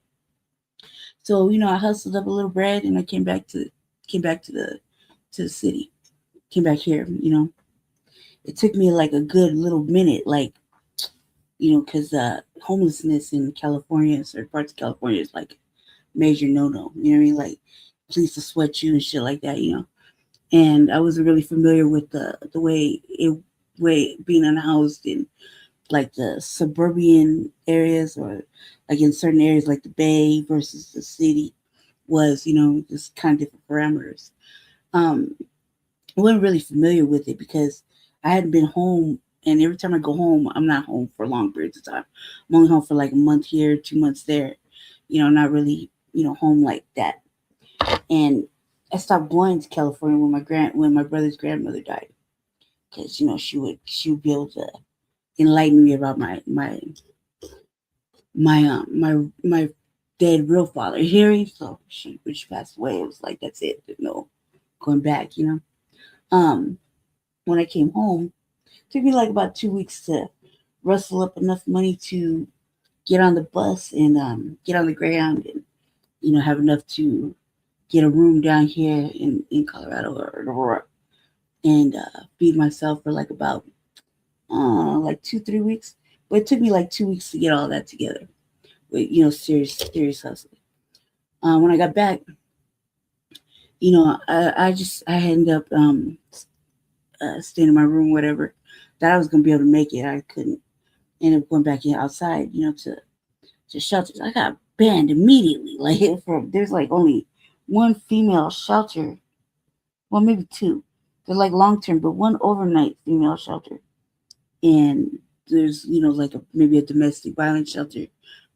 So, you know, I hustled up a little bread and I came back to the city. Came back here, you know. It took me like a good little minute, like, you know, because homelessness in California, certain parts of California, is like major no-no. You know what I mean? Like, police will sweat you and shit like that, you know. And I wasn't really familiar with the way being unhoused in like the suburban areas, or like in certain areas like the Bay versus the city was, you know, just kind of different parameters. I wasn't really familiar with it because I hadn't been home, and every time I go home, I'm not home for long periods of time. I'm only home for like a month here, 2 months there, you know, not really, you know, home like that. And I stopped going to California when my brother's grandmother died, because, you know, she would be able to enlighten me about my dead real father hearing. So when she passed away, it was like, that's it, there's no going back, you know. When I came home, it took me like about 2 weeks to rustle up enough money to get on the bus and get on the ground and, you know, have enough to get a room down here in Colorado or Aurora and feed myself for like about like 2-3 weeks. But it took me like 2 weeks to get all that together with, you know, serious hustling. When I got back, you know, I ended up staying in my room, whatever. That I was gonna be able to make it. I couldn't. End up going back outside, you know, to shelters. I got banned immediately. Like there's like only one female shelter, well maybe two. They're like long term, but one overnight female shelter, and there's, you know, like maybe a domestic violence shelter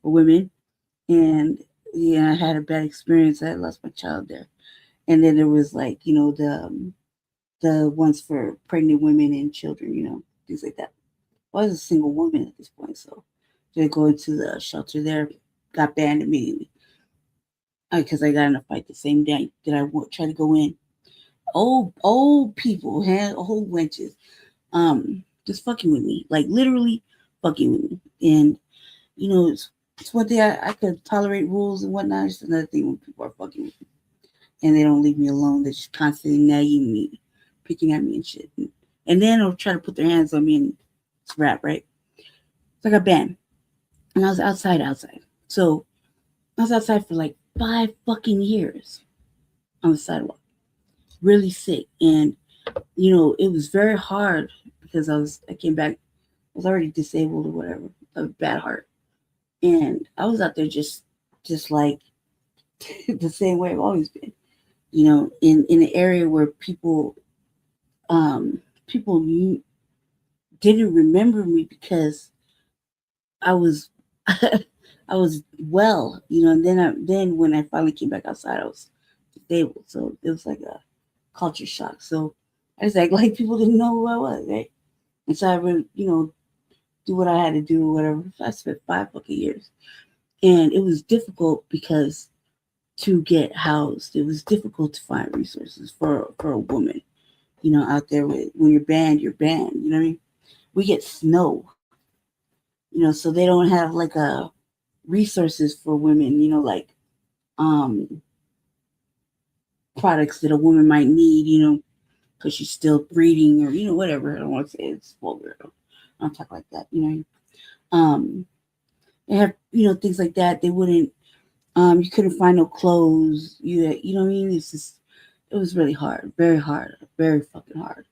for women. And yeah, I had a bad experience. I lost my child there, and then there was like, you know, the ones for pregnant women and children, you know, things like that. I was a single woman at this point, so I go into the shelter there, got banned immediately because I got in a fight the same day that I tried to go in. Old people, old wenches, just fucking with me, like literally fucking with me. And you know, it's one thing I could tolerate rules and whatnot. It's another thing when people are fucking with me and they don't leave me alone. They're just constantly nagging me, picking at me and shit, and then they'll try to put their hands on me and it's a wrap, right? So I got banned, and I was outside. So I was outside for like 5 fucking years on the sidewalk, really sick. And, you know, it was very hard because I came back, I was already disabled or whatever, a bad heart. And I was out there just like the same way I've always been, in an area where people didn't remember me because I was I was well, and then when I finally came back outside, I was disabled. So it was like a culture shock. So I was like people didn't know who I was, right? And so I would, do what I had to do, whatever. I spent 5 fucking years. And it was difficult because to get housed, it was difficult to find resources for a woman, out there when you're banned, you know what I mean? We get snow, so they don't have like a resources for women, like products that a woman might need, because she's still breeding or, whatever. I don't want to say it's vulgar. I don't talk like that, They have, things like that. They wouldn't, you couldn't find no clothes. You know what I mean? It's just, it was really hard, very fucking hard.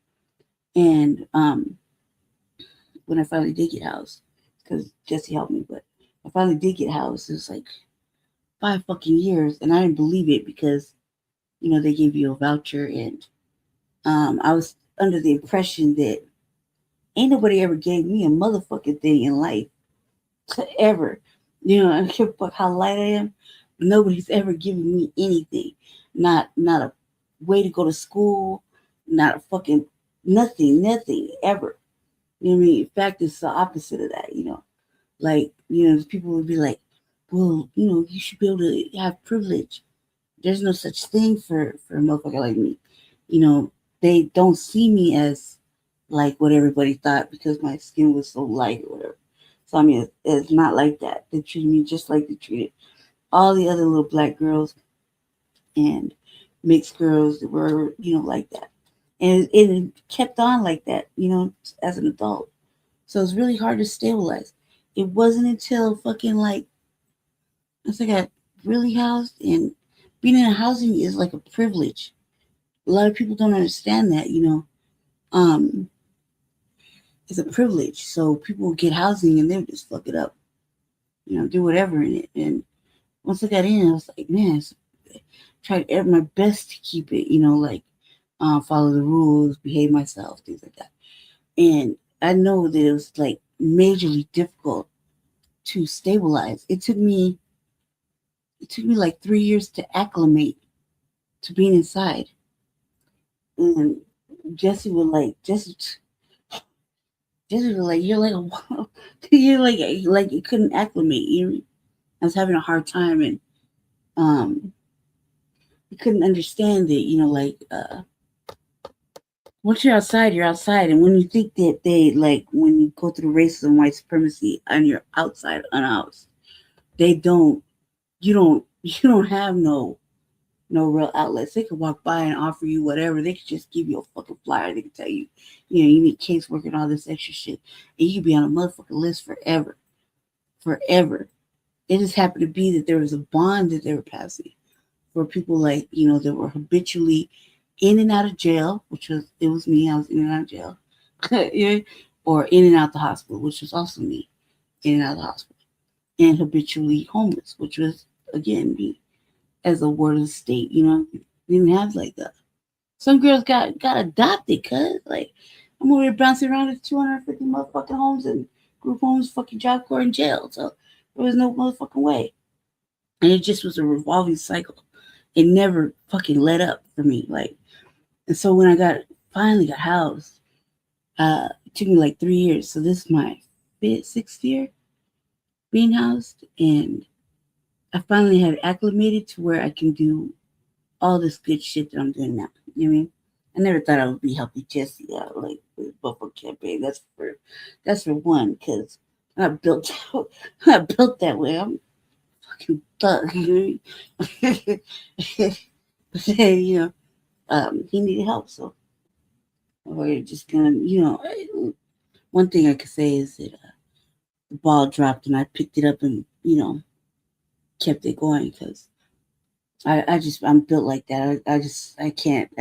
And when I finally did get housed, because Jesse helped me, but I finally did get housed. It was like 5 fucking years, and I didn't believe it because, they gave you a voucher, and I was under the impression that ain't nobody ever gave me a motherfucking thing in life to ever. I don't give a fuck how light I am. Nobody's ever given me anything. Not a way to go to school, not a fucking nothing ever. You know what I mean? In fact, it's the opposite of that, Like, people would be like, well, you should be able to have privilege. There's no such thing for a motherfucker like me. They don't see me as like what everybody thought because my skin was so light or whatever. So, I mean, it's not like that. They treat me just like they treated all the other little black girls and mixed girls that were, like that. And it kept on like that, as an adult. So it's really hard to stabilize. It wasn't until fucking like, once I got really housed, and being in a housing is like a privilege. A lot of people don't understand that, it's a privilege. So people get housing and they'll just fuck it up, do whatever in it. And once I got in, I was like, man, tried my best to keep it, follow the rules, behave myself, things like that. And I know that it was like majorly difficult to stabilize. It took me like 3 years to acclimate to being inside. And Jesse was like, you're like you couldn't acclimate. I was having a hard time, and you couldn't understand it. Once you're outside, you're outside. And when you think that when you go through racism, white supremacy, and you're outside unhoused, you don't have no real outlets. They could walk by and offer you whatever. They could just give you a fucking flyer. They could tell you, you need casework and all this extra shit. And you could be on a motherfucking list forever. Forever. It just happened to be that there was a bond that they were passing for people that were habitually in and out of jail, it was me. I was in and out of jail. Yeah. Or in and out the hospital, which was also me, in and out of the hospital. And habitually homeless, which was, again, me. As a ward of the state, didn't have like that. Some girls got adopted, cuz I'm over here bouncing around at 250 motherfucking homes and group homes, fucking Job Corps in jail. So there was no motherfucking way. And it just was a revolving cycle. It never fucking let up for me. And so when I finally got housed, it took me like 3 years. So this is my 6th year being housed, and I finally had acclimated to where I can do all this good shit that I'm doing now. You know what I mean? I never thought I would be helping Jesse out with the Buffalo campaign. That's for one, because I'm not built that way. I'm fucking thug. You know what I mean? He needed help, so we're just gonna, one thing I could say is that the ball dropped and I picked it up and kept it going, because I'm built like that. I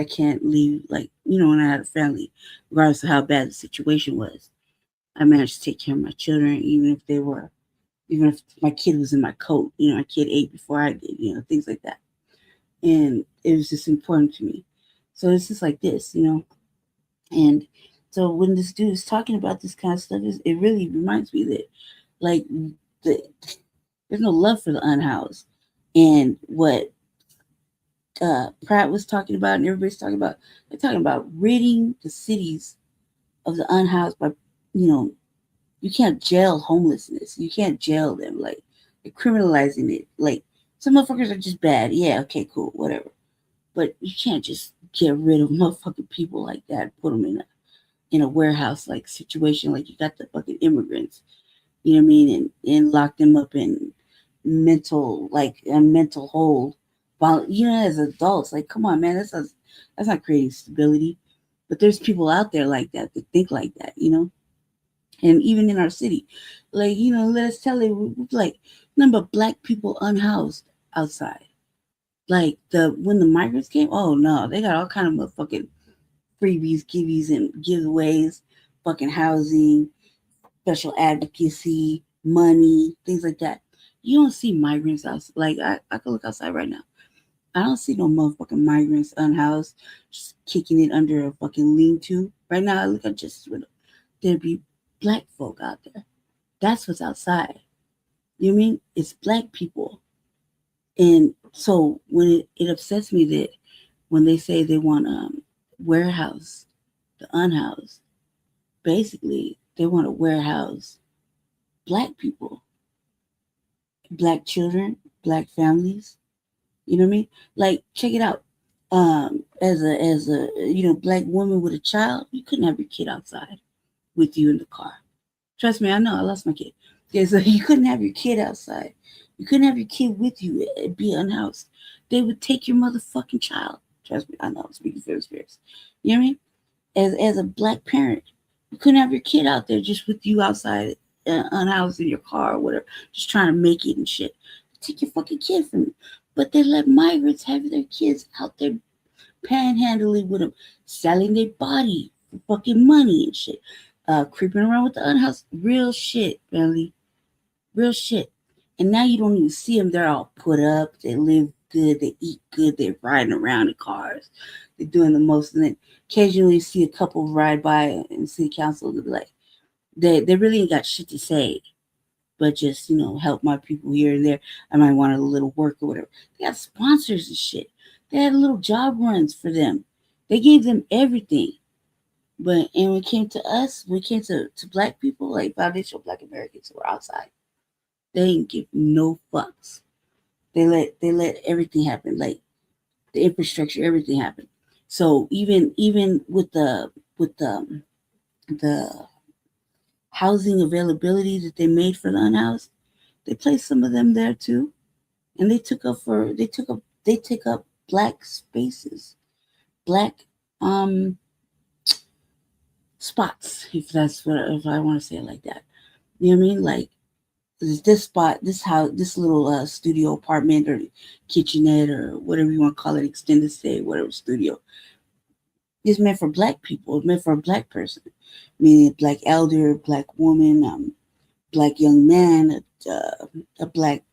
can't leave, like, when I had a family, regardless of how bad the situation was. I managed to take care of my children, even if my kid was in my coat, my kid ate before I did, things like that. And it was just important to me. So it's just like this, and so when this dude is talking about this kind of stuff, it really reminds me that, like, the, there's no love for the unhoused. And what Pratt was talking about and everybody's talking about, they're talking about ridding the cities of the unhoused by, you can't jail homelessness. You can't jail them. Like, they're criminalizing it. Like, some motherfuckers are just bad. Yeah, okay, cool, whatever. But you can't just get rid of motherfucking people like that, put them in a warehouse like situation, like you got the fucking immigrants, you know what I mean, and lock them up in a mental hole. While, as adults, like, come on, man, that's not creating stability. But there's people out there like that think like that, and even in our city, like, let us tell you, like, number of black people unhoused outside. Like, when the migrants came, oh no, they got all kind of motherfucking freebies, giveies, and giveaways, fucking housing, special advocacy, money, things like that. You don't see migrants outside. Like, I can look outside right now. I don't see no motherfucking migrants unhoused, just kicking it under a fucking lean-to. Right now, I look at there'd be black folk out there. That's what's outside. You know what I mean? It's black people. And so when it upsets me that when they say they want warehouse the unhoused, basically they want to warehouse black people, black children, black families. You know what I mean? Like, check it out. As a black woman with a child, you couldn't have your kid outside with you in the car. Trust me, I know. I lost my kid. Okay, so you couldn't have your kid outside. You couldn't have your kid with you and be unhoused. They would take your motherfucking child. Trust me, I know. I'm speaking for experience. You know what I mean? As a black parent, you couldn't have your kid out there just with you outside, unhoused in your car or whatever, just trying to make it and shit. Take your fucking kid from you. But they let migrants have their kids out there panhandling with them, selling their body for fucking money and shit. Creeping around with the unhoused. Real shit, family. Real shit. And now you don't even see them. They're all put up. They live good. They eat good. They're riding around in cars. They're doing the most. And then occasionally you see a couple ride by in city council. They'll be like, they really ain't got shit to say, but just, help my people here and there. I might want a little work or whatever. They got sponsors and shit. They had little job runs for them. They gave them everything. And when it came to us, when it came to black people, like foundational black Americans who were outside, they didn't give no fucks. They let everything happen, like the infrastructure, everything happen. So even with the housing availability that they made for the unhoused, they placed some of them there too, and they took up black spaces, black spots, if I want to say it like that. You know what I mean? Like, this spot, this house, this little studio apartment or kitchenette or whatever you want to call it, extended stay, whatever studio, is meant for black people. It's meant for a black person, meaning a black elder, black woman, black young man, a black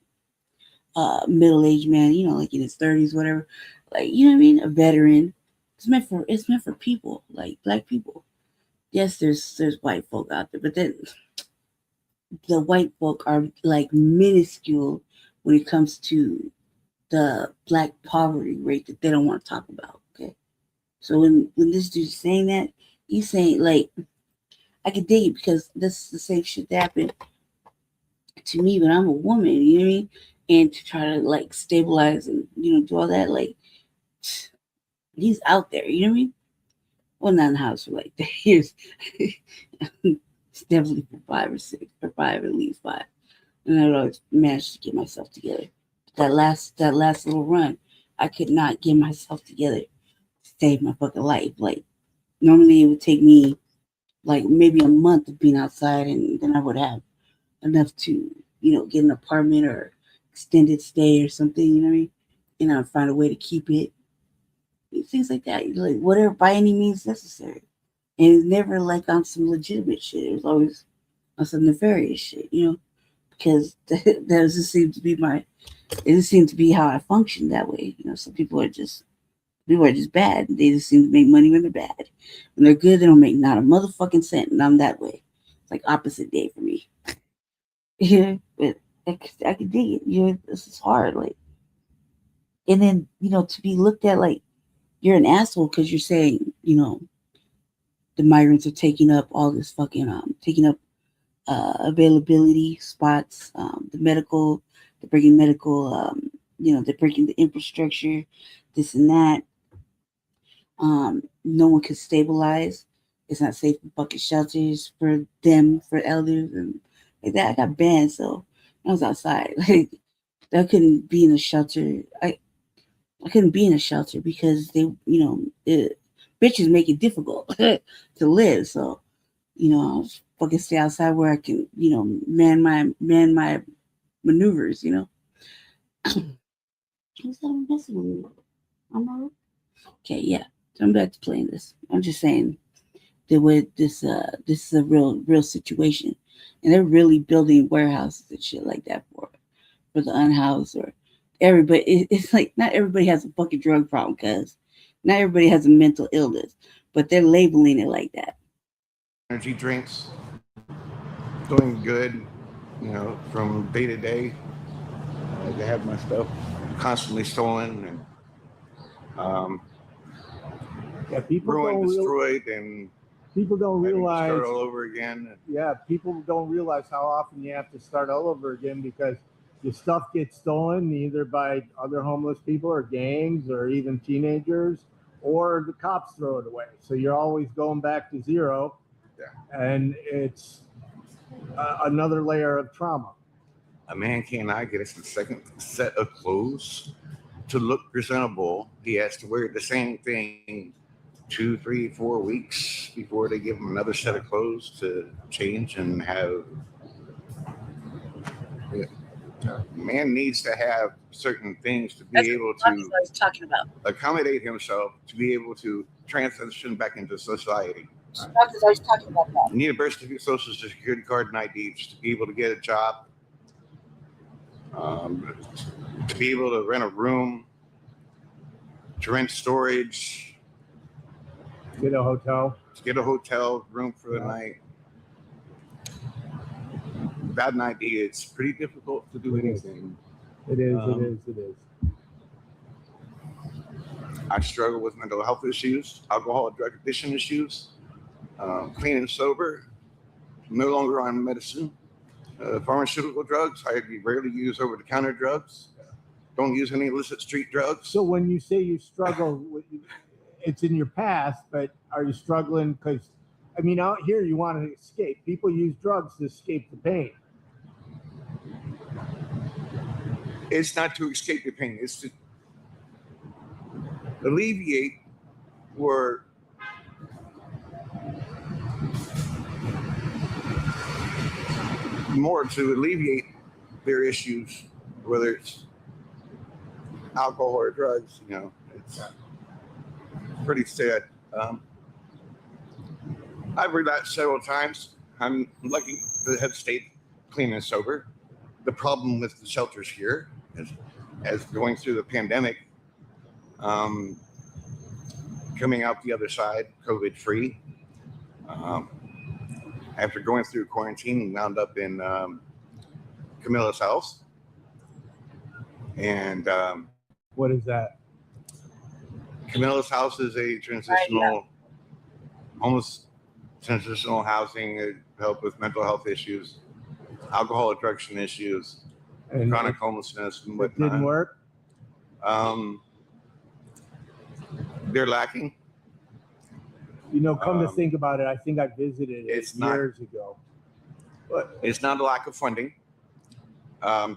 middle-aged man, like in his 30s, whatever. Like, you know what I mean? A veteran. It's meant for people, like black people. Yes, there's white folk out there, but then the white folk are like minuscule when it comes to the black poverty rate that they don't want to talk about. Okay, so when this dude's saying that, he's saying, like, I could dig it because this is the same shit that happened to me, but I'm a woman. You know what I mean? And to try to like stabilize and do all that, like, he's out there. You know what I mean? Well, not in the house for like years. It's definitely for 5 or 6, or 5, at least 5. And I always managed to get myself together. That last little run, I could not get myself together to save my fucking life. Like, normally it would take me like maybe a month of being outside, and then I would have enough to, get an apartment or extended stay or something, you know what I mean? find a way to keep it. Things like that, like whatever by any means necessary. And it's never like on some legitimate shit. It was always on some nefarious shit, because that doesn't seem to be it doesn't seem to be how I function that way. Some people are just bad. They just seem to make money when they're bad. When they're good, they don't make not a motherfucking cent. And I'm that way. It's like opposite day for me. But I can dig it. This is hard. Like, and then, to be looked at like you're an asshole because you're saying, the migrants are taking up all this fucking, taking up availability spots, they're bringing medical, they're breaking the infrastructure, this and that. No one could stabilize. It's not safe for fucking shelters for them, for elders, and like that. I got banned, so I was outside. Like, I couldn't be in a shelter. I couldn't be in a shelter because they, bitches make it difficult to live. So, I'll fucking stay outside where I can, man my maneuvers. Who's that messing with me? Okay, yeah. So I'm back to playing this. I'm just saying that with this is a real situation, and they're really building warehouses and shit like that for the unhoused or everybody. It's like not everybody has a fucking drug problem, because not everybody has a mental illness, but they're labeling it like that. Energy drinks, doing good, from day to day. They have my stuff constantly stolen and people ruined, destroyed, and people don't realize start all over again. Yeah, people don't realize how often you have to start all over again because your stuff gets stolen either by other homeless people or gangs or even teenagers, or the cops throw it away. So you're always going back to zero, and it's another layer of trauma. A man cannot get a second set of clothes to look presentable. He has to wear the same thing 2, 3, 4 weeks before they give him another set of clothes to change and have. Man needs to have certain things to be able to accommodate himself, to be able to transition back into society. You need a birth certificate, social security card, and ID just to be able to get a job, to be able to rent a room, to rent storage, get a hotel room for the night. Without an ID, it's pretty difficult to do anything. It is. I struggle with mental health issues, alcohol and drug addiction issues, clean and sober, no longer on medicine, pharmaceutical drugs. I rarely use over-the-counter drugs. Don't use any illicit street drugs. So when you say you struggle, it's in your past, but are you struggling because, out here you want to escape. People use drugs to escape the pain. It's not to escape the pain. It's to alleviate or more to alleviate their issues, whether it's alcohol or drugs. It's pretty sad. I've relapsed several times. I'm lucky to have stayed clean and sober. The problem with the shelters here is, as going through the pandemic, coming out the other side, COVID-free, after going through quarantine, wound up in Camilla's house. And what is that? Camilla's house is a transitional, almost transitional housing to help with mental health issues, alcohol addiction issues, and chronic homelessness and whatnot. It didn't work? They're lacking. Come to think about it, I think I visited it years ago. But it's not a lack of funding.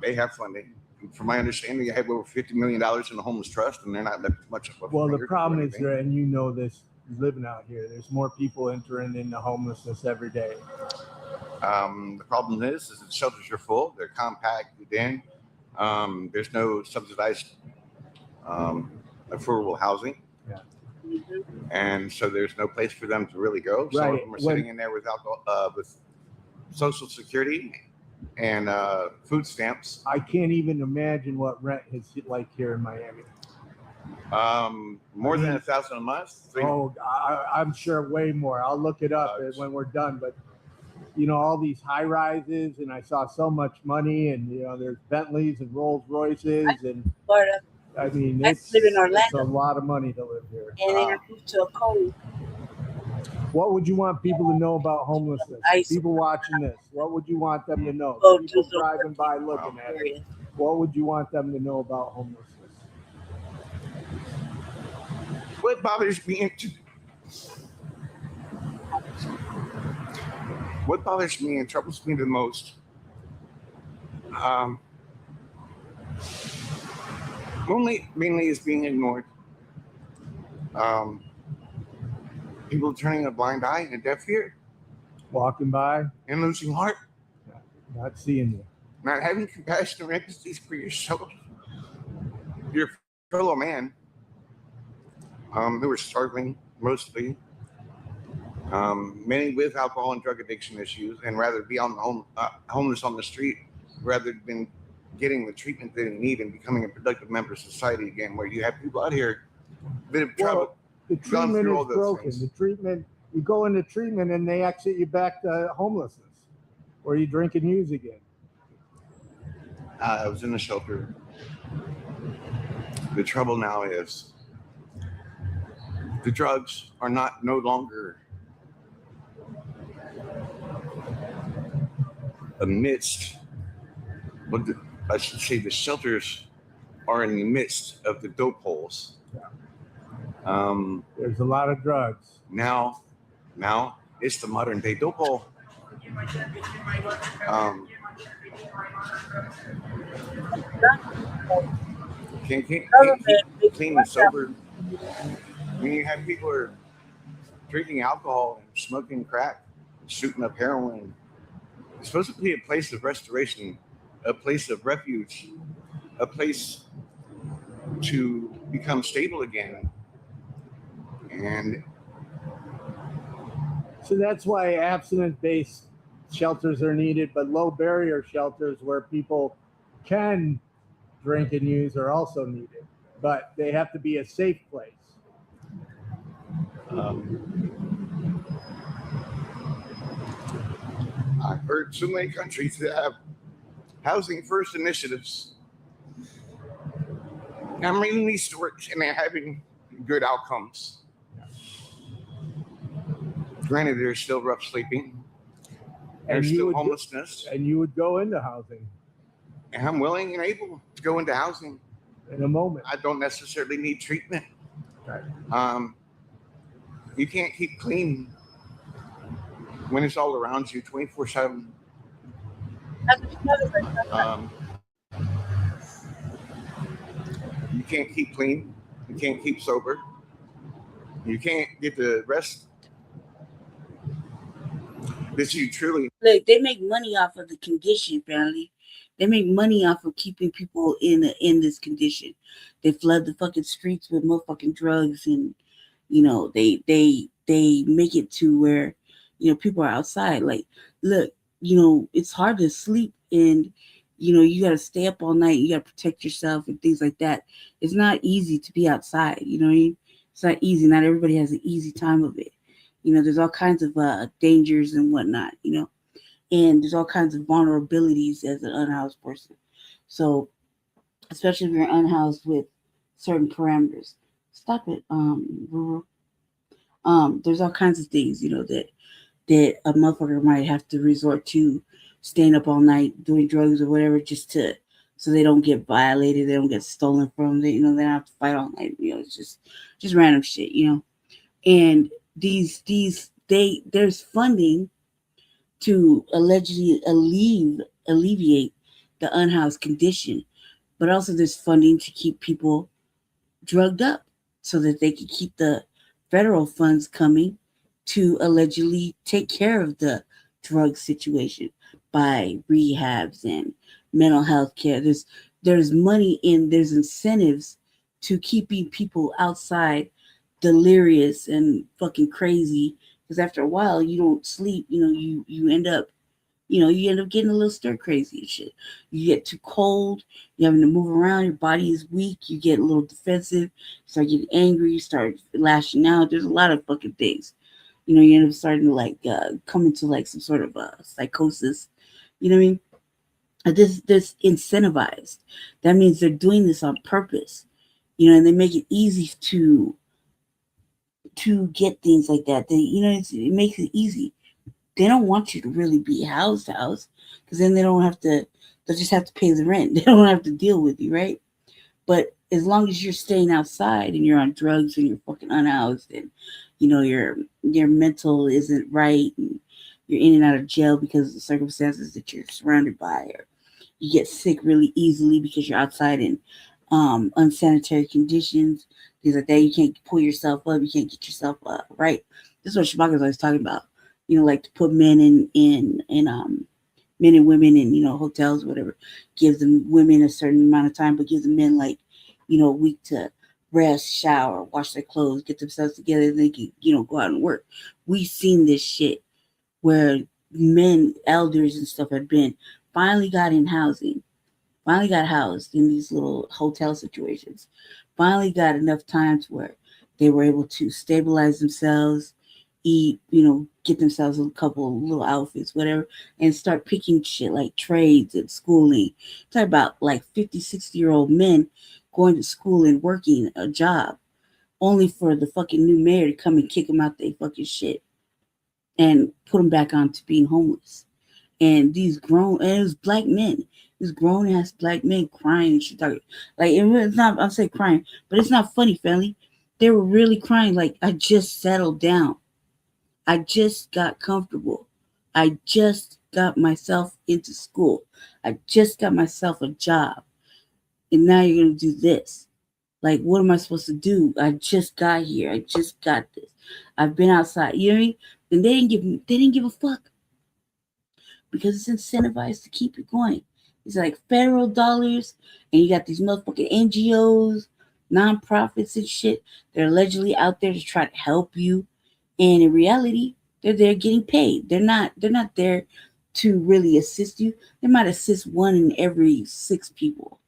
They have funding. From my understanding, they have over $50 million in the homeless trust, and they're not left much of a. Well, the problem is there, and this, living out here, there's more people entering into homelessness every day. The problem is that the shelters are full. They're compacted in. There's no subsidized affordable housing. Yeah. And so there's no place for them to really go. Some of them are sitting in there with with Social Security and food stamps. I can't even imagine what rent is like here in Miami. More than $1,000 a month. Oh, I'm sure way more. I'll look it up when we're done. But you know, all these high rises, and I saw so much money, and you know, there's Bentleys and Rolls Royces, and Florida. I mean, I live in it's Orlando. a lot of money to live here. And then I moved to a cold. What would you want people to know about homelessness? People watching this, what would you want them to know? People driving by looking at it. What would you want them to know about homelessness? What bothers me and troubles me the most, mainly is being ignored. People turning a blind eye and a deaf ear. Walking by. And losing heart. Not seeing you. Not having compassion or empathy for yourself. Your fellow man, who are struggling mostly. Many with alcohol and drug addiction issues, and rather be on the homeless on the street rather than getting the treatment they need and becoming a productive member of society again, where you have people out here a bit of trouble. The treatment is broken. The treatment, you go into treatment and they exit you back to homelessness, or you drink and use again. I was in a shelter. The trouble now is the drugs are no longer amidst, but I should say the shelters are in the midst of the dope holes. There's a lot of drugs. Now it's the modern day dope hole. Can't keep clean and sober. When you have people who are drinking alcohol and smoking crack, and shooting up heroin, it's supposed to be a place of restoration, a place of refuge, a place to become stable again. And so that's why abstinence-based shelters are needed, but low-barrier shelters where people can drink and use are also needed, but they have to be a safe place. I've heard so many countries that have housing first initiatives. I'm reading these stories and they're having good outcomes. Granted, there's still rough sleeping. There's still homelessness. And you would go into housing. And I'm willing and able to go into housing. In a moment. I don't necessarily need treatment. Right. You can't keep clean when it's all around you 24/7. You can't keep clean. You can't keep sober. You can't get the rest that you truly. Look, they make money off of the condition, apparently. They make money off of keeping people in this condition. They flood the fucking streets with motherfucking drugs, and you know they make it to where you know people are outside. Like, look, you know it's hard to sleep, and you know you got to stay up all night. You got to protect yourself and things like that. It's not easy to be outside. You know what I mean? It's not easy. Not everybody has an easy time of it. You know, there's all kinds of dangers and whatnot. You know. And there's all kinds of vulnerabilities as an unhoused person. So, especially if you're unhoused with certain parameters. Stop it, Rural. There's all kinds of things, you know, that a motherfucker might have to resort to, staying up all night, doing drugs or whatever, so they don't get violated, they don't get stolen from, you know, they don't have to fight all night. You know, it's just random shit, you know. And there's funding to allegedly alleviate the unhoused condition, but also there's funding to keep people drugged up so that they can keep the federal funds coming to allegedly take care of the drug situation by rehabs and mental health care. There's money there's incentives to keeping people outside delirious and fucking crazy. Because after a while, you don't sleep. You end up, you end up getting a little stir crazy and shit. You get too cold. You're having to move around. Your body is weak. You get a little defensive. You start getting angry. You start lashing out. There's a lot of fucking things. You end up starting to like come into like some sort of psychosis. You know what I mean? This incentivized. That means they're doing this on purpose. And they make it easy to get things like that. It makes it easy. They don't want you to really be housed, because then they'll just have to pay the rent. They don't have to deal with you, right? But as long as you're staying outside and you're on drugs and you're fucking unhoused and your mental isn't right and you're in and out of jail because of the circumstances that you're surrounded by, or you get sick really easily because you're outside in unsanitary conditions, things like that. You can't pull yourself up. You can't get yourself right. This is what Schumacher's always talking about. Like to put men in men and women in hotels, whatever. Gives them women a certain amount of time, but gives the men like a week to rest, shower, wash their clothes, get themselves together, and they can go out and work. We've seen this shit where men, elders and stuff had been finally got in housing. Finally got housed in these little hotel situations. Finally got enough times where they were able to stabilize themselves, eat, get themselves a couple of little outfits, whatever, and start picking shit like trades and schooling. Talk about like 50, 60-year-old men going to school and working a job only for the fucking new mayor to come and kick them out their fucking shit and put them back on to being homeless. And these grown, and it was black men. These grown ass black men crying and shit. Like it's not, I'm saying crying, but it's not funny, family. They were really crying. Like, I just settled down. I just got comfortable. I just got myself into school. I just got myself a job. And now you're gonna do this. Like, what am I supposed to do? I just got here. I just got this. I've been outside. You know what I mean? And they didn't give a fuck. Because it's incentivized to keep it going. It's like federal dollars, and you got these motherfucking NGOs, nonprofits and shit. They're allegedly out there to try to help you. And in reality, they're there getting paid. They're not there to really assist you. They might assist 1 in every 6 people.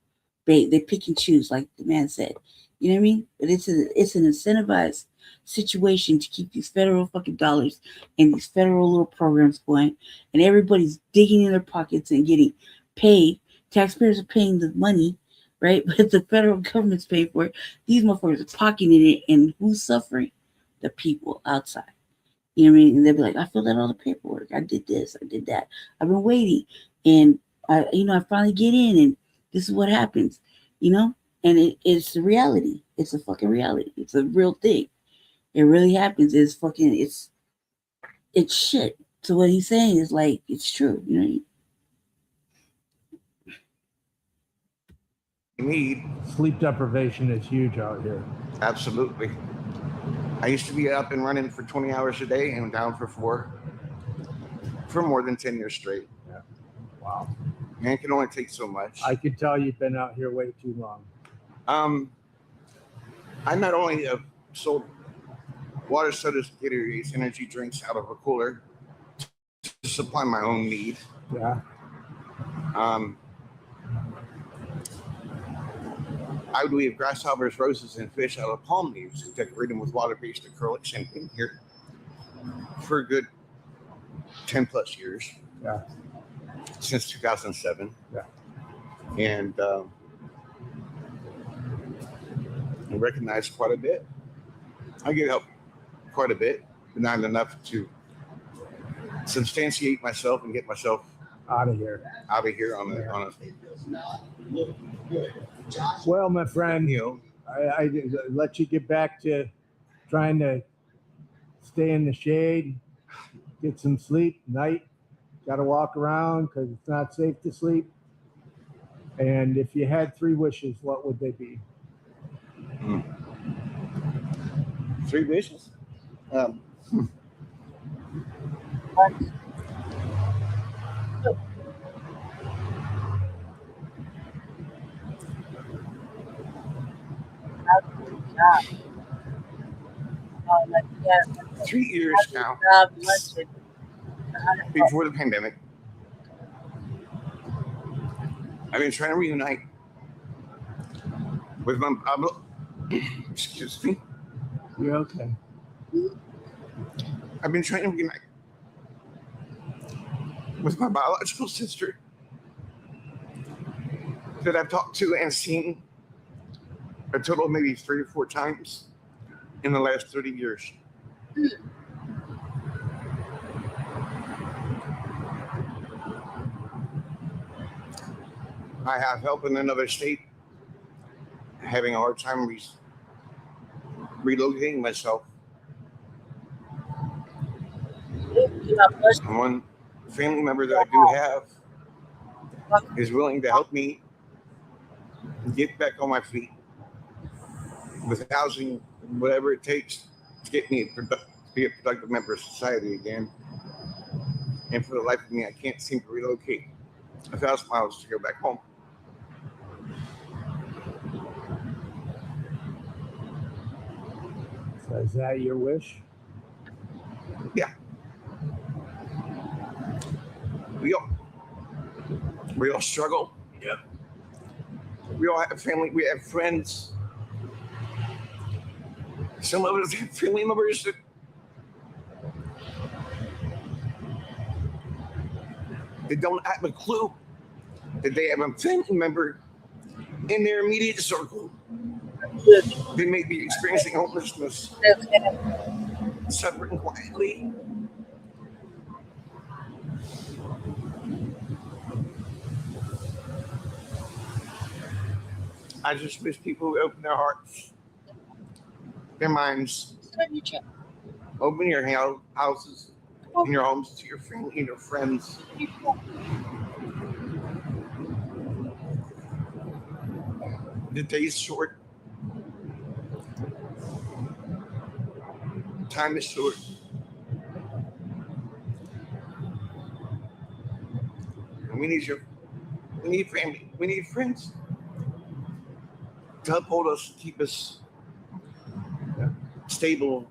They pick and choose, like the man said. You know what I mean? But it's an incentivized situation to keep these federal fucking dollars and these federal little programs going, and everybody's digging in their pockets and getting paid. Taxpayers are paying the money, right? But the federal government's paying for it. These motherfuckers are pocketing it, and who's suffering? The people outside. You know what I mean? And they'll be like, I filled out all the paperwork. I did this. I did that. I've been waiting, and I finally get in, and this is what happens. And it's the reality. It's a fucking reality. It's a real thing. It really happens. It's shit. So what he's saying is like, it's true. Need Sleep deprivation is huge out here. absolutely. I used to be up and running for 20 hours a day and down for 4 for more than 10 years straight. Yeah. Wow. Man, it can only take so much. I can tell you've been out here way too long. I not only have sold water, sodas, Gatorades, energy drinks out of a cooler to supply my own need. Yeah. I would weave grasshoppers, roses, and fish out of palm leaves and decorate them with water-based acrylic champagne here for a good 10 plus years. Yeah. Since 2007. Yeah. And I recognize quite a bit. I get help quite a bit, but not enough to substantiate myself and get myself out of here on a Well, my friend, I let you get back to trying to stay in the shade, get some sleep night. Got to walk around because it's not safe to sleep. And if you had 3 wishes, what would they be? 3 wishes? 3 years now. Before the pandemic, I've been trying to reunite with my excuse me. You're okay. I've been trying to reunite with my biological sister that I've talked to and seen a total of maybe 3 or 4 times in the last 30 years. I have help in another state, having a hard time relocating myself. One family member that I do have is willing to help me get back on my feet with housing, whatever it takes to get me to be a productive member of society again. And for the life of me, I can't seem to relocate 1,000 miles to go back home. So is that your wish? Yeah. We all struggle. Yeah. We all have family. We have friends. Some of us have family members that don't have a clue that they have a family member in their immediate circle. They may be experiencing homelessness, suffering quietly. I just wish people would open their hearts, their minds, open your houses and your homes to your family and your friends. The day's short. Time is short. And we need family, we need friends to uphold us, keep us stable.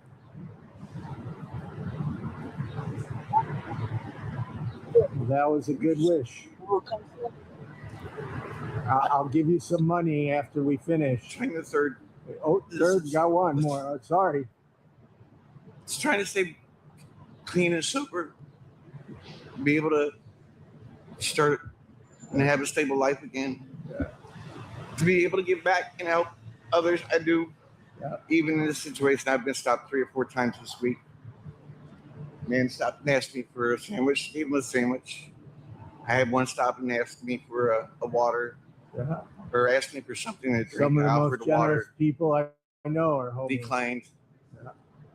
That was a good wish. I'll give you some money after we finish. Trying the third. Oh, third, got one more. Oh, sorry. Just trying to stay clean and sober. Be able to start and have a stable life again. Yeah. To be able to give back and help others, I do. Yeah. Even in this situation, I've been stopped 3 or 4 times this week. Man stopped and asked me for a sandwich, gave him a sandwich. I had one stop and asked me for a water. Yeah. Or asked me for something to drink. Some of the most generous water. people I know are homeless. Declined. Yeah.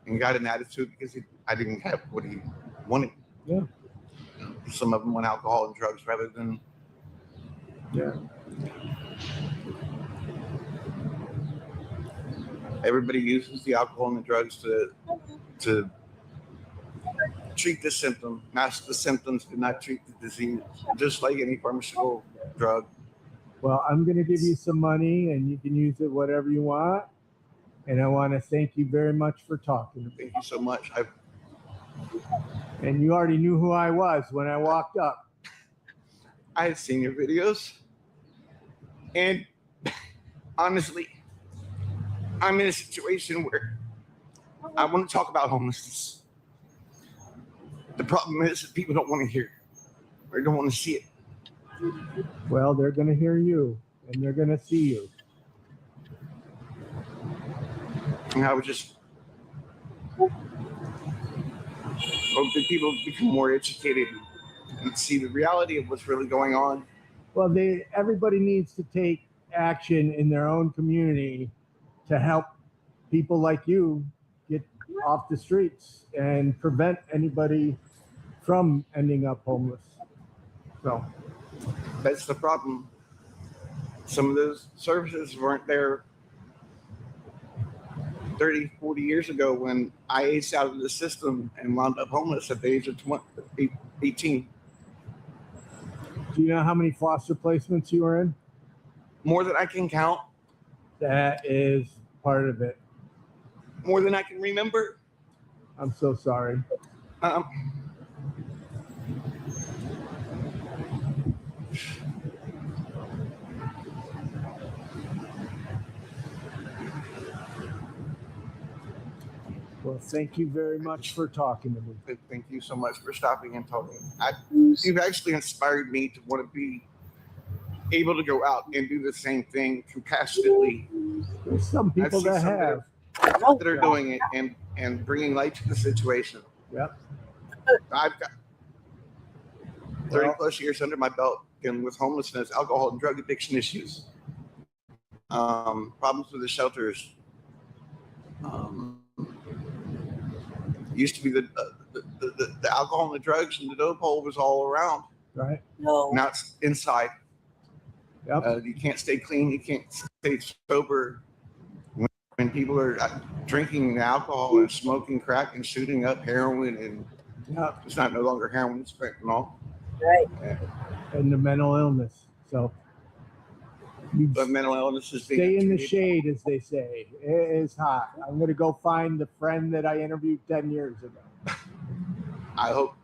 And got an attitude because I didn't have what he wanted. Yeah. Some of them want alcohol and drugs rather than. Yeah. Everybody uses the alcohol and the drugs to treat the symptom, mask the symptoms, but not treat the disease, just like any pharmaceutical drug. Well, I'm going to give you some money and you can use it whatever you want. And I want to thank you very much for talking to me. Thank you so much. And you already knew who I was when I walked up. I had seen your videos. And honestly, I'm in a situation where I want to talk about homelessness. The problem is that people don't want to hear it or don't want to see it. Well, they're going to hear you and they're going to see you. And I would just hope that people become more educated and see the reality of what's really going on. Well, everybody needs to take action in their own community to help people like you get off the streets and prevent anybody from ending up homeless. So that's the problem. Some of those services weren't there 30, 40 years ago when I aged out of the system and wound up homeless at the age of 18. Do you know how many foster placements you were in? More than I can count. That is part of it. more than I can remember. I'm so sorry. Well, thank you very much for talking to me. Thank you so much for stopping and talking. You've actually inspired me to want to be able to go out and do the same thing compassionately. There's some people I've seen that some have. that are doing it and bringing light to the situation. Yep. I've got 30 plus years under my belt dealing with homelessness, alcohol, and drug addiction issues. Problems with the shelters. Used to be the alcohol and the drugs and the dope hole was all around. Right. No. Now it's inside. Yep. You can't stay clean. You can't stay sober. When people are drinking alcohol and smoking crack and shooting up heroin, and it's not no longer heroin, it's fentanyl. Right. And the mental illness. So but mental illness is stay in the shade, as they say. It is hot. I'm going to go find the friend that I interviewed 10 years ago. I hope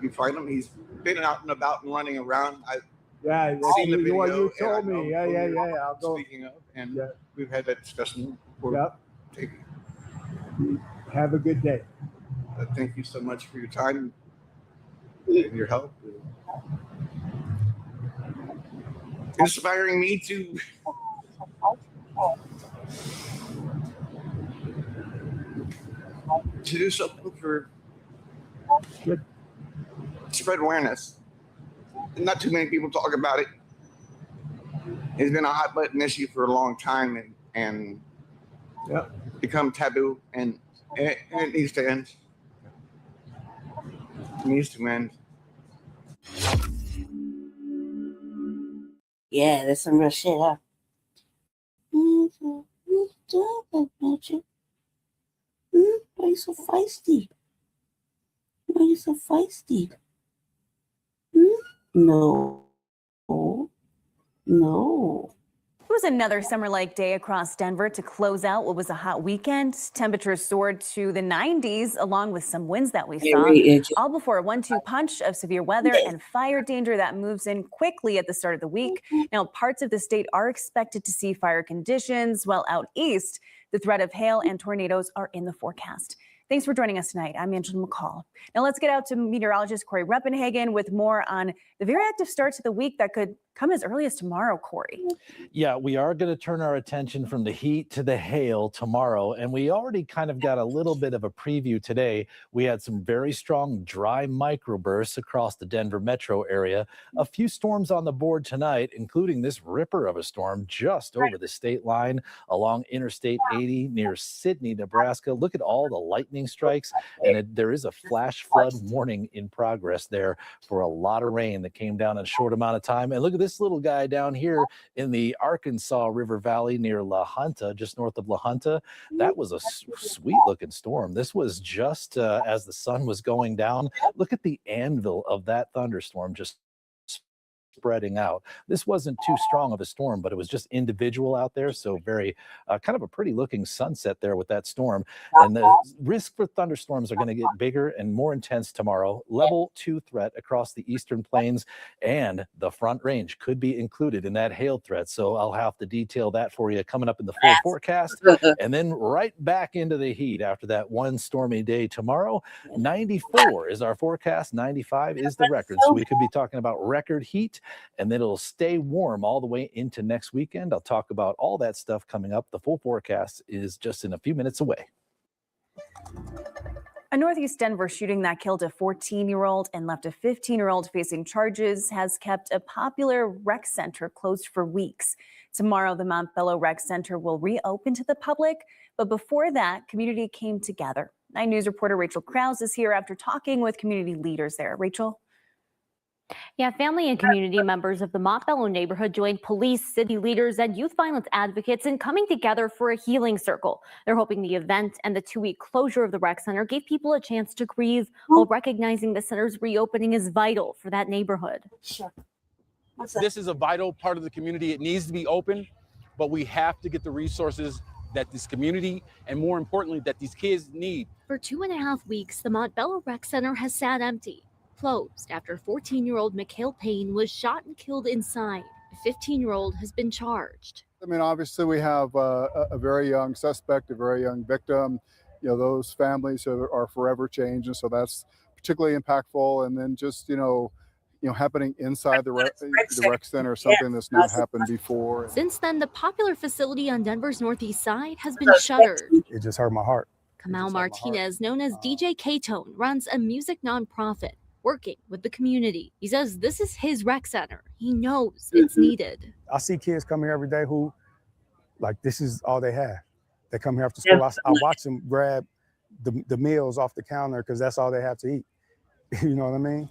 you find him. He's been out and about and running around. Yeah, seen the video. What you told me. Yeah. I'll go. Speaking of, and we've had that discussion before. Yep. Have a good day. Thank you so much for your time and your help. Inspiring me to do something for spread awareness. Not too many people talk about it. It's been a hot button issue for a long time and become taboo, and it needs to end. It needs to end. Yeah, that's some real shit, huh? Why are you so feisty? Why are you so feisty? No. No. It was another summer-like day across Denver to close out what was a hot weekend. Temperatures soared to the 90s, along with some winds that we saw, all before a 1-2 punch of severe weather and fire danger that moves in quickly at the start of the week. Now, parts of the state are expected to see fire conditions, while out east, the threat of hail and tornadoes are in the forecast. Thanks for joining us tonight. I'm Angela McCall. Now let's get out to meteorologist Corey Reppenhagen with more on the very active start to the week that could come as early as tomorrow, Corey. Yeah, we are going to turn our attention from the heat to the hail tomorrow. And we already kind of got a little bit of a preview today. We had some very strong dry microbursts across the Denver metro area. A few storms on the board tonight, including this ripper of a storm just over the state line along Interstate 80 near Sidney, Nebraska. Look at all the lightning strikes. And there is a flash flood warning in progress there for a lot of rain that came down in a short amount of time. And look at this little guy down here in the Arkansas River Valley near La Junta, just north of La Junta. That was a sweet looking storm. This was just as the sun was going down. Look at the anvil of that thunderstorm just spreading out. This wasn't too strong of a storm, but it was just individual out there. So very kind of a pretty looking sunset there with that storm. And the risk for thunderstorms are going to get bigger and more intense tomorrow. Level 2 threat across the eastern plains, and the Front Range could be included in that hail threat. So I'll have to detail that for you coming up in the full forecast. And then right back into the heat after that one stormy day tomorrow. 94 is our forecast. 95 is the record. So we could be talking about record heat. And then it'll stay warm all the way into next weekend. I'll talk about all that stuff coming up. The full forecast is just in a few minutes away. A Northeast Denver shooting that killed a 14-year-old and left a 15-year-old facing charges has kept a popular rec center closed for weeks. Tomorrow, the Montbello Rec Center will reopen to the public. But before that, community came together. 9 News reporter Rachel Krause is here after talking with community leaders there. Rachel? Yeah, family and community members of the Montbello neighborhood joined police, city leaders, and youth violence advocates in coming together for a healing circle. They're hoping the event and the 2-week closure of the rec center gave people a chance to grieve while recognizing the center's reopening is vital for that neighborhood. This is a vital part of the community. It needs to be open, but we have to get the resources that this community and more importantly that these kids need. For 2.5 weeks, the Montbello Rec Center has sat empty, closed after 14-year-old Mikhail Payne was shot and killed inside. A 15-year-old has been charged. I mean, obviously we have a very young suspect, a very young victim. You know, those families are forever changed, and so that's particularly impactful. And then just, you know, happening inside the rec center, something that's not happened before. Since then, the popular facility on Denver's northeast side has been shuttered. It just hurt my heart. Kamal Martinez, known as DJ K-Tone, runs a music nonprofit working with the community. He says this is his rec center. He knows it's needed. I see kids come here every day who, like, this is all they have. They come here after school. I watch them grab the meals off the counter because that's all they have to eat. You know what I mean?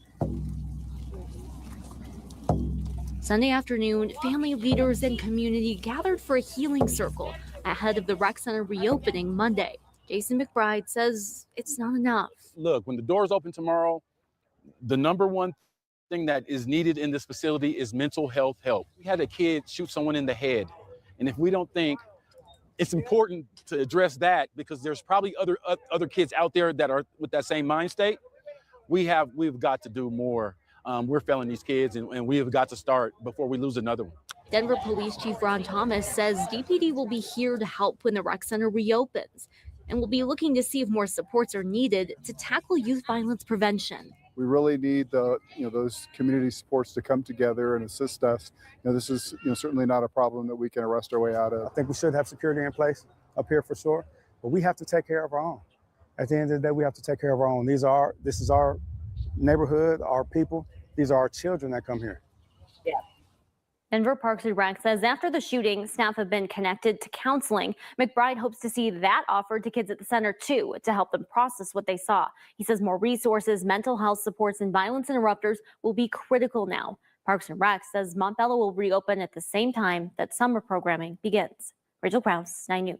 Sunday afternoon, family leaders and community gathered for a healing circle ahead of the rec center reopening Monday. Jason McBride says it's not enough. Look, when the doors open tomorrow, the number one thing that is needed in this facility is mental health help. We had a kid shoot someone in the head, and if we don't think it's important to address that, because there's probably other kids out there that are with that same mind state, we've got to do more. We're failing these kids, and we have got to start before we lose another one. Denver Police Chief Ron Thomas says DPD will be here to help when the rec center reopens, and will be looking to see if more supports are needed to tackle youth violence prevention. We really need those community supports to come together and assist us. This is certainly not a problem that we can arrest our way out of. I think we should have security in place up here for sure, but we have to take care of our own. At the end of the day, we have to take care of our own. This is our neighborhood, our people. These are our children that come here. Yeah. Denver Parks and Rec says after the shooting, staff have been connected to counseling. McBride hopes to see that offered to kids at the center too, to help them process what they saw. He says more resources, mental health supports, and violence interrupters will be critical now. Parks and Rec says Montbello will reopen at the same time that summer programming begins. Rachel Krause, 9 News.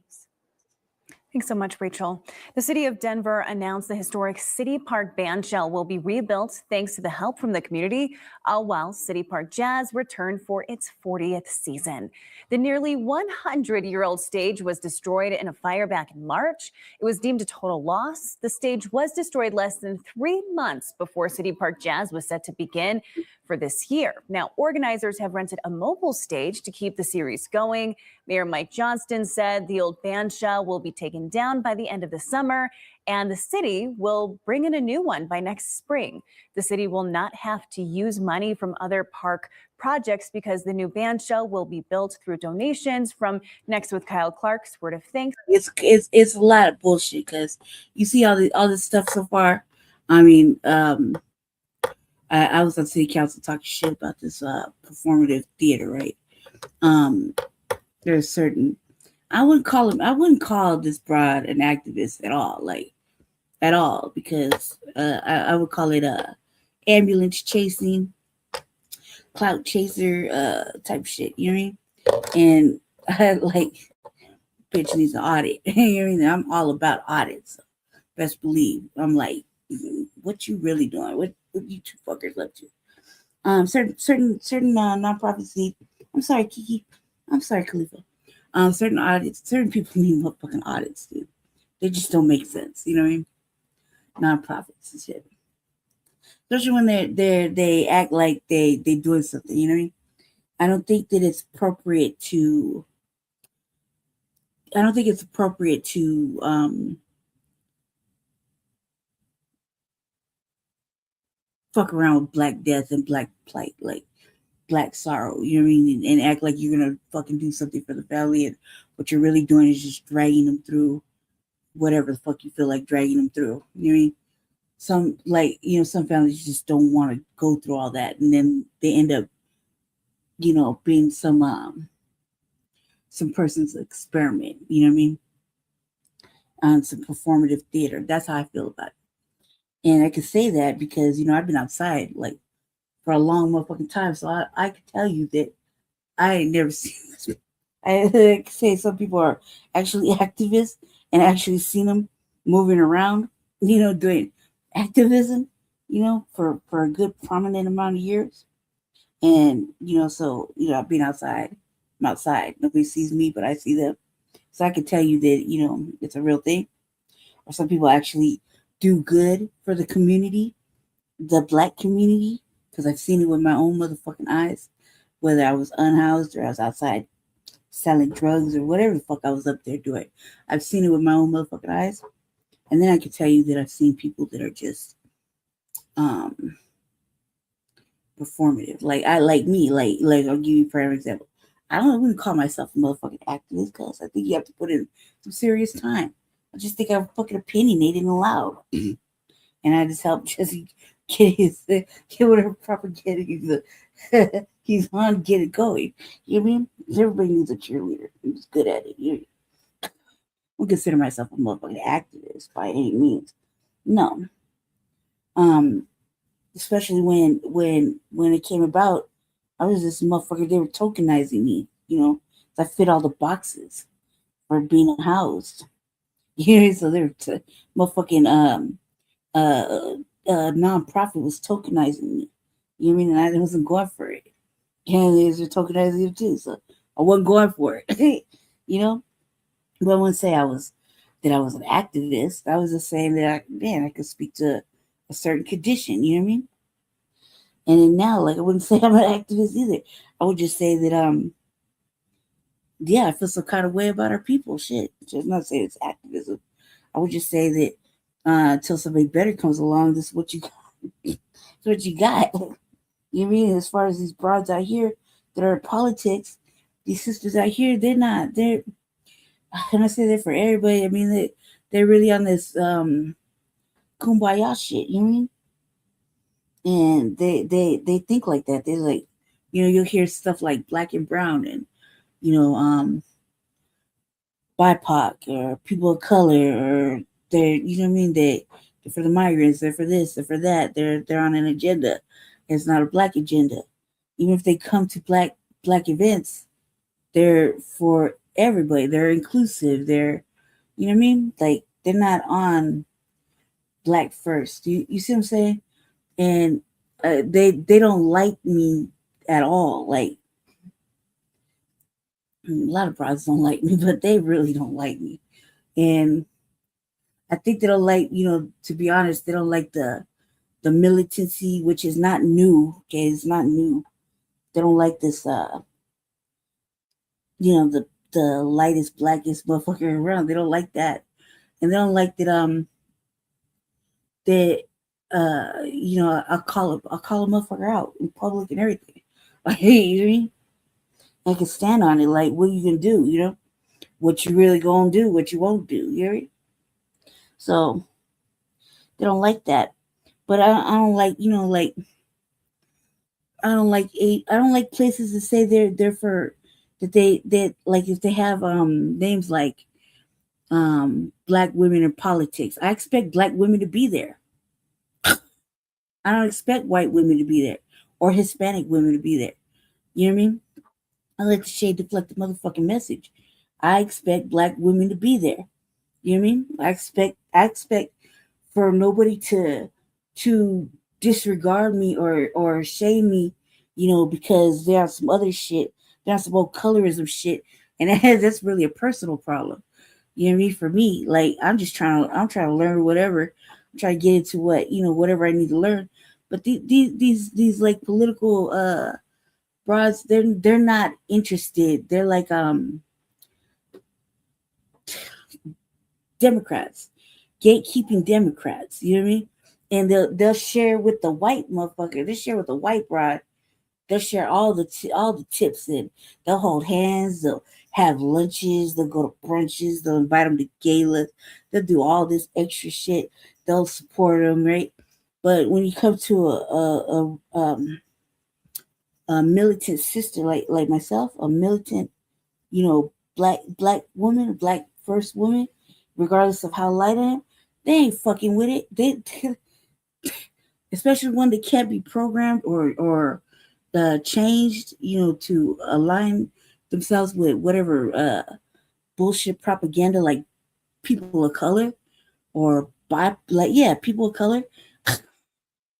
Thanks so much, Rachel. The city of Denver announced the historic City Park bandshell will be rebuilt thanks to the help from the community, all while City Park Jazz returned for its 40th season. The nearly 100-year-old stage was destroyed in a fire back in March. It was deemed a total loss. The stage was destroyed less than 3 months before City Park Jazz was set to begin for this year. Now, organizers have rented a mobile stage to keep the series going. Mayor Mike Johnston said the old bandshell will be taken down by the end of the summer, and the city will bring in a new one by next spring. The city will not have to use money from other park projects because the new bandshell will be built through donations from Next with Kyle Clark's Word of Thanks. It's a lot of bullshit because you see all this stuff so far. I mean, I was on city council talking shit about this performative theater, right? There's certain, I wouldn't call this broad an activist at all, because I would call it ambulance chasing, clout chaser type shit, you know what I mean? And I bitch needs an audit. You know what I mean? I'm all about audits. Best believe. I'm like, what you really doing? What you two fuckers up to? Certain nonprofits need. I'm sorry, Kiki. I'm sorry, Khalifa. Certain audits. Certain people need motherfucking audits, dude. They just don't make sense. You know what I mean? Nonprofits and shit. Especially when they act like they doing something. You know what I mean? I don't think that it's appropriate to. Fuck around with Black death and Black plight, like Black sorrow, you know what I mean? And act like you're gonna fucking do something for the family, and what you're really doing is just dragging them through whatever the fuck you feel like dragging them through. You know what I mean? Some families just don't want to go through all that, and then they end up, being some person's experiment. You know what I mean? On some performative theater. That's how I feel about it. And I can say that because, I've been outside for a long motherfucking time. So I can tell you that I ain't never seen this. I can say some people are actually activists and actually seen them moving around, doing activism, for a good prominent amount of years. And, I've been outside. I'm outside. Nobody sees me, but I see them. So I can tell you that, you know, it's a real thing. Or some people actually do good for the community, the Black community, because I've seen it with my own motherfucking eyes, whether I was unhoused or I was outside selling drugs or whatever the fuck I was up there doing. I've seen it with my own motherfucking eyes. And then I can tell you that I've seen people that are just performative. Like me, I'll give you for an example. I wouldn't call myself a motherfucking activist because I think you have to put in some serious time. I just think I'm fucking opinionated and loud. And I just help Jesse get whatever propaganda he's on, get it going. You know what I mean? Everybody needs a cheerleader who's good at it. I don't consider myself a motherfucking activist by any means. No. Especially when it came about, I was this motherfucker. They were tokenizing me, you know. I fit all the boxes for being unhoused. Yeah, so they're motherfucking nonprofit was tokenizing me. You know what I mean? And I wasn't going for it. And they were tokenizing it too, so I wasn't going for it. You know, but I wouldn't say I was an activist. I was just saying that I could speak to a certain condition. You know what I mean? And then now, like, I wouldn't say I'm an activist either. I would just say that I feel some kind of way about our people. Shit, just not saying it's activism. I would just say that until somebody better comes along, this is what you got. It's what you got. You know what I mean? As far as these broads out here that are in politics, these sisters out here, they're can I say that for everybody? I mean, they're really on this kumbaya shit, you know what I mean? And they think like that. They're like, you know, you'll hear stuff like black and brown and, you know, BIPOC or people of color, or they're, you know what I mean? They're for the migrants, they're for this, they're for that. They're on an agenda. It's not a Black agenda. Even if they come to black events, they're for everybody. They're inclusive. They're, you know what I mean? Like, they're not on Black first. You see what I'm saying? And they don't like me at all. Like, a lot of broads don't like me, but they really don't like me. And I think they don't like, you know, to be honest, they don't like the militancy, which is not new. Okay, it's not new. They don't like this you know, the lightest, blackest motherfucker around. They don't like that. And they don't like that you know, I'll call a motherfucker out in public and everything. Like, hey, you know what I mean? I can stand on it. Like, what are you gonna do? You know, what you really gonna do? What you won't do? You know what I mean? So they don't like that. But I don't like, you know, like, I don't like places that say they're for that like, if they have names like Black women in politics. I expect Black women to be there. I don't expect white women to be there or Hispanic women to be there. You know what I mean? I like to shade deflect the motherfucking message. I expect Black women to be there. You know what I mean? I expect for nobody to disregard me or shame me, you know, because there's some other shit. There's some old colorism shit. And that's really a personal problem. You know what I mean? For me, like, I'm trying to learn whatever. I'm trying to get into what, you know, whatever I need to learn. But these like political broads, they're not interested. They're like Democrats, gatekeeping Democrats. You know what I mean? And they'll share with the white motherfucker. They'll share with the white broad. They'll share all the tips, and they'll hold hands. They'll have lunches. They'll go to brunches. They'll invite them to galas. They'll do all this extra shit. They'll support them, right? But when you come to a militant sister like myself, a militant, you know, black woman, Black first woman, regardless of how light I am, they ain't fucking with it. They especially one that can't be programmed or changed, you know, to align themselves with whatever bullshit propaganda, like people of color or people of color.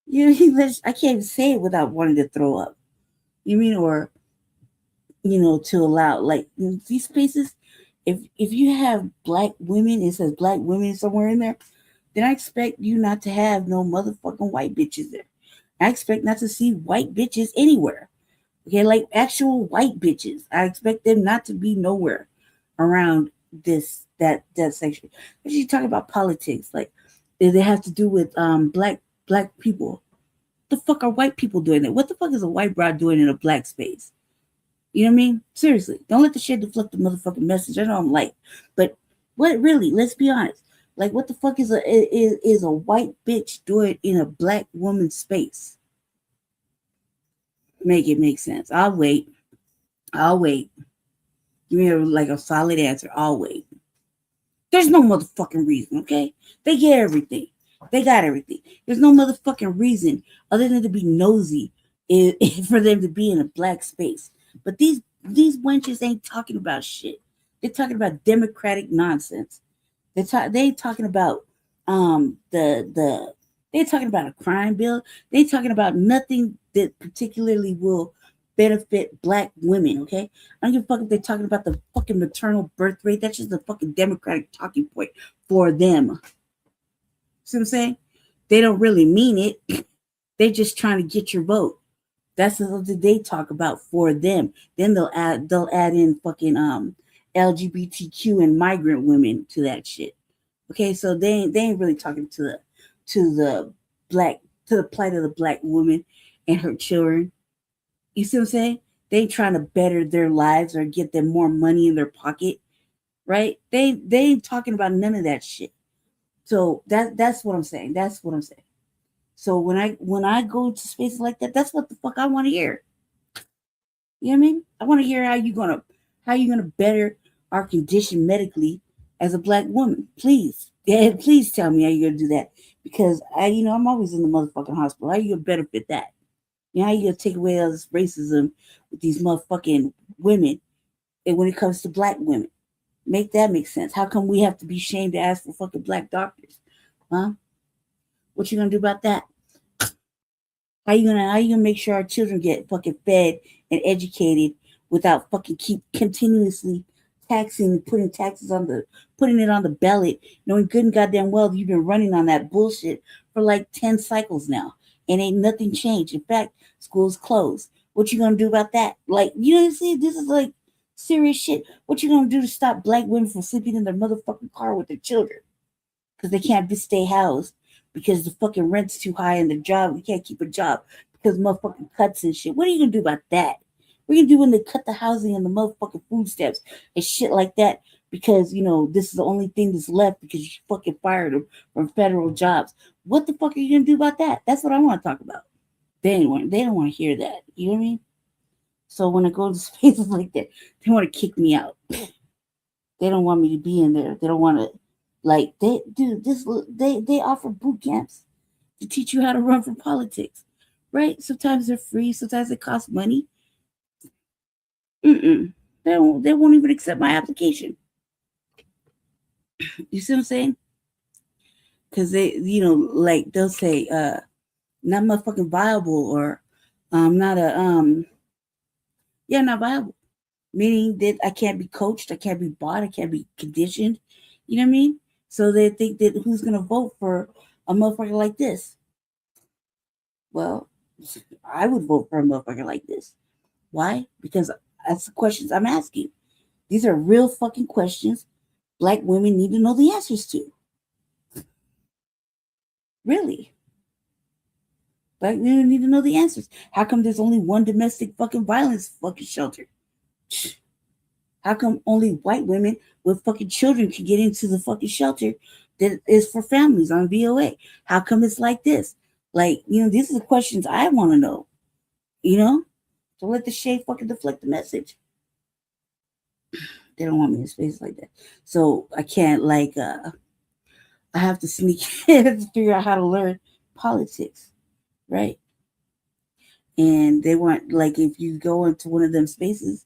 You know, I can't even say it without wanting to throw up. You mean, or, you know, to allow, like, these spaces, if you have black women, it says black women somewhere in there, then I expect you not to have no motherfucking white bitches there. I expect not to see white bitches anywhere. Okay, like actual white bitches. I expect them not to be nowhere around that section. But you talk about politics, like they have to do with black people. The fuck are white people doing it? What the fuck is a white broad doing in a black space? You know what I mean? Seriously, don't let the shit deflect the motherfucking message. I know I'm light, but what really? Let's be honest. Like, what the fuck is a white bitch doing in a black woman's space? Make it make sense. I'll wait. Give me a solid answer. I'll wait. There's no motherfucking reason, okay? They get everything. They got everything. There's no motherfucking reason other than to be nosy for them to be in a black space. But these wenches ain't talking about shit. They're talking about democratic nonsense. They ain't talking about they're talking about a crime bill. They're talking about nothing that particularly will benefit black women, okay? I don't give a fuck if they're talking about the fucking maternal birth rate. That's just a fucking democratic talking point for them. See what I'm saying? They don't really mean it. They're just trying to get your vote. That's what they talk about for them. Then they'll add in fucking LGBTQ and migrant women to that shit. Okay, so they ain't really talking to the plight of the black woman and her children. You see what I'm saying? They ain't trying to better their lives or get them more money in their pocket, right? They ain't talking about none of that shit. So that's what I'm saying. That's what I'm saying. So when I go to spaces like that, that's what the fuck I want to hear. You know what I mean? I want to hear how you gonna better our condition medically as a black woman. Please, please tell me how you're gonna do that, because I'm always in the motherfucking hospital. How you gonna benefit that? You know, how you gonna take away all this racism with these motherfucking women, and when it comes to black women, make that make sense. How come we have to be ashamed to ask for fucking black doctors? Huh? What you gonna do about that? How you gonna make sure our children get fucking fed and educated without fucking keep continuously taxing, putting it on the ballot, knowing good and goddamn well you've been running on that bullshit for like 10 cycles now, and ain't nothing changed. In fact, school's closed. What you gonna do about that? Like, you see, this is like serious shit. What you gonna do to stop black women from sleeping in their motherfucking car with their children because they can't stay housed because the fucking rent's too high and the job, you can't keep a job because motherfucking cuts and shit? What are you gonna do about that? What are you gonna do when they cut the housing and the motherfucking food stamps and shit like that? Because this is the only thing that's left because you fucking fired them from federal jobs. What the fuck are you gonna do about that? That's what I want to talk about. They don't want to hear that. You know what I mean? So when I go to spaces like that, they want to kick me out. They don't want me to be in there. They don't want to, they offer boot camps to teach you how to run for politics, right? Sometimes they're free, sometimes it costs money. They won't even accept my application. You see what I'm saying? Because they'll say, not motherfucking viable, or not viable. Meaning that I can't be coached, I can't be bought, I can't be conditioned. You know what I mean? So they think that who's gonna vote for a motherfucker like this? Well, I would vote for a motherfucker like this. Why? Because that's the questions I'm asking. These are real fucking questions black women need to know the answers to. Really. Black women need to know the answers. How come there's only one domestic fucking violence fucking shelter? How come only white women with fucking children can get into the fucking shelter that is for families on VOA? How come it's like this? These are the questions I want to know. Don't let the shade fucking deflect the message. They don't want me in space like that. So I can't I have to sneak in to figure out how to learn politics, right? And they want, if you go into one of them spaces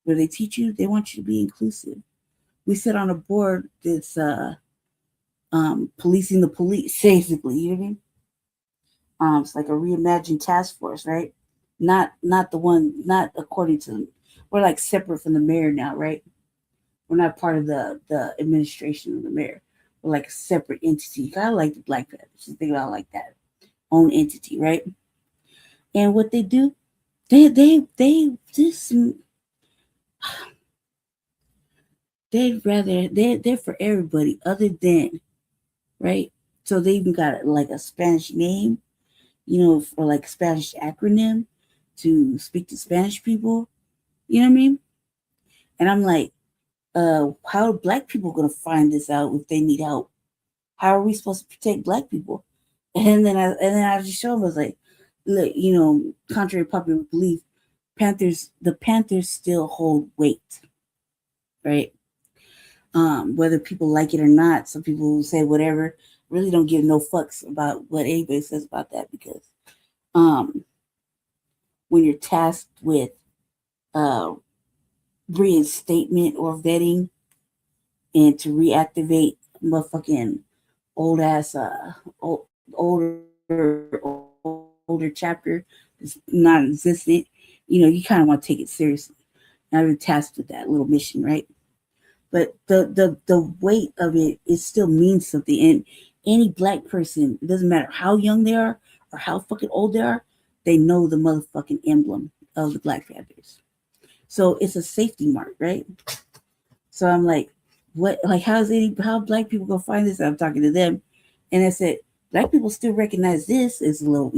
where they teach you, they want you to be inclusive. We sit on a board that's policing the police, basically. You know what I mean? It's like a reimagined task force, right? Not according to them. We're separate from the mayor now, right? We're not part of the administration of the mayor. We're like a separate entity. Kind of like the Black Panthers. Just think about it like that. Own entity, right? And what they do, they're for everybody other than, right? So they even got like a Spanish name, or like a Spanish acronym to speak to Spanish people. You know what I mean? And I'm like, how are Black people gonna find this out if they need help? How are we supposed to protect Black people? And then I just showed them, I was like, look, contrary to popular belief, the Panthers still hold weight, right? Whether people like it or not, some people will say whatever. Really don't give no fucks about what anybody says about that, because when you're tasked with reinstatement or vetting and to reactivate motherfucking older chapter that's non-existent, you kind of want to take it seriously. And I've been tasked with that little mission, right? But the weight of it still means something. And any Black person, it doesn't matter how young they are or how fucking old they are, they know the motherfucking emblem of the Black Panthers. So it's a safety mark, right? So I'm like, what? Like, how Black people gonna find this? I'm talking to them, and I said, Black people still recognize this as a little,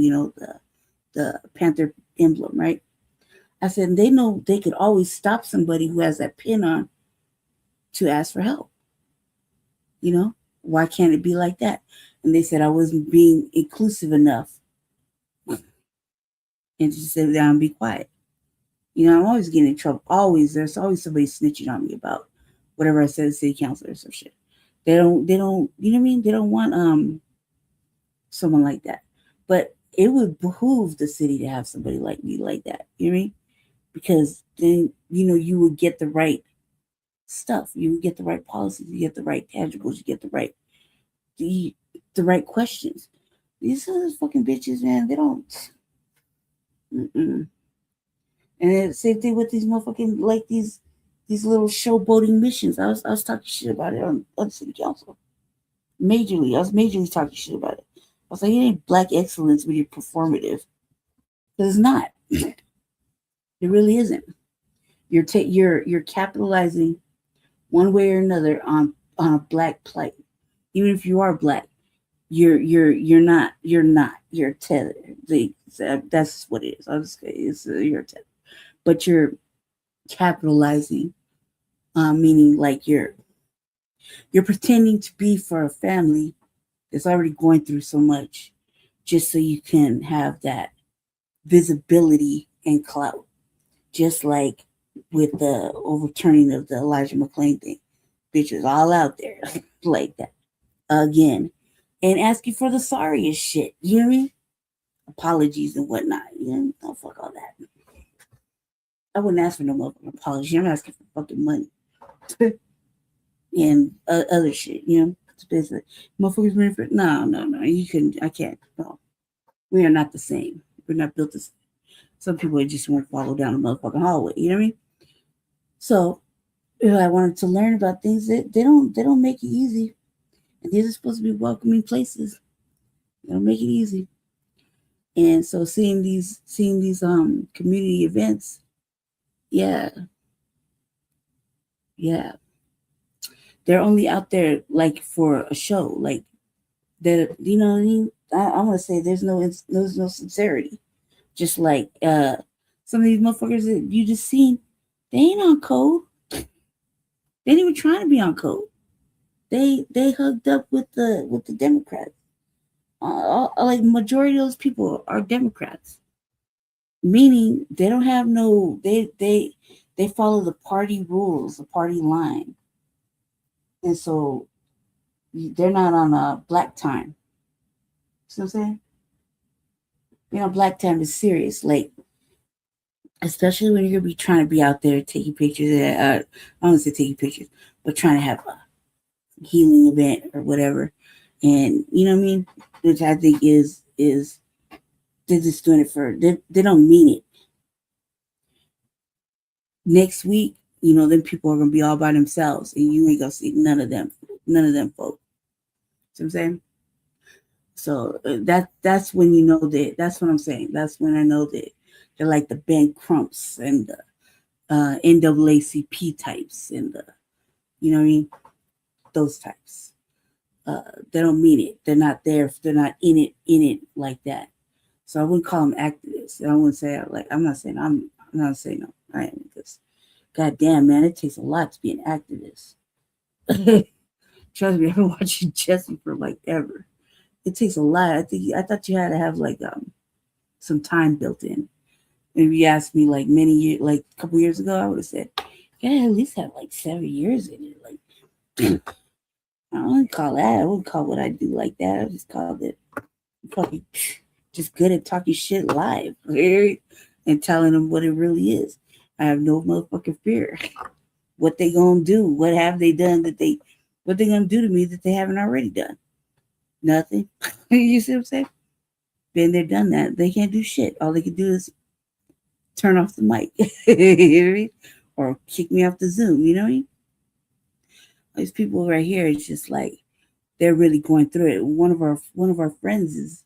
the Panther emblem, right? I said, they know they could always stop somebody who has that pin on to ask for help. Why can't it be like that? And they said I wasn't being inclusive enough, and just sit down and be quiet. I'm always getting in trouble. There's always somebody snitching on me about whatever I said to city council or some shit. They don't, you know what I mean? They don't want someone like that. But it would behoove the city to have somebody like me like that. You know what I mean? Because then, you would get the right stuff. You would get the right policies. You get the right tangibles. You get the right questions. These are those fucking bitches, man. They don't. And then the same thing with these motherfucking, like these little showboating missions. I was talking shit about it on city council. I was majorly talking shit about it. I was like, it ain't Black excellence when you're performative. Because it's not. It really isn't. You're capitalizing one way or another on a Black plight. Even if you are Black, you're not. You're tethered. That's what it is. I'll just say you're tethered. But you're capitalizing, meaning like you're pretending to be for a family that's already going through so much, just so you can have that visibility and clout. Just like with the overturning of the Elijah McClain thing, bitches all out there like that again, and asking for the sorriest shit. You know what I mean? Apologies and whatnot. Don't fuck all that. I wouldn't ask for no motherfucking apology. I'm asking for fucking money and other shit. It's basically motherfuckers ready for. No. You couldn't. I can't. No, we are not the same. We're not built the same. Some people just won't follow down the motherfucking hallway. You know what I mean? So, I wanted to learn about things that they don't make it easy, and these are supposed to be welcoming places. They don't make it easy. And so seeing these community events, yeah, they're only out there like for a show, like that. You know what I mean? I want to say there's no sincerity. Just like some of these motherfuckers that you just seen, they ain't on code. They ain't even trying to be on code. They hugged up with the Democrats. Like majority of those people are Democrats, meaning they don't have no. They follow the party rules, the party line, and so they're not on a Black time. See what I'm saying? Black time is serious, like, especially when you're gonna be trying to be out there taking pictures. I don't want to say taking pictures, but trying to have a healing event or whatever, and you know what I mean, which I think is they're just doing it for they don't mean it. Next week, you know, then people are gonna be all by themselves, and you ain't gonna see none of them folk. See what I'm saying? So that's when you know that. That's what I'm saying. That's when I know that they're like the Ben Crumps and the NAACP types and the, you know what I mean? Those types. They don't mean it. They're not there. They're not in it like that. So I wouldn't call them activists. I wouldn't say I'm not saying no. I am, because goddamn, man, it takes a lot to be an activist. Trust me, I've been watching Jesse for like ever. It takes a lot. I thought you had to have like some time built in. If you asked me like many years, like a couple years ago, I would have said, yeah, at least have like 7 years in it. Like, I wouldn't call that. I wouldn't call what I do like that. I just called it fucking just good at talking shit live and telling them what it really is. I have no motherfucking fear. What they gonna do? What have they done what they gonna do to me that they haven't already done? Nothing. You see what I'm saying? Been there, done that. They can't do shit. All they can do is turn off the mic. You know what I mean? Or kick me off the Zoom, you know what I mean? These people right here, it's just like they're really going through it. One of our friends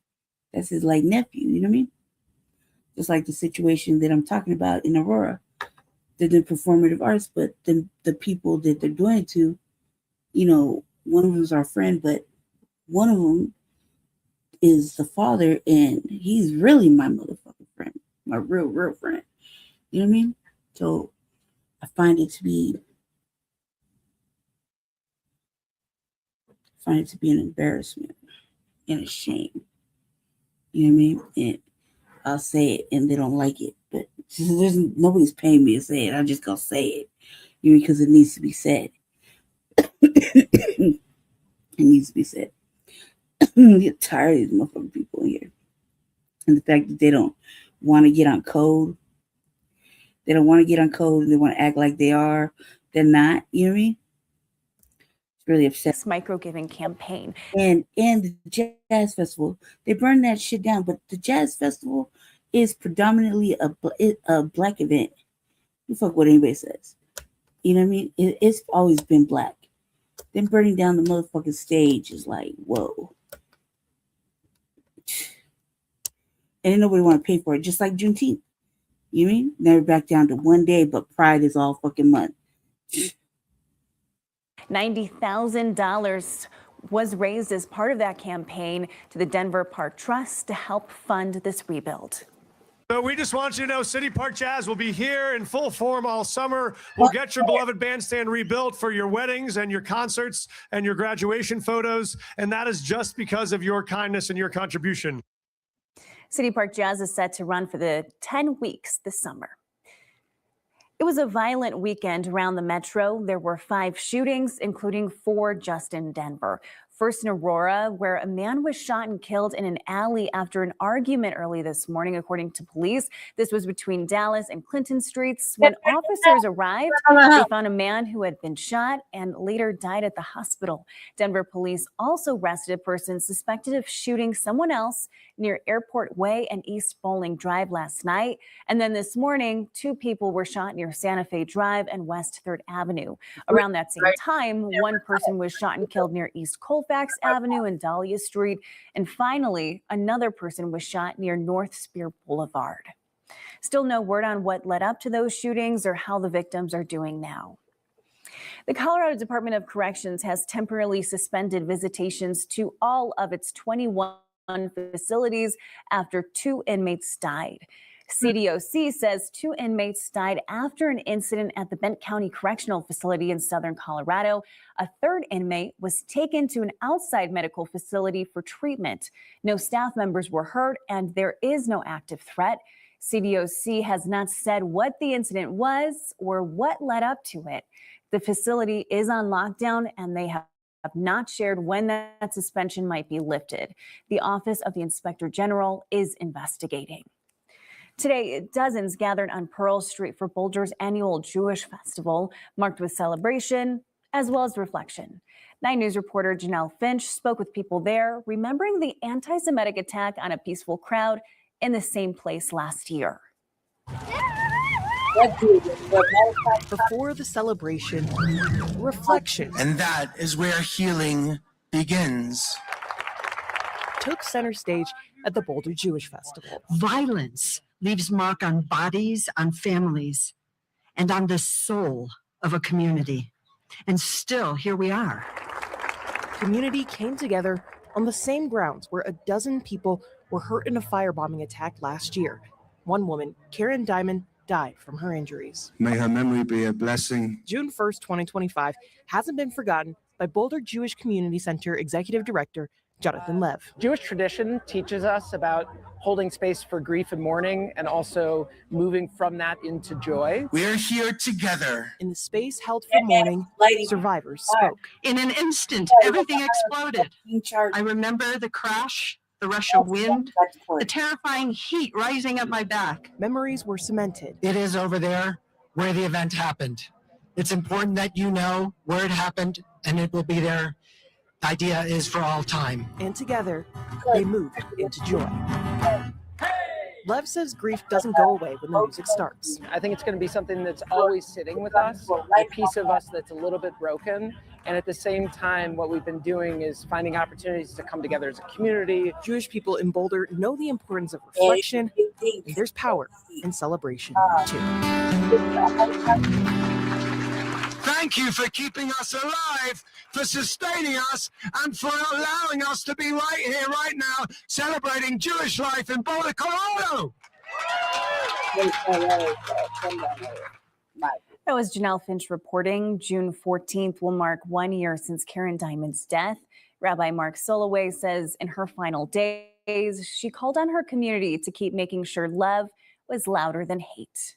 that's his like nephew, you know what I mean? Just like the situation that I'm talking about in Aurora. They're doing performative arts, but the people that they're doing it to, you know, one of them is our friend, but one of them is the father, and he's really my motherfucking friend, my real friend. You know what I mean? So I find it to be an embarrassment and a shame. You know what I mean? And I'll say it, and they don't like it, but nobody's paying me to say it. I'm just gonna say it, you know, because it needs to be said. It needs to be said. I get tired of these motherfucking people here, and the fact that they don't want to get on code. They don't want to get on code, and they want to act like they are. They're not. You know what I mean? It's really upsetting. This micro-giving campaign. And the Jazz Festival, they burned that shit down. But the Jazz Festival is predominantly a Black event. You fuck what anybody says. You know what I mean? It's always been Black. Then burning down the motherfucking stage is like, whoa. And then nobody want to pay for it, just like Juneteenth. You know what I mean? Never back down to one day, but Pride is all fucking month. $90,000 was raised as part of that campaign to the Denver Park Trust to help fund this rebuild. So we just want you to know City Park Jazz will be here in full form all summer. We'll get your beloved bandstand rebuilt for your weddings and your concerts and your graduation photos. And that is just because of your kindness and your contribution. City Park Jazz is set to run for the 10 weeks this summer. It was a violent weekend around the metro. There were 5 shootings, including 4 just in Denver. First in Aurora, where a man was shot and killed in an alley after an argument early this morning, according to police. This was between Dallas and Clinton Streets. When officers arrived, they found a man who had been shot and later died at the hospital. Denver police also arrested a person suspected of shooting someone else near Airport Way and East Bowling Drive last night. And then this morning, 2 people were shot near Santa Fe Drive and West 3rd Avenue. Around that same time, 1 person was shot and killed near East Colfax Avenue and Dahlia Street. And finally, another person was shot near North Spear Boulevard. Still no word on what led up to those shootings or how the victims are doing now. The Colorado Department of Corrections has temporarily suspended visitations to all of its 21 facilities after 2 inmates died. CDOC says 2 inmates died after an incident at the Bent County Correctional Facility in southern Colorado. A 3rd inmate was taken to an outside medical facility for treatment. No staff members were hurt, and there is no active threat. CDOC has not said what the incident was or what led up to it. The facility is on lockdown, and they have not shared when that suspension might be lifted. The Office of the Inspector General is investigating. Today, dozens gathered on Pearl Street for Boulder's annual Jewish festival, marked with celebration as well as reflection. 9 News reporter Janelle Finch spoke with people there, remembering the anti-Semitic attack on a peaceful crowd in the same place last year. Before the celebration, reflection And that is where healing begins. took center stage at the Boulder Jewish Festival. Violence leaves mark on bodies, on families, and on the soul of a community. And still, here we are. Community came together on the same grounds where a dozen people were hurt in a firebombing attack last year. One woman, Karen Diamond, died from her injuries. May her memory be a blessing. June 1st, 2025 hasn't been forgotten by Boulder Jewish Community Center Executive Director Jonathan Lev. Jewish tradition teaches us about holding space for grief and mourning and also moving from that into joy. We're here together. In the space held for mourning, survivors spoke. In an instant, everything exploded. I remember the crash, the rush of wind, the terrifying heat rising up my back. Memories were cemented. It is over there where the event happened. It's important that you know where it happened, and it will be there. The idea is for all time. And together, they moved into joy. Lev says grief doesn't go away when the music starts. I think it's going to be something that's always sitting with us, a piece of us that's a little bit broken. And at the same time, what we've been doing is finding opportunities to come together as a community. Jewish people in Boulder know the importance of reflection, and there's power in celebration, too. Thank you for keeping us alive, for sustaining us, and for allowing us to be right here, right now, celebrating Jewish life in Boulder, Colorado. That was Janelle Finch reporting. June 14th will mark 1 year since Karen Diamond's death. Rabbi Mark Soloway says in her final days, she called on her community to keep making sure love was louder than hate.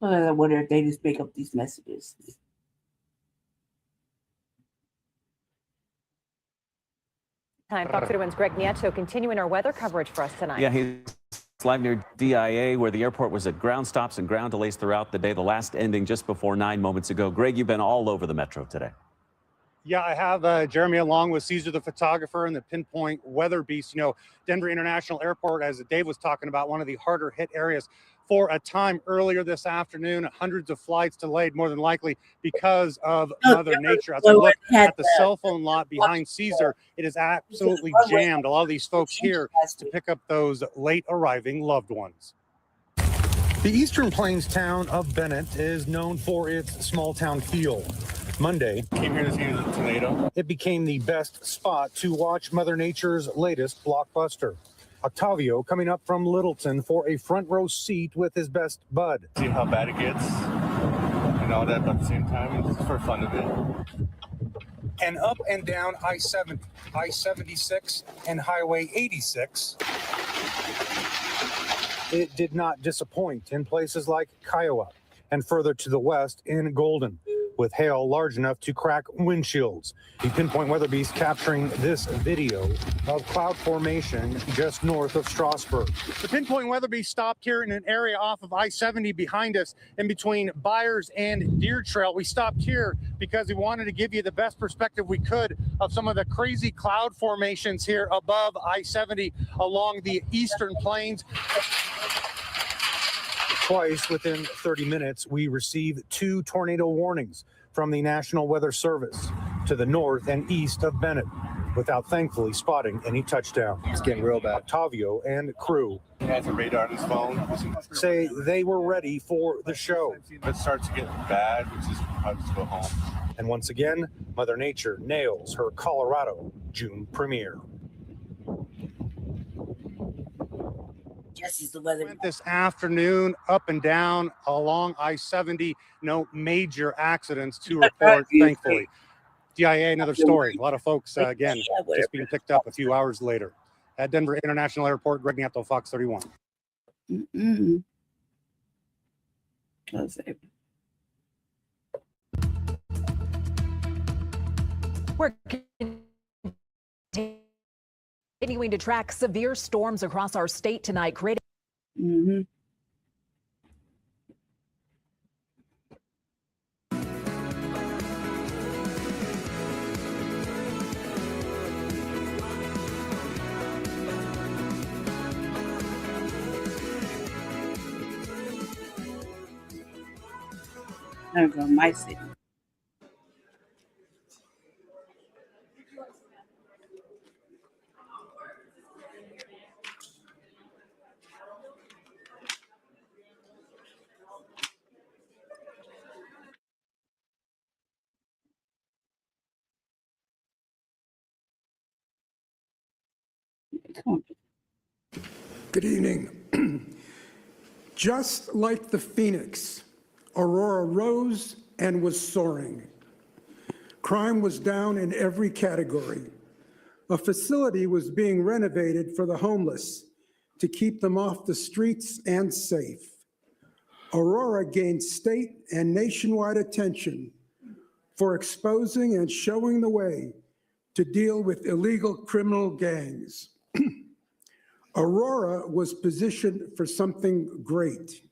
I wonder if they just make up these messages. Time. Fox 31's Greg Nieto continuing our weather coverage for us tonight. Yeah, he's live near DIA, where the airport was at ground stops and ground delays throughout the day, the last ending just before 9 moments ago. Greg, you've been all over the metro today. Yeah, I have Jeremy along with Caesar the photographer and the Pinpoint Weather Beast. You know, Denver International Airport, as Dave was talking about, one of the harder hit areas for a time earlier this afternoon. Hundreds of flights delayed, more than likely because of Mother Nature. As I look at the cell phone lot behind Caesar, it is absolutely jammed. A lot of these folks here to pick up those late arriving loved ones. The eastern plains town of Bennett is known for its small town feel. Monday, came here to see the tornado. It became the best spot to watch Mother Nature's latest blockbuster. Octavio coming up from Littleton for a front row seat with his best bud. See how bad it gets and all that, but at the same time, it's for fun of it. And up and down I-70, I-76, and Highway 86. It did not disappoint in places like Kiowa and further to the west in Golden, with hail large enough to crack windshields. The Pinpoint Weather Beast capturing this video of cloud formation just north of Strasburg. The Pinpoint Weather Beast stopped here in an area off of I-70 behind us in between Byers and Deer Trail. We stopped here because we wanted to give you the best perspective we could of some of the crazy cloud formations here above I-70 along the eastern plains. Twice within 30 minutes, we received 2 tornado warnings from the National Weather Service to the north and east of Bennett, without thankfully spotting any touchdown. It's getting real bad. Octavio and crew He has a radar on his phone. say they were ready for the show. If it starts to get bad, we just probably just go home. And once again, Mother Nature nails her Colorado June premiere. Jesse's the weather. This afternoon, up and down along I-70, no major accidents to report, thankfully. DIA, another story. A lot of folks, again, just being picked up a few hours later. At Denver International Airport, Greg Nieto, Fox 31. We're continuing to track severe storms across our state tonight, creating I'm gonna go to my city. Good evening. Just like the phoenix, Aurora rose and was soaring. Crime was down in every category. A facility was being renovated for the homeless to keep them off the streets and safe. Aurora gained state and nationwide attention for exposing and showing the way to deal with illegal criminal gangs. Aurora was positioned for something great.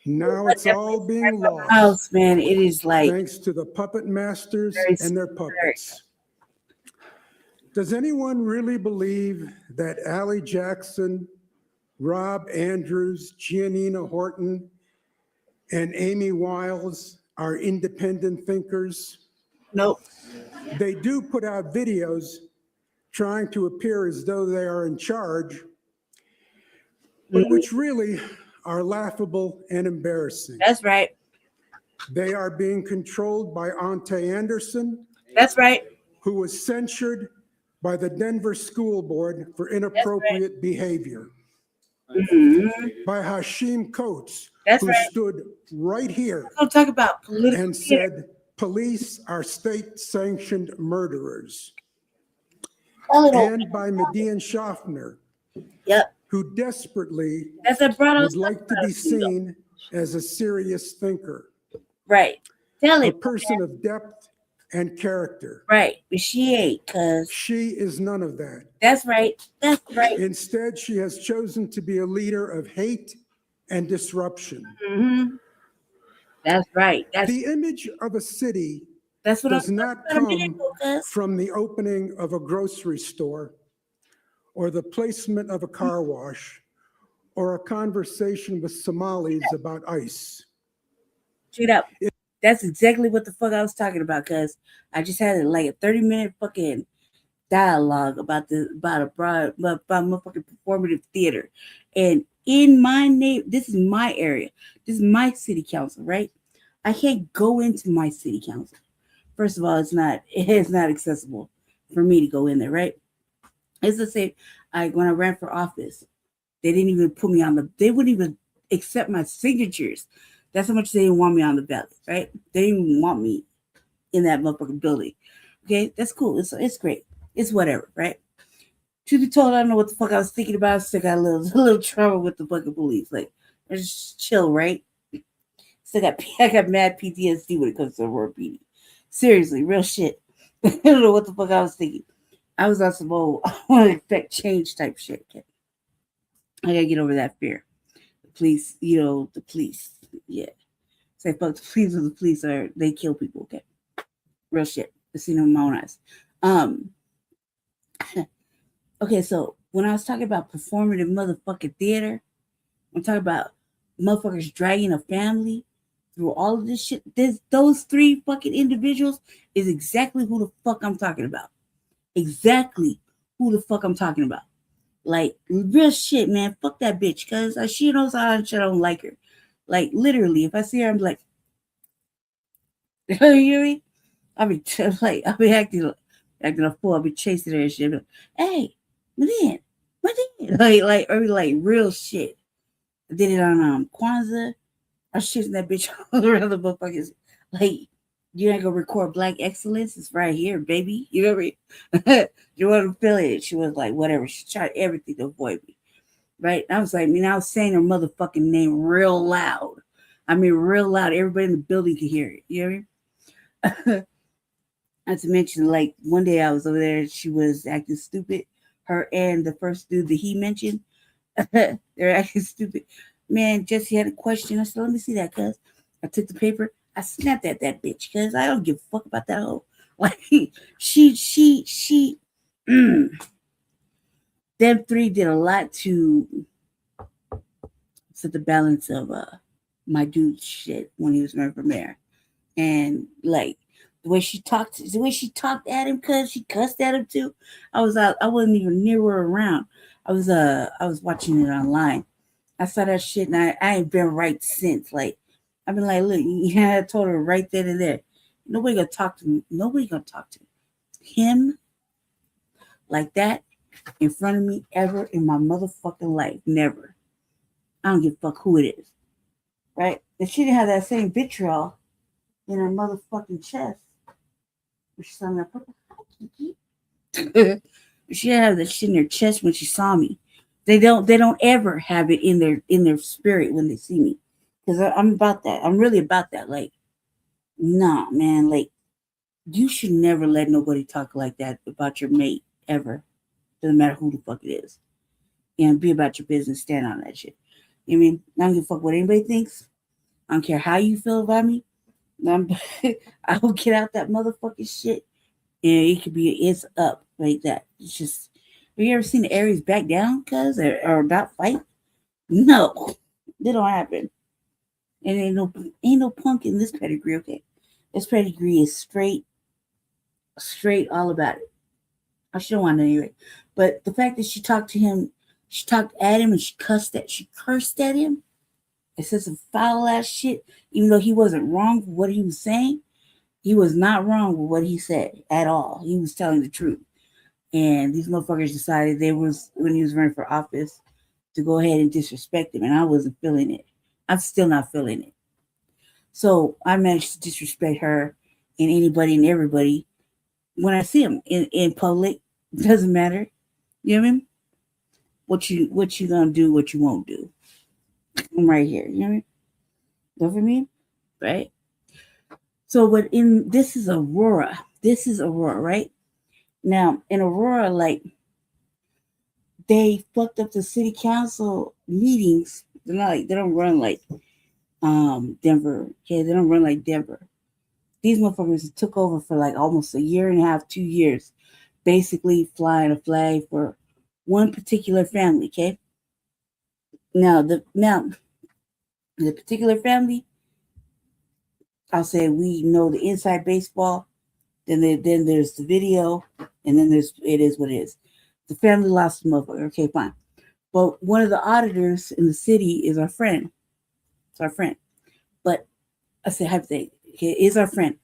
Now it's all being lost. House, man, it is like thanks to the puppet masters and their puppets. Does anyone really believe that Allie Jackson, Rob Andrews, Giannina Horton, and Amy Wiles are independent thinkers? Nope. They do put out videos trying to appear as though they are in charge, but which really are laughable and embarrassing. That's right. They are being controlled by Ante Anderson. That's right. Who was censured by the Denver School Board for inappropriate behavior. By Hashim Coates, who stood right here talk about and said police are state-sanctioned murderers. And by Median Schaffner, who desperately would like to be seen as a serious thinker. Right. Tell a it. person of depth and character. Right. But she ain't, cuz. She is none of that. That's right. That's right. Instead, she has chosen to be a leader of hate and disruption. That's right. The image of a city does not come from the opening of a grocery store or the placement of a car wash or a conversation with Somalis about ICE. Straight up. That's exactly what the fuck I was talking about, cuz I just had like a 30-minute fucking dialogue about motherfucking performative theater. And in my name, this is my area. This is my city council, right? I can't go into my city council. First of all, it's not accessible for me to go in there, right? It's the same. When I ran for office, they didn't even put me on they wouldn't even accept my signatures. That's how much they didn't want me on the ballot, right? They didn't even want me in that motherfucking building. Okay, that's cool. It's great. It's whatever, right? Truth be told, I don't know what the fuck I was thinking about. I still got a little trouble with the fucking police. Like, just chill, right? I got mad PTSD when it comes to Aurora PD. Seriously, real shit. I don't know what the fuck I was thinking. I was on some old, I want to expect change type shit. Okay? I gotta get over that fear. The police, the police. Yeah. Say fuck the police, or the police they kill people, okay? Real shit. I've seen them with my own eyes. Okay, so when I was talking about performative motherfucking theater, I'm talking about motherfuckers dragging a family through all of this shit. Those three fucking individuals is exactly who the fuck I'm talking about. Exactly who the fuck I'm talking about. Like, real shit, man. Fuck that bitch, cause she knows how I don't like her. Like, literally, if I see her, I'm like, you hear me? I'll be acting a fool. I'll be chasing her and shit. Like, hey, Median. Like real shit. I did it on Kwanzaa. I was chasing that bitch all around the motherfuckers. Like, you ain't gonna record Black excellence? It's right here, baby. You know what I mean? You want to feel it? She was like, whatever. She tried everything to avoid me. Right? I was like, I was saying her motherfucking name real loud. I mean, real loud. Everybody in the building could hear it. You know what I mean? Not to mention, like, one day I was over there and she was acting stupid. Her and the first dude that he mentioned, they're acting stupid. Man, Jesse had a question. I said, let me see that, cuz. I took the paper. I snapped at that bitch, cuz I don't give a fuck about that hoe. Like, them three did a lot to set the balance of my dude's shit when he was running for mayor. And like the way she talked at him, cause she cussed at him too. I wasn't even near her around. I was watching it online. I saw that shit and I ain't been right since. Like I've been like, look, yeah, I told her right then and there. Nobody gonna talk to me. Nobody gonna talk to him like that in front of me ever in my motherfucking life. Never. I don't give a fuck who it is. Right? If she didn't have that same vitriol in her motherfucking chest, she saw me, she didn't have that shit in her chest when she saw me. They don't ever have it in their spirit when they see me. Because I'm about that. I'm really about that. Like, nah, man, like you should never let nobody talk like that about your mate ever. Doesn't matter who the fuck it is. And be about your business, stand on that shit. You know what I mean? I don't give a fuck what anybody thinks. I don't care how you feel about me. I will get out that motherfucking shit. And it could be it's up like that. It's just, have you ever seen the Aries back down, cuz, or about fight? No. It don't happen. And ain't no punk in this pedigree, okay? This pedigree is straight all about it. I shouldn't want it anyway. But the fact that she talked at him and she cursed at him. It said some foul ass shit, even though he wasn't wrong with what he was saying. He was not wrong with what he said at all. He was telling the truth. And these motherfuckers decided when he was running for office, to go ahead and disrespect him. And I wasn't feeling it. I'm still not feeling it. So I managed to disrespect her and anybody and everybody when I see them in public. It doesn't matter. You know what I mean? What you gonna do, what you won't do. I'm right here. You know what I mean? Know what I mean? Right? So, but this is Aurora. This is Aurora, right? Now, in Aurora, like, they fucked up the city council meetings. They don't run like Denver. Okay, they don't run like Denver. These motherfuckers took over for like almost a year and a half, 2 years, basically flying a flag for one particular family. Okay. Now the particular family, I'll say we know the inside baseball. Then there's the video, and then it is what it is. The family lost the motherfucker. Okay, fine. But one of the auditors in the city is our friend. It's our friend. But I say hypothetically, okay, is our friend.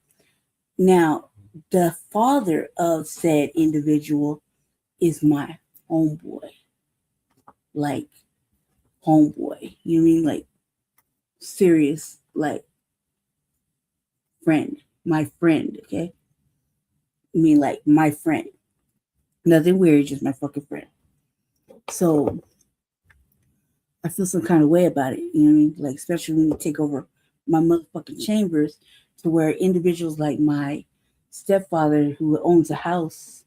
Now, the father of said individual is my homeboy. Like, homeboy. You know what I mean? Like, serious, like, friend. My friend, okay? I mean, like, my friend. Nothing weird, just my fucking friend. So, I feel some kind of way about it, you know what I mean? Like, especially when you take over my motherfucking chambers to where individuals like my stepfather who owns a house,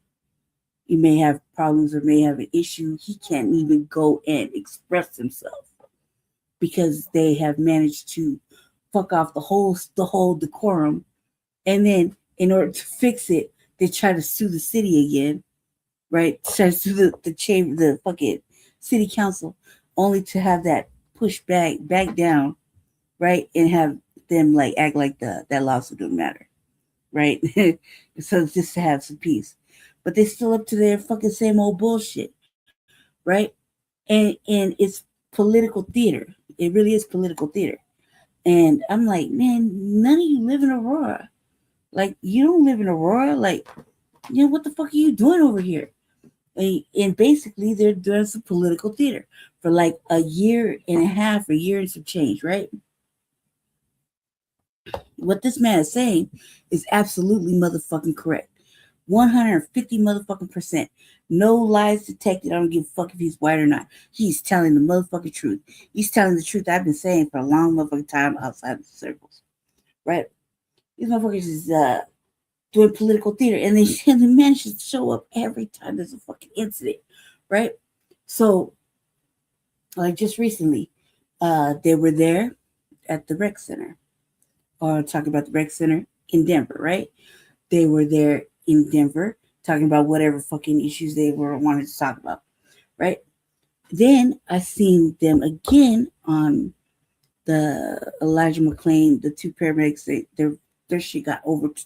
he may have problems or may have an issue. He can't even go and express himself because they have managed to fuck off the whole decorum. And then in order to fix it, they try to sue the city again, right? Try to sue the chamber, the fucking city council, only to have that pushed back down, right? And have them like act like that lawsuit don't matter, right? So just to have some peace. But they still up to their fucking same old bullshit, right? And it's political theater. It really is political theater. And I'm like, man, none of you live in Aurora. Like, you don't live in Aurora. Like, you know, what the fuck are you doing over here? And basically, they're doing some political theater for like a year and a half, a year and some change, right? What this man is saying is absolutely motherfucking correct. 150 motherfucking percent. No lies detected. I don't give a fuck if he's white or not. He's telling the motherfucking truth. He's telling the truth I've been saying for a long motherfucking time outside of the circles, right? These motherfuckers is doing political theater, and they manage to show up every time there's a fucking incident, right? So, like just recently, they were there at the rec center, or talking about the rec center in Denver, right? They were there in Denver talking about whatever fucking issues they were wanted to talk about, right? Then I seen them again on the Elijah McClain, the two paramedics, their shit got I want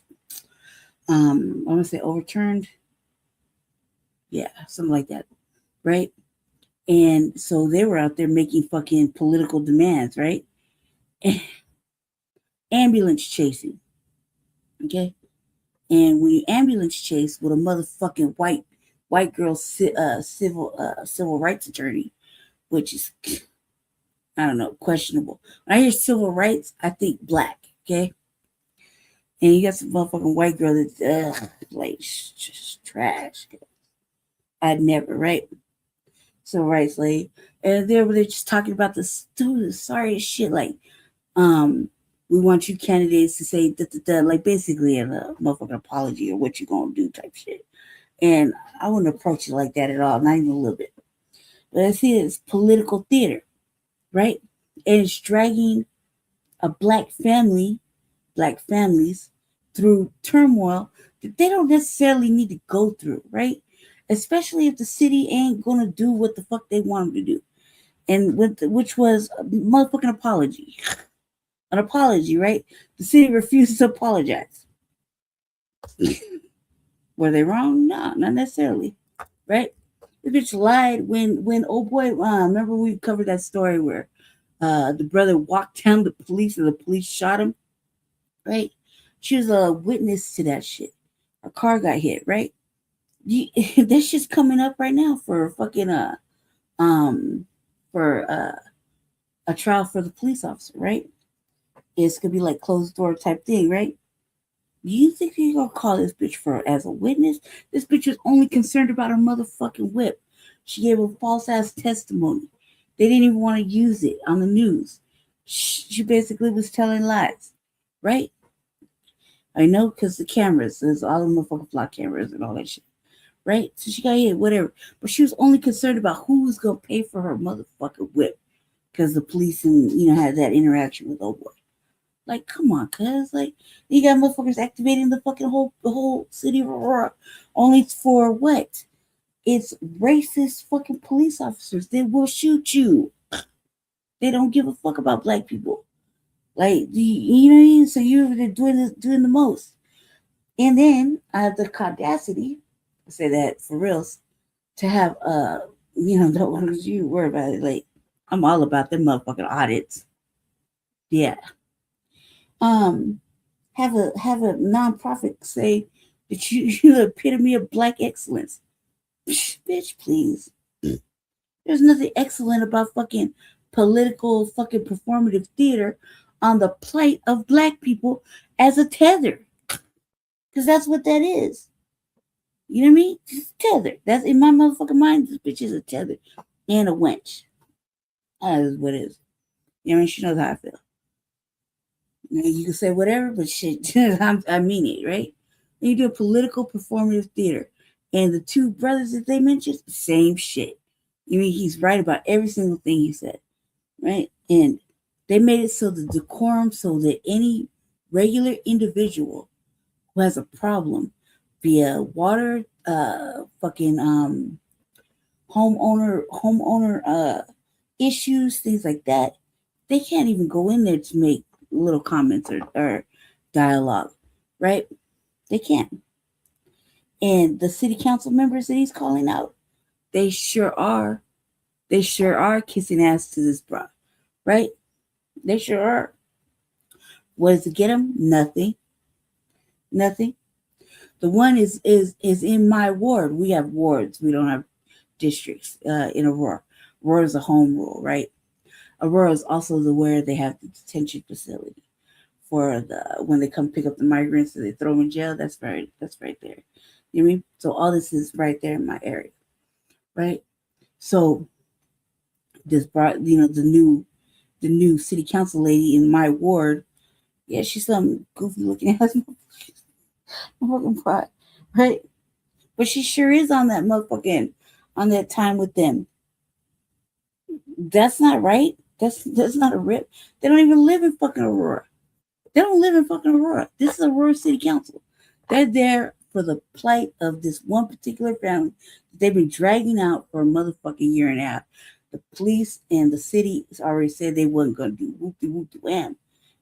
to say overturned. Yeah, something like that, right? And so they were out there making fucking political demands, right? Ambulance chasing, okay? And when you ambulance chase with a motherfucking white girl civil rights attorney, which is, I don't know, questionable. When I hear civil rights, I think black, okay? And you got some motherfucking white girl that's like just trash. I'd never, right? Civil rights lady. And they're just talking about the stupid, sorry shit, like, we want you candidates to say like basically a motherfucking apology or what you gonna do type shit. And I wouldn't approach it like that at all, not even a little bit. But I see it's political theater, right? And it's dragging a black families through turmoil that they don't necessarily need to go through, right? Especially if the city ain't gonna do what the fuck they want them to do. And which was a motherfucking apology. An apology, right? The city refuses to apologize. Were they wrong? No, not necessarily, right? The bitch lied when oh boy, remember we covered that story where the brother walked down the police and the police shot him, right? She was a witness to that shit. Her car got hit, right? This shit's coming up right now for fucking a trial for the police officer, right? It's gonna be like closed door type thing, right? You think you're gonna call this bitch as a witness? This bitch was only concerned about her motherfucking whip. She gave a false ass testimony. They didn't even want to use it on the news. She basically was telling lies, right? I know, because the cameras, there's all the motherfucking flock cameras and all that shit, right? So she got hit, whatever. But she was only concerned about who was gonna pay for her motherfucking whip, because the police and had that interaction with old boy. Like, come on, cuz. Like, you got motherfuckers activating the whole city of Aurora only for what? It's racist fucking police officers. They will shoot you. They don't give a fuck about black people. Like, you know what I mean? So you're doing the most. And then I have the audacity, I say that for reals, to have don't want you worry about it. Like, I'm all about them motherfucking audits. Yeah. Have a nonprofit say that you're the epitome of black excellence. Bitch, please. There's nothing excellent about fucking political fucking performative theater on the plight of black people as a tether. Because that's what that is. You know what I mean? It's a tether. That's in my motherfucking mind. This bitch is a tether and a wench. That is what it is. You know what I mean? She knows how I feel. You can say whatever, but shit, I mean it, right? And you do a political performative theater. And the two brothers that they mentioned, same shit. You mean he's right about every single thing he said, right? And they made it so the decorum, so that any regular individual who has a problem via water, homeowner issues, things like that, they can't even go in there to make little comments or dialogue, right? They can't. And the city council members that he's calling out, they sure are kissing ass to this bro, right? They sure are. What does it get them? Nothing. The one is in my ward. We have wards. We don't have districts in Aurora. Aurora is a home rule, right? Aurora is also where they have the detention facility for when they come pick up the migrants and they throw them in jail. That's right there. You know what I mean? So all this is right there in my area, right? So this brought, the new city council lady in my ward. Yeah, she's some goofy looking ass motherfucking Pratt, right? But she sure is on that time with them. That's not right. That's not a rip. They don't even live in fucking Aurora. This is Aurora City Council. They're there for the plight of this one particular family that they've been dragging out for a motherfucking year and a half. The police and the city already said they wasn't going to do whoop-de-whoop-de-wham.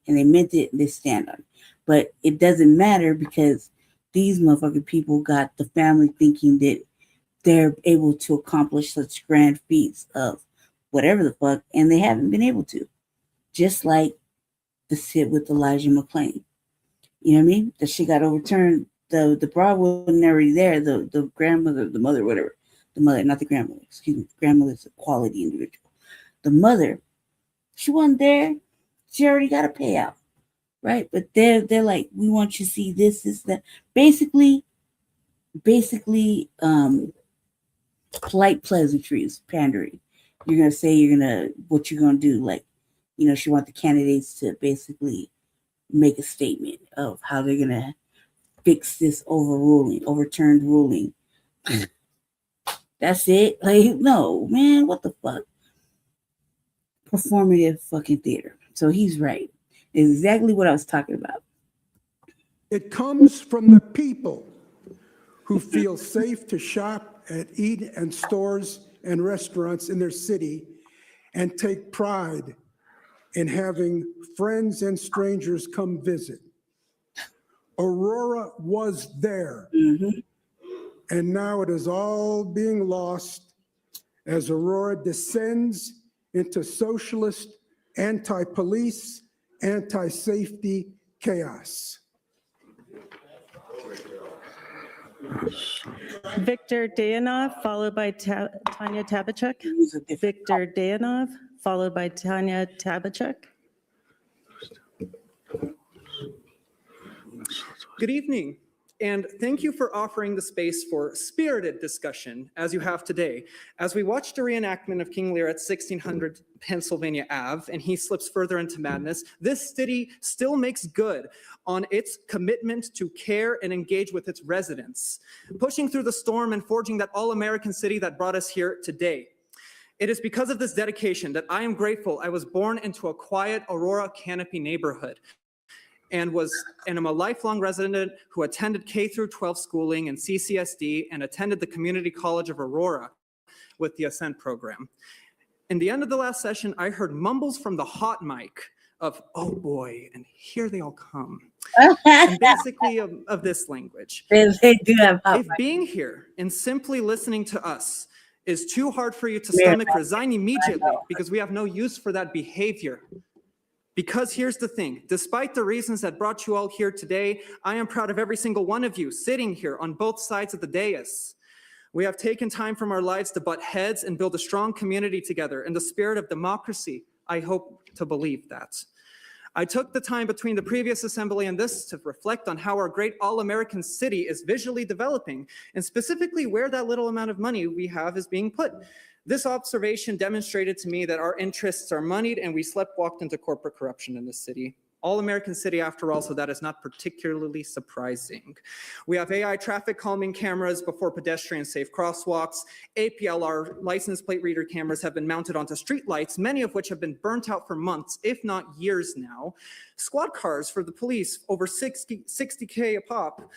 And they meant it, they stand on it. But it doesn't matter because these motherfucking people got the family thinking that they're able to accomplish such grand feats of whatever the fuck, and they haven't been able to. Just like the shit with Elijah McClain. You know what I mean? The shit got overturned. The bride wasn't already there. The grandmother, the mother, whatever. The mother, not the grandmother. Excuse me. The grandmother's a quality individual. The mother, she wasn't there. She already got a payout, right? But they're like, we want you to see this, that. Basically, polite pleasantries, pandering. You're gonna say what you're gonna do. Like, you know, she wants the candidates to basically make a statement of how they're gonna fix this overturned ruling. That's it. Like, no, man, what the fuck? Performative fucking theater. So he's right. It's exactly what I was talking about. It comes from the people who feel safe to shop at eat and stores and restaurants in their city and take pride in having friends and strangers come visit. Aurora was there. And now it is all being lost as Aurora descends into socialist, anti-police, anti-safety chaos. Victor Dayanov, followed by Tanya Tabachuk. Victor Dayanov, followed by Tanya Tabachuk. Good evening, and thank you for offering the space for spirited discussion as you have today. As we watched a reenactment of King Lear at 1600 Pennsylvania Ave, and he slips further into madness, this city still makes good on its commitment to care and engage with its residents, pushing through the storm and forging that all-American city that brought us here today. It is because of this dedication that I am grateful I was born into a quiet Aurora Canopy neighborhood and am a lifelong resident who attended K-12 schooling and CCSD and attended the Community College of Aurora with the Ascent program. In the end of the last session, I heard mumbles from the hot mic of, oh boy, and here they all come. And basically of this language. They do have hot If mic. being here and simply listening to us is too hard for you to stomach, resign immediately because we have no use for that behavior. Because here's the thing, despite the reasons that brought you all here today, I am proud of every single one of you sitting here on both sides of the dais. We have taken time from our lives to butt heads and build a strong community together in the spirit of democracy. I hope to believe that. I took the time between the previous assembly and this to reflect on how our great all-American city is visually developing, and specifically where that little amount of money we have is being put. This observation demonstrated to me that our interests are moneyed and we sleptwalked into corporate corruption in this city. All-American city after all, so that is not particularly surprising. We have AI traffic calming cameras before pedestrian safe crosswalks. APLR license plate reader cameras have been mounted onto street lights, many of which have been burnt out for months, if not years now. Squad cars for the police, over 60K a pop,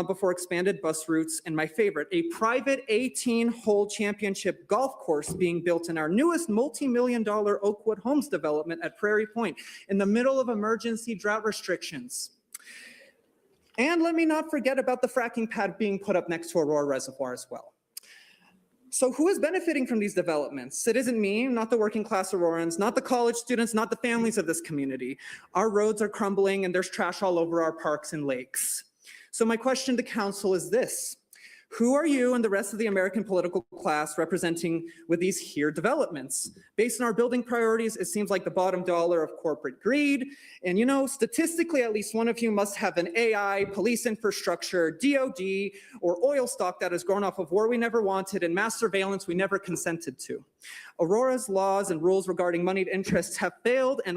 before expanded bus routes, and my favorite, a private 18-hole championship golf course being built in our newest multi-million-dollar Oakwood Homes development at Prairie Point in the middle of emergency drought restrictions. And let me not forget about the fracking pad being put up next to Aurora Reservoir as well. So who is benefiting from these developments? It isn't me, not the working class Aurorans, not the college students, not the families of this community. Our roads are crumbling and there's trash all over our parks and lakes. So my question to council is this: who are you and the rest of the American political class representing with these here developments? Based on our building priorities, it seems like the bottom dollar of corporate greed. And you know, statistically, at least one of you must have an AI, police infrastructure, DOD, or oil stock that has grown off of war we never wanted and mass surveillance we never consented to. Aurora's laws and rules regarding moneyed interests have failed, and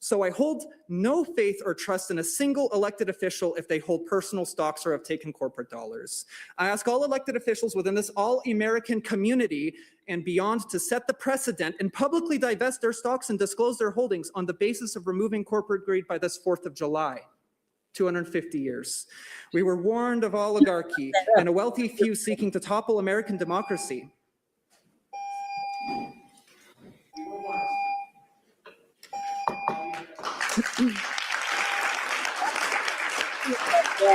So I hold no faith or trust in a single elected official if they hold personal stocks or have taken corporate dollars. I ask all elected officials within this all-American community and beyond to set the precedent and publicly divest their stocks and disclose their holdings on the basis of removing corporate greed by this 4th of July. 250 years. We were warned of oligarchy and a wealthy few seeking to topple American democracy.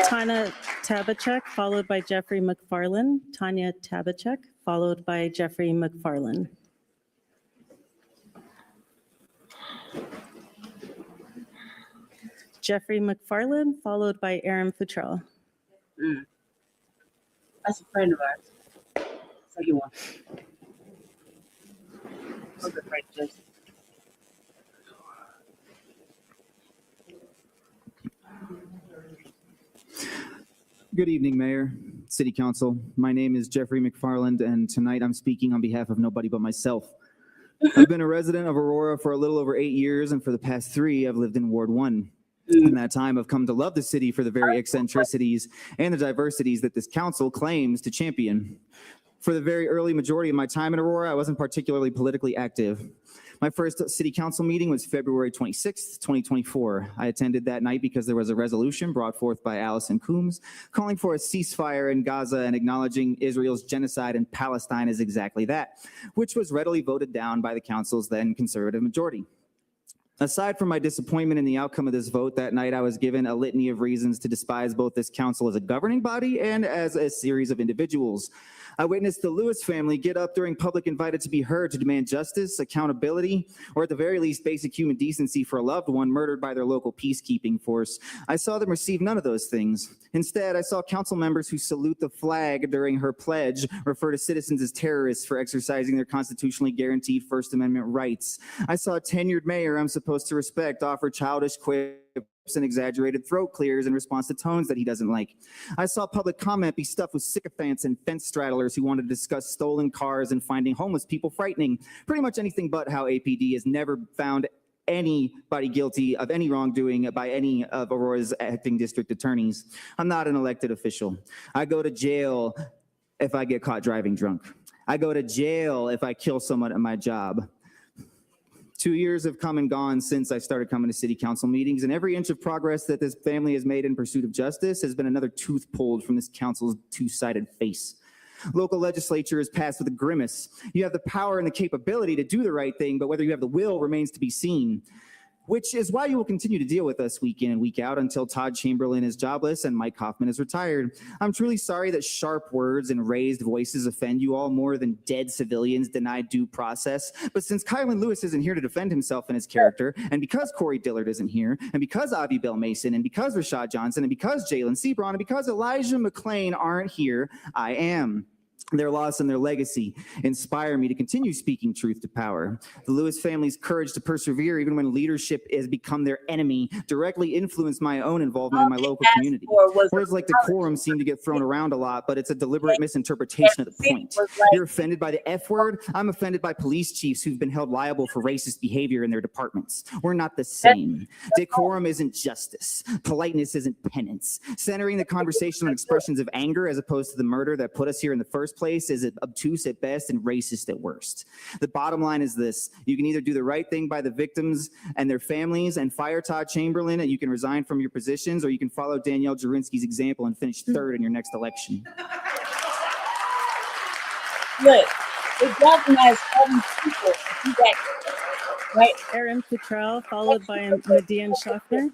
Tanya Tabachek, followed by Jeffrey McFarland. Tanya Tabachek, followed by Jeffrey McFarland. Jeffrey McFarland, followed by Aaron Futrell. That's a friend of ours. Second one. Okay, right, Joseph. Good evening, Mayor, City Council. My name is Jeffrey McFarland, and tonight I'm speaking on behalf of nobody but myself. I've been a resident of Aurora for a little over 8 years, and for the past 3, I've lived in Ward 1. In that time, I've come to love the city for the very eccentricities and the diversities that this council claims to champion. For the very early majority of my time in Aurora, I wasn't particularly politically active. My first city council meeting was February 26th, 2024. I attended that night because there was a resolution brought forth by Allison Coombs calling for a ceasefire in Gaza and acknowledging Israel's genocide in Palestine as exactly that, which was readily voted down by the council's then conservative majority. Aside from my disappointment in the outcome of this vote that night, I was given a litany of reasons to despise both this council as a governing body and as a series of individuals. I witnessed the Lewis family get up during public invited to be heard to demand justice, accountability, or at the very least basic human decency for a loved one murdered by their local peacekeeping force. I saw them receive none of those things. Instead, I saw council members who salute the flag during her pledge refer to citizens as terrorists for exercising their constitutionally guaranteed First Amendment rights. I saw a tenured mayor I'm supposed to respect offer childish quips and exaggerated throat clears in response to tones that he doesn't like. I saw public comment be stuffed with sycophants and fence straddlers who wanted to discuss stolen cars and finding homeless people frightening. Pretty much anything but how APD has never found anybody guilty of any wrongdoing by any of Aurora's acting district attorneys. I'm not an elected official. I go to jail if I get caught driving drunk. I go to jail if I kill someone at my job. 2 years have come and gone since I started coming to city council meetings, and every inch of progress that this family has made in pursuit of justice has been another tooth pulled from this council's two-sided face. Local legislature is passed with a grimace. You have the power and the capability to do the right thing, but whether you have the will remains to be seen, which is why you will continue to deal with us week in and week out until Todd Chamberlain is jobless and Mike Hoffman is retired. I'm truly sorry that sharp words and raised voices offend you all more than dead civilians denied due process. But since Kylan Lewis isn't here to defend himself and his character, and because Corey Dillard isn't here, and because Avi Bell Mason, and because Rashad Johnson, and because Jalen Sebron, and because Elijah McClain aren't here, I am. Their loss and their legacy inspire me to continue speaking truth to power. The Lewis family's courage to persevere even when leadership has become their enemy directly influenced my own involvement in my local community. Words like decorum seem to get thrown around a lot, but it's a deliberate misinterpretation of the point. You're offended by the F word. I'm offended by police chiefs who've been held liable for racist behavior in their departments. We're not the same. Decorum isn't justice. Politeness isn't penance. Centering the conversation on expressions of anger as opposed to the murder that put us here in the first place is obtuse at best and racist at worst. The bottom line is this: you can either do the right thing by the victims and their families and fire Todd Chamberlain, and you can resign from your positions, or you can follow Danielle Jurinsky's example and finish third in your next election. Look, it galvanized all these people to do that, right? Aaron Futrell, followed by Median Schaffner.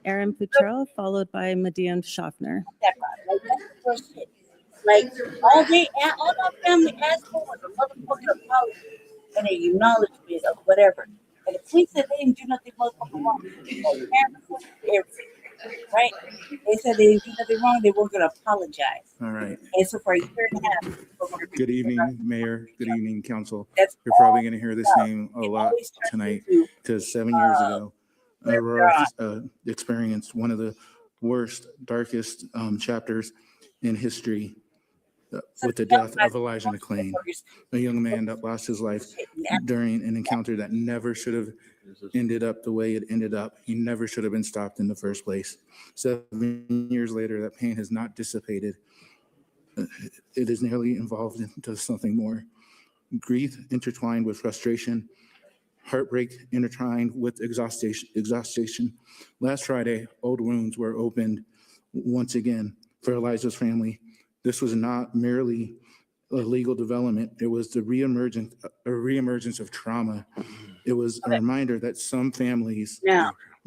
Aaron Futrell, followed by Median Schaffner. Like, that's the first hit. Like, all my family asked for was a motherfucking apology and an acknowledgement of whatever. And the police said they didn't do nothing motherfucking wrong. Everything, right? They said they didn't do nothing wrong. They weren't going to apologize. All right. And so for a year and a half. Good evening, Mayor. Good evening, Council. That's You're probably going to hear this name a lot tonight because 7 years ago, Aurora experienced one of the worst, darkest chapters in history with the death of Elijah McClain, a young man that lost his life during an encounter that never should have ended up the way it ended up. He never should have been stopped in the first place. 7 years later, that pain has not dissipated. It is nearly evolved into something more. Grief intertwined with frustration, heartbreak intertwined with exhaustion. Last Friday, old wounds were opened once again for Elijah's family. This was not merely a legal development. It was the reemergence of trauma. It was a reminder that some families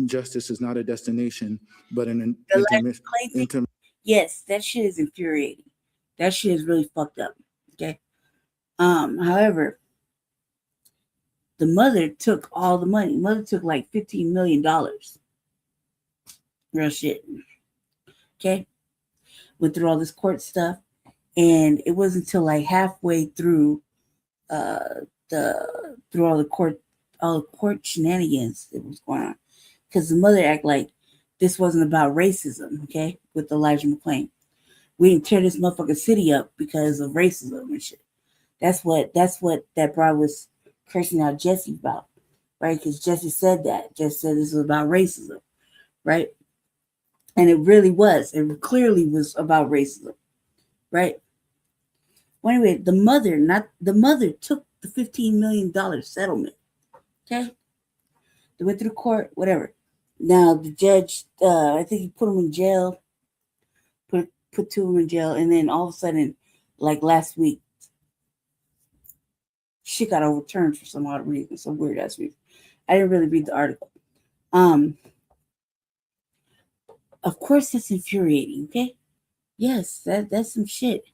justice is not a destination, but an Yes, that shit is infuriating. That shit is really fucked up. Okay. However, the mother took all the money. Mother took like $15 million. Real shit. Okay. Went through all this court stuff. And it wasn't until like halfway through through all the court shenanigans that was going on. Because the mother act like this wasn't about racism, okay, with Elijah McClain. We didn't tear this motherfucking city up because of racism and shit. That's what that broad was cursing out Jesse about, right? Because Jesse said that. Jesse said this was about racism, right? And it really was. It clearly was about racism, right? Well, anyway, the mother took the $15 million settlement. Okay? They went to the court, whatever. Now the judge, I think he put him in jail, put two of them in jail, and then all of a sudden, like last week, shit got overturned for some odd reason, some weird ass reason. I didn't really read the article. Of course that's infuriating, okay? Yes, that's some shit.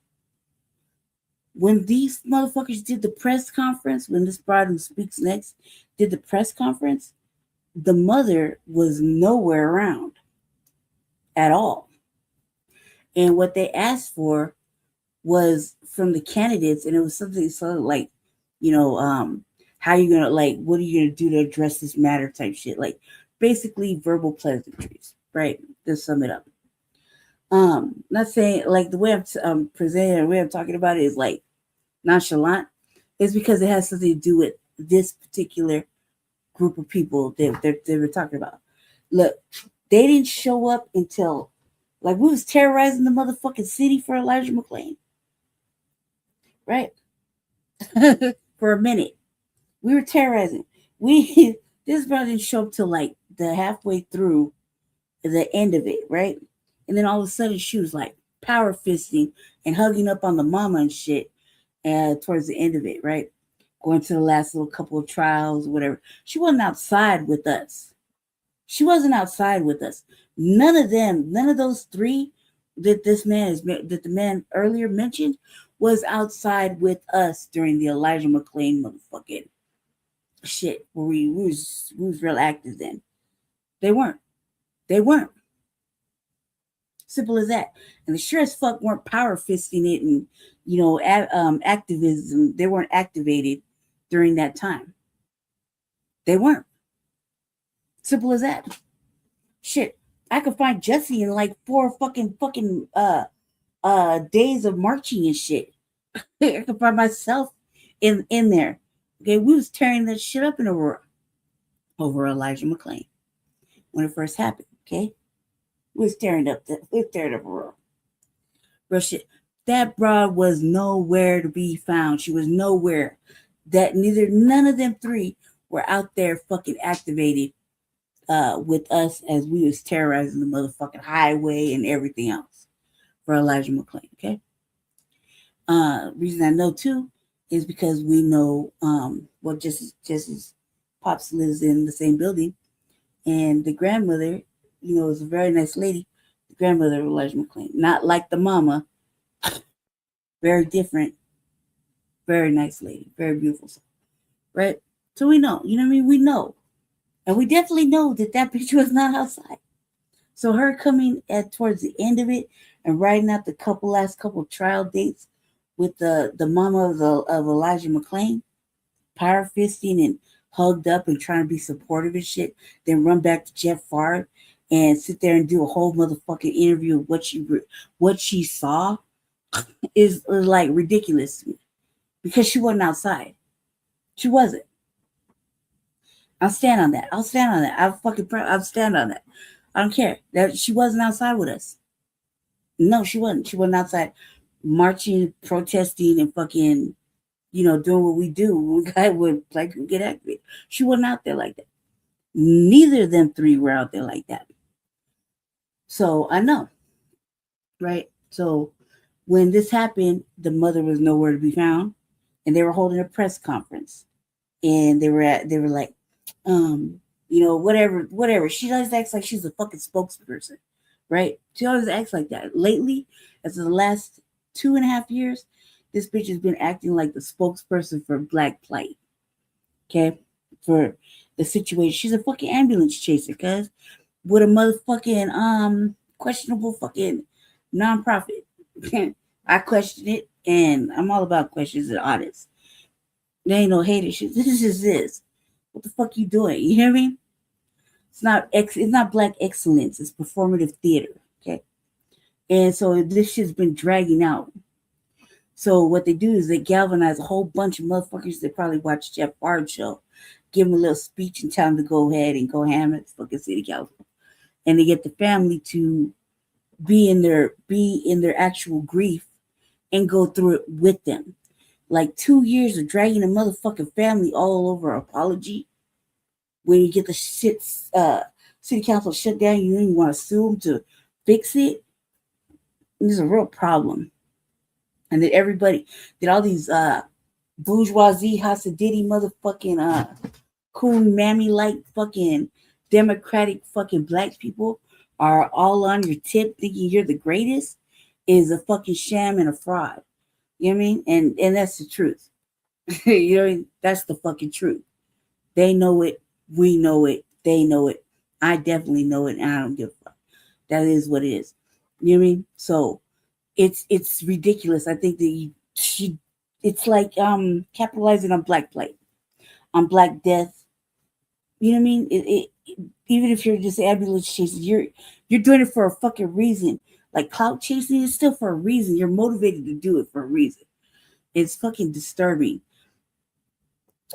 When these motherfuckers did the press conference, when this bride who speaks next did the press conference, the mother was nowhere around at all. And what they asked for was from the candidates, and it was something sort of like, how you gonna, like, what are you gonna do to address this matter type shit, like basically verbal pleasantries, right? To sum it up. Not saying like the way I'm presenting it, the way I'm talking about it is like nonchalant. It's because it has something to do with this particular group of people that they were talking about. Look, they didn't show up until like we was terrorizing the motherfucking city for Elijah McClain, right? For a minute, we were terrorizing. This brother didn't show up till like the halfway through the end of it, right? And then all of a sudden she was like power fisting and hugging up on the mama and shit towards the end of it, right? Going to the last little couple of trials, whatever. She wasn't outside with us. She wasn't outside with us. None of those three that the man earlier mentioned was outside with us during the Elijah McClain motherfucking shit where we was real active then. They weren't. Simple as that. And they sure as fuck weren't power fisting it and activism. They weren't activated during that time. They weren't. Simple as that. Shit. I could find Jesse in like 4 fucking days of marching and shit. I could find myself in there. Okay, we was tearing that shit up in Aurora over Elijah McClain when it first happened. Okay, we was tearing up Aurora. Real shit. That broad was nowhere to be found. She was nowhere. None of them three were out there fucking activated with us as we was terrorizing the motherfucking highway and everything else for Elijah McClain. Okay. Reason I know too is because we know Jesse's pops lives in the same building, and the grandmother, is a very nice lady. The grandmother of Elijah McClain, not like the mama, very different, very nice lady, very beautiful, right? So we know, we know, and we definitely know that bitch was not outside. So her coming towards the end of it and writing out the last couple trial dates with the mama of Elijah McClain, power fisting and hugged up and trying to be supportive and shit, then run back to Jeff Favre and sit there and do a whole motherfucking interview of what she saw is like ridiculous to me because she wasn't outside. She wasn't. I'll stand on that. I'll stand on that. I'll stand on that. I don't care that she wasn't outside with us. No, she wasn't. She wasn't outside marching, protesting, and fucking, doing what we do when a guy would like get activated. She wasn't out there like that. Neither of them three were out there like that. So I know, right? So when this happened, the mother was nowhere to be found, and they were holding a press conference, and they were like, You know, whatever. She always acts like she's a fucking spokesperson, right? She always acts like that. Lately, as of the last 2.5 years, this bitch has been acting like the spokesperson for Black plight. Okay? For the situation. She's a fucking ambulance chaser, cuz, with a motherfucking questionable fucking nonprofit. I question it, and I'm all about questions and audits. There ain't no hater shit. This is this. What the fuck you doing? You hear me? It's not Black excellence. It's performative theater. Okay. And so this shit's been dragging out. So what they do is they galvanize a whole bunch of motherfuckers that probably watch Jeff Bard's show, give them a little speech and tell them to go ahead and go ham at the fucking city council. And they get the family to be in their actual grief and go through it with them. Like 2 years of dragging a motherfucking family all over apology. When you get the shit city council shut down, you don't even want to sue them to fix it. There's a real problem. And that all these bourgeoisie Hasidity motherfucking coon mammy like fucking democratic fucking Black people are all on your tip thinking you're the greatest is a fucking sham and a fraud. You know what I mean? And that's the truth. You know, that's the fucking truth. They know it. We know it. They know it. I definitely know it, and I don't give a fuck. That is what it is. You know what I mean? So it's ridiculous. I think that it's like capitalizing on Black plight, on Black death. You know what I mean? Even if you're just ambulance chasing, you're doing it for a fucking reason. Like clout chasing is still for a reason. You're motivated to do it for a reason. It's fucking disturbing.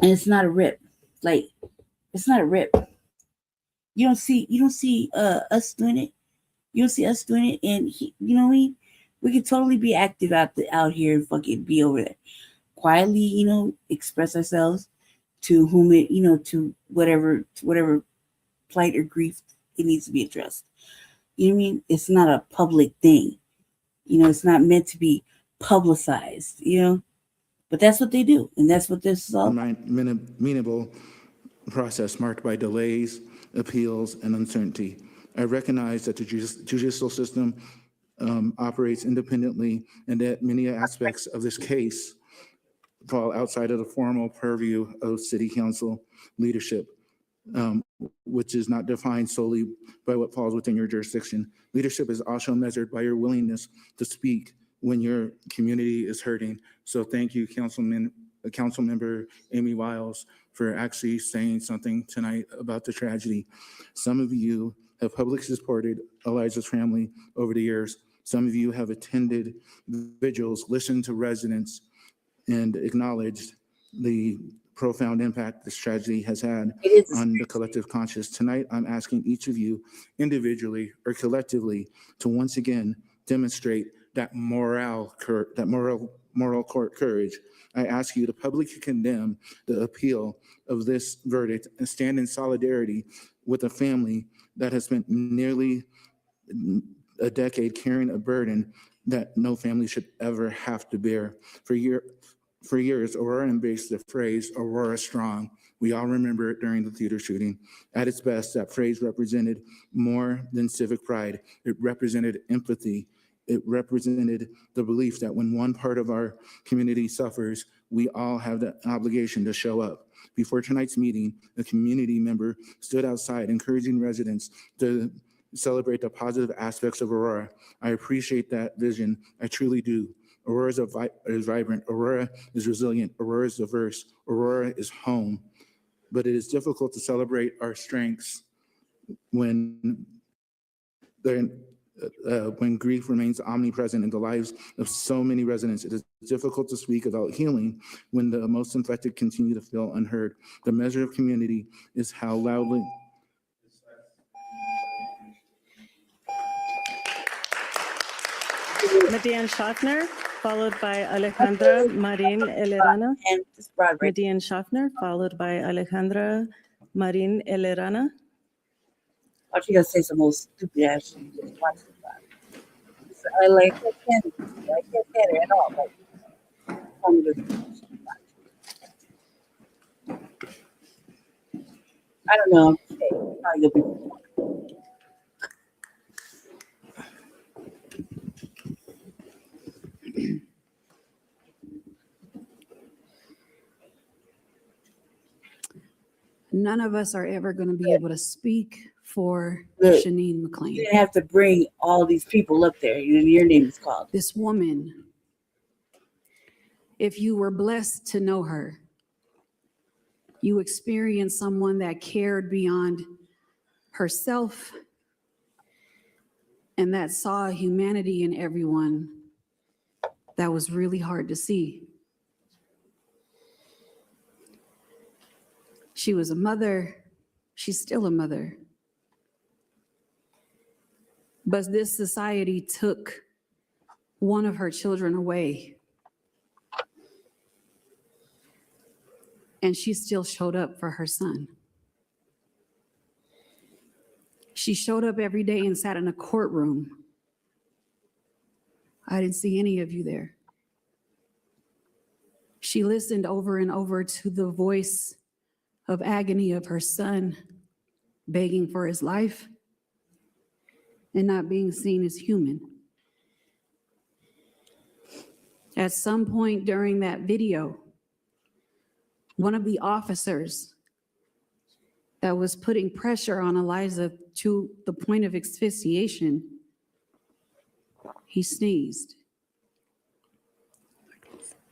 And it's not a rip. Like, it's not a rip. You don't see us doing it. You don't see us doing it. And you know what I mean? We could totally be active out here and fucking be over there. Quietly, you know, express ourselves to whom it, you know, to whatever plight or grief it needs to be addressed. You know what I mean? It's not a public thing. You know, it's not meant to be publicized, you know? But that's what they do. And that's what this is all about. Amenable process marked by delays, appeals, and uncertainty. I recognize that the judicial system operates independently and that many aspects of this case fall outside of the formal purview of city council leadership, which is not defined solely by what falls within your jurisdiction. Leadership is also measured by your willingness to speak when your community is hurting. So thank you, Councilmember Amy Wiles, for actually saying something tonight about the tragedy. Some of you have publicly supported Elijah's family over the years. Some of you have attended vigils, listened to residents, and acknowledged the profound impact this tragedy has had on the collective conscious. Tonight, I'm asking each of you individually or collectively to once again demonstrate that moral courage. I ask you to publicly condemn the appeal of this verdict and stand in solidarity with a family that has spent nearly a decade carrying a burden that no family should ever have to bear. For years, Aurora embraced the phrase Aurora Strong. We all remember it during the theater shooting. At its best, that phrase represented more than civic pride. It represented empathy. It represented the belief that when one part of our community suffers, we all have the obligation to show up. Before tonight's meeting, a community member stood outside encouraging residents to celebrate the positive aspects of Aurora. I appreciate that vision. I truly do. Aurora is vibrant. Aurora is resilient. Aurora is diverse. Aurora is home. But it is difficult to celebrate our strengths when grief remains omnipresent in the lives of so many residents. It is difficult to speak about healing when the most infected continue to feel unheard. The measure of community is how loudly. Median Schaffner, followed by Alejandra Marin Elerana. Median Schaffner, followed by Alejandra Marin Elerana. I think I say some more stupid ass shit. Just watch the vibe. I like that candy. I can't get it at all. Like, I don't know. Okay. None of us are ever going to be able to speak for Shanine McClain. You didn't have to bring all these people up there. Your name is called. This woman, if you were blessed to know her, you experienced someone that cared beyond herself and that saw humanity in everyone that was really hard to see. She was a mother. She's still a mother. But this society took one of her children away. And she still showed up for her son. She showed up every day and sat in a courtroom. I didn't see any of you there. She listened over and over to the voice of agony of her son, begging for his life and not being seen as human. At some point during that video, one of the officers that was putting pressure on Eliza to the point of asphyxiation, he sneezed.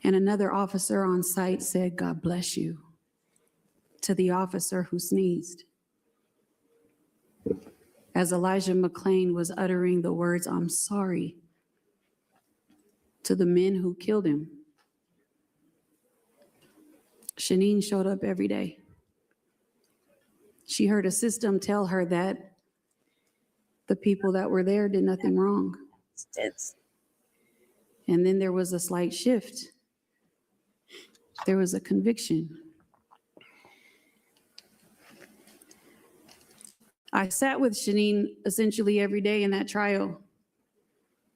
And another officer on site said, "God bless you," to the officer who sneezed. As Elijah McClain was uttering the words, "I'm sorry," to the men who killed him, Shanine showed up every day. She heard a system tell her that the people that were there did nothing wrong. And then there was a slight shift. There was a conviction. I sat with Shanine essentially every day in that trial.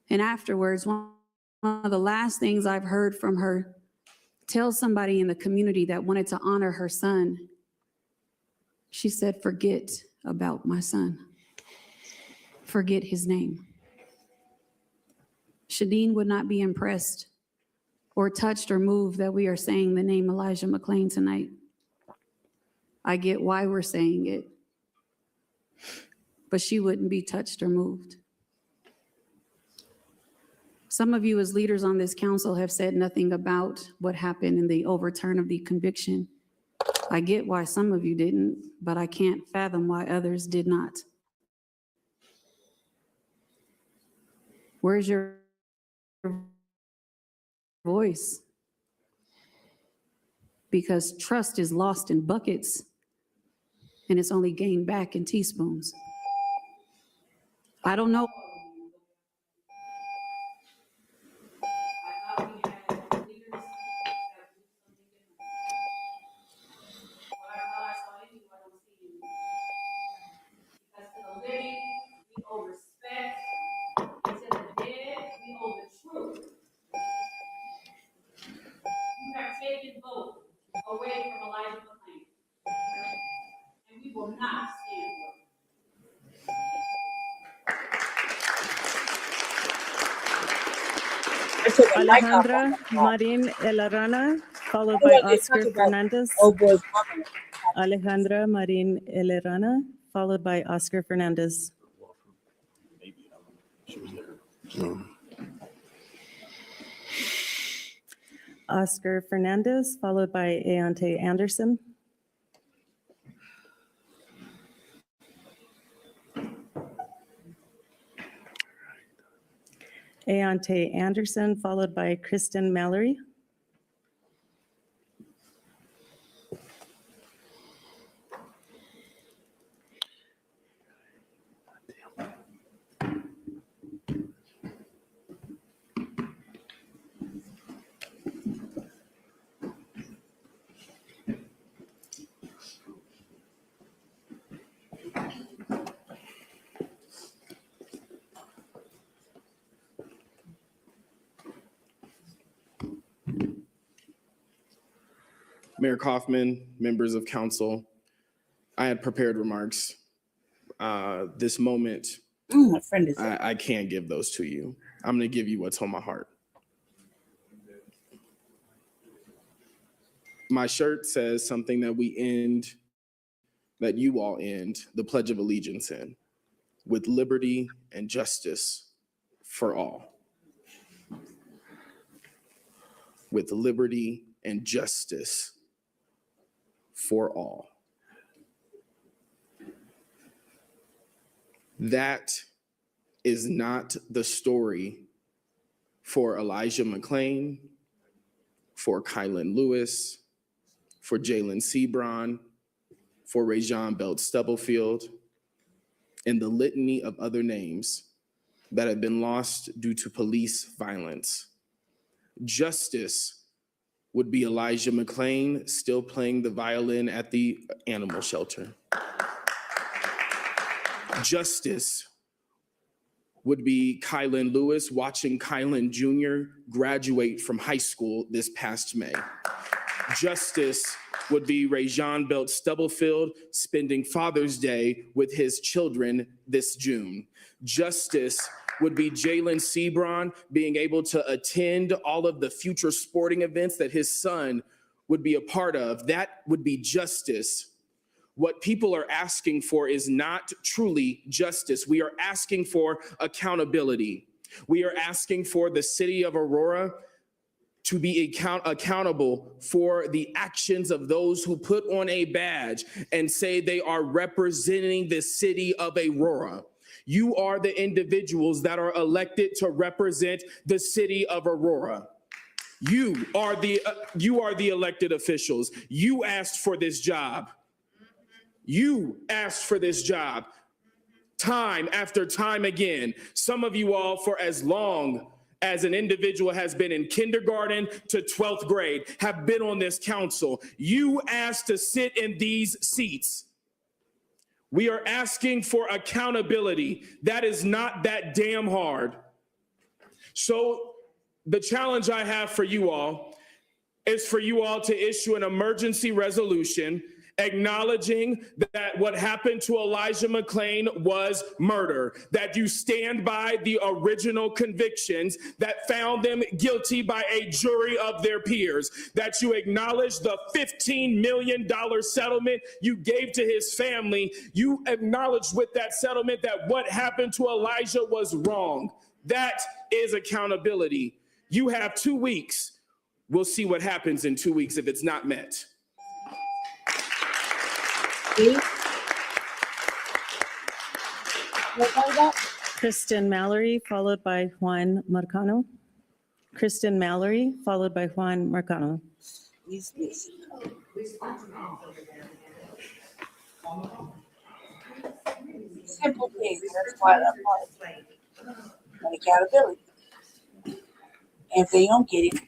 And afterwards, one of the last things I've heard from her, tell somebody in the community that wanted to honor her son, she said, "Forget about my son. Forget his name." Shanine would not be impressed or touched or moved that we are saying the name Elijah McClain tonight. I get why we're saying it, but she wouldn't be touched or moved. Some of you as leaders on this council have said nothing about what happened in the overturn of the conviction. I get why some of you didn't, but I can't fathom why others did not. Where's your voice? Because trust is lost in buckets and it's only gained back in teaspoons. I don't know. We owe respect, and to the dead, we owe the truth. You have taken both away from Elijah McClain, and we will not stand for it. Alejandra Marin Elerana, followed by Oscar Fernandez. Alejandra Marin Elerana, followed by Oscar Fernandez. Oscar Fernandez, followed by Ayante Anderson. Ayante Anderson, followed by Kristen Mallory. Mayor Kaufman, members of council, I had prepared remarks, this moment, My friend is I can't give those to you. I'm going to give you what's on my heart. My shirt says something that you all end the Pledge of Allegiance in, with liberty and justice for all. With liberty and justice for all. That is not the story for Elijah McClain, for Kylan Lewis, for Jalen Sebron, for Rajon Belt Stubblefield, and the litany of other names that have been lost due to police violence. Justice would be Elijah McClain still playing the violin at the animal shelter. Justice would be Kylan Lewis watching Kylan Jr. graduate from high school this past May. Justice would be Rajon Belt Stubblefield spending Father's Day with his children this June. Justice would be Jalen Sebron being able to attend all of the future sporting events that his son would be a part of. That would be justice. What people are asking for is not truly justice. We are asking for accountability. We are asking for the city of Aurora to be accountable for the actions of those who put on a badge and say they are representing the city of Aurora. You are the individuals that are elected to represent the city of Aurora. You are the elected officials. You asked for this job. You asked for this job time after time again. Some of you all, for as long as an individual has been in kindergarten to 12th grade, have been on this council. You asked to sit in these seats. We are asking for accountability. That is not that damn hard. So the challenge I have for you all is for you all to issue an emergency resolution acknowledging that what happened to Elijah McClain was murder, that you stand by the original convictions that found them guilty by a jury of their peers, that you acknowledge the $15 million settlement you gave to his family. You acknowledge with that settlement that what happened to Elijah was wrong. That is accountability. You have 2 weeks. We'll see what happens in 2 weeks if it's not met. Kristen Mallory, followed by Juan Marcano. Kristen Mallory, followed by Juan Marcano. simple things. That's why I'm on accountability. And if they don't get it,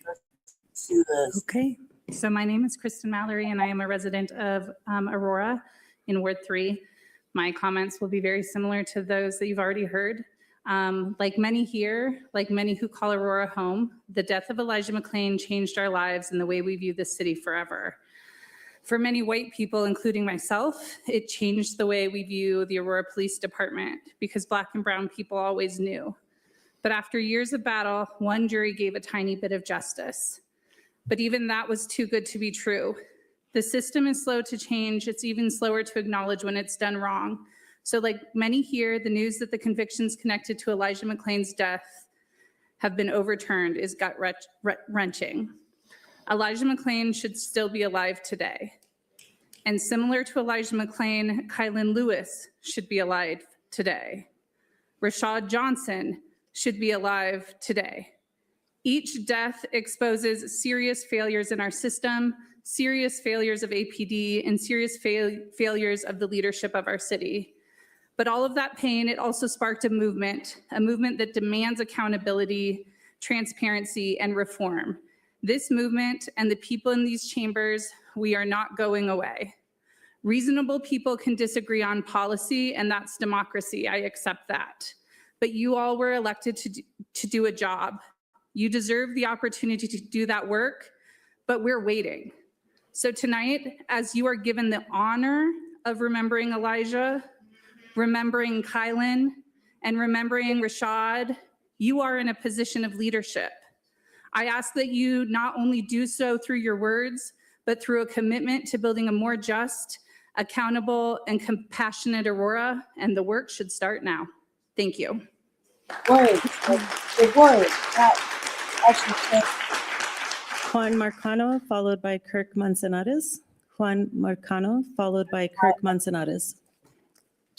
sue us. Okay. So my name is Kristen Mallory, and I am a resident of Aurora in Ward 3. My comments will be very similar to those that you've already heard. Like many here, like many who call Aurora home, the death of Elijah McClain changed our lives and the way we view this city forever. For many white people, including myself, it changed the way we view the Aurora Police Department because Black and brown people always knew. But after years of battle, one jury gave a tiny bit of justice. But even that was too good to be true. The system is slow to change. It's even slower to acknowledge when it's done wrong. So like many here, the news that the convictions connected to Elijah McClain's death have been overturned is gut-wrenching. Elijah McClain should still be alive today. And similar to Elijah McClain, Kylan Lewis should be alive today. Rashad Johnson should be alive today. Each death exposes serious failures in our system, serious failures of APD, and serious failures of the leadership of our city. But all of that pain, it also sparked a movement that demands accountability, transparency, and reform. This movement and the people in these chambers, we are not going away. Reasonable people can disagree on policy, and that's democracy. I accept that. But you all were elected to do a job. You deserve the opportunity to do that work, but we're waiting. So tonight, as you are given the honor of remembering Elijah, remembering Kylan, and remembering Rashad, you are in a position of leadership. I ask that you not only do so through your words, but through a commitment to building a more just, accountable, and compassionate Aurora, and the work should start now. Thank you. Juan Marcano, followed by Kirk Manzanares. Juan Marcano, followed by Kirk Manzanares.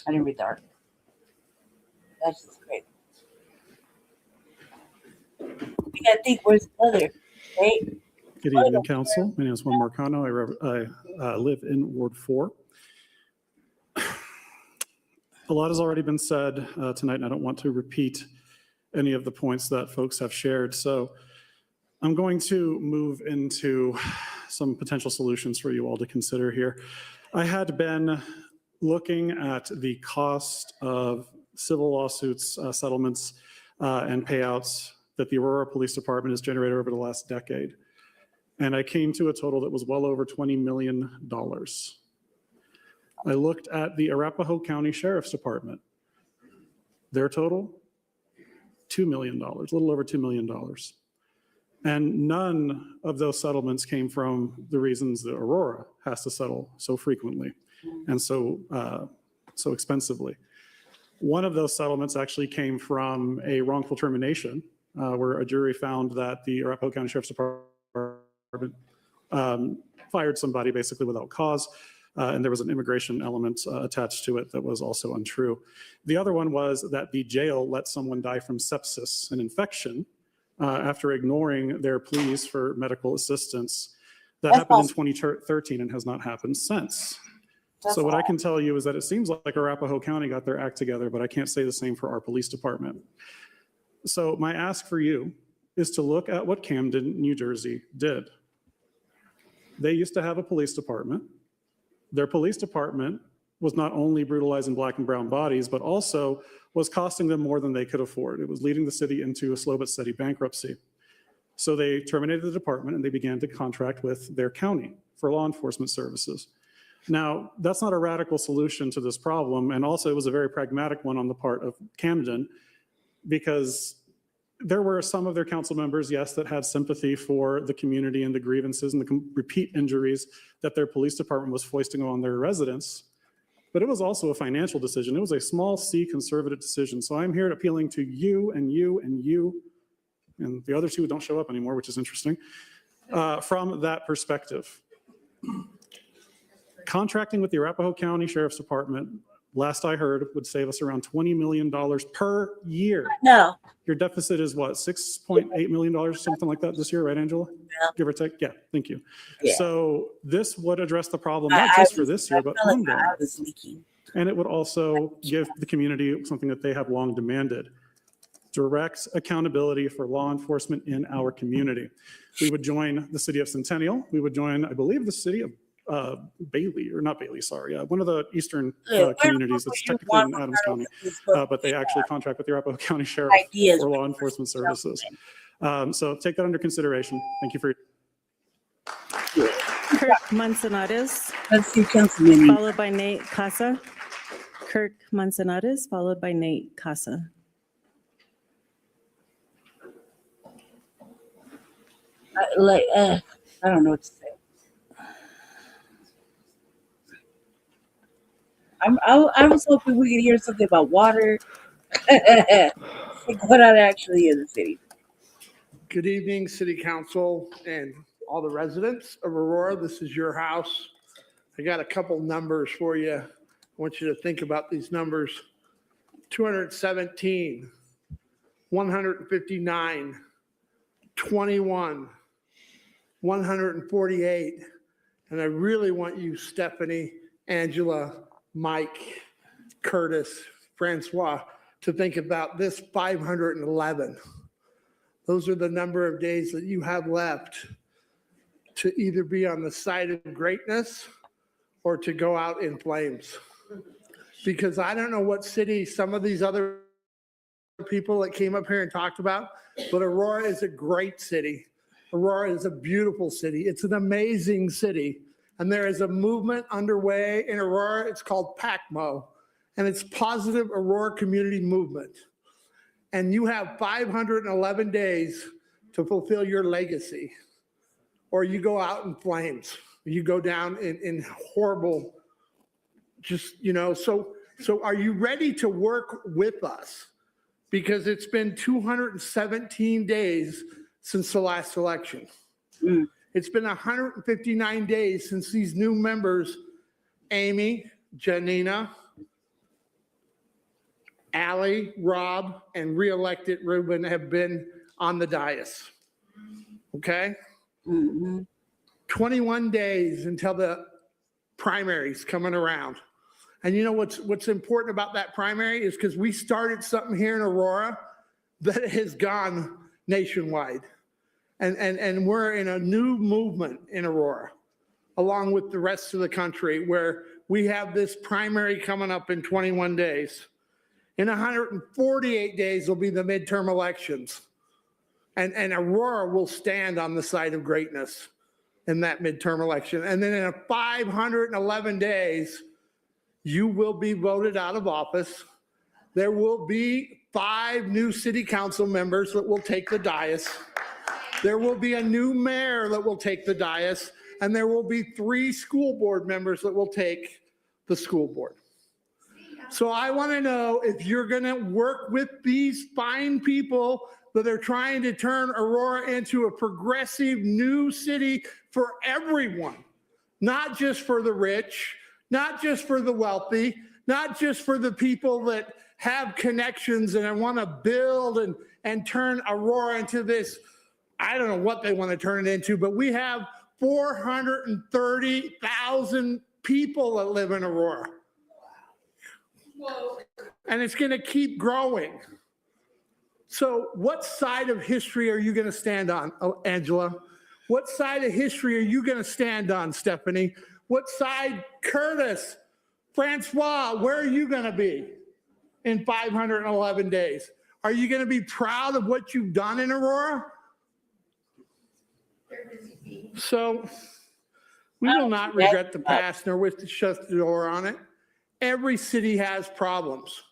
I didn't read the article. That's just great. You gotta think, where's the other, right? Good evening, Council. My name is Juan Marcano. I live in Ward 4. A lot has already been said tonight, and I don't want to repeat any of the points that folks have shared. So I'm going to move into some potential solutions for you all to consider here. I had been looking at the cost of civil lawsuits, settlements, and payouts that the Aurora Police Department has generated over the last decade. And I came to a total that was well over $20 million. I looked at the Arapahoe County Sheriff's Department. Their total, $2 million, a little over $2 million. And none of those settlements came from the reasons that Aurora has to settle so frequently and so expensively. One of those settlements actually came from a wrongful termination where a jury found that the Arapahoe County Sheriff's Department fired somebody basically without cause, and there was an immigration element attached to it that was also untrue. The other one was that the jail let someone die from sepsis, an infection, after ignoring their pleas for medical assistance. That happened in 2013 and has not happened since. So what I can tell you is that it seems like Arapahoe County got their act together, but I can't say the same for our police department. So my ask for you is to look at what Camden, New Jersey did. They used to have a police department. Their police department was not only brutalizing Black and brown bodies, but also was costing them more than they could afford. It was leading the city into a slow but steady bankruptcy. So they terminated the department and they began to contract with their county for law enforcement services. Now, that's not a radical solution to this problem. And also it was a very pragmatic one on the part of Camden, because there were some of their council members, yes, that had sympathy for the community and the grievances and the repeat injuries that their police department was foisting on their residents. But it was also a financial decision. It was a small C conservative decision. So I'm here appealing to you and you and you, and the other two don't show up anymore, which is interesting, from that perspective. Contracting with the Arapahoe County Sheriff's Department, last I heard, would save us around $20 million per year. No. Your deficit is what, $6.8 million, something like that this year, right, Angela? Yeah. Give or take? Yeah, thank you. Yeah. So this would address the problem, not just for this year, but ongoing. And it would also give the community something that they have long demanded: direct accountability for law enforcement in our community. We would join the city of Centennial. We would join, I believe, the city of Bailey, or not Bailey, sorry, one of the eastern communities that's technically in Adams County, but they actually contract with the Arapahoe County Sheriff for law enforcement services. So take that under consideration. Thank you for your Kirk Manzanares, followed by Nate Casa. Kirk Manzanares, followed by Nate Casa. I don't know what to say. I was hoping we could hear something about water. What out actually in the city. Good evening, City Council and all the residents of Aurora. This is your house. I got a couple numbers for you. I want you to think about these numbers. 217, 159, 21, 148. And I really want you, Stephanie, Angela, Mike, Curtis, Francois, to think about this 511. Those are the number of days that you have left to either be on the side of greatness or to go out in flames. Because I don't know what city some of these other people that came up here and talked about, but Aurora is a great city. Aurora is a beautiful city. It's an amazing city. And there is a movement underway in Aurora. It's called PACMO. and it's Positive Aurora Community Movement. And you have 511 days to fulfill your legacy, or you go out in flames. You go down in horrible, so are you ready to work with us? Because it's been 217 days since the last election. It's been 159 days since these new members, Amy, Janina, Allie, Rob, and re-elected Ruben have been on the dais. Okay? 21 days until the primaries coming around. And you know what's important about that primary is because we started something here in Aurora that has gone nationwide. And we're in a new movement in Aurora, along with the rest of the country, where we have this primary coming up in 21 days. In 148 days will be the midterm elections. And Aurora will stand on the side of greatness in that midterm election. And then in 511 days, you will be voted out of office. There will be 5 new city council members that will take the dais. There will be a new mayor that will take the dais, and there will be 3 school board members that will take the school board. So I want to know if you're going to work with these fine people that are trying to turn Aurora into a progressive new city for everyone, not just for the rich, not just for the wealthy, not just for the people that have connections and want to build and turn Aurora into this, I don't know what they want to turn it into, but we have 430,000 people that live in Aurora. And it's going to keep growing. So what side of history are you going to stand on, Angela? What side of history are you going to stand on, Stephanie? What side, Curtis, Francois, where are you going to be in 511 days? Are you going to be proud of what you've done in Aurora? So we will not regret the past nor wish to shut the door on it. Every city has problems,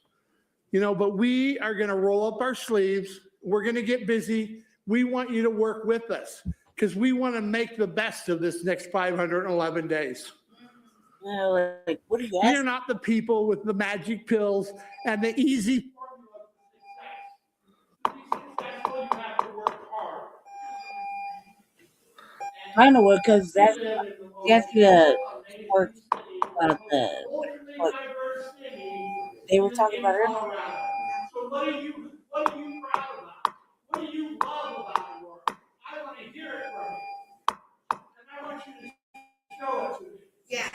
but we are going to roll up our sleeves. We're going to get busy. We want you to work with us because we want to make the best of this next 511 days. Like, what are you You're not the people with the magic pills and the easy formula for success. You have to work hard. I know what, because you have to work out of what they were talking about earlier. So what are you proud about? What do you love about the work? I want to hear it from you. And I want you to show it to me. Yeah.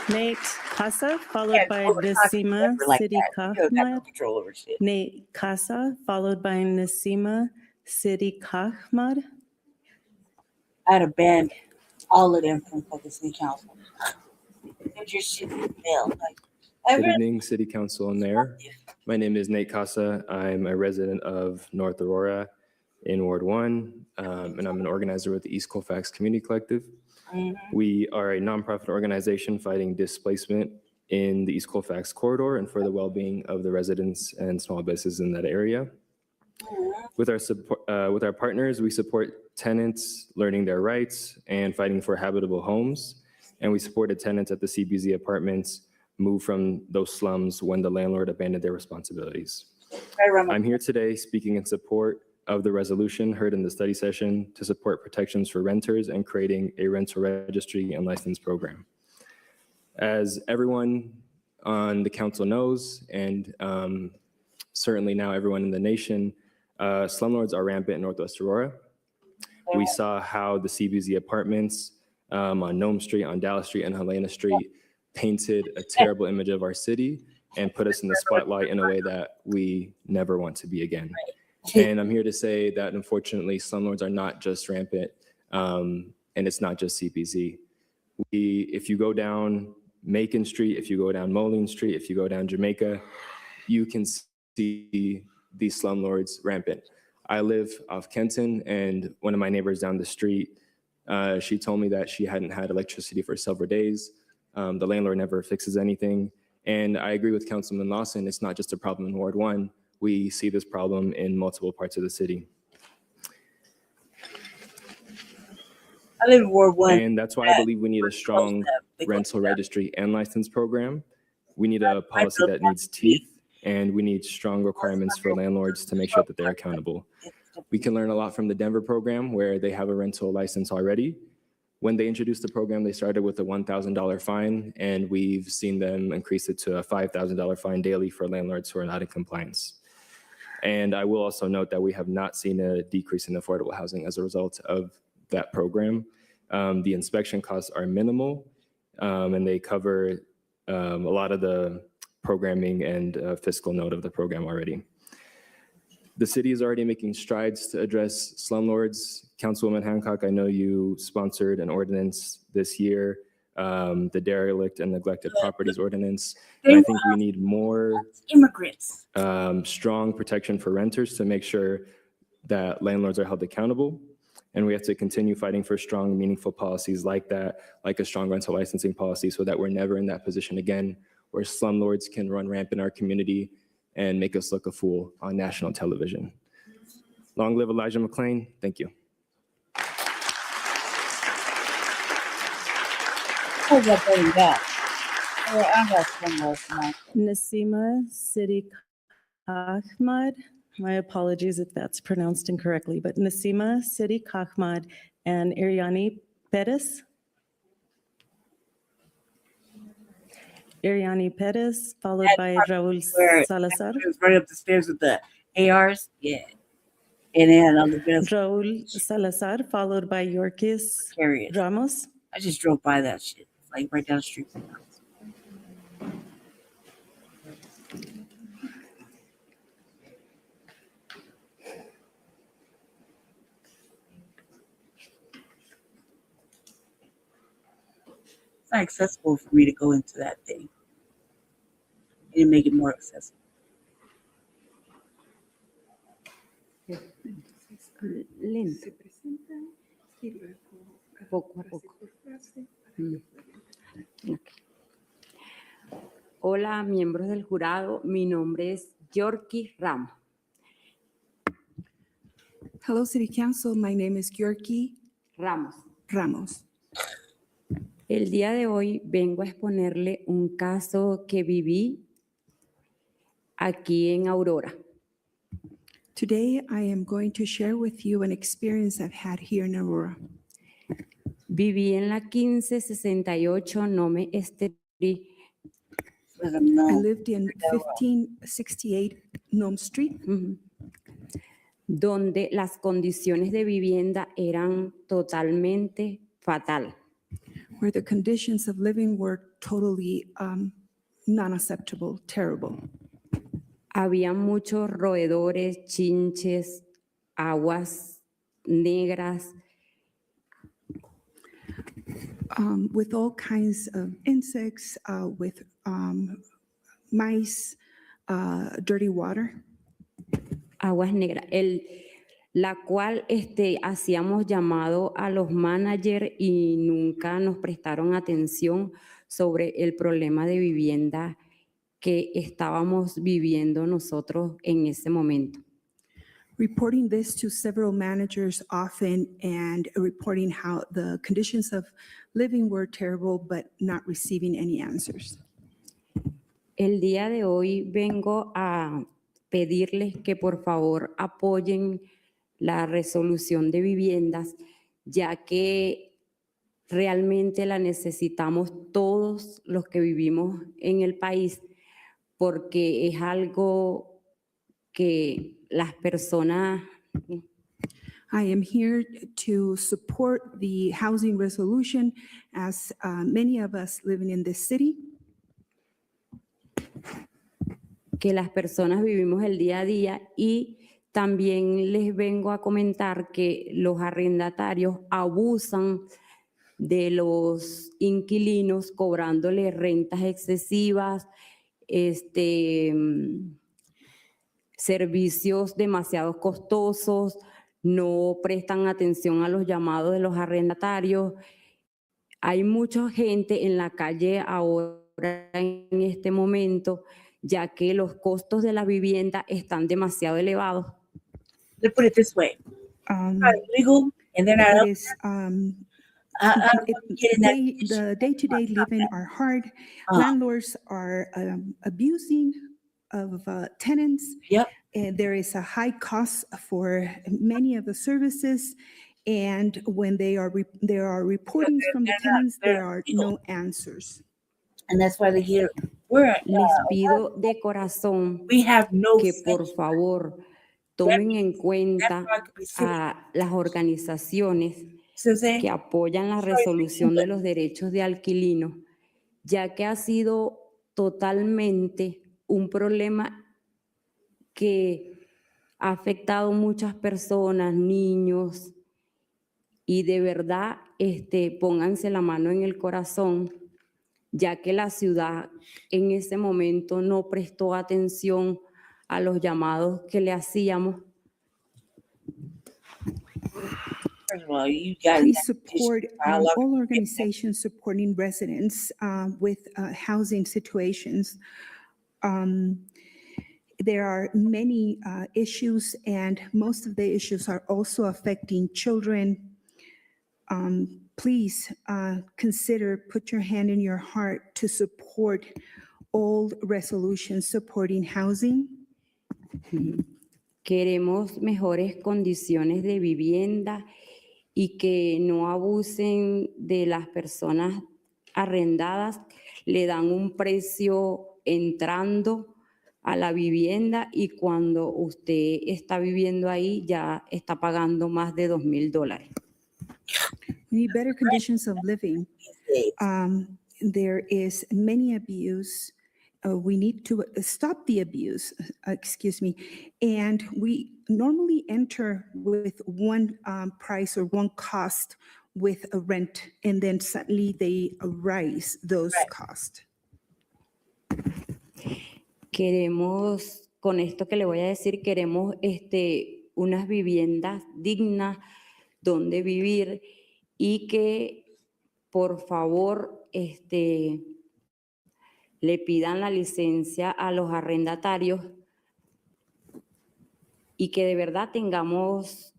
Nate Casa, folled by Nasima City Kahmad. Nate Casa, followed by Nasima City Kahmad. I had to ban all of them from fucking city council. Get your shit in the mail. Good evening, City Council and Mayor. My name is Nate Casa. I'm a resident of North Aurora in Ward 1, and I'm an organizer with the East Colfax Community Collective. We are a nonprofit organization fighting displacement in the East Colfax corridor and for the well-being of the residents and small businesses in that area. With our partners, we support tenants learning their rights and fighting for habitable homes. And we supported tenants at the CBZ apartments move from those slums when the landlord abandoned their responsibilities. I'm here today speaking in support of the resolution heard in the study session to support protections for renters and creating a rental registry and license program. As everyone on the council knows, and certainly now everyone in the nation, slumlords are rampant in Northwest Aurora. We saw how the CBZ apartments on Nome Street, on Dallas Street, and Helena Street painted a terrible image of our city and put us in the spotlight in a way that we never want to be again. And I'm here to say that unfortunately, slumlords are not just rampant, and it's not just CBZ. If you go down Macon Street, if you go down Moline Street, if you go down Jamaica, you can see these slumlords rampant. I live off Kenton, and one of my neighbors down the street She told me that she hadn't had electricity for several days. The landlord never fixes anything. And I agree with Councilman Lawson, it's not just a problem in Ward 1. We see this problem in multiple parts of the city. I live in Ward 1. And that's why I believe we need a strong rental registry and license program. We need a policy that needs teeth, and we need strong requirements for landlords to make sure that they're accountable. We can learn a lot from the Denver program, where they have a rental license already. When they introduced the program, they started with a $1,000 fine, and we've seen them increase it to a $5,000 fine daily for landlords who are not in compliance. And I will also note that we have not seen a decrease in affordable housing as a result of that program. The inspection costs are minimal, and they cover a lot of the programming and fiscal note of the program already. The city is already making strides to address slumlords. Councilwoman Hancock, I know you sponsored an ordinance this year, the derelict and neglected properties ordinance. And I think we need more immigrants, strong protection for renters to make sure that landlords are held accountable. And we have to continue fighting for strong, meaningful policies like that, like a strong rental licensing policy, so that we're never in that position again, where slumlords can run rampant in our community and make us look a fool on national television. Long live Elijah McClain. Thank you. Nasima Siddiq Ahmad. My apologies if that's pronounced incorrectly, but Nasima Siddiq Ahmad and Ariani Perez. Ariani Perez, followed by Raul Salazar. Right up the stairs with the ARs. Yeah. And then on the best. Raul Salazar, followed by Yorkis Ramos. I just drove by that shit. It's like right down the street from the house. It's not accessible for me to go into that thing. And make it more accessible. Lento. Poco a poco. Okay. Hola, miembros del jurado. Mi nombre es Yorki Ramos. Hello, City Council. My name is Yorki Ramos. El día de hoy vengo a exponerle un caso que viví aquí en Aurora. Today, I am going to share with you an experience I've had here in Aurora. Viví en la 1568 Nome Street. I lived in 1568 Nome Street. Donde las condiciones de vivienda eran totalmente fatal. Where the conditions of living were totally non-acceptable, terrible. Había muchos roedores, chinches, aguas negras. With all kinds of insects, with mice, dirty water. Aguas negras, la cual hacíamos llamado a los managers y nunca nos prestaron atención sobre el problema de vivienda que estábamos viviendo nosotros en ese momento. Reporting this to several managers often and reporting how the conditions of living were terrible, but not receiving any answers. El día de hoy vengo a pedirles que por favor apoyen la resolución de viviendas, ya que realmente la necesitamos todos los que vivimos en el país, porque es algo que las personas... I am here to support the housing resolution as many of us living in this city. Que las personas vivimos el día a día, y también les vengo a comentar que los arrendatarios abusan de los inquilinos cobrándoles rentas excesivas, servicios demasiado costosos, no prestan atención a los llamados de los arrendatarios. Hay mucha gente en la calle ahora en este momento, ya que los costos de la vivienda están demasiado elevados. Let's put it this way. Not illegal, and they're not It up is, getting that the day-to-day living are hard. Landlords are abusing of tenants. Yep. And there is a high cost for many of the services. And when there are reportings from the tenants, there are no answers. And that's why they get, we're, Les pido de corazón we have no que por favor tomen en cuenta a las organizaciones que apoyan la resolución de los derechos de alquilinos, ya que ha sido totalmente un problema que ha afectado a muchas personas, niños, y de verdad pónganse la mano en el corazón, ya que la ciudad en ese momento no prestó atención a los llamados que le hacíamos. First of all, you got Please support all organizations supporting residents with housing situations. There are many issues, and most of the issues are also affecting children. Please consider, put your hand in your heart to support all resolutions supporting housing. Queremos mejores condiciones de vivienda y que no abusen de las personas arrendadas. Le dan un precio entrando a la vivienda y cuando usted está viviendo ahí ya está pagando más de $2,000. We need better conditions of living. There is many abuse. We need to stop the abuse, and we normally enter with one price or one cost with a rent, and then suddenly they rise those costs. Queremos, con esto que le voy a decir, queremos unas viviendas dignas donde vivir y que por favor le pidan la licencia a los arrendatarios y que de verdad tengamos.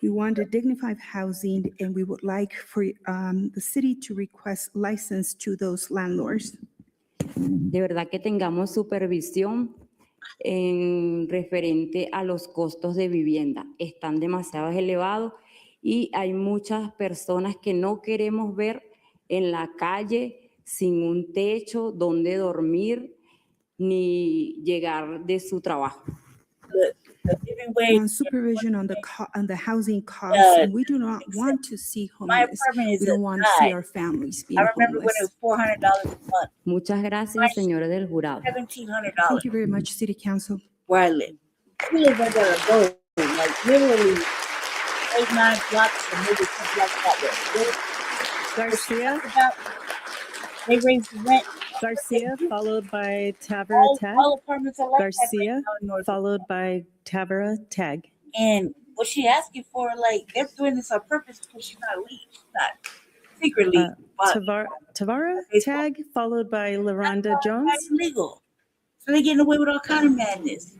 We want a dignified housing, and we would like for the city to request license to those landlords. De verdad que tengamos supervisión en referente a los costos de vivienda. Están demasiado elevados y hay muchas personas que no queremos ver en la calle sin un techo donde dormir ni llegar de su trabajo. Supervision on the housing costs, and we do not want to see homeless. We don't want to see our families being homeless. I remember when it was $400 a month. Muchas gracias, señores del jurado. $1,700. Thank you very much, City Council. Where I live. We live under a building, like literally 8-9 blocks or maybe 10 blocks that way. Garcia. They raised the rent. Garcia, followed by Tavera Tag. All apartments are like Garcia, that right now, followed by Tavera Tag. And what she asking for, like, they're doing this on purpose because she's not legal. She's not secretly. Tavara Tag, followed by LaRonda Jones. That's illegal. So they're getting away with all kind of madness.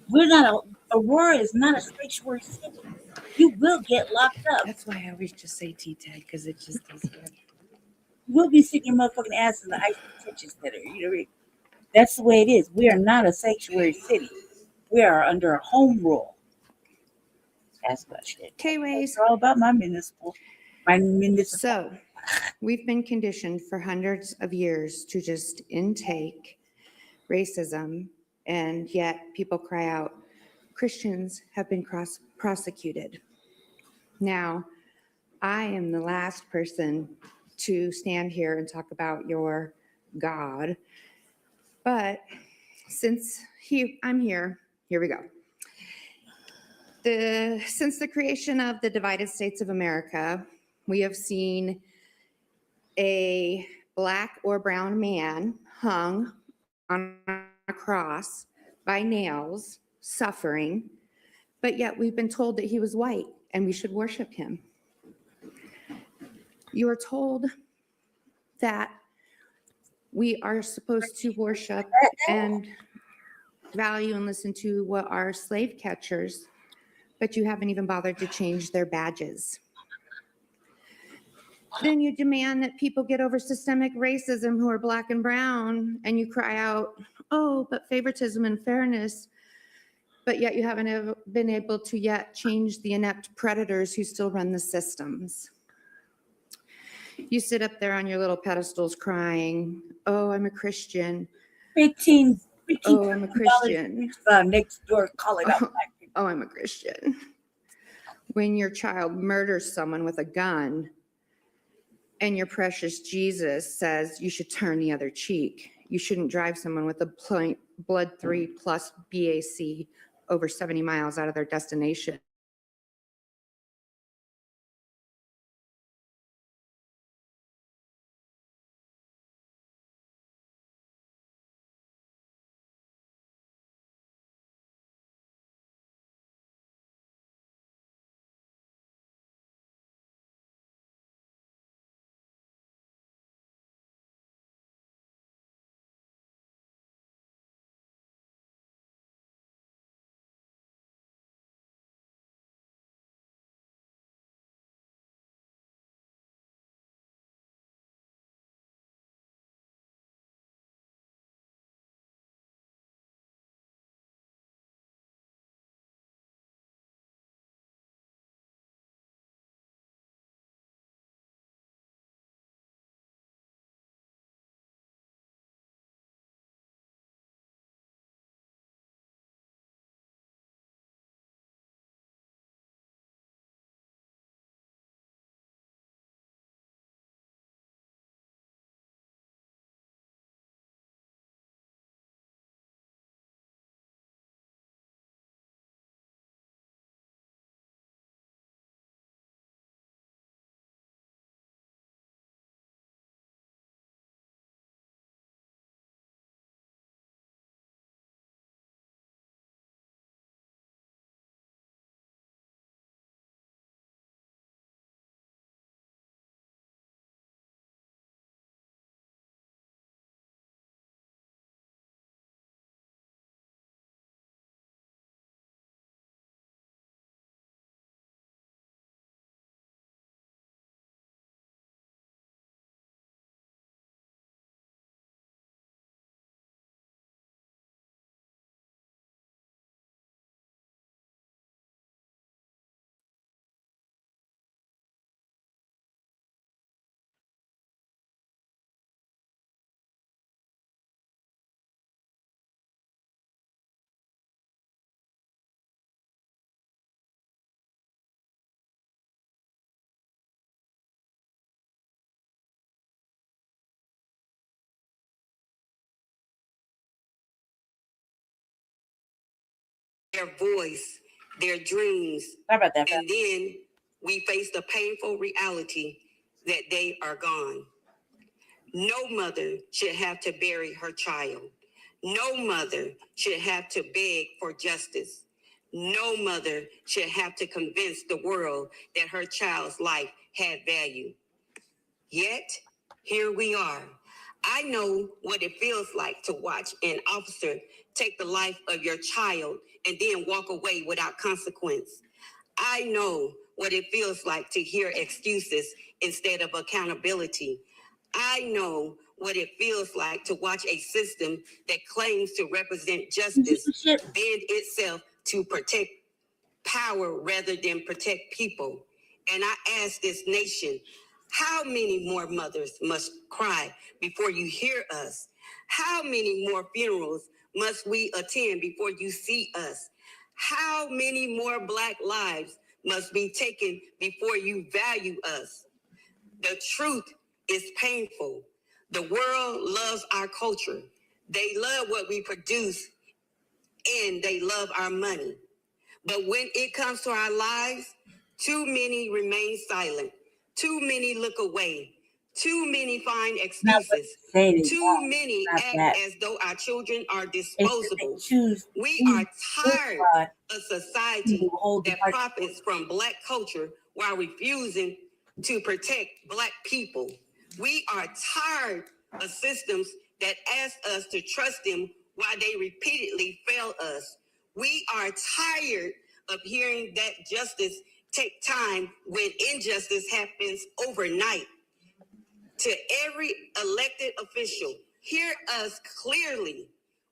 We're not Aurora is not a sanctuary city. You will get locked up. That's why I always just say T-Tag, because it just doesn't. We'll be sitting your motherfucking ass in the ice detention center. You know, that's the way it is. We are not a sanctuary city. We are under a home rule. That's what shit. K-Ways. It's all about my municipal. So we've been conditioned for hundreds of years to just intake racism, and yet people cry out, Christians have been prosecuted. Now, I am the last person to stand here and talk about your God, but since I'm here, here we go. Since the creation of the divided states of America, we have seen a black or brown man hung on a cross by nails suffering, but yet we've been told that he was white and we should worship him. You are told that we are supposed to worship and value and listen to what are slave catchers, but you haven't even bothered to change their badges. Then you demand that people get over systemic racism who are Black and brown, and you cry out, oh, but favoritism and fairness, but yet you haven't been able to yet change the inept predators who still run the systems. You sit up there on your little pedestals crying, oh, I'm a Christian. 15 Oh, I'm a Christian. Next door, call it out. Oh, I'm a Christian. When your child murders someone with a gun and your precious Jesus says you should turn the other cheek. You shouldn't drive someone with a blood 3+ BAC over 70 miles out of their destination. Their voice, their dreams, and then we face the painful reality that they are gone. No mother should have to bury her child. No mother should have to beg for justice. No mother should have to convince the world that her child's life had value. Yet, here we are. I know what it feels like to watch an officer take the life of your child and then walk away without consequence. I know what it feels like to hear excuses instead of accountability. I know what it feels like to watch a system that claims to represent justice bend itself to protect power rather than protect people. And I ask this nation, how many more mothers must cry before you hear us? How many more funerals must we attend before you see us? How many more Black lives must be taken before you value us? The truth is painful. The world loves our culture. They love what we produce and they love our money. But when it comes to our lives, too many remain silent. Too many look away. Too many find excuses. Too many act as though our children are disposable. We are tired of society that profits from Black culture while refusing to protect Black people. We are tired of systems that ask us to trust them while they repeatedly fail us. We are tired of hearing that justice take time when injustice happens overnight. To every elected official, hear us clearly.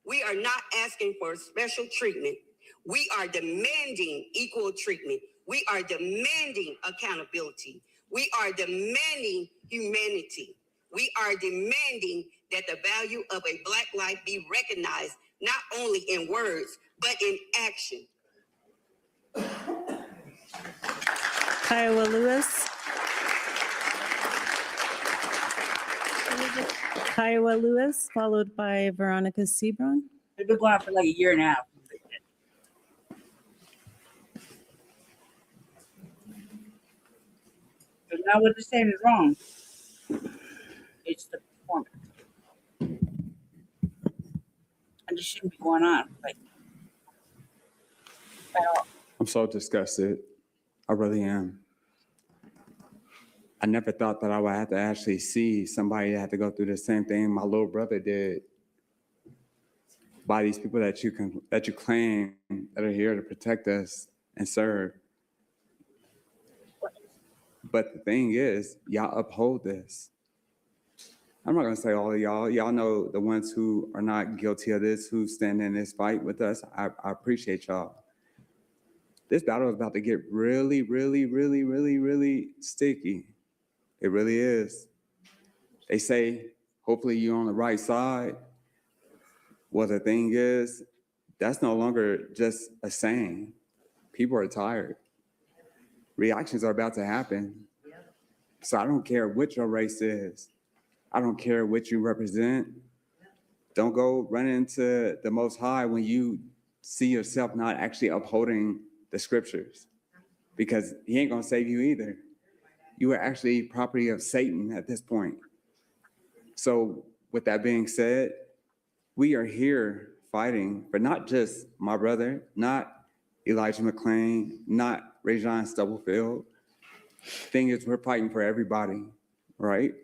We are not asking for special treatment. We are demanding equal treatment. We are demanding accountability. We are demanding humanity. We are demanding that the value of a Black life be recognized, not only in words, but in action. Kiowa Lewis. Kiowa Lewis, followed by Veronica Sebron. They've been going on for like a year and a half. It's not what they're saying is wrong. It's the performance. And this shouldn't be going on. Like, at all. I'm so disgusted. I really am. I never thought that I would have to actually see somebody that had to go through the same thing my little brother did. By these people that you claim that are here to protect us and serve. But the thing is, y'all uphold this. I'm not gonna say all of y'all. Y'all know the ones who are not guilty of this, who stand in this fight with us. I appreciate y'all. This battle is about to get really, really, really, really, really sticky. It really is. They say, hopefully you're on the right side. Well, the thing is, that's no longer just a saying. People are tired. Reactions are about to happen. So I don't care what your race is. I don't care what you represent. Don't go run into the Most High when you see yourself not actually upholding the scriptures, because he ain't gonna save you either. You are actually property of Satan at this point. So with that being said, we are here fighting for not just my brother, not Elijah McClain, not Rajon Stubblefield. Thing is, we're fighting for everybody, right?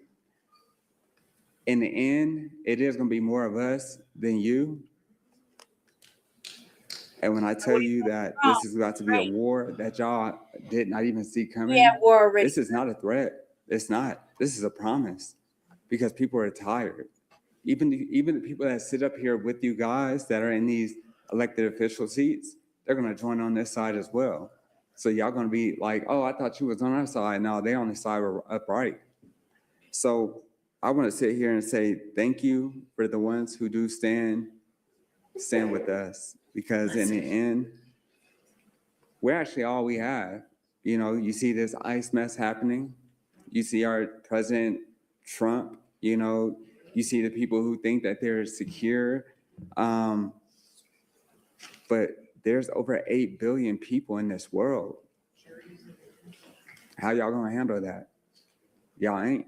In the end, it is gonna be more of us than you. And when I tell you that this is about to be a war that y'all did not even see coming, war already. This is not a threat. It's not. This is a promise, because people are tired. Even the people that sit up here with you guys that are in these elected official seats, they're gonna join on this side as well. So y'all gonna be like, oh, I thought you was on our side. No, they on the side upright. So I wanna sit here and say thank you for the ones who do stand with us, because in the end, we're actually all we have. You know, you see this ICE mess happening. You see our President Trump, you know, you see the people who think that they're secure. But there's over 8 billion people in this world. How y'all gonna handle that? Y'all ain't.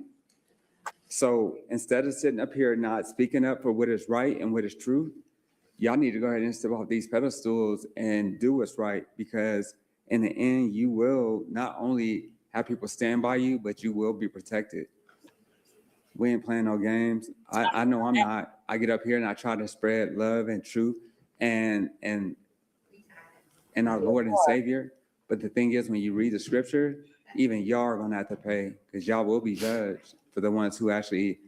So instead of sitting up here not speaking up for what is right and what is true, y'all need to go ahead and step off these pedestals and do what's right, because in the end, you will not only have people stand by you, but you will be protected. We ain't playing no games. I know I'm not. I get up here and I try to spread love and truth and our Lord and Savior. But the thing is, when you read the scripture, even y'all are gonna have to pay, because y'all will be judged for the ones who actually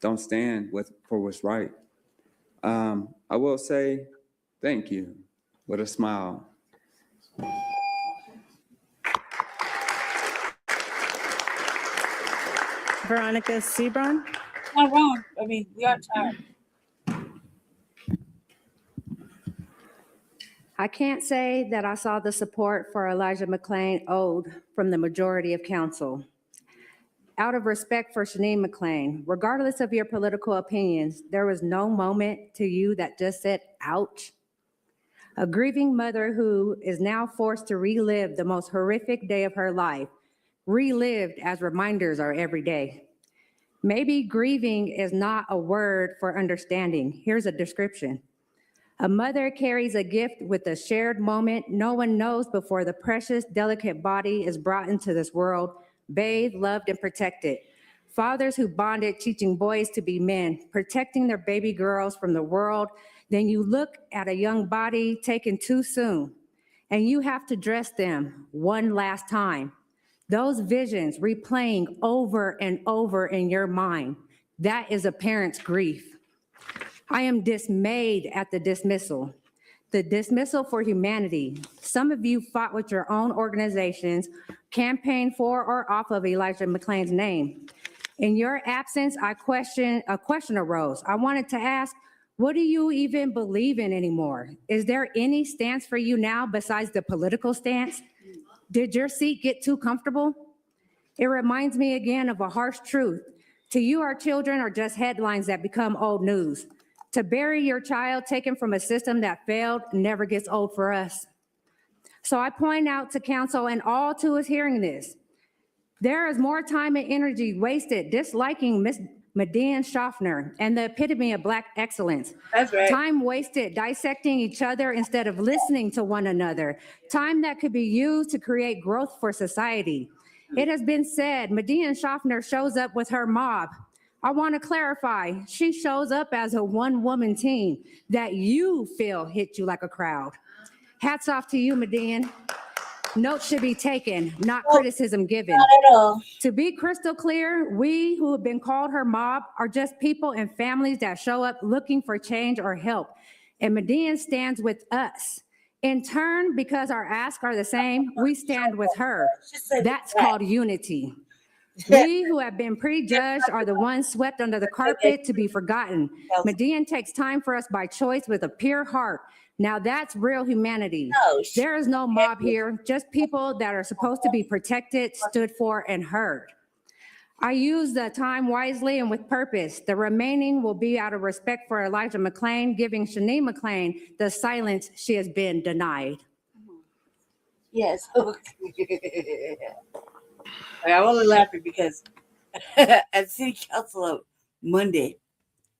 don't stand for what's right. I will say thank you with a smile. Veronica Sebron. Not wrong. I mean, we are tired. I can't say that I saw the support for Elijah McClain owed from the majority of council. Out of respect for Shanine McClain, regardless of your political opinions, there was no moment to you that just said, ouch. A grieving mother who is now forced to relive the most horrific day of her life, relived as reminders are every day. Maybe grieving is not a word for understanding. Here's a description. A mother carries a gift with a shared moment no one knows before the precious, delicate body is brought into this world, bathed, loved, and protected. Fathers who bonded, teaching boys to be men, protecting their baby girls from the world. Then you look at a young body taken too soon, and you have to dress them one last time. Those visions replaying over and over in your mind, that is a parent's grief. I am dismayed at the dismissal for humanity. Some of you fought with your own organizations, campaigned for or off of Elijah McClain's name. In your absence, a question arose. I wanted to ask, what do you even believe in anymore? Is there any stance for you now besides the political stance? Did your seat get too comfortable? It reminds me again of a harsh truth. To you, our children are just headlines that become old news. To bury your child taken from a system that failed never gets old for us. So I point out to council and all who is hearing this, there is more time and energy wasted disliking Ms. Median Schaffner and the epitome of Black excellence. That's right. Time wasted dissecting each other instead of listening to one another. Time that could be used to create growth for society. It has been said, Median Schaffner shows up with her mob. I want to clarify, she shows up as a one-woman team that you feel hit you like a crowd. Hats off to you, Median. Notes should be taken, not criticism given. Not at all. To be crystal clear, we who have been called her mob are just people and families that show up looking for change or help. And Median stands with us. In turn, because our asks are the same, we stand with her. That's called unity. We who have been prejudged are the ones swept under the carpet to be forgotten. Median takes time for us by choice with a pure heart. Now that's real humanity. There is no mob here, just people that are supposed to be protected, stood for, and heard. I use the time wisely and with purpose. The remaining will be out of respect for Elijah McClain, giving Shanae McClain the silence she has been denied. Yes. I'm only laughing because at City Council on Monday,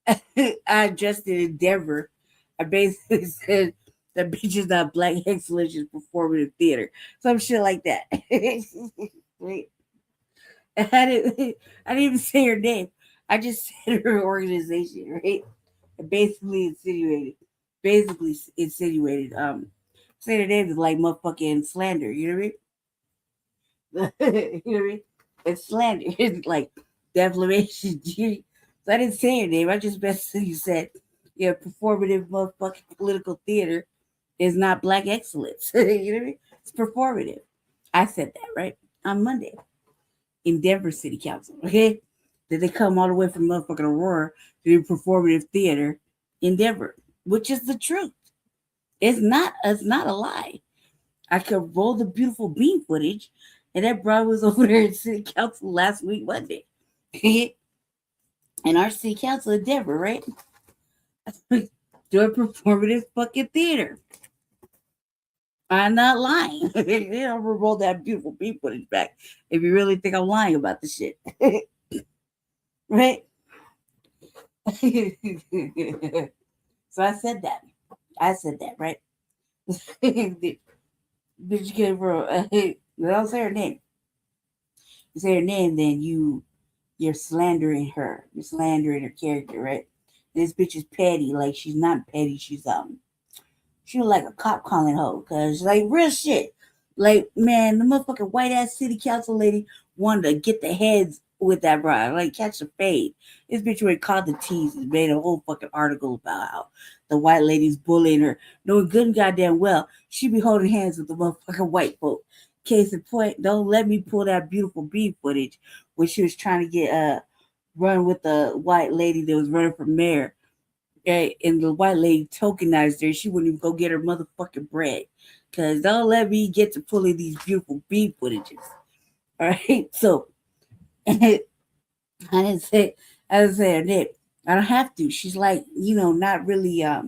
I addressed it in Denver. I basically said that bitch is not Black excellence, is performative theater. Some shit like that. Right? And I didn't even say her name. I just said her organization, right? And basically insinuated, saying her name is like motherfucking slander, you know what I mean? You know what I mean? It's slander. It's like defamation. So I didn't say her name. I just basically said, yeah, performative motherfucking political theater is not Black excellence. You know what I mean? It's performative. I said that, right? On Monday in Denver City Council, okay? That they come all the way from motherfucking Aurora to do performative theater in Denver, which is the truth. It's not a lie. I could roll the beautiful bean footage, and that bro was over there in City Council last week, Monday. And our City Council in Denver, right? Doing performative fucking theater. I'm not lying. I'm gonna roll that beautiful bean footage back if you really think I'm lying about the shit. Right? So I said that, right? Bitch came from, don't say her name. You say her name, then you're slandering her. You're slandering her character, right? This bitch is petty. Like, she's not petty. She's she was like a cop calling hoe. Cause like real shit. Like, man, the motherfucking white ass city council lady wanted to get the heads with that bride, like catch a fade. This bitch already called the tease and made a whole fucking article about how the white lady's bullying her, knowing good and goddamn well she be holding hands with the motherfucking white folk. Case in point, don't let me pull that beautiful beef footage when she was trying to get run with the white lady that was running for mayor. Okay, and the white lady tokenized her. She wouldn't even go get her motherfucking bread. Cause don't let me get to pulling these beautiful beef footages. All right, so I didn't say her name. I don't have to. She's like, not really a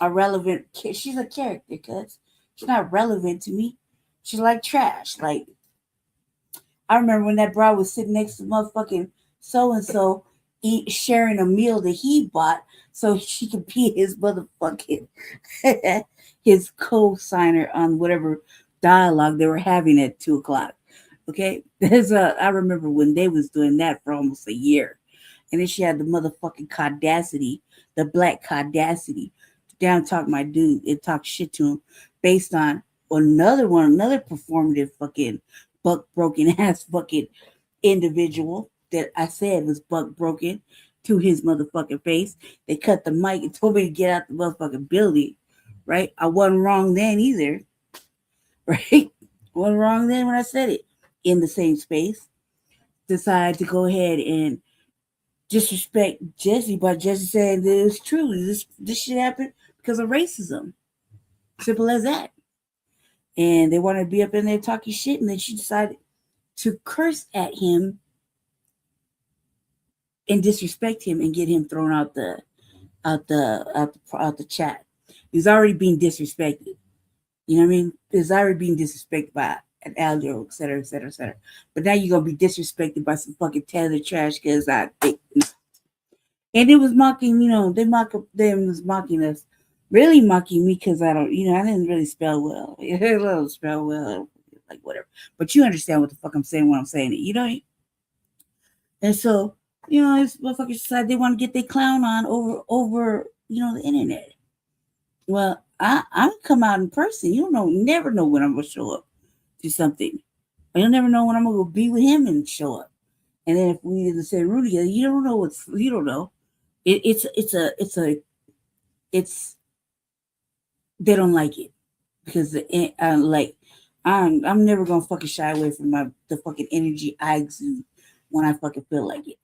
relevant. She's a character, cause she's not relevant to me. She's like trash. Like, I remember when that bro was sitting next to motherfucking so-and-so sharing a meal that he bought so she could be his motherfucking his co-signer on whatever dialogue they were having at 2:00. Okay, I remember when they was doing that for almost a year, and then she had the motherfucking caudacity, the black caudacity, to down talk my dude and talk shit to him based on another performative fucking buck broken ass fucking individual that I said was buck broken to his motherfucking face. They cut the mic and told me to get out the motherfucking building. Right? I wasn't wrong then either. Right? Wasn't wrong then when I said it. In the same space, decided to go ahead and disrespect Jesse by Jesse saying that it was true. This shit happened because of racism. Simple as that. And they wanted to be up in there talking shit, and then she decided to curse at him and disrespect him and get him thrown out the chat. He was already being disrespected. You know what I mean? He was already being disrespected by an elder, et cetera, et cetera, et cetera. But now you're gonna be disrespected by some fucking tethered trash because I think. And it was mocking, them was mocking us, really mocking me because I didn't really spell well. I don't spell well, like whatever. But you understand what the fuck I'm saying when I'm saying it, you know? And so, this motherfuckers decide they want to get their clown on over the internet. Well, I'm come out in person. You never know when I'm gonna show up to something. You'll never know when I'm gonna go be with him and show up. And then if we in the same room together, you don't know. They don't like it because I'm never gonna fucking shy away from the fucking energy I exude when I fucking feel like it.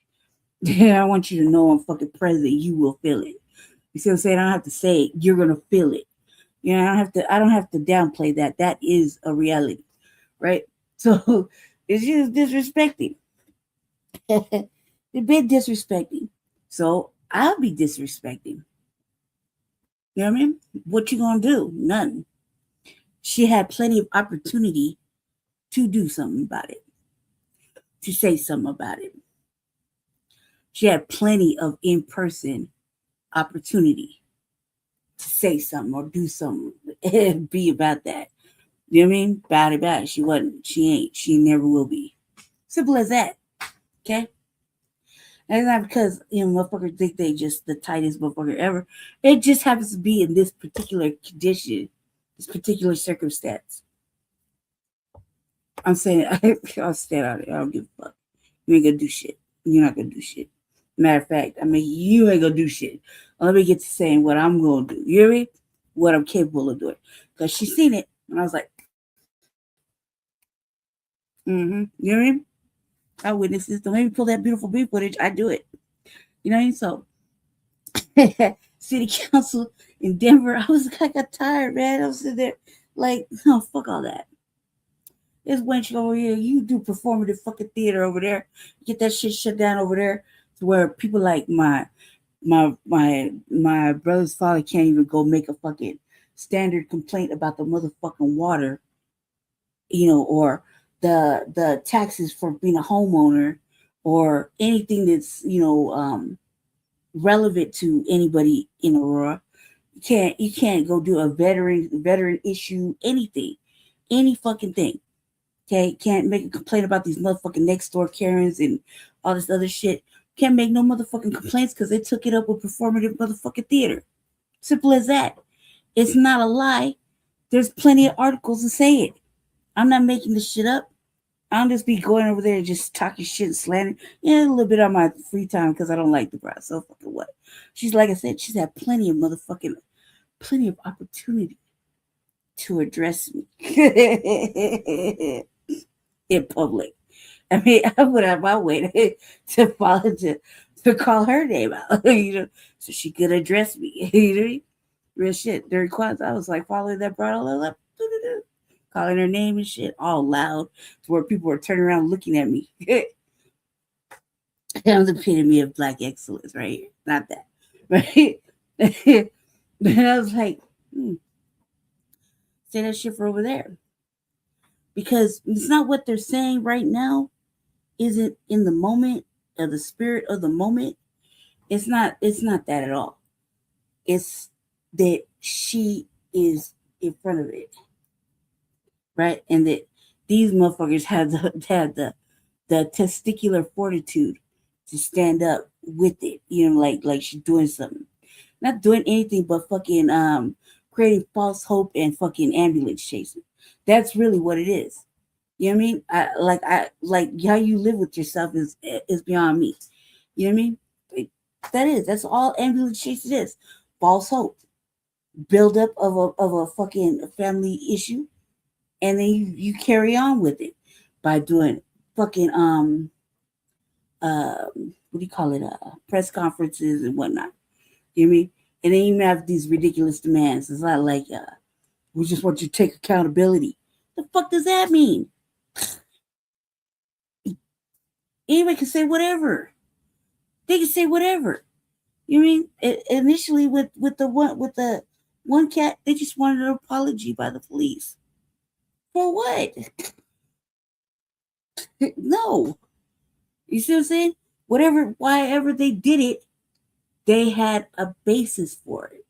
I want you to know I'm fucking present. You will feel it. You see what I'm saying? I don't have to say it. You're gonna feel it. I don't have to downplay that. That is a reality, right? So it's just disrespecting. They've been disrespecting. So I'll be disrespecting. You know what I mean? What you gonna do? Nothing. She had plenty of opportunity to do something about it, to say something about it. She had plenty of in-person opportunity to say something or do something and be about that. You know what I mean? About it. She wasn't. She ain't. She never will be. Simple as that. Okay? And it's not because, motherfuckers think they just the tightest motherfucker ever. It just happens to be in this particular condition, this particular circumstance. I'm saying, I'll stand out there. I don't give a fuck. You ain't gonna do shit. You're not gonna do shit. Matter of fact, you ain't gonna do shit. Let me get to saying what I'm gonna do. You hear me? What I'm capable of doing. Because she seen it, and I was like, you hear me? I witnessed this. Don't let me pull that beautiful beef footage. I do it. You know what I mean? So, city council in Denver, I got tired, man. I was sitting there like, no, fuck all that. There's wench over here. You do performative fucking theater over there. Get that shit shut down over there to where people like my brother's father can't even go make a fucking standard complaint about the motherfucking water, or the taxes for being a homeowner or anything that's relevant to anybody in Aurora. You can't go do a veteran issue, anything, any fucking thing. Okay, can't make a complaint about these motherfucking next door Karens and all this other shit. Can't make no motherfucking complaints because they took it up with performative motherfucking theater. Simple as that. It's not a lie. There's plenty of articles that say it. I'm not making this shit up. I don't just be going over there and just talking shit and slandering. Yeah, a little bit on my free time because I don't like the bro. So fucking what? She's like I said, she's had plenty of opportunity to address me in public. I mean, I would have my way to call her name out, so she could address me. Real shit. During Kwanzaa, I was like following that broad all up, calling her name and shit all loud to where people were turning around looking at me. That was the epitome of Black excellence right here. Not that. Right? But I was like, say that shit for over there. Because it's not what they're saying right now isn't in the moment of the spirit of the moment, it's not that at all. It's that she is in front of it, right? And that these motherfuckers have the testicular fortitude to stand up with it, like she's doing something. Not doing anything but fucking creating false hope and fucking ambulance chasing. That's really what it is. You know what I mean? Like how you live with yourself is beyond me. You know what I mean? That's all ambulance chasing is. False hope. Build up of a fucking family issue, and then you carry on with it by doing fucking what do you call it? Press conferences and whatnot. You know what I mean? And then you have these ridiculous demands. It's not like we just want you to take accountability. The fuck does that mean? Anybody can say whatever. They can say whatever. You know what I mean? Initially with the one cat, they just wanted an apology by the police. For what? No. You see what I'm saying? Why they did it, they had a basis for it.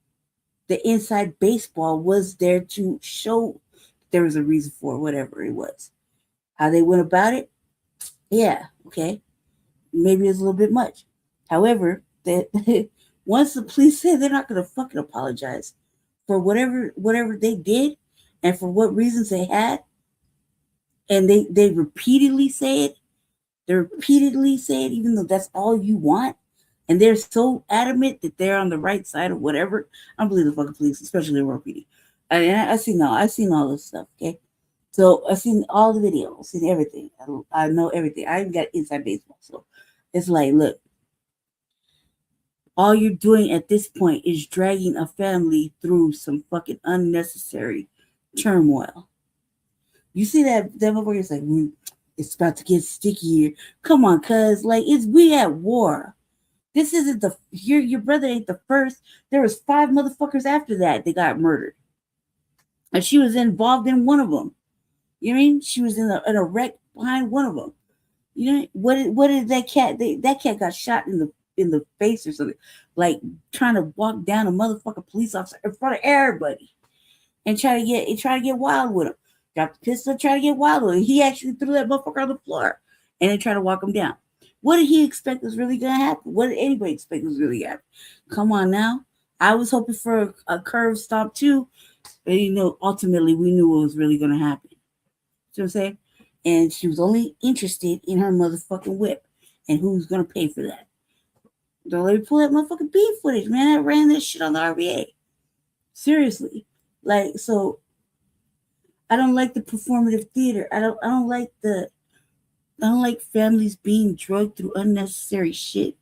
The inside baseball was there to show there was a reason for whatever it was. How they went about it, yeah, okay. Maybe it's a little bit much. However, that once the police say they're not going to fucking apologize for whatever they did and for what reasons they had, and they repeatedly say it, even though that's all you want, and they're so adamant that they're on the right side of whatever. I don't believe the fucking police, especially the Aurora PD. I've seen all this stuff, okay? So I've seen all the videos, I've seen everything. I know everything. I even got inside baseball. So it's like, look, all you're doing at this point is dragging a family through some fucking unnecessary turmoil. You see that motherfucker's like, it's about to get sticky here. Come on, cuz, like, we at war. This isn't your brother ain't the first. There was 5 motherfuckers after that got murdered. And she was involved in one of them. You know what I mean? She was in a wreck behind one of them. You know what did that cat? That cat got shot in the face or something, like trying to walk down a motherfucking police officer in front of everybody, and try to get wild with him. Got the pistol, try to get wild with him. He actually threw that motherfucker on the floor, and then try to walk him down. What did he expect was really gonna happen? What did anybody expect was really gonna happen? Come on now. I was hoping for a curve stop too, but ultimately we knew what was really gonna happen. See what I'm saying? And she was only interested in her motherfucking whip and who's gonna pay for that. Don't let me pull that motherfucking beef footage, man. I ran this shit on the RVA. Seriously. Like, so I don't like the performative theater. I don't like families being drugged through unnecessary shit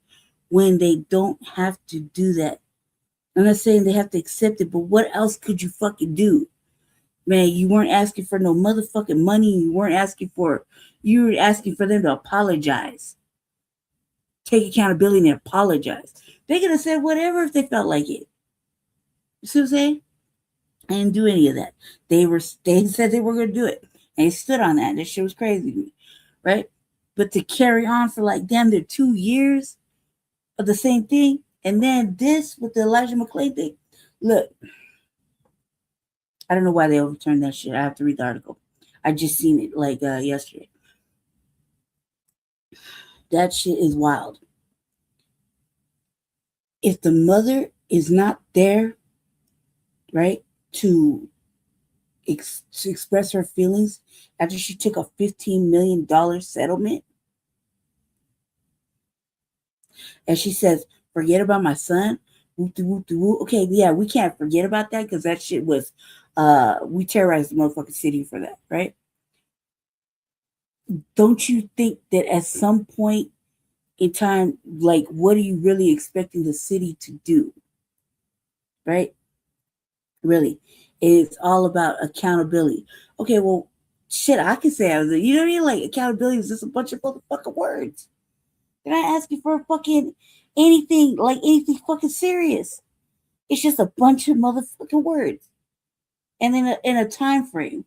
when they don't have to do that. I'm not saying they have to accept it, but what else could you fucking do? Man, you weren't asking for no motherfucking money. You were asking for them to apologize. Take accountability and apologize. They could have said whatever if they felt like it. You see what I'm saying? I didn't do any of that. They said they were going to do it. And they stood on that. This shit was crazy to me. Right? But to carry on for like damn near 2 years of the same thing, and then this with the Elijah McClain thing. Look, I don't know why they overturned that shit. I have to read the article. I just seen it like yesterday. That shit is wild. If the mother is not there, right, to express her feelings after she took a $15 million settlement, and she says, forget about my son. Okay, yeah, we can't forget about that because that shit was, we terrorized the motherfucking city for that, right? Don't you think that at some point in time, like, what are you really expecting the city to do? Right? Really. It's all about accountability. Okay, well, shit, I can say, you know what I mean? Like, accountability is just a bunch of motherfucking words. They're not asking for fucking anything fucking serious. It's just a bunch of motherfucking words. And then in a time frame.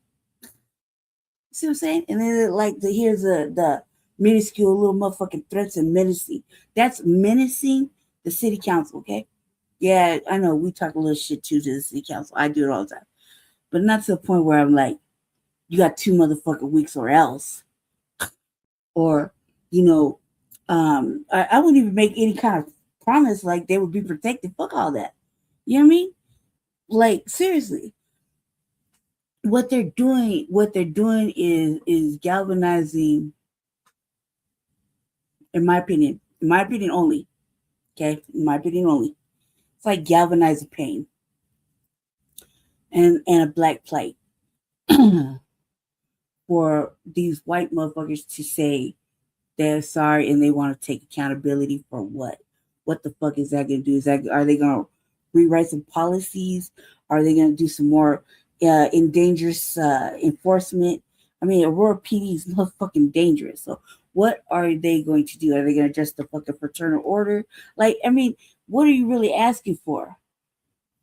See what I'm saying? And then here's the minuscule little motherfucking threats and menacing. That's menacing the city council, okay? Yeah, I know we talk a little shit too to the city council. I do it all the time. But not to the point where I'm like, you got 2 motherfucking weeks or else. Or, you know, I wouldn't even make any kind of promise like they would be protected. Fuck all that. You know what I mean? Like, seriously. What they're doing is galvanizing, in my opinion only. Okay, in my opinion only. It's like galvanizing pain and a black plight for these white motherfuckers to say they're sorry and they want to take accountability for what? What the fuck is that going to do? Are they going to rewrite some policies? Are they going to do some more dangerous enforcement? I mean, Aurora PD is motherfucking dangerous. So what are they going to do? Are they going to adjust the fucking fraternal order? Like, I mean, what are you really asking for?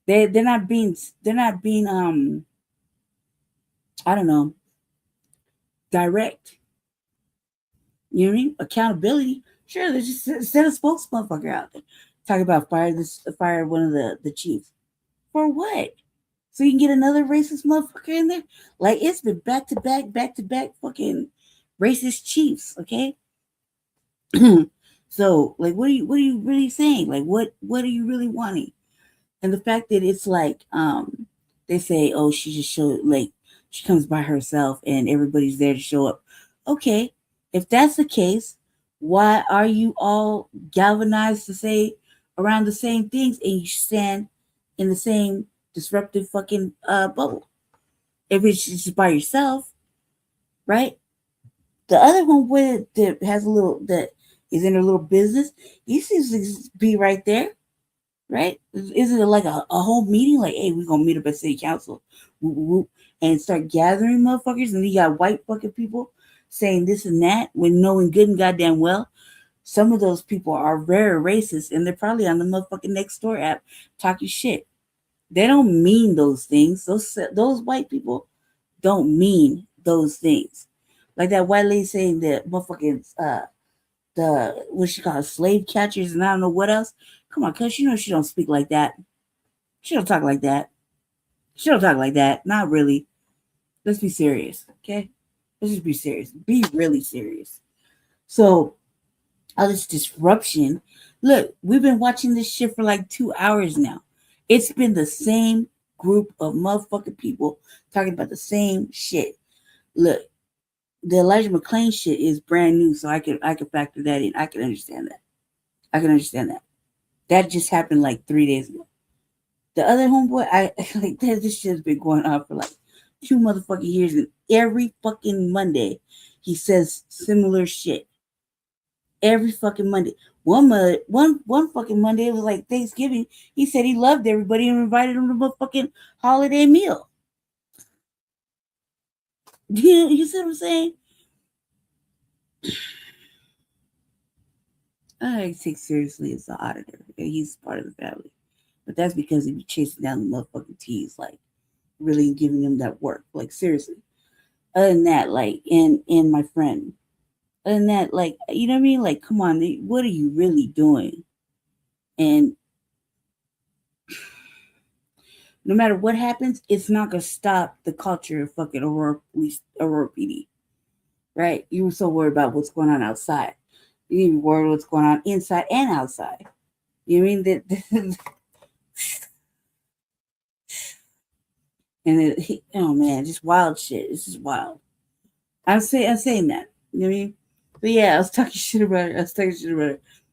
They're not being I don't know, direct. You know what I mean? Accountability. Sure, they just send a spokesmotherfucker out there. Talk about fire one of the chiefs. For what? So you can get another racist motherfucker in there? Like, it's been back to back fucking racist chiefs, okay? So, like, what are you really saying? Like, what are you really wanting? And the fact that it's like, they say, oh, she just showed, like, she comes by herself and everybody's there to show up. Okay, if that's the case, why are you all galvanized to say around the same things and you stand in the same disruptive fucking bubble? If it's just by yourself, right? The other one that has a little, that is in a little business, he seems to be right there, right? Isn't it like a whole meeting? Like, hey, we're gonna meet up at city council, and start gathering motherfuckers, and you got white fucking people saying this and that when knowing good and goddamn well some of those people are very racist and they're probably on the motherfucking Nextdoor app talking shit. They don't mean those things. Those white people don't mean those things. Like that white lady saying that motherfucking the what she calls slave catchers and I don't know what else. Come on, cuz you know she don't speak like that. She don't talk like that. She don't talk like that. Not really. Let's be serious, okay? Let's just be serious. Be really serious. So all this disruption. Look, we've been watching this shit for like 2 hours now. It's been the same group of motherfucking people talking about the same shit. Look, the Elijah McClain shit is brand new, so I can factor that in. I can understand that. That just happened like 3 days ago. The other homeboy, like this shit has been going on for like 2 motherfucking years, and every fucking Monday he says similar shit. Every fucking Monday. One fucking Monday, it was like Thanksgiving. He said he loved everybody and invited them to a fucking holiday meal. You see what I'm saying? I take seriously as an auditor. He's part of the family. But that's because he be chasing down the motherfucking T's, like really giving them that work. Like seriously. Other than that, like, and my friend. Other than that, like, you know what I mean? Like, come on, what are you really doing? And no matter what happens, it's not gonna stop the culture of fucking Aurora PD. Right? You were so worried about what's going on outside. You need to be worried what's going on inside and outside. You know what I mean? Oh man, just wild shit. It's just wild. I'm saying that. You know what I mean? But yeah, I was talking shit about her.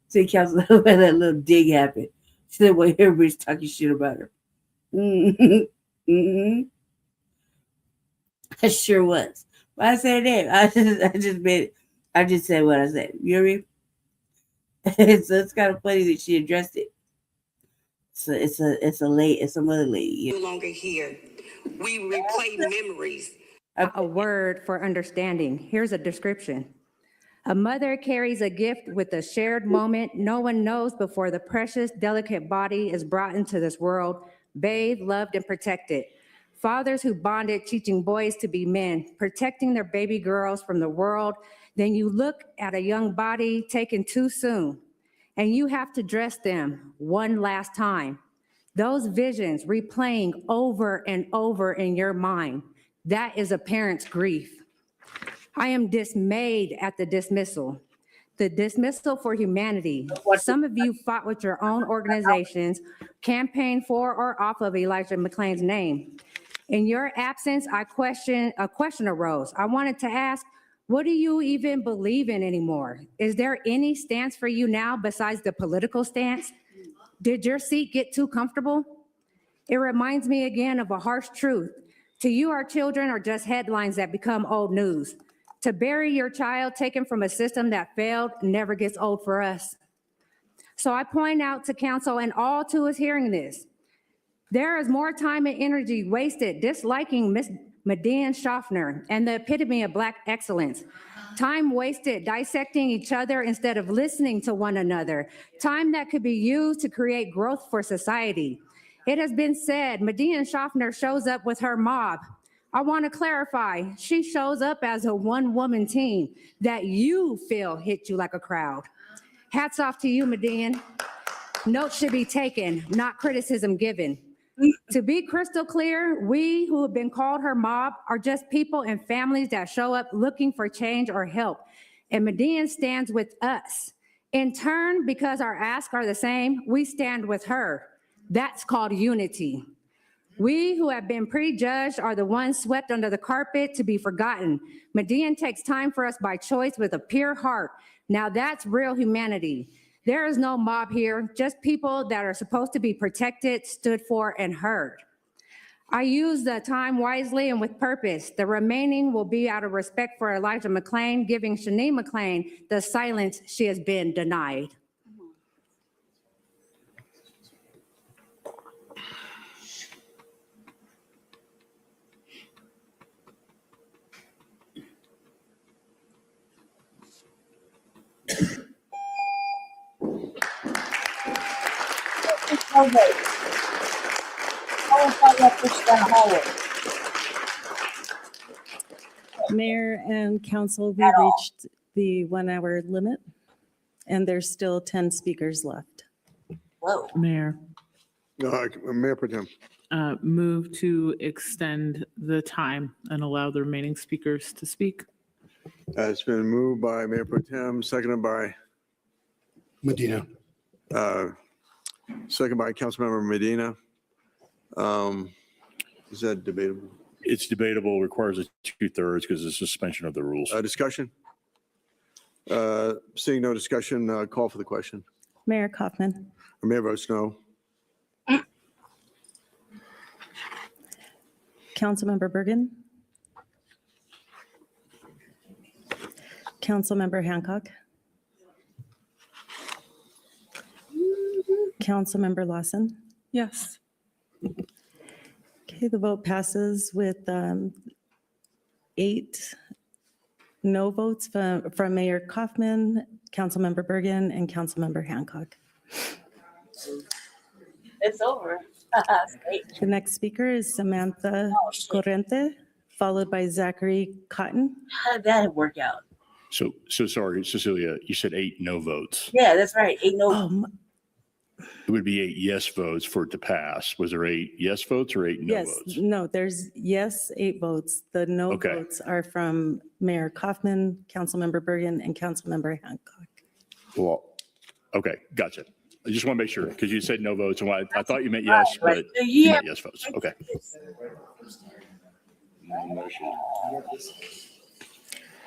City council where that little dig happened. She said, well, everybody's talking shit about her. Mm-hmm. I sure was. But I said it. I just said what I said. You know what I mean? So it's kind of funny that she addressed it. So it's a mother lady. No longer here. We replay memories. A word for understanding. Here's a description. A mother carries a gift with a shared moment no one knows before the precious, delicate body is brought into this world, bathed, loved, and protected. fathers who bonded teaching boys to be men, protecting their baby girls from the world. Then you look at a young body taken too soon, and you have to dress them one last time. Those visions replaying over and over in your mind, that is a parent's grief. I am dismayed at the dismissal for humanity. Some of you fought with your own organizations, campaigned for or off of Elijah McClain's name. In your absence, a question arose. I wanted to ask, what do you even believe in anymore? Is there any stance for you now besides the political stance? Did your seat get too comfortable? It reminds me again of a harsh truth. To you, our children are just headlines that become old news. To bury your child taken from a system that failed never gets old for us. So I point out to council and all who is hearing this, there is more time and energy wasted disliking Ms. Median Schaffner and the epitome of Black excellence. Time wasted dissecting each other instead of listening to one another. Time that could be used to create growth for society. It has been said, Median Schaffner shows up with her mob. I want to clarify, she shows up as a one-woman team that you feel hit you like a crowd. Hats off to you, Median. Notes should be taken, not criticism given. To be crystal clear, we who have been called her mob are just people and families that show up looking for change or help. And Median stands with us. In turn, because our asks are the same, we stand with her. That's called unity. We who have been prejudged are the ones swept under the carpet to be forgotten. Median takes time for us by choice with a pure heart. Now that's real humanity. There is no mob here, just people that are supposed to be protected, stood for, and heard. I use the time wisely and with purpose. The remaining will be out of respect for Elijah McClain, giving Shanae McClain the silence she has been denied. Mayor and council, we reached the 1 hour limit and there's still 10 speakers left. Whoa. Mayor, Mayor Pro Tem. move to extend the time and allow the remaining speakers to speak. It's been moved by Mayor Pro Tem, seconded by Medina. Second by Councilmember Medina. Is that debatable? It's debatable, requires a 2/3 because of the suspension of the rules. Discussion? Seeing no discussion, call for the question. Mayor Kaufman. Mayor votes no. Councilmember Bergen. Councilmember Hancock. Councilmember Lawson. Yes. Okay, the vote passes with 8 no votes from Mayor Kaufman, Councilmember Bergen, and Councilmember Hancock. It's over. That's great. The next speaker is Samantha Corrente, followed by Zachary Cotton. How did that work out? So sorry, Cecilia, you said 8 no votes. Yeah, that's right. Ain't no. It would be 8 yes votes for it to pass. Was there 8 yes votes or 8 no Yes, votes? no, there's yes, 8 votes. The no Okay. votes are from Mayor Kaufman, Councilmember Bergen, and Councilmember Hancock. Well, okay, gotcha. I just want to make sure because you said no votes and I thought you meant yes, Right. but you meant yes votes. Okay.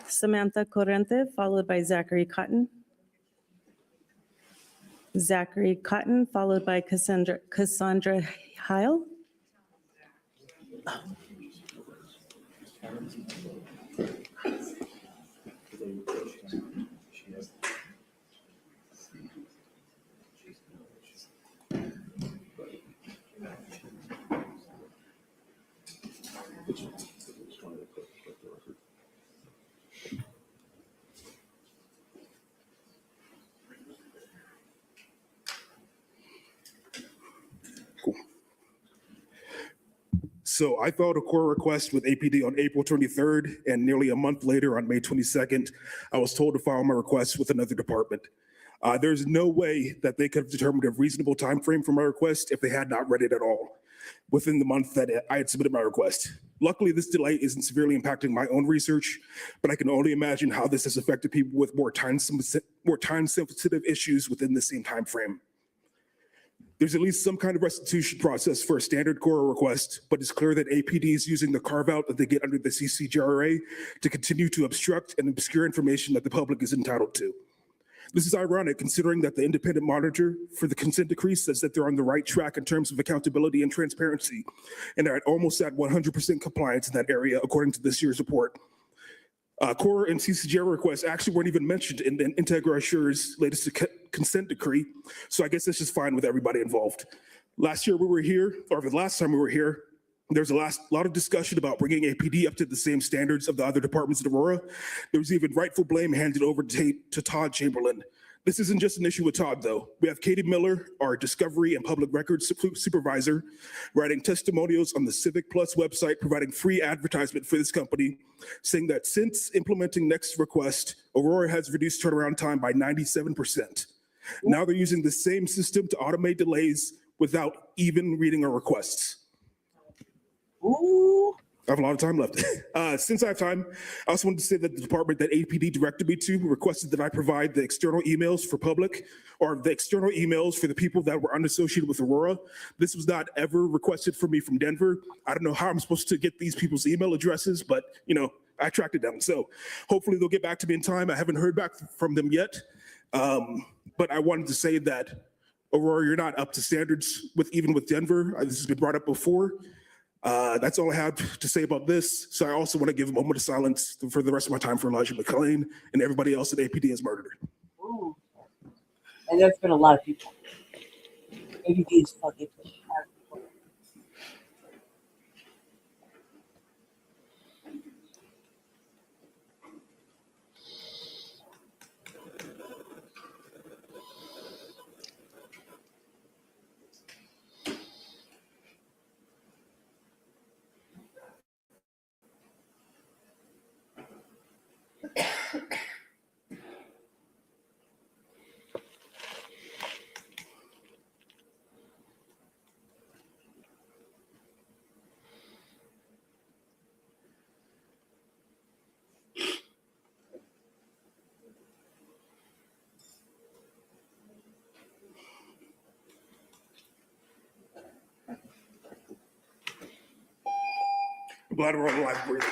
Samantha Corrente, followed by Zachary Cotton. Zachary Cotton, followed by Cassandra Heil. So I filed a core request with APD on April 23rd, and nearly a month later, on May 22nd, I was told to file my request with another department. There's no way that they could have determined a reasonable time frame for my request if they had not read it at all within the month that I had submitted my request. Luckily, this delay isn't severely impacting my own research, but I can only imagine how this has affected people with more time-sensitive issues within the same time frame. There's at least some kind of restitution process for a standard core request, but it's clear that APD is using the carve-out that they get under the CCJRA to continue to obstruct and obscure information that the public is entitled to. This is ironic considering that the independent monitor for the consent decree says that they're on the right track in terms of accountability and transparency, and are almost at 100% compliance in that area, according to this year's report. Core and CCJRA requests actually weren't even mentioned in Integra Assure's latest consent decree, so I guess that's just fine with everybody involved. Last year we were here, or the last time we were here, there was a lot of discussion about bringing APD up to the same standards of the other departments in Aurora. There was even rightful blame handed over to Todd Chamberlain. This isn't just an issue with Todd, though. We have Katie Miller, our Discovery and Public Records Supervisor, writing testimonials on the Civic Plus website, providing free advertisement for this company, saying that since implementing Next Request, Aurora has reduced turnaround time by 97%. Now they're using the same system to automate delays without even reading our requests. Ooh. I have a lot of time left. Since I have time, I also wanted to say that the department that APD directed me to requested that I provide the external emails for public, or the external emails for the people that were unassociated with Aurora. This was not ever requested for me from Denver. I don't know how I'm supposed to get these people's email addresses, but I tracked it down. So hopefully they'll get back to me in time. I haven't heard back from them yet. But I wanted to say that Aurora, you're not up to standards even with Denver. This has been brought up before. That's all I have to say about this. So I also want to give a moment of silence for the rest of my time for Elijah McClain and everybody else that APD has murdered. Ooh. And there's been a lot of people. APD is fucking. I'm glad we're on live breathing.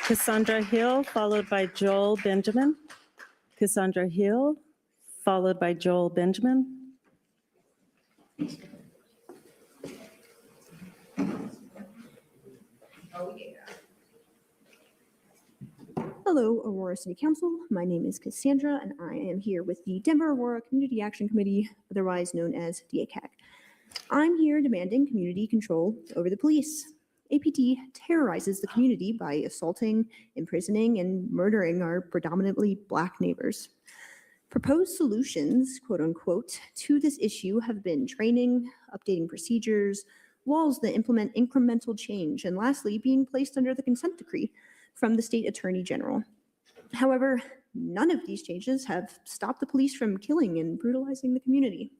Cassandra Hill, followed by Joel Benjamin. Cassandra Hill, followed by Joel Benjamin. Hello, Aurora City Council. My name is Cassandra, and I am here with the Denver Aurora Community Action Committee, otherwise known as DACAC. I'm here demanding community control over the police. APT terrorizes the community by assaulting, imprisoning, and murdering our predominantly Black neighbors. Proposed solutions, quote unquote, to this issue have been training, updating procedures, laws that implement incremental change, and lastly, being placed under the consent decree from the state attorney general. However, none of these changes have stopped the police from killing and brutalizing the community.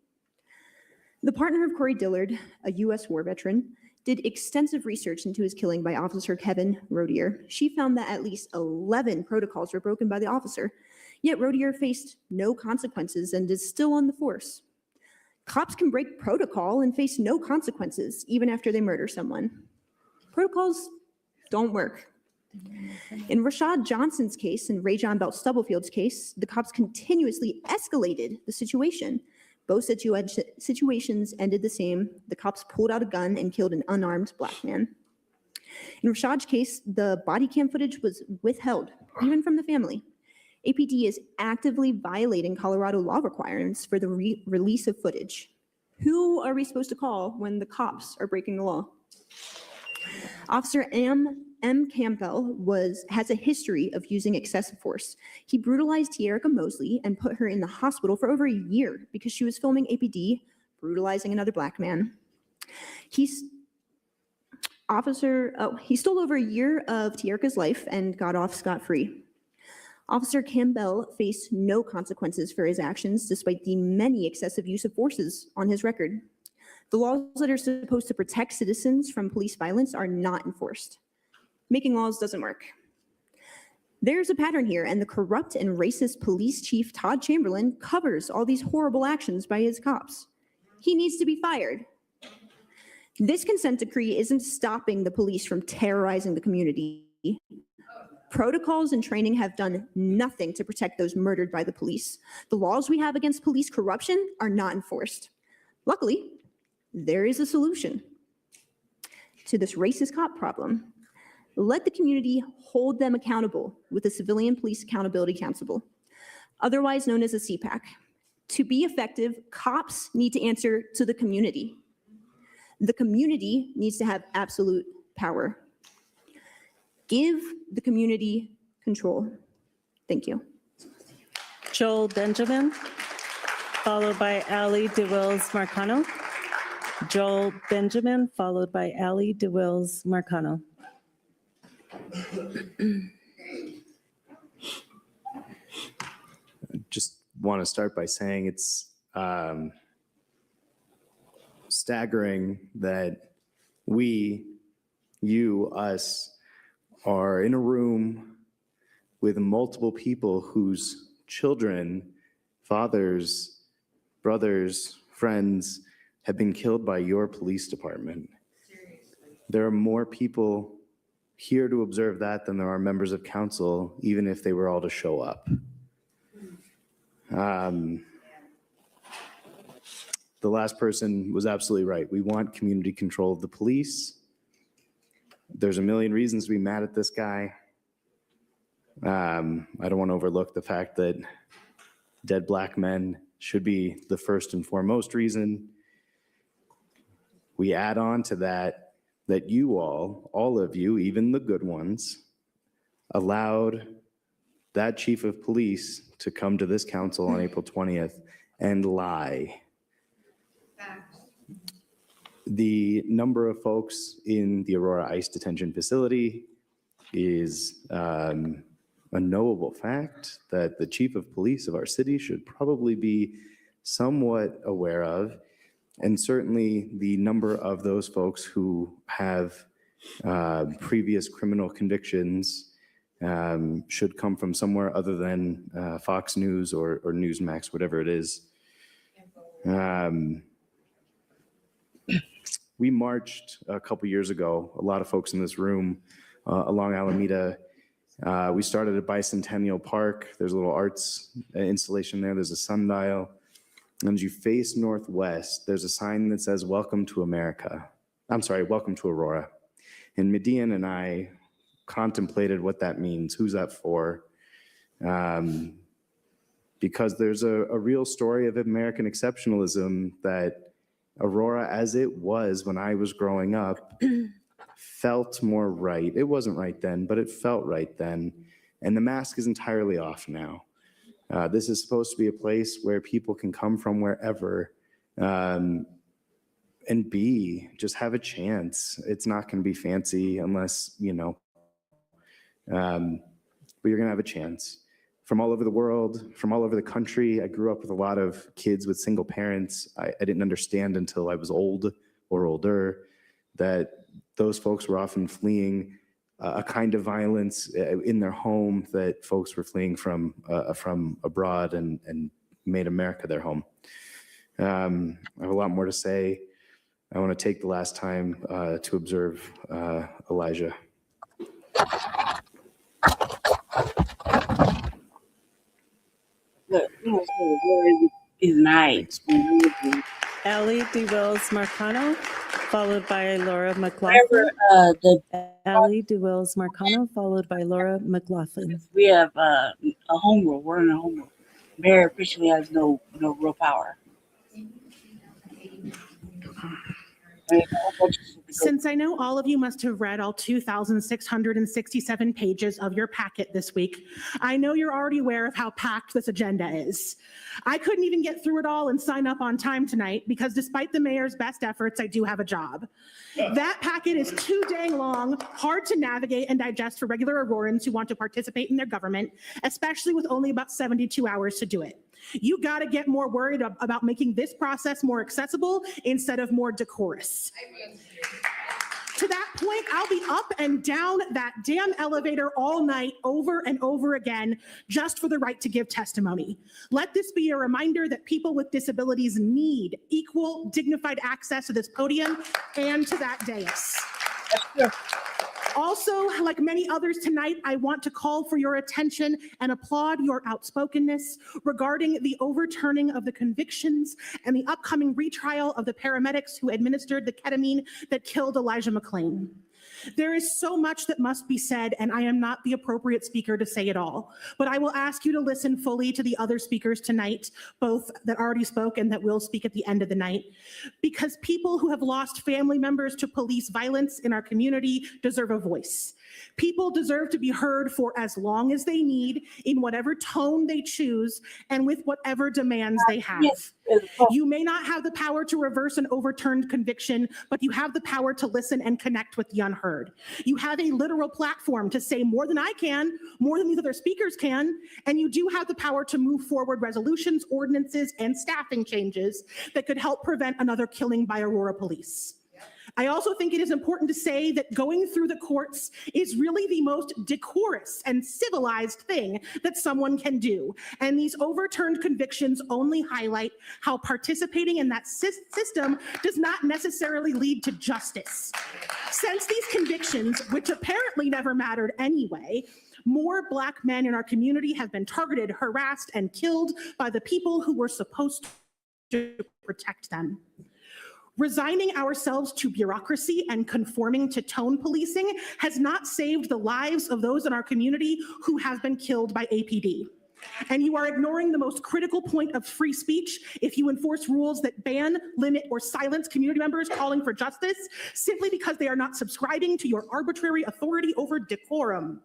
The partner of Corey Dillard, a U.S. war veteran, did extensive research into his killing by Officer Kevin Rodier. She found that at least 11 protocols were broken by the officer, yet Rodier faced no consequences and is still on the force. Cops can break protocol and face no consequences even after they murder someone. Protocols don't work. In Rashad Johnson's case and Rajon Belt Stubblefield's case, the cops continuously escalated the situation. Both situations ended the same. The cops pulled out a gun and killed an unarmed Black man. In Rashad's case, the body cam footage was withheld, even from the family. APD is actively violating Colorado law requirements for the release of footage. Who are we supposed to call when the cops are breaking the law? Officer M. Campbell has a history of using excessive force. He brutalized Tierra Mosley and put her in the hospital for over a year because she was filming APD brutalizing another Black man. He's he stole over a year of Tierka's life and got off scot-free. Officer Campbell faced no consequences for his actions, despite the many excessive use of forces on his record. The laws that are supposed to protect citizens from police violence are not enforced. Making laws doesn't work. There's a pattern here, and the corrupt and racist police chief Todd Chamberlain covers all these horrible actions by his cops. He needs to be fired. This consent decree isn't stopping the police from terrorizing the community. Protocols and training have done nothing to protect those murdered by the police. The laws we have against police corruption are not enforced. Luckily, there is a solution to this racist cop problem. Let the community hold them accountable with the Civilian Police Accountability Council, otherwise known as a CPAC. To be effective, cops need to answer to the community. The community needs to have absolute power. Give the community control. Thank you. Joel Benjamin, followed by Ali DeWills Marcano. Joel Benjamin, followed by Ali DeWills Marcano. Just want to start by saying it's staggering that us, are in a room with multiple people whose children, fathers, brothers, friends have been killed by your police department. There are more people here to observe that than there are members of council, even if they were all to show up. The last person was absolutely right. We want community control of the police. There's a million reasons to be mad at this guy. I don't want to overlook the fact that dead Black men should be the first and foremost reason. We add on to that, that you all of you, even the good ones, allowed that chief of police to come to this council on April 20th and lie. The number of folks in the Aurora ICE detention facility is a knowable fact that the chief of police of our city should probably be somewhat aware of. And certainly the number of those folks who have previous criminal convictions should come from somewhere other than Fox News or Newsmax, whatever it is. We marched a couple years ago, a lot of folks in this room, along Alameda. We started at Bicentennial Park. There's a little arts installation there. There's a sundial. And as you face northwest, there's a sign that says, "Welcome to America." I'm sorry, "Welcome to Aurora." And Median and I contemplated what that means. Who's that for? Because there's a real story of American exceptionalism that Aurora, as it was when I was growing up, felt more right. It wasn't right then, but it felt right then. And the mask is entirely off now. This is supposed to be a place where people can come from wherever and just have a chance. It's not going to be fancy unless, but you're going to have a chance. From all over the world, from all over the country. I grew up with a lot of kids with single parents. I didn't understand until I was old or older that those folks were often fleeing a kind of violence in their home that folks were fleeing from abroad and made America their home. I have a lot more to say. I want to take the last time to observe Elijah. Is nice. Ali DeWills Marcano, followed by Laura McLaughlin. Ali DeWills Marcano, followed by Laura McLaughlin. We have a home rule. We're in a home rule. Mayor officially has no real power. I mean, a whole bunch of Since I know all of you must have read all 2,667 pages of your packet this week, I know you're already aware of how packed this agenda is. I couldn't even get through it all and sign up on time tonight because despite the mayor's best efforts, I do have a job. That packet is too dang long, hard to navigate and digest for regular Aurorans who want to participate in their government, especially with only about 72 hours to do it. You got to get more worried about making this process more accessible instead of more decorous. To that point, I'll be up and down that damn elevator all night over and over again just for the right to give testimony. Let this be a reminder that people with disabilities need equal, dignified access to this podium and to that dais. Also, like many others tonight, I want to call for your attention and applaud your outspokenness regarding the overturning of the convictions and the upcoming retrial of the paramedics who administered the ketamine that killed Elijah McClain. There is so much that must be said, and I am not the appropriate speaker to say it all, but I will ask you to listen fully to the other speakers tonight, both that already spoke and that will speak at the end of the night, because people who have lost family members to police violence in our community deserve a voice. People deserve to be heard for as long as they need, in whatever tone they choose, and with whatever demands they have. You may not have the power to reverse an overturned conviction, but you have the power to listen and connect with the unheard. You have a literal platform to say more than I can, more than these other speakers can, and you do have the power to move forward resolutions, ordinances, and staffing changes that could help prevent another killing by Aurora police. I also think it is important to say that going through the courts is really the most decorous and civilized thing that someone can do. And these overturned convictions only highlight how participating in that system does not necessarily lead to justice. Since these convictions, which apparently never mattered anyway, more Black men in our community have been targeted, harassed, and killed by the people who were supposed to protect them. Resigning ourselves to bureaucracy and conforming to tone policing has not saved the lives of those in our community who have been killed by APD. And you are ignoring the most critical point of free speech if you enforce rules that ban, limit, or silence community members calling for justice simply because they are not subscribing to your arbitrary authority over decorum.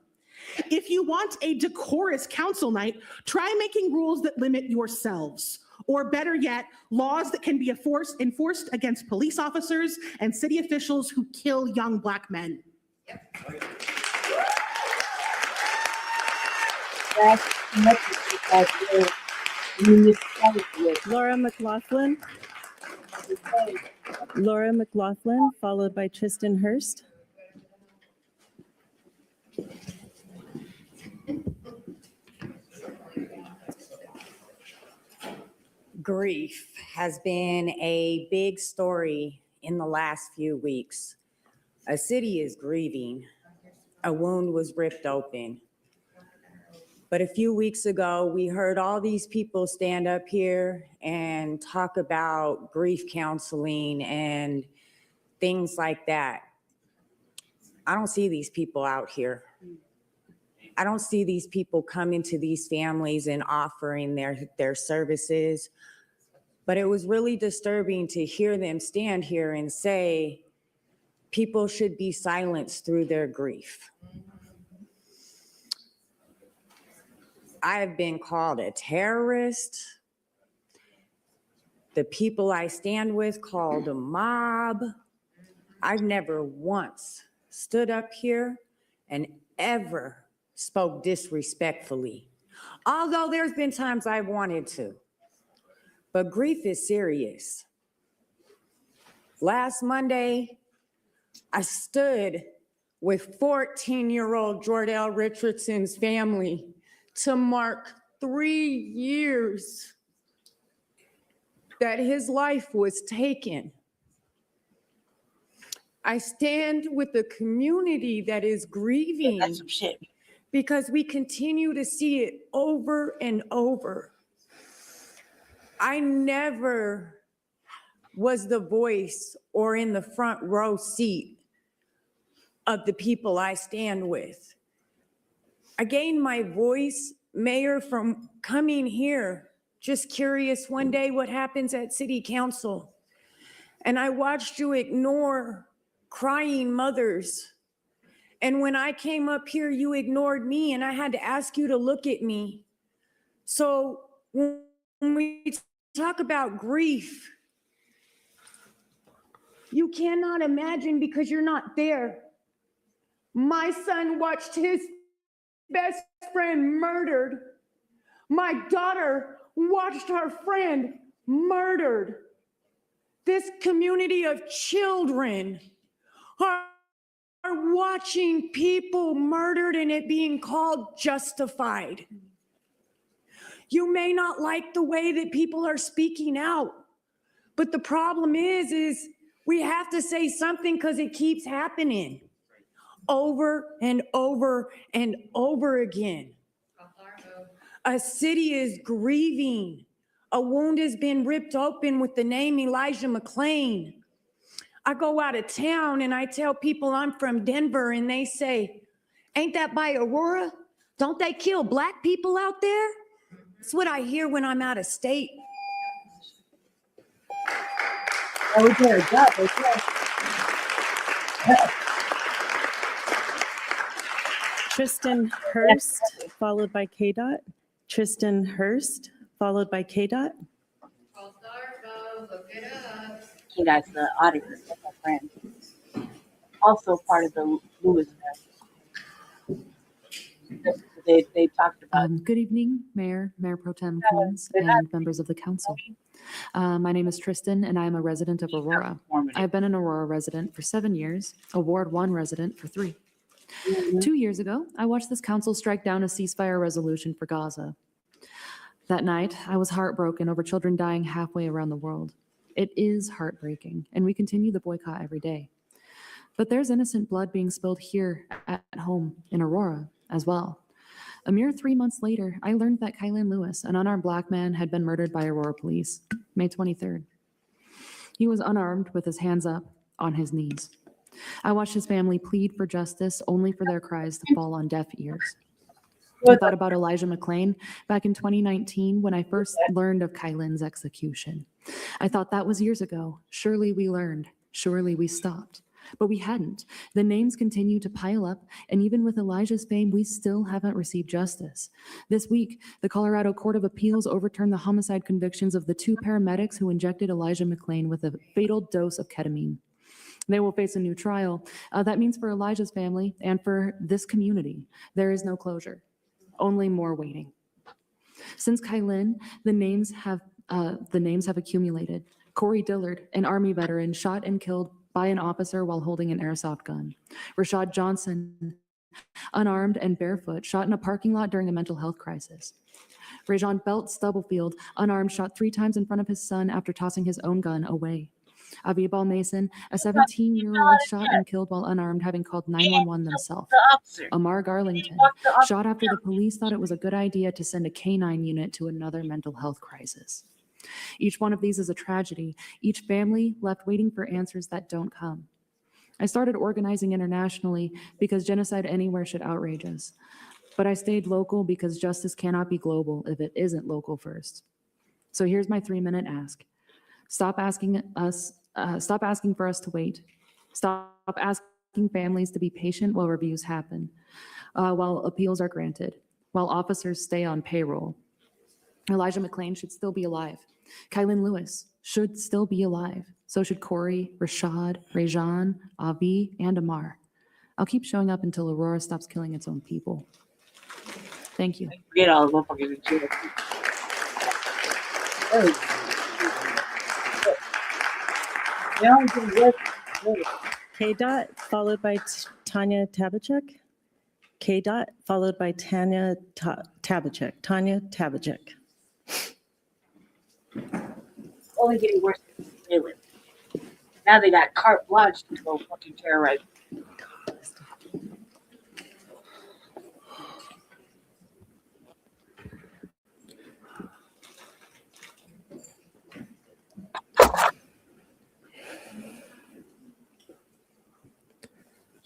If you want a decorous council night, try making rules that limit yourselves. Or better yet, laws that can be enforced against police officers and city officials who kill young Black men. Laura McLaughlin. Laura McLaughlin, followed by Tristan Hurst. Grief has been a big story in the last few weeks. A city is grieving. A wound was ripped open. But a few weeks ago, we heard all these people stand up here and talk about grief counseling and things like that. I don't see these people out here. I don't see these people coming to these families and offering their services. But it was really disturbing to hear them stand here and say people should be silenced through their grief. I have been called a terrorist. The people I stand with called a mob. I've never once stood up here and ever spoke disrespectfully, although there's been times I wanted to. But grief is serious. Last Monday, I stood with 14-year-old Jordell Richardson's family to mark 3 years that his life was taken. I stand with the community that is grieving because we continue to see it over and over. I never was the voice or in the front row seat of the people I stand with. I gained my voice, Mayor, from coming here, just curious one day what happens at City Council. And I watched you ignore crying mothers. And when I came up here, you ignored me and I had to ask you to look at me. So when we talk about grief, you cannot imagine because you're not there. My son watched his best friend murdered. My daughter watched her friend murdered. This community of children are watching people murdered and it being called justified. You may not like the way that people are speaking out, but the problem is we have to say something because it keeps happening over and over and over again. A city is grieving. A wound has been ripped open with the name Elijah McClain. I go out of town and I tell people I'm from Denver and they say, ain't that by Aurora? Don't they kill Black people out there? That's what I hear when I'm out of state. Tristan Hurst, followed by KDOT. Tristan Hurst, followed by KDOT. Hey guys, the audience, that's my friend. Also part of the Lewis family. They talked about. Good evening, Mayor Pro Tem Coons, and members of the council. My name is Tristan, and I am a resident of Aurora. I've been an Aurora resident for 7 years, a Ward 1 resident for 3. 2 years ago, I watched this council strike down a ceasefire resolution for Gaza. That night, I was heartbroken over children dying halfway around the world. It is heartbreaking, and we continue the boycott every day. But there's innocent blood being spilled here at home in Aurora as well. A mere 3 months later, I learned that Kylan Lewis, an unarmed Black man, had been murdered by Aurora police, May 23rd. He was unarmed with his hands up on his knees. I watched his family plead for justice only for their cries to fall on deaf ears. I thought about Elijah McClain back in 2019 when I first learned of Kylan's execution. I thought that was years ago. Surely we learned. Surely we stopped. But we hadn't. The names continue to pile up, and even with Elijah's fame, we still haven't received justice. This week, the Colorado Court of Appeals overturned the homicide convictions of the 2 paramedics who injected Elijah McClain with a fatal dose of ketamine. They will face a new trial. That means for Elijah's family and for this community, there is no closure, only more waiting. Since Kylan, the names have accumulated. Corey Dillard, an Army veteran, shot and killed by an officer while holding an airsoft gun. Rashad Johnson, unarmed and barefoot, shot in a parking lot during a mental health crisis. Rajon Belt Stubblefield, unarmed, shot 3 times in front of his son after tossing his own gun away. Avibal Mason, a 17-year-old, shot and killed while unarmed, having called 911 themselves. Amar Garlington, shot after the police thought it was a good idea to send a K-9 unit to another mental health crisis. Each one of these is a tragedy, each family left waiting for answers that don't come. I started organizing internationally because genocide anywhere should outrage us. But I stayed local because justice cannot be global if it isn't local first. So here's my 3-minute ask. Stop asking for us to wait. Stop asking families to be patient while reviews happen, while appeals are granted, while officers stay on payroll. Elijah McClain should still be alive. Kylan Lewis should still be alive. So should Corey, Rashad, Rajon, Avi, and Amar. I'll keep showing up until Aurora stops killing its own people. Thank you. Forget all the motherfuckers in jail. KDOT, followed by Tanya Tabachek. KDOT, followed by Tanya Tabachek. Tanya Tabachek. Only getting worse than Venezuela. Now they got carte blanche to go fucking terrorize.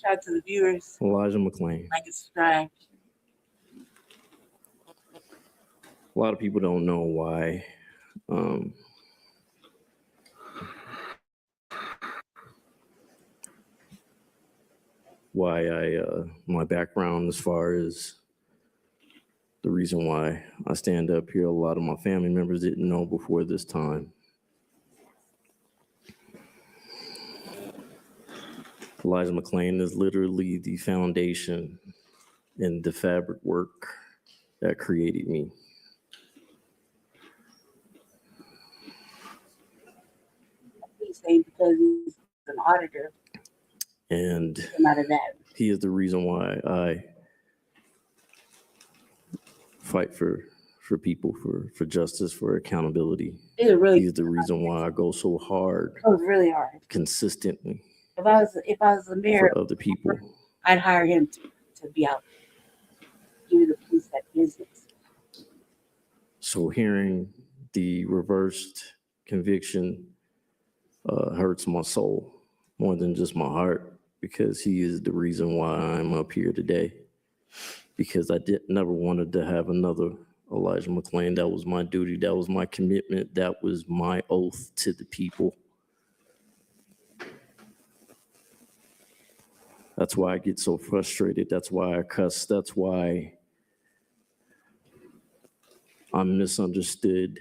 Shout out to the viewers. Elijah McClain. Like and subscribe. A lot of people don't know why. why my background as far as the reason why I stand up here, a lot of my family members didn't know before this time. Elijah McClain is literally the foundation and the fabric work that created me. He's saying because he's an auditor. And Out of that. he is the reason why I fight for people, for justice, for accountability. He is the reason why I go so hard. It was really hard. Consistently. If I was the mayor, for other people. I'd hire him to be out, give the police that business. So hearing the reversed conviction hurts my soul more than just my heart, because he is the reason why I'm up here today. Because I never wanted to have another Elijah McClain. That was my duty. That was my commitment. That was my oath to the people. That's why I get so frustrated. That's why I cuss. That's why I'm misunderstood.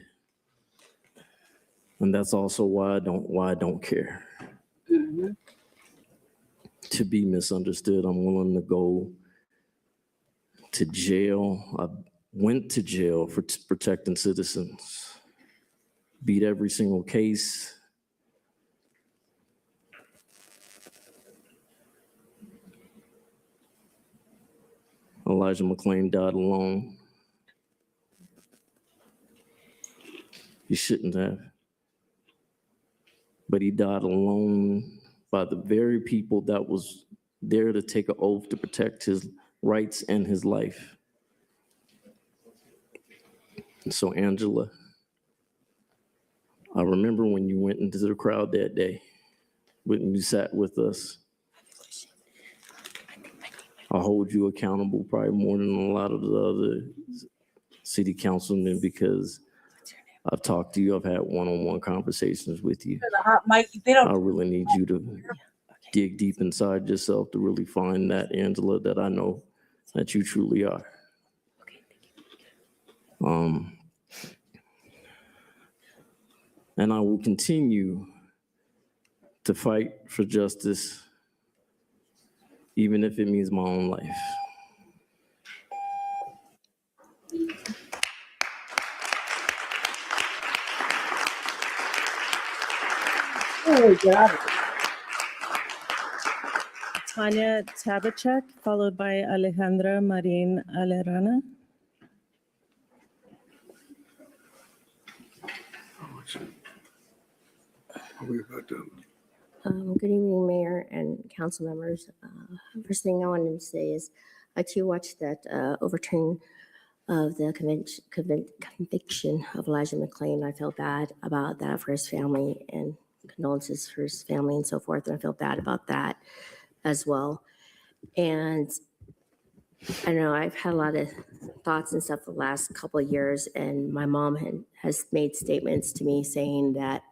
And that's also why I don't care. Mm-hmm. To be misunderstood, I'm willing to go to jail. I went to jail for protecting citizens. Beat every single case. Elijah McClain died alone. He shouldn't have. But he died alone by the very people that was there to take an oath to protect his rights and his life. And so, Angela, I remember when you went into the crowd that day, when you sat with us. I hold you accountable probably more than a lot of the other city councilmen, because I've talked to you. I've had one-on-one conversations with you. I really need you to dig deep inside yourself to really find that Angela that I know that you truly are. And I will continue to fight for justice, even if it means my own life. Tanya Tabachek, followed by Alejandra Marin Alerana. Good evening, Mayor and council members. First thing I wanted to say is I too watched that overturning of the conviction of Elijah McClain. I felt bad about that for his family, and condolences for his family and so forth. And I felt bad about that as well. And I know I've had a lot of thoughts and stuff the last couple of years, and my mom has made statements to me saying that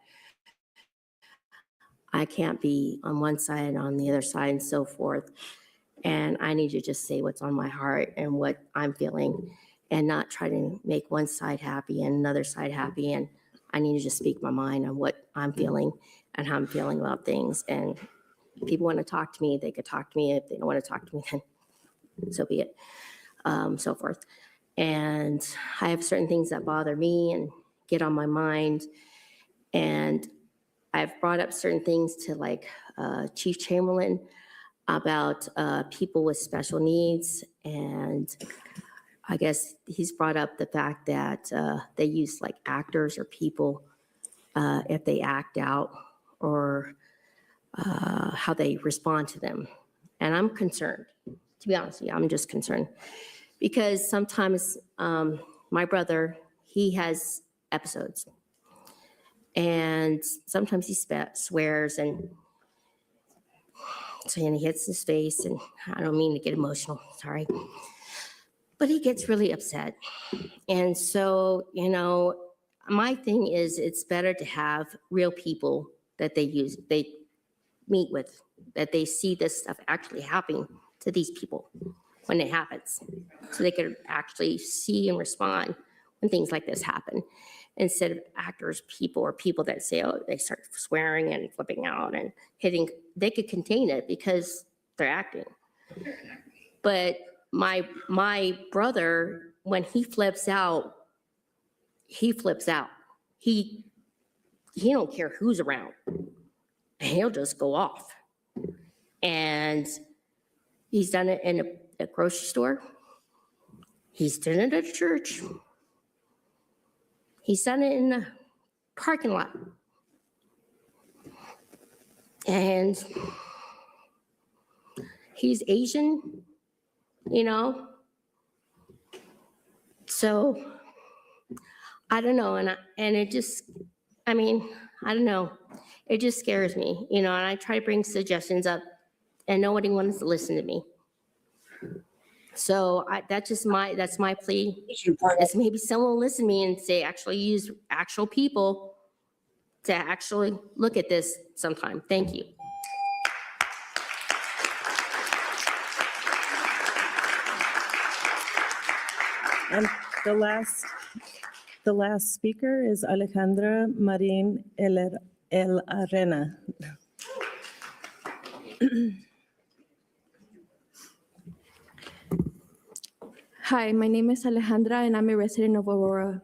I can't be on one side and on the other side and so forth. And I need to just say what's on my heart and what I'm feeling, and not try to make one side happy and another side happy. And I need to just speak my mind on what I'm feeling and how I'm feeling about things. And if people want to talk to me, they could talk to me. If they don't want to talk to me, then so be it, so forth. And I have certain things that bother me and get on my mind. And I've brought up certain things to like Chief Chamberlain about people with special needs. And I guess he's brought up the fact that they use like actors or people if they act out, or how they respond to them. And I'm concerned, to be honest with you. I'm just concerned because sometimes my brother, he has episodes, and sometimes he swears, and so he hits his face, and I don't mean to get emotional, sorry, but he gets really upset. And so, you know, my thing is it's better to have real people that they meet with that they see this stuff actually happening to these people when it happens. So they could actually see and respond when things like this happen, instead of actors, people that say, oh, they start swearing and flipping out and hitting. They could contain it because they're acting. But my brother, when he flips out, he flips out. He don't care who's around. He'll just go off. And he's done it in a grocery store. He's done it at a church. He's done it in a parking lot. And he's Asian, you know? So I don't know. And it just, I mean, I don't know. It just scares me, you know, and I try to bring suggestions up and nobody wants to listen to me. So that's my plea. Is maybe someone will listen to me and say, actually use actual people to actually look at this sometime. Thank you. And the last speaker is Alejandra Marin El Arena. Hi, my name is Alejandra and I'm a resident of Aurora.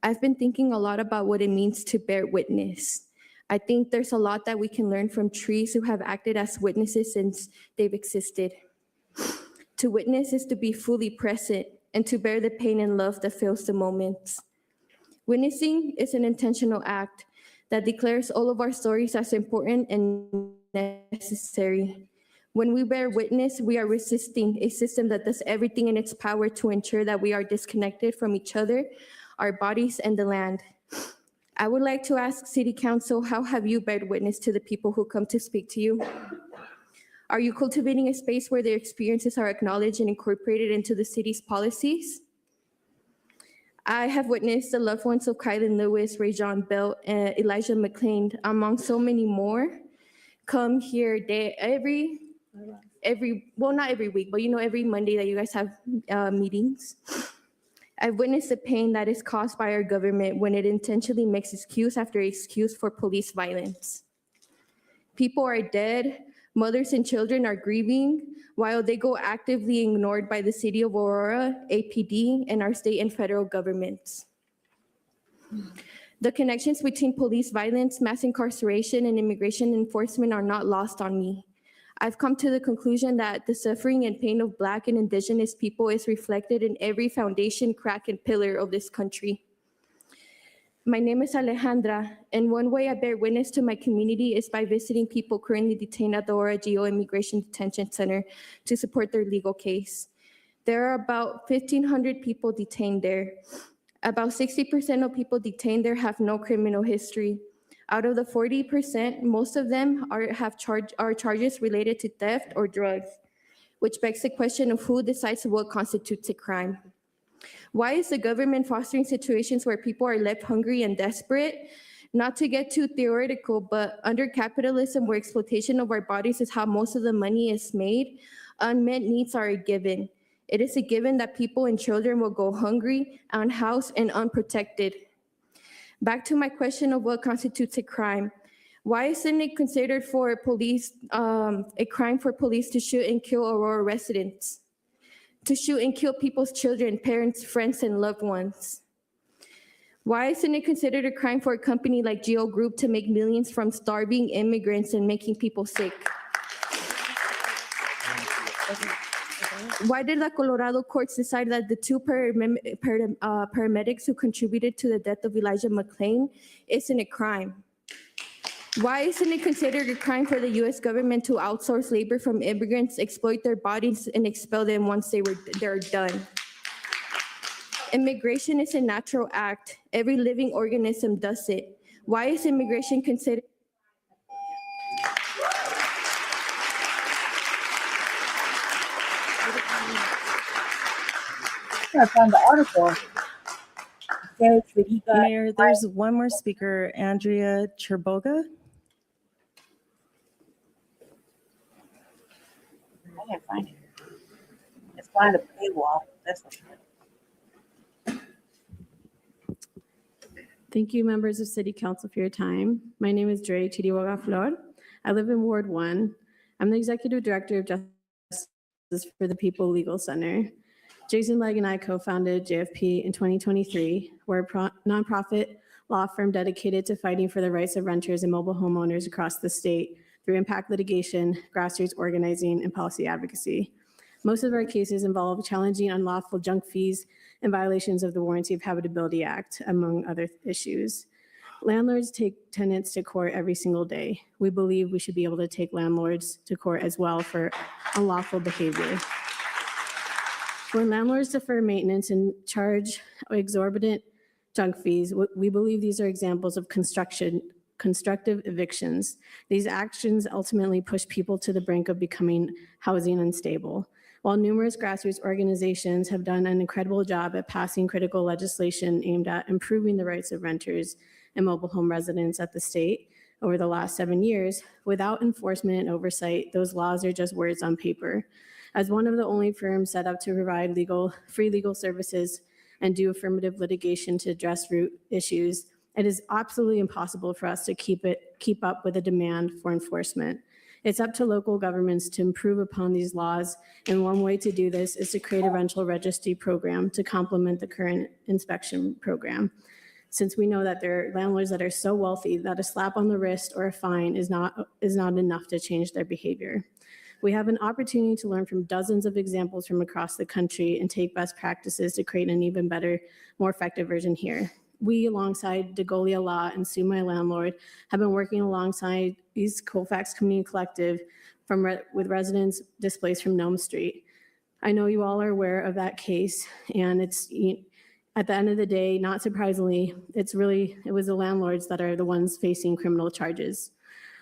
I've been thinking a lot about what it means to bear witness. I think there's a lot that we can learn from trees who have acted as witnesses since they've existed. To witness is to be fully present and to bear the pain and love that fills the moments. Witnessing is an intentional act that declares all of our stories as important and necessary. When we bear witness, we are resisting a system that does everything in its power to ensure that we are disconnected from each other, our bodies, and the land. I would like to ask City Council, how have you bared witness to the people who come to speak to you? Are you cultivating a space where their experiences are acknowledged and incorporated into the city's policies? I have witnessed the loved ones of Kylan Lewis, Rajon Belt, and Elijah McClain, among so many more, come here well, not every week, but you know, every Monday that you guys have meetings. I've witnessed the pain that is caused by our government when it intentionally makes excuse after excuse for police violence. People are dead, mothers and children are grieving, while they go actively ignored by the City of Aurora, APD, and our state and federal governments. The connections between police violence, mass incarceration, and immigration enforcement are not lost on me. I've come to the conclusion that the suffering and pain of Black and Indigenous people is reflected in every foundation, crack, and pillar of this country. My name is Alejandra, and one way I bear witness to my community is by visiting people currently detained at the Aurora CO Immigration Detention Center to support their legal case. There are about 1,500 people detained there. About 60% of people detained there have no criminal history. Out of the 40%, most of them are charges related to theft or drugs, which begs the question of who decides what constitutes a crime. Why is the government fostering situations where people are left hungry and desperate? Not to get too theoretical, but under capitalism, where exploitation of our bodies is how most of the money is made, unmet needs are a given. It is a given that people and children will go hungry, unhoused, and unprotected. Back to my question of what constitutes a crime. Why isn't it considered for police a crime for police to shoot and kill Aurora residents? To shoot and kill people's children, parents, friends, and loved ones? Why isn't it considered a crime for a company like GEO Group to make millions from starving immigrants and making people sick? Why did the Colorado courts decide that the two paramedics who contributed to the death of Elijah McClain isn't a crime? Why isn't it considered a crime for the US government to outsource labor from immigrants, exploit their bodies, and expel them once they're done? Immigration is a natural act. Every living organism does it. Why is immigration considered? I found the article. It says that he got Mayor, there's one more speaker, Andrea Cherboga. can't find it. It's behind a paywall. That's for sure. Thank you, members of City Council, for your time. My name is Dre Chiriwaga Flor. I live in Ward 1. I'm the Executive Director of Justice for the People Legal Center. Jason Legg and I co-founded JFP in 2023. We're a nonprofit law firm dedicated to fighting for the rights of renters and mobile homeowners across the state through impact litigation, grassroots organizing, and policy advocacy. Most of our cases involve challenging unlawful junk fees and violations of the Warranty of Habitability Act, among other issues. Landlords take tenants to court every single day. We believe we should be able to take landlords to court as well for unlawful behavior. When landlords defer maintenance and charge exorbitant junk fees, we believe these are examples of constructive evictions. These actions ultimately push people to the brink of becoming housing unstable. While numerous grassroots organizations have done an incredible job at passing critical legislation aimed at improving the rights of renters and mobile home residents at the state over the last 7 years, without enforcement and oversight, those laws are just words on paper. As one of the only firms set up to provide free legal services and do affirmative litigation to address root issues, it is absolutely impossible for us to keep up with the demand for enforcement. It's up to local governments to improve upon these laws, and one way to do this is to create a rental registry program to complement the current inspection program. Since we know that there are landlords that are so wealthy that a slap on the wrist or a fine is not enough to change their behavior. We have an opportunity to learn from dozens of examples from across the country and take best practices to create an even better, more effective version here. We, alongside DeGolia Law and Sue My Landlord, have been working alongside East Colfax Community Collective with residents displaced from Nome Street. I know you all are aware of that case, and it's, at the end of the day, not surprisingly, it was the landlords that are the ones facing criminal charges.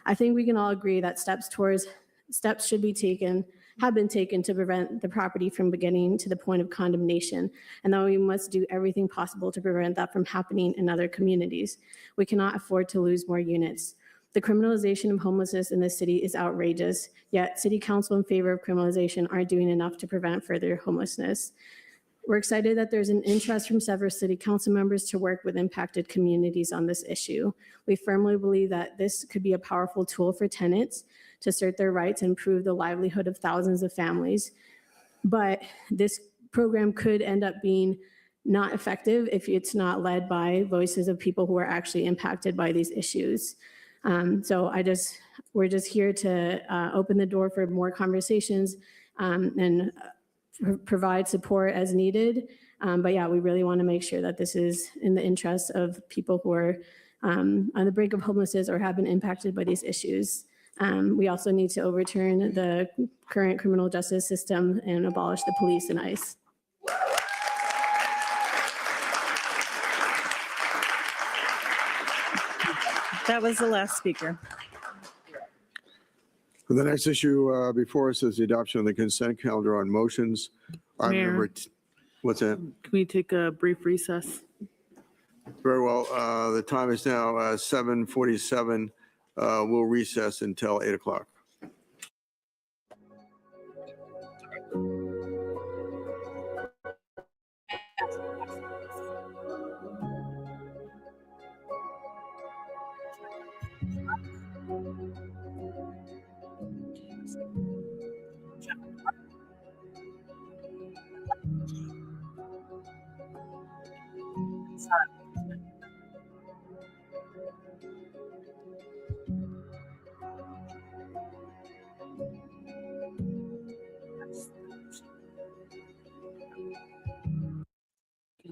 I think we can all agree that steps should be taken, have been taken to prevent the property from getting to the point of condemnation, and that we must do everything possible to prevent that from happening in other communities. We cannot afford to lose more units. The criminalization of homelessness in the city is outrageous, yet City Council in favor of criminalization aren't doing enough to prevent further homelessness. We're excited that there's an interest from several City Council members to work with impacted communities on this issue. We firmly believe that this could be a powerful tool for tenants to assert their rights and improve the livelihood of thousands of families. But this program could end up being not effective if it's not led by voices of people who are actually impacted by these issues. So we're just here to open the door for more conversations and provide support as needed. But yeah, we really want to make sure that this is in the interest of people who are on the brink of homelessness or have been impacted by these issues. We also need to overturn the current criminal justice system and abolish the police and ICE. That was the last speaker. The next issue before us is the adoption of the consent calendar on motions. Mayor. What's that? Can we take a brief recess? Very well. The time is now 7:47. We'll recess until 8 o'clock.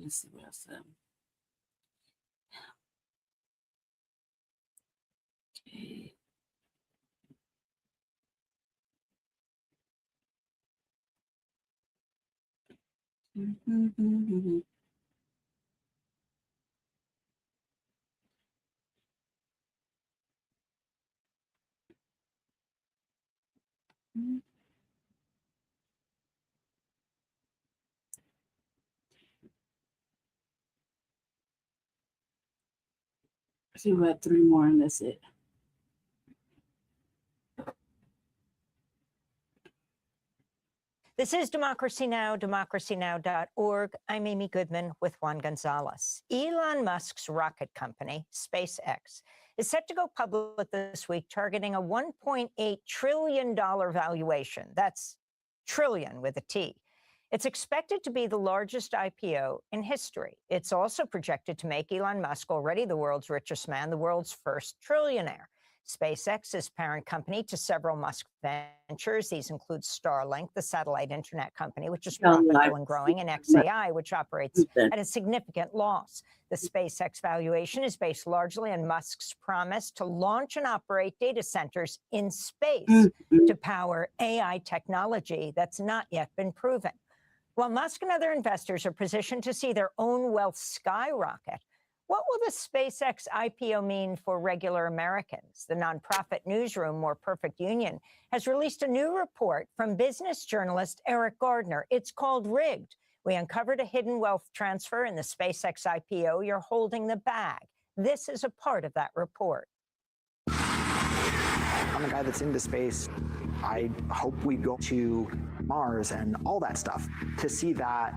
Let's see what else. Okay. I think we have 3 more and that's it. This is Democracy Now!, democracynow.org. I'm Amy Goodman with Juan Gonzalez. Elon Musk's rocket company, SpaceX, is set to go public this week, targeting a $1.8 trillion valuation. That's trillion with a T. It's expected to be the largest IPO in history. It's also projected to make Elon Musk, already the world's richest man, the world's first trillionaire. SpaceX is parent company to several Musk ventures. These include Starlink, the satellite internet company, which is profitable and growing, and XAI, which operates at a significant loss. The SpaceX valuation is based largely on Musk's promise to launch and operate data centers in space to power AI technology that's not yet been proven. While Musk and other investors are positioned to see their own wealth skyrocket, what will the SpaceX IPO mean for regular Americans? The nonprofit newsroom, More Perfect Union, has released a new report from business journalist Eric Gardner. It's called Rigged. We uncovered a hidden wealth transfer in the SpaceX IPO. You're holding the bag. This is a part of that report. I'm a guy that's into space. I hope we go to Mars and all that stuff. To see that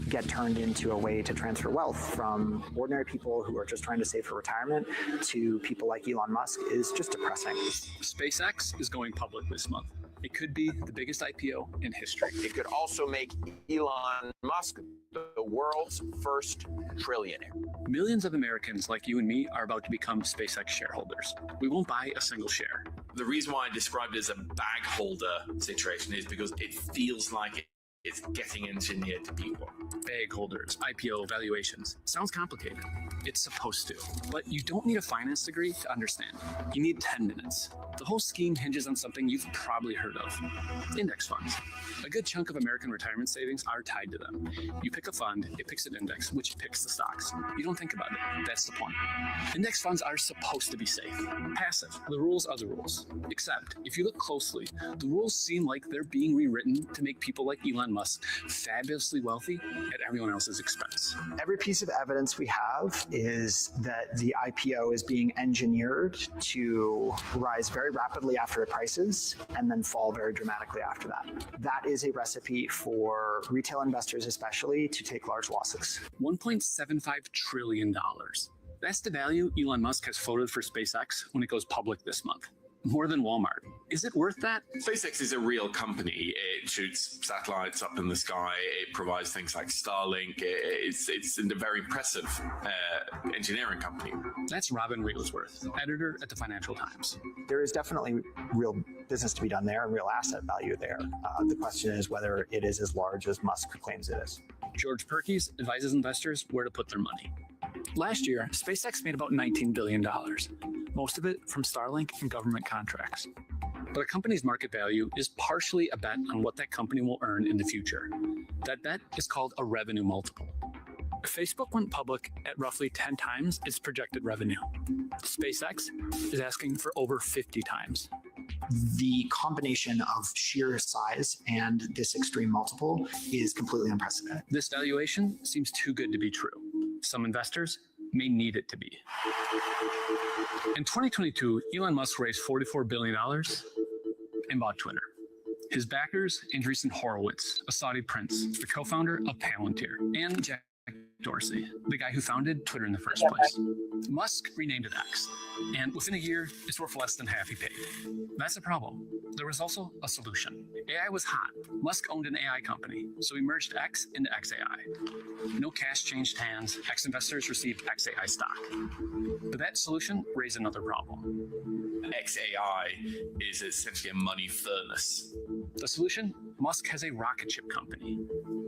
get turned into a way to transfer wealth from ordinary people who are just trying to save for retirement to people like Elon Musk is just depressing. SpaceX is going public this month. It could be the biggest IPO in history. It could also make Elon Musk the world's first trillionaire. Millions of Americans like you and me are about to become SpaceX shareholders. We won't buy a single share. The reason why I described it as a bag holder situation is because it feels like it's getting engineered to be one. Bag holders, IPO valuations. Sounds complicated. It's supposed to. But you don't need a finance degree to understand. You need 10 minutes. The whole scheme hinges on something you've probably heard of. Index funds. A good chunk of American retirement savings are tied to them. You pick a fund, it picks an index, which picks the stocks. You don't think about it. That's the point. Index funds are supposed to be safe. Passive. The rules are the rules. Except, if you look closely, the rules seem like they're being rewritten to make people like Elon Musk fabulously wealthy at everyone else's expense. Every piece of evidence we have is that the IPO is being engineered to rise very rapidly after it prices and then fall very dramatically after that. That is a recipe for retail investors especially to take large losses. $1.75 trillion. That's the value Elon Musk has floated for SpaceX when it goes public this month. More than Walmart. Is it worth that? SpaceX is a real company. It shoots satellites up in the sky. It provides things like Starlink. It's a very impressive engineering company. That's Robin Wigglesworth, editor at the Financial Times. There is definitely real business to be done there and real asset value there. The question is whether it is as large as Musk claims it is. George Perkins advises investors where to put their money. Last year, SpaceX made about $19 billion, most of it from Starlink and government contracts. But a company's market value is partially a bet on what that company will earn in the future. That bet is called a revenue multiple. Facebook went public at roughly 10 times its projected revenue. SpaceX is asking for over 50 times. The combination of sheer size and this extreme multiple is completely unprecedented. This valuation seems too good to be true. Some investors may need it to be. In 2022, Elon Musk raised $44 billion and bought Twitter. His backers, Andreessen Horowitz, a Saudi prince, the co-founder of Palantir, and Jack Dorsey, the guy who founded Twitter in the first place. Musk renamed it X, and within a year, it's worth less than half he paid. That's a problem. There was also a solution. AI was hot. Musk owned an AI company, so he merged X into XAI. No cash changed hands. X investors received XAI stock. But that solution raised another problem. XAI is essentially a money furnace. The solution? Musk has a rocket ship company.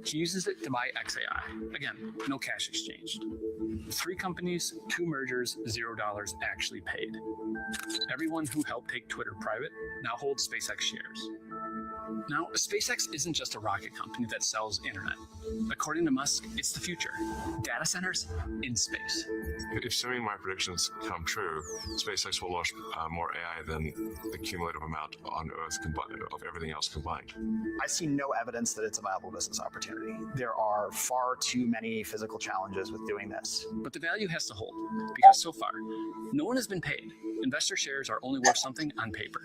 He uses it to buy XAI. Again, no cash exchanged. 3 companies, 2 mergers, $0 actually paid. Everyone who helped take Twitter private now holds SpaceX shares. Now, SpaceX isn't just a rocket company that sells internet. According to Musk, it's the future. Data centers in space. If some of my predictions come true, SpaceX will launch more AI than the cumulative amount on Earth of everything else combined. I see no evidence that it's a viable business opportunity. There are far too many physical challenges with doing this. But the value has to hold, because so far, no one has been paid. Investor shares are only worth something on paper.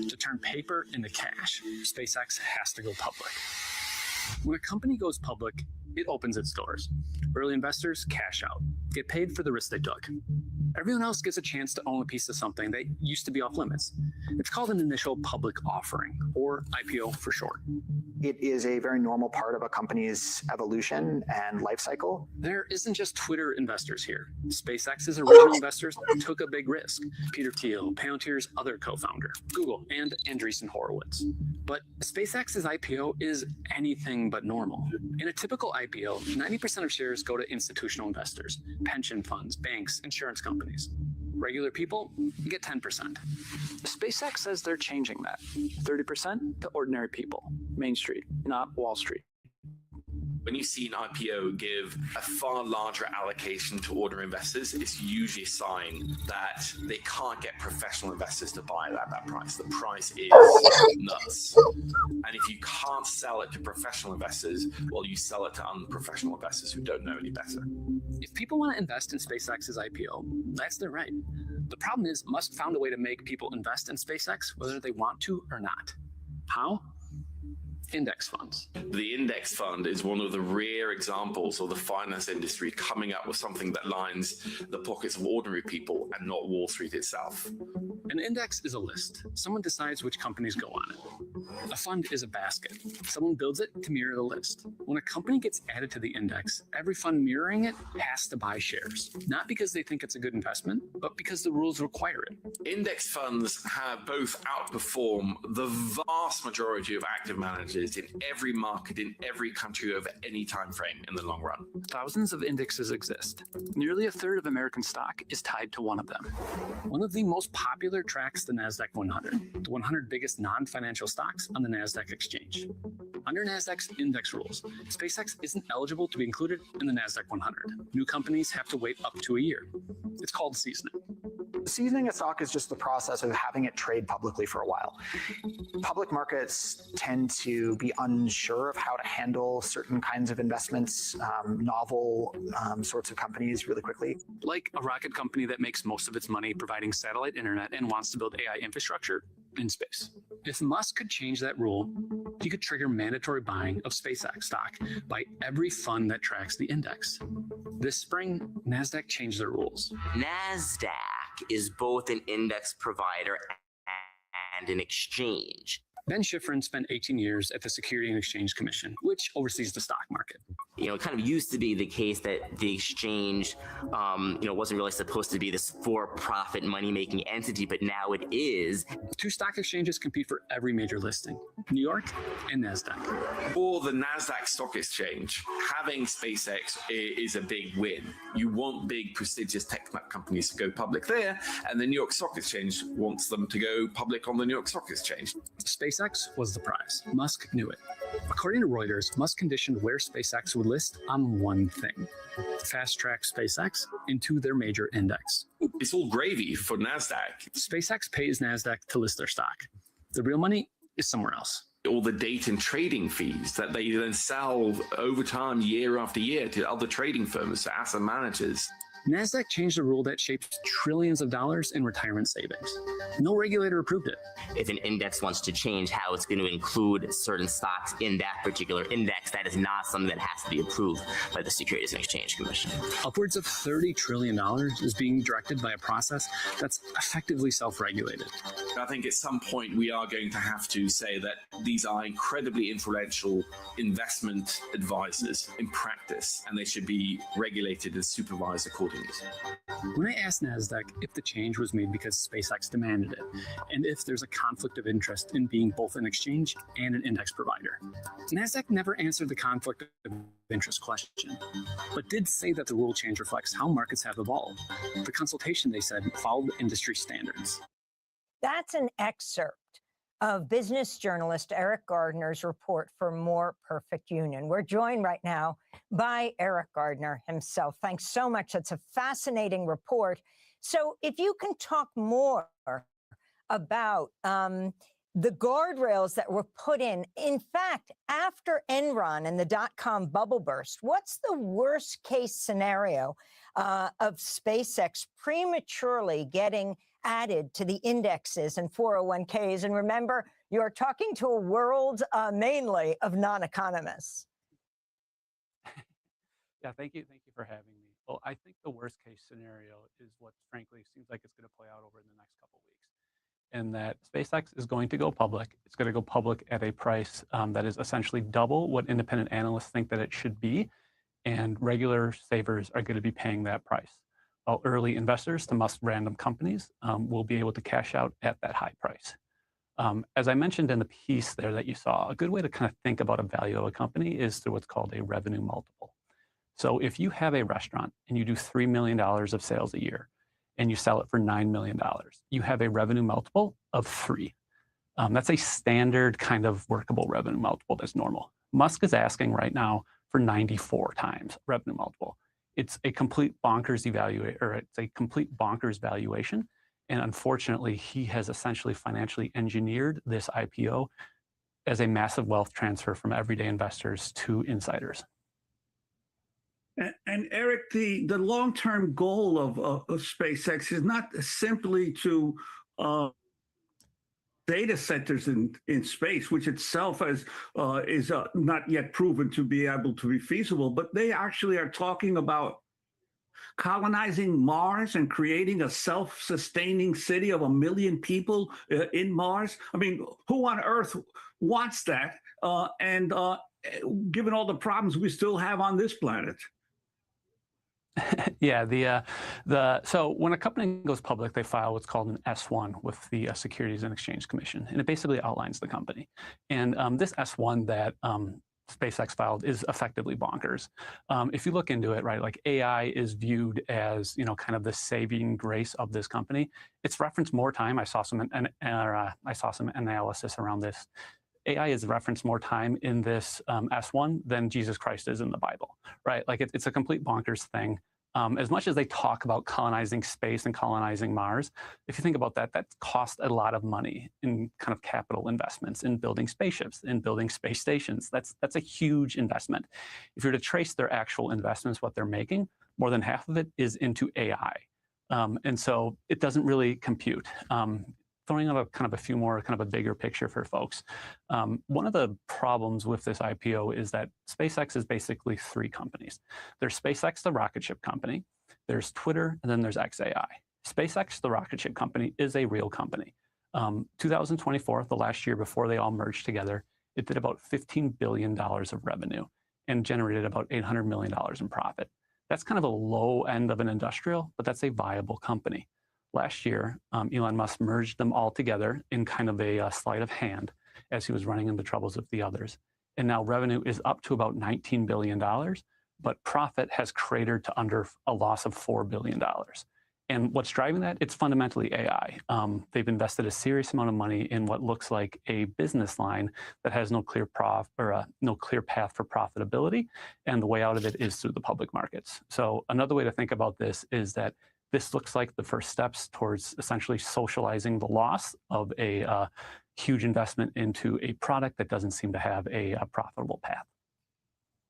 To turn paper into cash, SpaceX has to go public. When a company goes public, it opens its doors. Early investors cash out, get paid for the risk they took. Everyone else gets a chance to own a piece of something that used to be off limits. It's called an initial public offering, or IPO for short. It is a very normal part of a company's evolution and life cycle. There isn't just Twitter investors here. SpaceX's original investors took a big risk. Peter Thiel, Palantir's other co-founder, Google, and Andreessen Horowitz. But SpaceX's IPO is anything but normal. In a typical IPO, 90% of shares go to institutional investors, pension funds, banks, insurance companies. Regular people get 10%. SpaceX says they're changing that. 30% to ordinary people, Main Street, not Wall Street. When you see an IPO give a far larger allocation to ordinary investors, it's usually a sign that they can't get professional investors to buy it at that price. The price is nuts. And if you can't sell it to professional investors, well, you sell it to unprofessional investors who don't know any better. If people want to invest in SpaceX's IPO, that's their right. The problem is Musk found a way to make people invest in SpaceX whether they want to or not. How? Index funds. The index fund is one of the rare examples of the finance industry coming up with something that lines the pockets of ordinary people and not Wall Street itself. An index is a list. Someone decides which companies go on it. A fund is a basket. Someone builds it to mirror the list. When a company gets added to the index, every fund mirroring it has to buy shares, not because they think it's a good investment, but because the rules require it. Index funds have both outperformed the vast majority of active managers in every market, in every country over any time frame in the long run. Thousands of indexes exist. Nearly a third of American stock is tied to one of them. One of the most popular tracks the NASDAQ 100, the 100 biggest non-financial stocks on the NASDAQ exchange. Under NASDAQ's index rules, SpaceX isn't eligible to be included in the NASDAQ 100. New companies have to wait up to a year. It's called seasoning. Seasoning a stock is just the process of having it trade publicly for a while. Public markets tend to be unsure of how to handle certain kinds of investments, novel sorts of companies really quickly. Like a rocket company that makes most of its money providing satellite internet and wants to build AI infrastructure in space. If Musk could change that rule, he could trigger mandatory buying of SpaceX stock by every fund that tracks the index. This spring, NASDAQ changed their rules. NASDAQ is both an index provider and an exchange. Ben Schifrin spent 18 years at the Security and Exchange Commission, which oversees the stock market. You know, it kind of used to be the case that the exchange, wasn't really supposed to be this for-profit money-making entity, but now it is. Two stock exchanges compete for every major listing, New York and NASDAQ. For the NASDAQ stock exchange, having SpaceX is a big win. You want big, prestigious tech companies to go public there, and the New York Stock Exchange wants them to go public on the New York Stock Exchange. SpaceX was the prize. Musk knew it. According to Reuters, Musk conditioned where SpaceX would list on one thing: fast-track SpaceX into their major index. It's all gravy for NASDAQ. SpaceX pays NASDAQ to list their stock. The real money is somewhere else. All the data and trading fees that they then sell over time, year after year, to other trading firms, to asset managers. NASDAQ changed a rule that shapes trillions of dollars in retirement savings. No regulator approved it. If an index wants to change how it's going to include certain stocks in that particular index, that is not something that has to be approved by the Securities and Exchange Commission. Upwards of $30 trillion is being directed by a process that's effectively self-regulated. I think at some point we are going to have to say that these are incredibly influential investment advisors in practice, and they should be regulated and supervised accordingly. When I asked NASDAQ if the change was made because SpaceX demanded it, and if there's a conflict of interest in being both an exchange and an index provider, NASDAQ never answered the conflict of interest question, but did say that the rule change reflects how markets have evolved. The consultation, they said, followed industry standards. That's an excerpt of business journalist Eric Gardner's report for More Perfect Union. We're joined right now by Eric Gardner himself. Thanks so much. That's a fascinating report. So if you can talk more about the guardrails that were put in fact, after Enron and the dot-com bubble burst, what's the worst case scenario of SpaceX prematurely getting added to the indexes and 401ks? And remember, You're talking to a world mainly of non-economists. Yeah, thank you for having me. Well, I think the worst case scenario is what frankly seems like it's going to play out over the next couple of weeks, and that SpaceX is going to go public. It's going to go public at a price that is essentially double what independent analysts think that it should be, and regular savers are going to be paying that price, while early investors to Musk random companies will be able to cash out at that high price. As I mentioned in the piece there that you saw, a good way to kind of think about a value of a company is through what's called a revenue multiple. So if you have a restaurant and you do $3 million of sales a year and you sell it for $9 million, you have a revenue multiple of 3. That's a standard kind of workable revenue multiple that's normal. Musk is asking right now for 94 times revenue multiple. It's a complete bonkers valuation. And unfortunately, he has essentially financially engineered this IPO as a massive wealth transfer from everyday investors to insiders. And Eric, the long-term goal of SpaceX is not simply to data centers in space, which itself is not yet proven to be able to be feasible, but they actually are talking about colonizing Mars and creating a self-sustaining city of 1 million people in Mars. I mean, who on Earth wants that? Given all the problems we still have on this planet. Yeah, so when a company goes public, they file what's called an S1 with the Securities and Exchange Commission, and it basically outlines the company. And this S1 that SpaceX filed is effectively bonkers. If you look into it, right, like AI is viewed as, you know, kind of the saving grace of this company. It's referenced more time. I saw some analysis around this. AI is referenced more time in this S1 than Jesus Christ is in the Bible, right? Like it's a complete bonkers thing. As much as they talk about colonizing space and colonizing Mars, if you think about that, that costs a lot of money in kind of capital investments in building spaceships, in building space stations. That's a huge investment. If you're to trace their actual investments, what they're making, more than half of it is into AI. And so it doesn't really compute. Throwing out a few more, kind of a bigger picture for folks. One of the problems with this IPO is that SpaceX is basically 3 companies. There's SpaceX, the rocket ship company, there's Twitter, and then there's XAI. SpaceX, the rocket ship company, is a real company. 2024, the last year before they all merged together, it did about $15 billion of revenue and generated about $800 million in profit. That's kind of a low end of an industrial, but that's a viable company. Last year, Elon Musk merged them all together in kind of a sleight of hand as he was running into troubles with the others. And now revenue is up to about $19 billion, but profit has cratered to under a loss of $4 billion. And what's driving that? It's fundamentally AI. They've invested a serious amount of money in what looks like a business line that has no clear path for profitability. And the way out of it is through the public markets. So another way to think about this is that this looks like the first steps towards essentially socializing the loss of a huge investment into a product that doesn't seem to have a profitable path.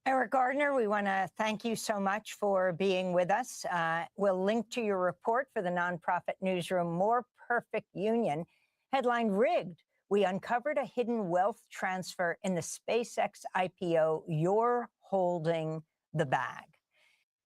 Eric Gardner, we want to thank you so much for being with us. We'll link to your report for the nonprofit newsroom, More Perfect Union. Headline, Rigged. We uncovered a hidden wealth transfer in the SpaceX IPO. You're holding the bag.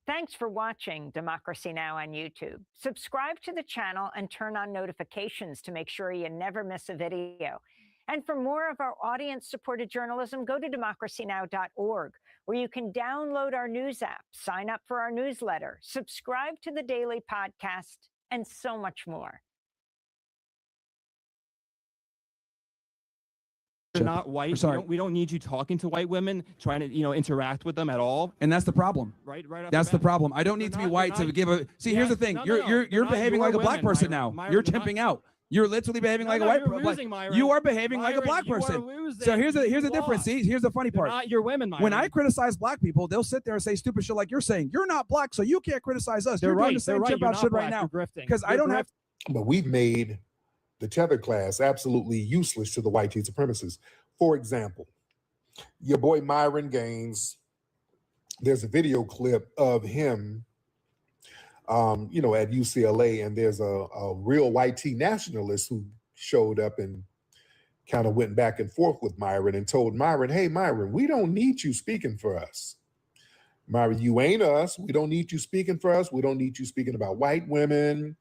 Thanks for watching Democracy Now! On YouTube. Subscribe to the channel and turn on notifications to make sure you never miss a video. And for more of our audience-supported journalism, go to democracynow.org, where you can download our news app, sign up for our newsletter, subscribe to the daily podcast, and so much more. You're not white. We don't need you talking to white women, trying to, interact with them at all. And that's the problem. Right. That's the problem. I don't need to be white to give a. See, here's the thing. You're behaving like a black person now. You're temping out. You're literally behaving like a white person. You are behaving like a black person. So here's the difference. See, here's the funny part. Not your women, Myron. When I criticize black people, they'll sit there and say stupid shit like you're saying. You're not black, so you can't criticize us. They're You're right. doing the same chip out shit right now. Because I don't have. But we've made the tethered class absolutely useless to the white supremacists. For example, your boy Myron Gaines, there's a video clip of him, at UCLA, and there's a real white nationalist who showed up and kind of went back and forth with Myron and told Myron, hey, Myron, we don't need you speaking for us. Myron, you ain't us. We don't need you speaking for us. We don't need you speaking about white women.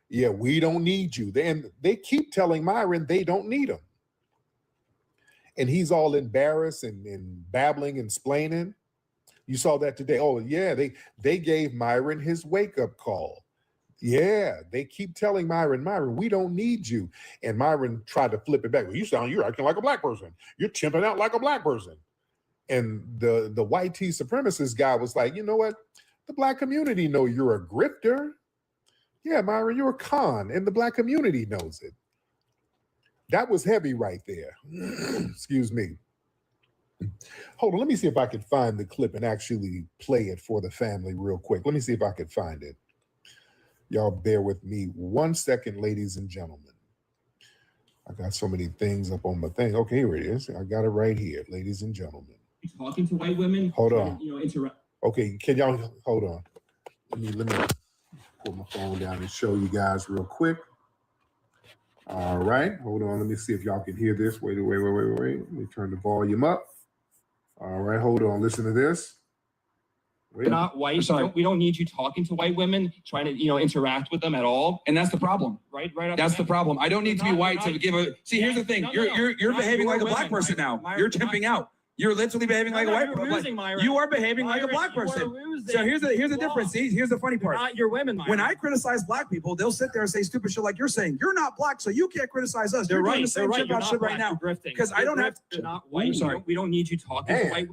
Yeah, we don't need you. And they keep telling Myron they don't need him. And he's all embarrassed and babbling and splaining. You saw that today. Oh, yeah, they gave Myron his wake-up call. Yeah, they keep telling Myron, we don't need you. And Myron tried to flip it back. Well, you're acting like a black person. You're chimping out like a black person. And the white tea supremacist guy was like, you know what? The black community know you're a grifter. Yeah, Myron, you're a con, and the black community knows it. That was heavy right there. Excuse me. Hold on, let me see if I can find the clip and actually play it for the family real quick. Let me see if I can find it. Y'all bear with me 1 second, ladies and gentlemen. I got so many things up on my thing. Okay, here it is. I got it right here, ladies and gentlemen. Talking to white women. Hold on. Interact. Okay, can y'all hold on? Let me pull my phone down and show you guys real quick. All right, hold on. Let me see if y'all can hear this. Wait. Let me turn the volume up. All right, hold on. Listen to this. We're not white. We don't need you talking to white women, trying to interact with them at all. And that's the problem. Right. That's the problem. I don't need to be white to give a. See, here's the thing. You're behaving like a black person now. You're chimping out. You're literally behaving like a white person. You are behaving like a black person. So here's the difference. See, here's the funny part. Not your women. When I criticize black people, they'll sit there and say stupid shit like you're saying. You're not black, so you can't criticize us. They're You're right. doing the same shit about shit right now. Because I don't have. They're not white. Sorry. We don't need you talking to white.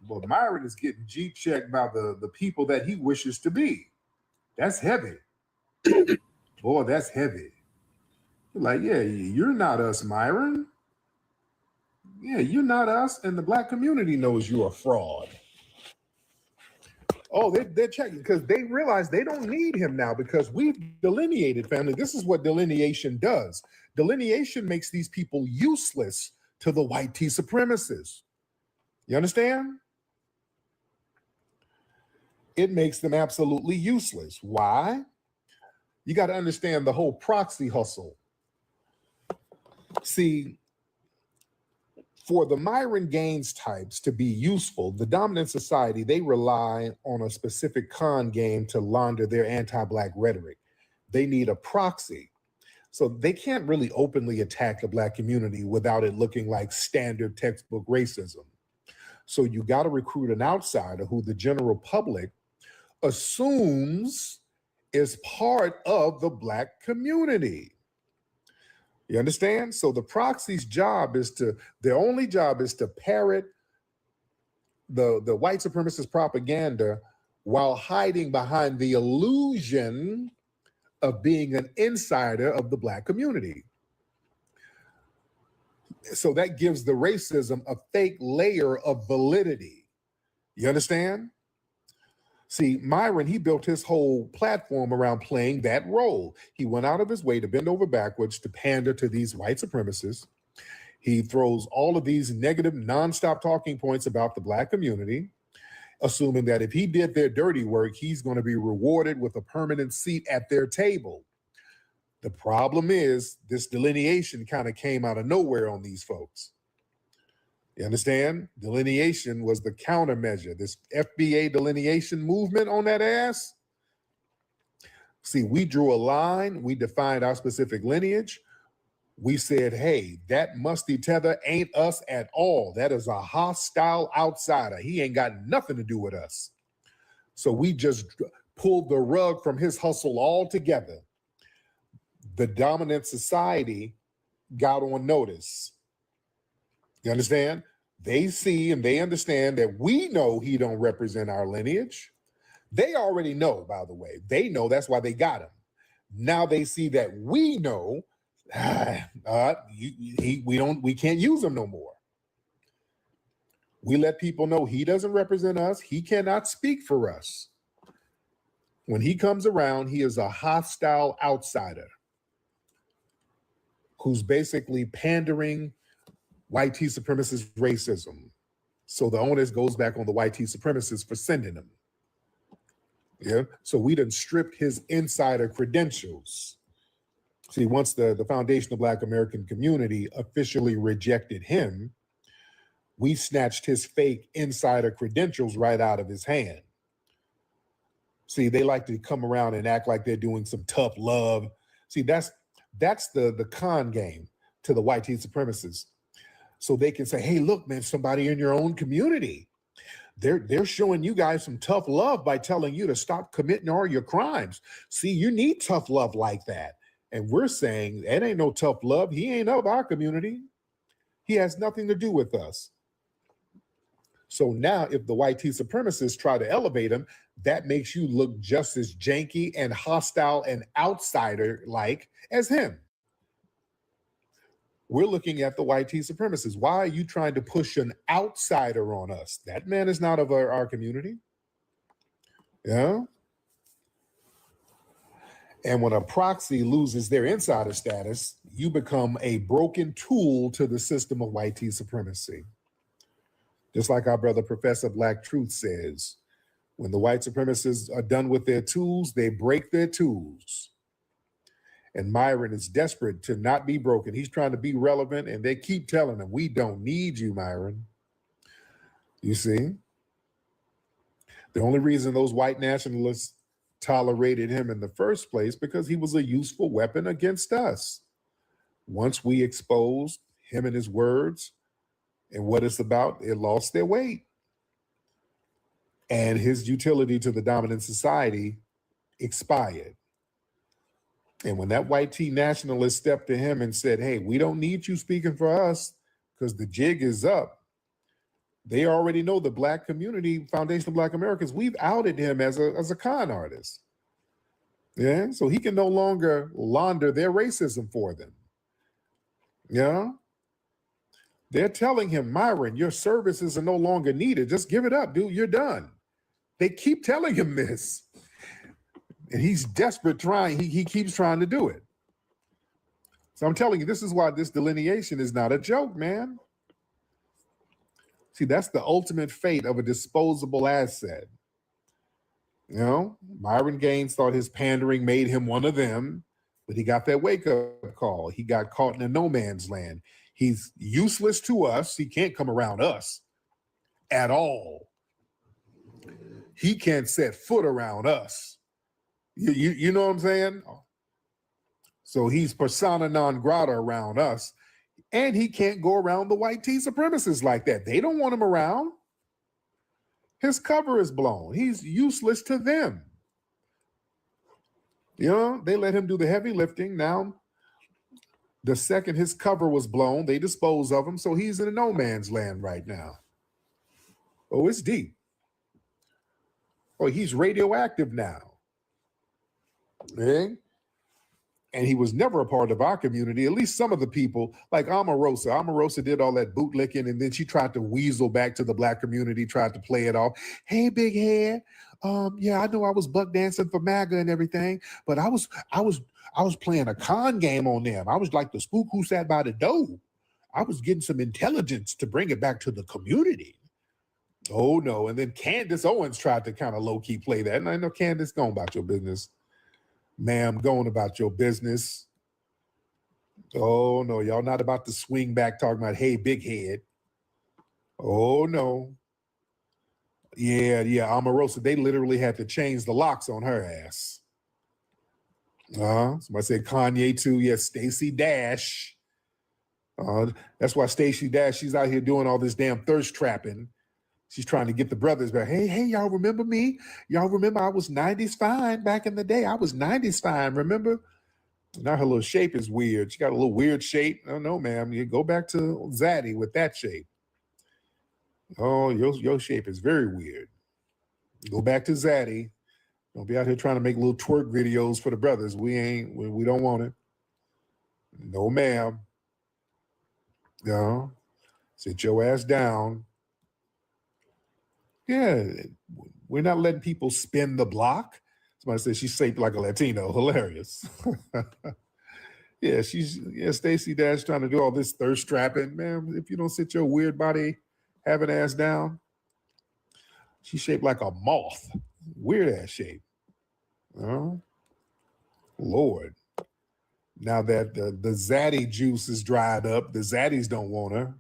Well, Myron is getting G-checked by the people that he wishes to be. That's heavy. Boy, that's heavy. Like, yeah, you're not us, Myron. Yeah, you're not us, and the black community knows you're a fraud. Oh, they're checking because they realize they don't need him now because we've delineated, family. This is what delineation does. Delineation makes these people useless to the white tea supremacists. You understand? It makes them absolutely useless. Why? You got to understand the whole proxy hustle. See, for the Myron Gaines types to be useful, the dominant society, they rely on a specific con game to launder their anti-black rhetoric. They need a proxy. So they can't really openly attack the black community without it looking like standard textbook racism. So you got to recruit an outsider who the general public assumes is part of the black community. You understand? So the proxy's job is their only job is to parrot the white supremacist propaganda while hiding behind the illusion of being an insider of the black community. So that gives the racism a fake layer of validity. You understand? See, Myron, he built his whole platform around playing that role. He went out of his way to bend over backwards to pander to these white supremacists. He throws all of these negative, nonstop talking points about the black community, assuming that if he did their dirty work, he's going to be rewarded with a permanent seat at their table. The problem is this delineation kind of came out of nowhere on these folks. You understand? Delineation was the countermeasure. This FBA delineation movement on that ass. See, we drew a line. We defined our specific lineage. We said, hey, that musty tether ain't us at all. That is a hostile outsider. He ain't got nothing to do with us. So we just pulled the rug from his hustle altogether. The dominant society got on notice. You understand? They see and they understand that we know he don't represent our lineage. They already know, by the way. They know, that's why they got him. Now they see that we know we can't use him no more. We let people know he doesn't represent us. He cannot speak for us. When he comes around, he is a hostile outsider who's basically pandering white tea supremacist racism. So the onus goes back on the white tea supremacists for sending him. Yeah. So we done stripped his insider credentials. See, once the foundation of Black American community officially rejected him, we snatched his fake insider credentials right out of his hand. See, they like to come around and act like they're doing some tough love. See, that's the con game to the white teeth supremacists. So they can say, hey, look, man, somebody in your own community, they're showing you guys some tough love by telling you to stop committing all your crimes. See, you need tough love like that. And we're saying that ain't no tough love. He ain't of our community. He has nothing to do with us. So now if the white teeth supremacists try to elevate him, that makes you look just as janky and hostile and outsider-like as him. We're looking at the white teeth supremacists. Why are you trying to push an outsider on us? That man is not of our community. Yeah. And when a proxy loses their insider status, you become a broken tool to the system of white teeth supremacy. Just like our brother Professor Black Truth says, when the white supremacists are done with their tools, they break their tools. And Myron is desperate to not be broken. He's trying to be relevant, and they keep telling him, we don't need you, Myron. You see? The only reason those white nationalists tolerated him in the first place because he was a useful weapon against us. Once we exposed him and his words and what it's about, it lost their weight. And his utility to the dominant society expired. And when that white tea nationalist stepped to him and said, hey, we don't need you speaking for us because the jig is up, they already know the Black community, Foundation of Black Americans, we've outed him as a con artist. Yeah, so he can no longer launder their racism for them. Yeah. They're telling him, Myron, your services are no longer needed. Just give it up, dude. You're done. They keep telling him this. And he's desperate trying. He keeps trying to do it. So I'm telling you, this is why this delineation is not a joke, man. See, that's the ultimate fate of a disposable asset. You know, Myron Gaines thought his pandering made him one of them, but he got that wake-up call. He got caught in a no man's land. He's useless to us. He can't come around us at all. He can't set foot around us. You know what I'm saying? So he's persona non grata around us, and he can't go around the white tea supremacists like that. They don't want him around. His cover is blown. He's useless to them. You know, they let him do the heavy lifting. Now, the second his cover was blown, they dispose of him, so he's in a no man's land right now. Oh, it's deep. Oh, he's radioactive now. Okay? And he was never a part of our community, at least some of the people, like Omarosa. Omarosa did all that bootlicking, and then she tried to weasel back to the Black community, tried to play it off. Hey, big head. Yeah, I know I was buck dancing for MAGA and everything, but I was playing a con game on them. I was like the spook who sat by the door. I was getting some intelligence to bring it back to the community. Oh, no. And then Candace Owens tried to kind of low-key play that. And I know, Candace, go on about your business. Ma'am, going about your business. Oh, no, y'all not about to swing back talking about, hey, big head. Oh, no. Yeah, Omarosa, they literally had to change the locks on her ass. Somebody said Kanye too. Yes, Stacey Dash. That's why Stacey Dash, she's out here doing all this damn thirst trapping. She's trying to get the brothers back. Hey, y'all remember me? Y'all remember I was 90s fine back in the day. I was 90s fine, remember? Now her little shape is weird. She got a little weird shape. I don't know, ma'am. You go back to Zaddy with that shape. Oh, your shape is very weird. Go back to Zaddy. Don't be out here trying to make little twerk videos for the brothers. We don't want it. No, ma'am. No. Sit your ass down. Yeah, we're not letting people spin the block. Somebody said she's shaped like a Latino. Hilarious. Yeah, Stacey Dash trying to do all this thirst trapping. Man, if you don't sit your weird body having ass down, she's shaped like a moth. Weird ass shape. Oh, Lord. Now that the Zaddy juice is dried up, the Zaddies don't want her.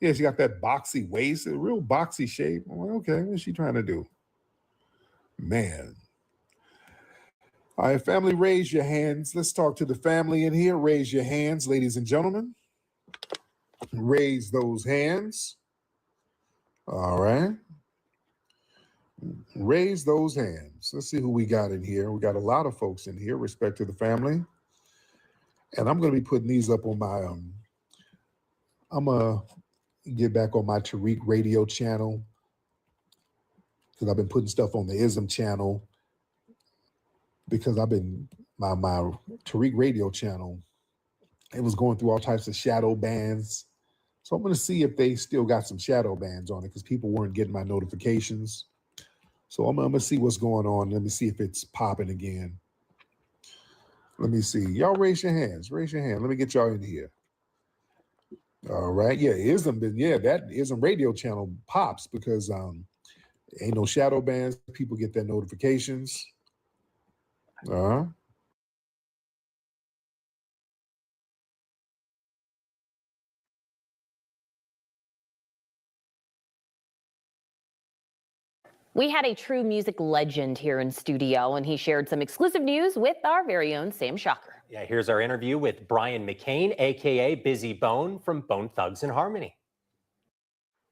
Yeah, she got that boxy waist, a real boxy shape. Well, okay, what's she trying to do? Man. All right, family, raise your hands. Let's talk to the family in here. Raise your hands, ladies and gentlemen. Raise those hands. All right. Raise those hands. Let's see who we got in here. We got a lot of folks in here, respect to the family. And I'm going to be putting these up on my, I'm going to get back on my Tariq radio channel because I've been putting stuff on the ISM channel because I've been, my Tariq radio channel, it was going through all types of shadow bans. So I'm going to see if they still got some shadow bans on it because people weren't getting my notifications. So I'm going to see what's going on. Let me see if it's popping again. Let me see. Y'all raise your hands. Raise your hand. Let me get y'all in here. All right. Yeah, ISM, that ISM radio channel pops because ain't no shadow bans. People get their notifications. We had a true music legend here in studio, and he shared some exclusive news with our very own Sam Shocker. Yeah, here's our interview with Brian McCain, a.k.a. Busy Bone from Bone Thugs and Harmony.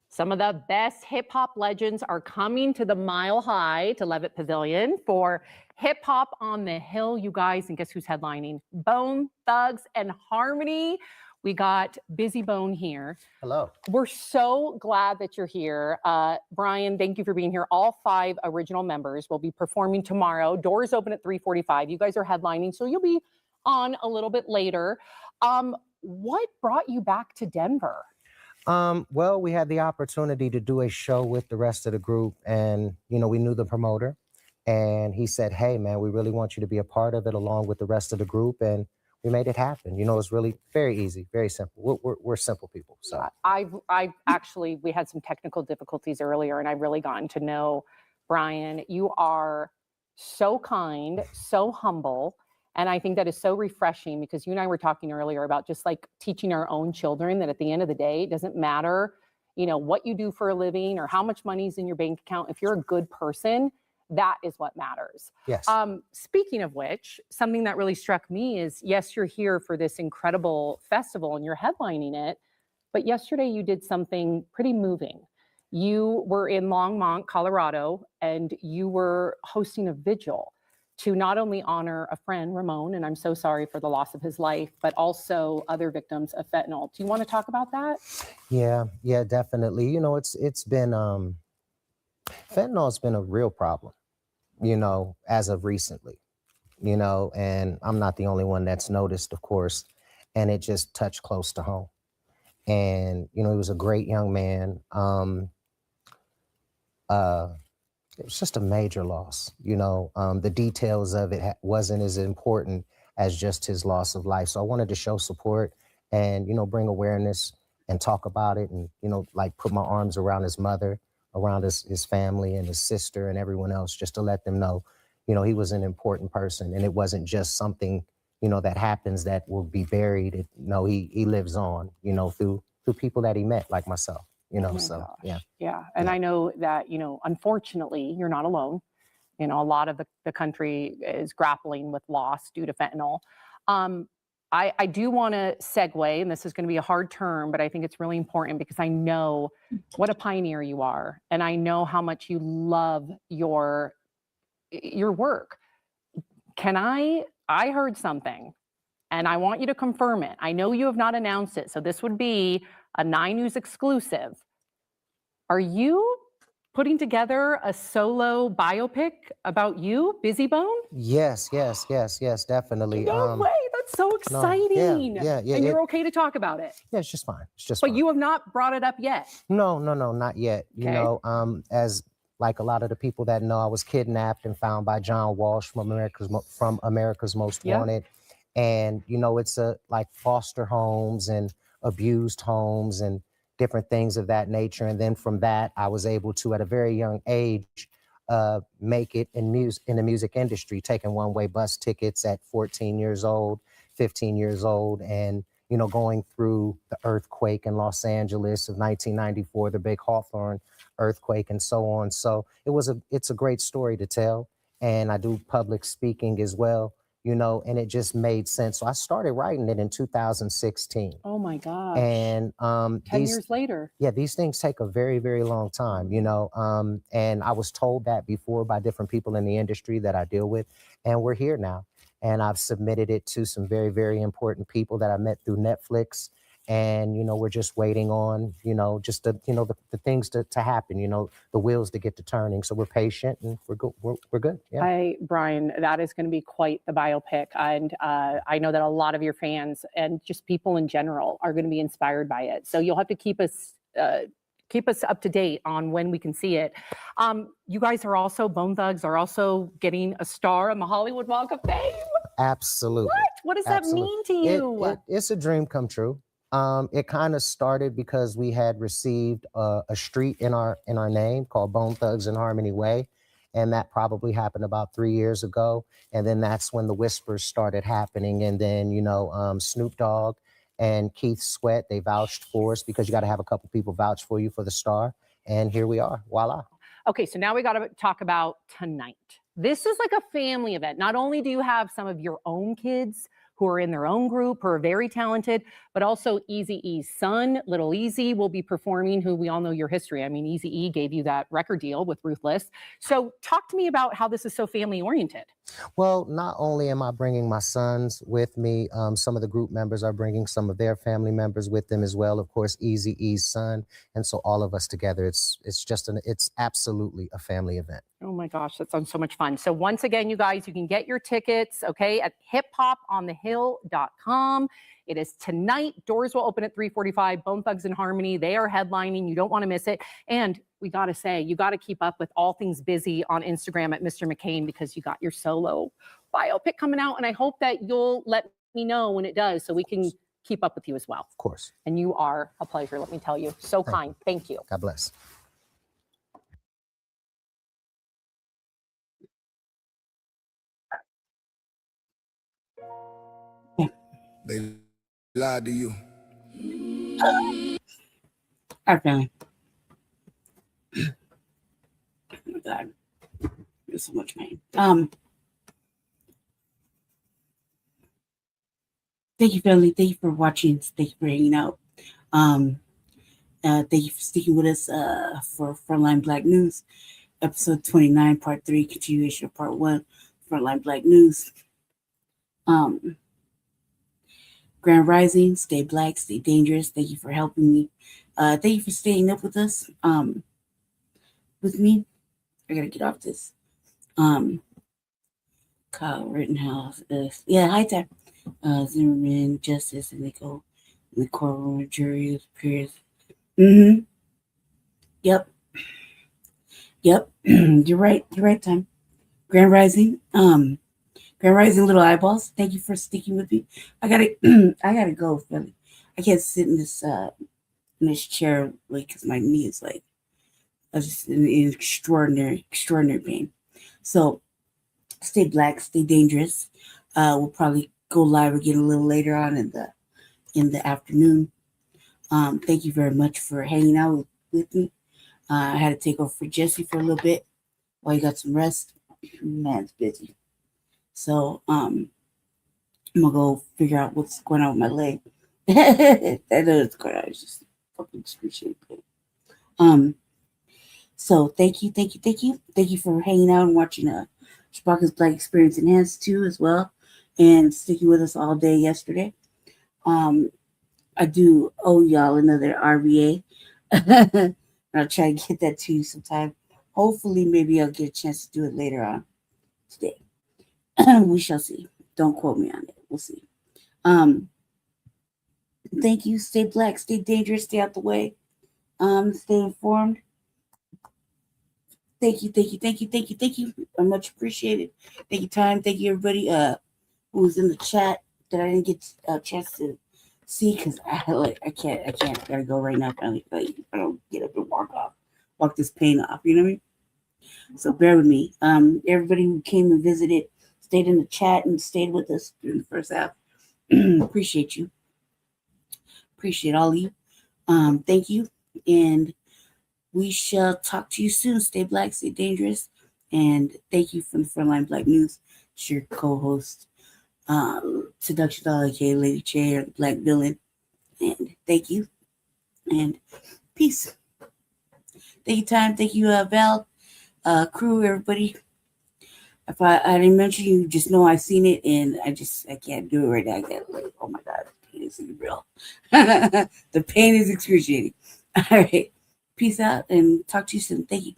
Some of the best hip-hop legends are coming to the Mile High to Levitt Pavilion for Hip Hop on the Hill, you guys. And guess who's headlining? Bone Thugs and Harmony. We got Busy Bone here. Hello. We're so glad that you're here. Brian, thank you for being here. All 5 original members will be performing tomorrow. Doors open at 3:45. You guys are headlining, so you'll be on a little bit later. What brought you back to Denver? Well, we had the opportunity to do a show with the rest of the group, and, you know, we knew the promoter, and he said, hey, man, we really want you to be a part of it along with the rest of the group, and we made it happen. You know, it's really very easy, very simple. We're simple people. So I actually, we had some technical difficulties earlier, and I've really gotten to know Brian. You are so kind, so humble. And I think that is so refreshing because you and I were talking earlier about just like teaching our own children that at the end of the day, it doesn't matter, you know, what you do for a living or how much money is in your bank account. If you're a good person, that is what matters. Yes. Speaking of which, something that really struck me is, yes, you're here for this incredible festival and you're headlining it, but yesterday you did something pretty moving. You were in Longmont, Colorado, and you were hosting a vigil to not only honor a friend, Raman, and I'm so sorry for the loss of his life, but also other victims of fentanyl. Do you want to talk about that? yeah, definitely. You know, it's been, fentanyl has been a real problem, you know, as of recently, you know, and I'm not the only one that's noticed, of course, and it just touched close to home. And, you know, he was a great young man. It was just a major loss, you know. The details of it wasn't as important as just his loss of life. So I wanted to show support and, you know, bring awareness and talk about it and, you know, like put my arms around his mother, around his family and his sister and everyone else, just to let them know, you know, he was an important person and it wasn't just something, you know, that happens that will be buried. No, he lives on, you know, through people that he met, like myself. You know, so yeah. Yeah. And I know that, you know, unfortunately, you're not alone. You know, a lot of the country is grappling with loss due to fentanyl. I do want to segue, and this is going to be a hard term, but I think it's really important because I know what a pioneer you are. And I know how much you love your work. I heard something and I want you to confirm it. I know you have not announced it. So this would be a 9 News exclusive. Are you putting together a solo biopic about you, Busy Bone? Yes, definitely. No way, that's so exciting. Yeah. And you're okay to talk about it? Yeah, it's just fine. But you have not brought it up yet? No, not yet. You know, as like a lot of the people that know, I was kidnapped and found by John Walsh from America's Most Wanted. And, you know, it's like foster homes and abused homes and different things of that nature. And then from that, I was able to, at a very young age, make it in the music industry, taking one-way bus tickets at 14 years old. 15 years old, and going through the earthquake in Los Angeles of 1994, the big Hawthorne earthquake, and so on. So it's a great story to tell. And I do public speaking as well, and it just made sense. So I started writing it in 2016. Oh my gosh. And 10 years later. Yeah, these things take a very, very long time, and I was told that before by different people in the industry that I deal with, and we're here now. And I've submitted it to some very, very important people that I met through Netflix. And, we're just waiting on, just the things to happen, the wheels to get to turning. So we're patient and we're good. We're good. Yeah. Brian, that is going to be quite the biopic. And I know that a lot of your fans and just people in general are going to be inspired by it. So you'll have to keep us up to date on when we can see it. You guys are also, Bone Thugs are also getting a star on the Hollywood Walk of Fame. Absolutely. What does that mean to you? It's a dream come true. It kind of started because we had received a street in our name called Bone Thugs and Harmony Way. And that probably happened about 3 years ago. And then that's when the whispers started happening. And then, Snoop Dogg and Keith Sweat, they vouched for us because you got to have a couple people vouch for you for the star. And here we are. Voila. Okay, so now we got to talk about tonight. This is like a family event. Not only do you have some of your own kids who are in their own group, who are very talented, but also Eazy-E's son, Little Easy, will be performing, who we all know your history. I mean, Eazy-E gave you that record deal with Ruthless. So talk to me about how this is so family oriented. Well, not only am I bringing my sons with me, some of the group members are bringing some of their family members with them as well. Of course, Eazy-E's son. And so all of us together, it's absolutely a family event. Oh my gosh, that sounds so much fun. So once again, you guys, you can get your tickets, okay, at hiphoponthehill.com. It is tonight. Doors will open at 3:45. Bone Thugs and Harmony, they are headlining. You don't want to miss it. And we got to say, you got to keep up with all things busy on Instagram at Mr. McCain, because you got your solo biopic coming out. And I hope that you'll let me know when it does so we can keep up with you as well. Of course. And you are a pleasure, let me tell you. So kind. Thank you. God bless. They lied to you. Okay. Oh my God. There's so much pain. Thank you, family. Thank you for watching. Thank you for hanging out. Thank you for sticking with us for Line Blacc News, episode 29, part 3, continuation of part 1, Line Blacc News. Grand Rising, stay black, stay dangerous. Thank you for helping me. Thank you for staying up with us. With me. I gotta get off this. Kyle Rittenhouse. Yeah, hi there. Zimmerman, Justice, and they go in the courtroom, jury appears. Yep. You're right, Tom. Grand Rising. Grand Rising, little eyeballs. Thank you for sticking with me. I gotta go, Philly. I can't sit in this chair because my knee is just in extraordinary pain. So stay black, stay dangerous. We'll probably go live again a little later on in the afternoon. Thank you very much for hanging out with me. I had to take over for Jesse for a little bit while you got some rest. Man's busy. So I'm gonna go figure out what's going on with my leg. I know what's going on. It's just fucking excruciating pain. So thank you for hanging out and watching Chewbacca's Black Experience Enhanced too as well, and sticking with us all day yesterday. I do owe y'all another RBA. I'll try to get that to you sometime. Hopefully, maybe I'll get a chance to do it later on today. We shall see. Don't quote me on it. We'll see. Thank you. Stay black, stay dangerous, stay out the way. Stay informed. Thank you. I much appreciated. Thank you, time. Thank you, everybody who was in the chat that I didn't get a chance to see because I can't. I gotta go right now. I don't get up and walk this pain off. You know what I mean? So bear with me. Everybody who came and visited, stayed in the chat and stayed with us during the first half. Appreciate you. Appreciate all of you. Thank you. And we shall talk to you soon. Stay black, stay dangerous. And thank you from the Frontline Black News. It's your co-host, Seduction Doll, aka Lady J, or the Black Villain. And thank you. And peace. Thank you, Time. Thank you, Val, crew, everybody. If I didn't mention you, just know I've seen it, and I can't do it right now. I get like, oh my God, the pain is real. The pain is excruciating. All right. Peace out and talk to you soon. Thank you.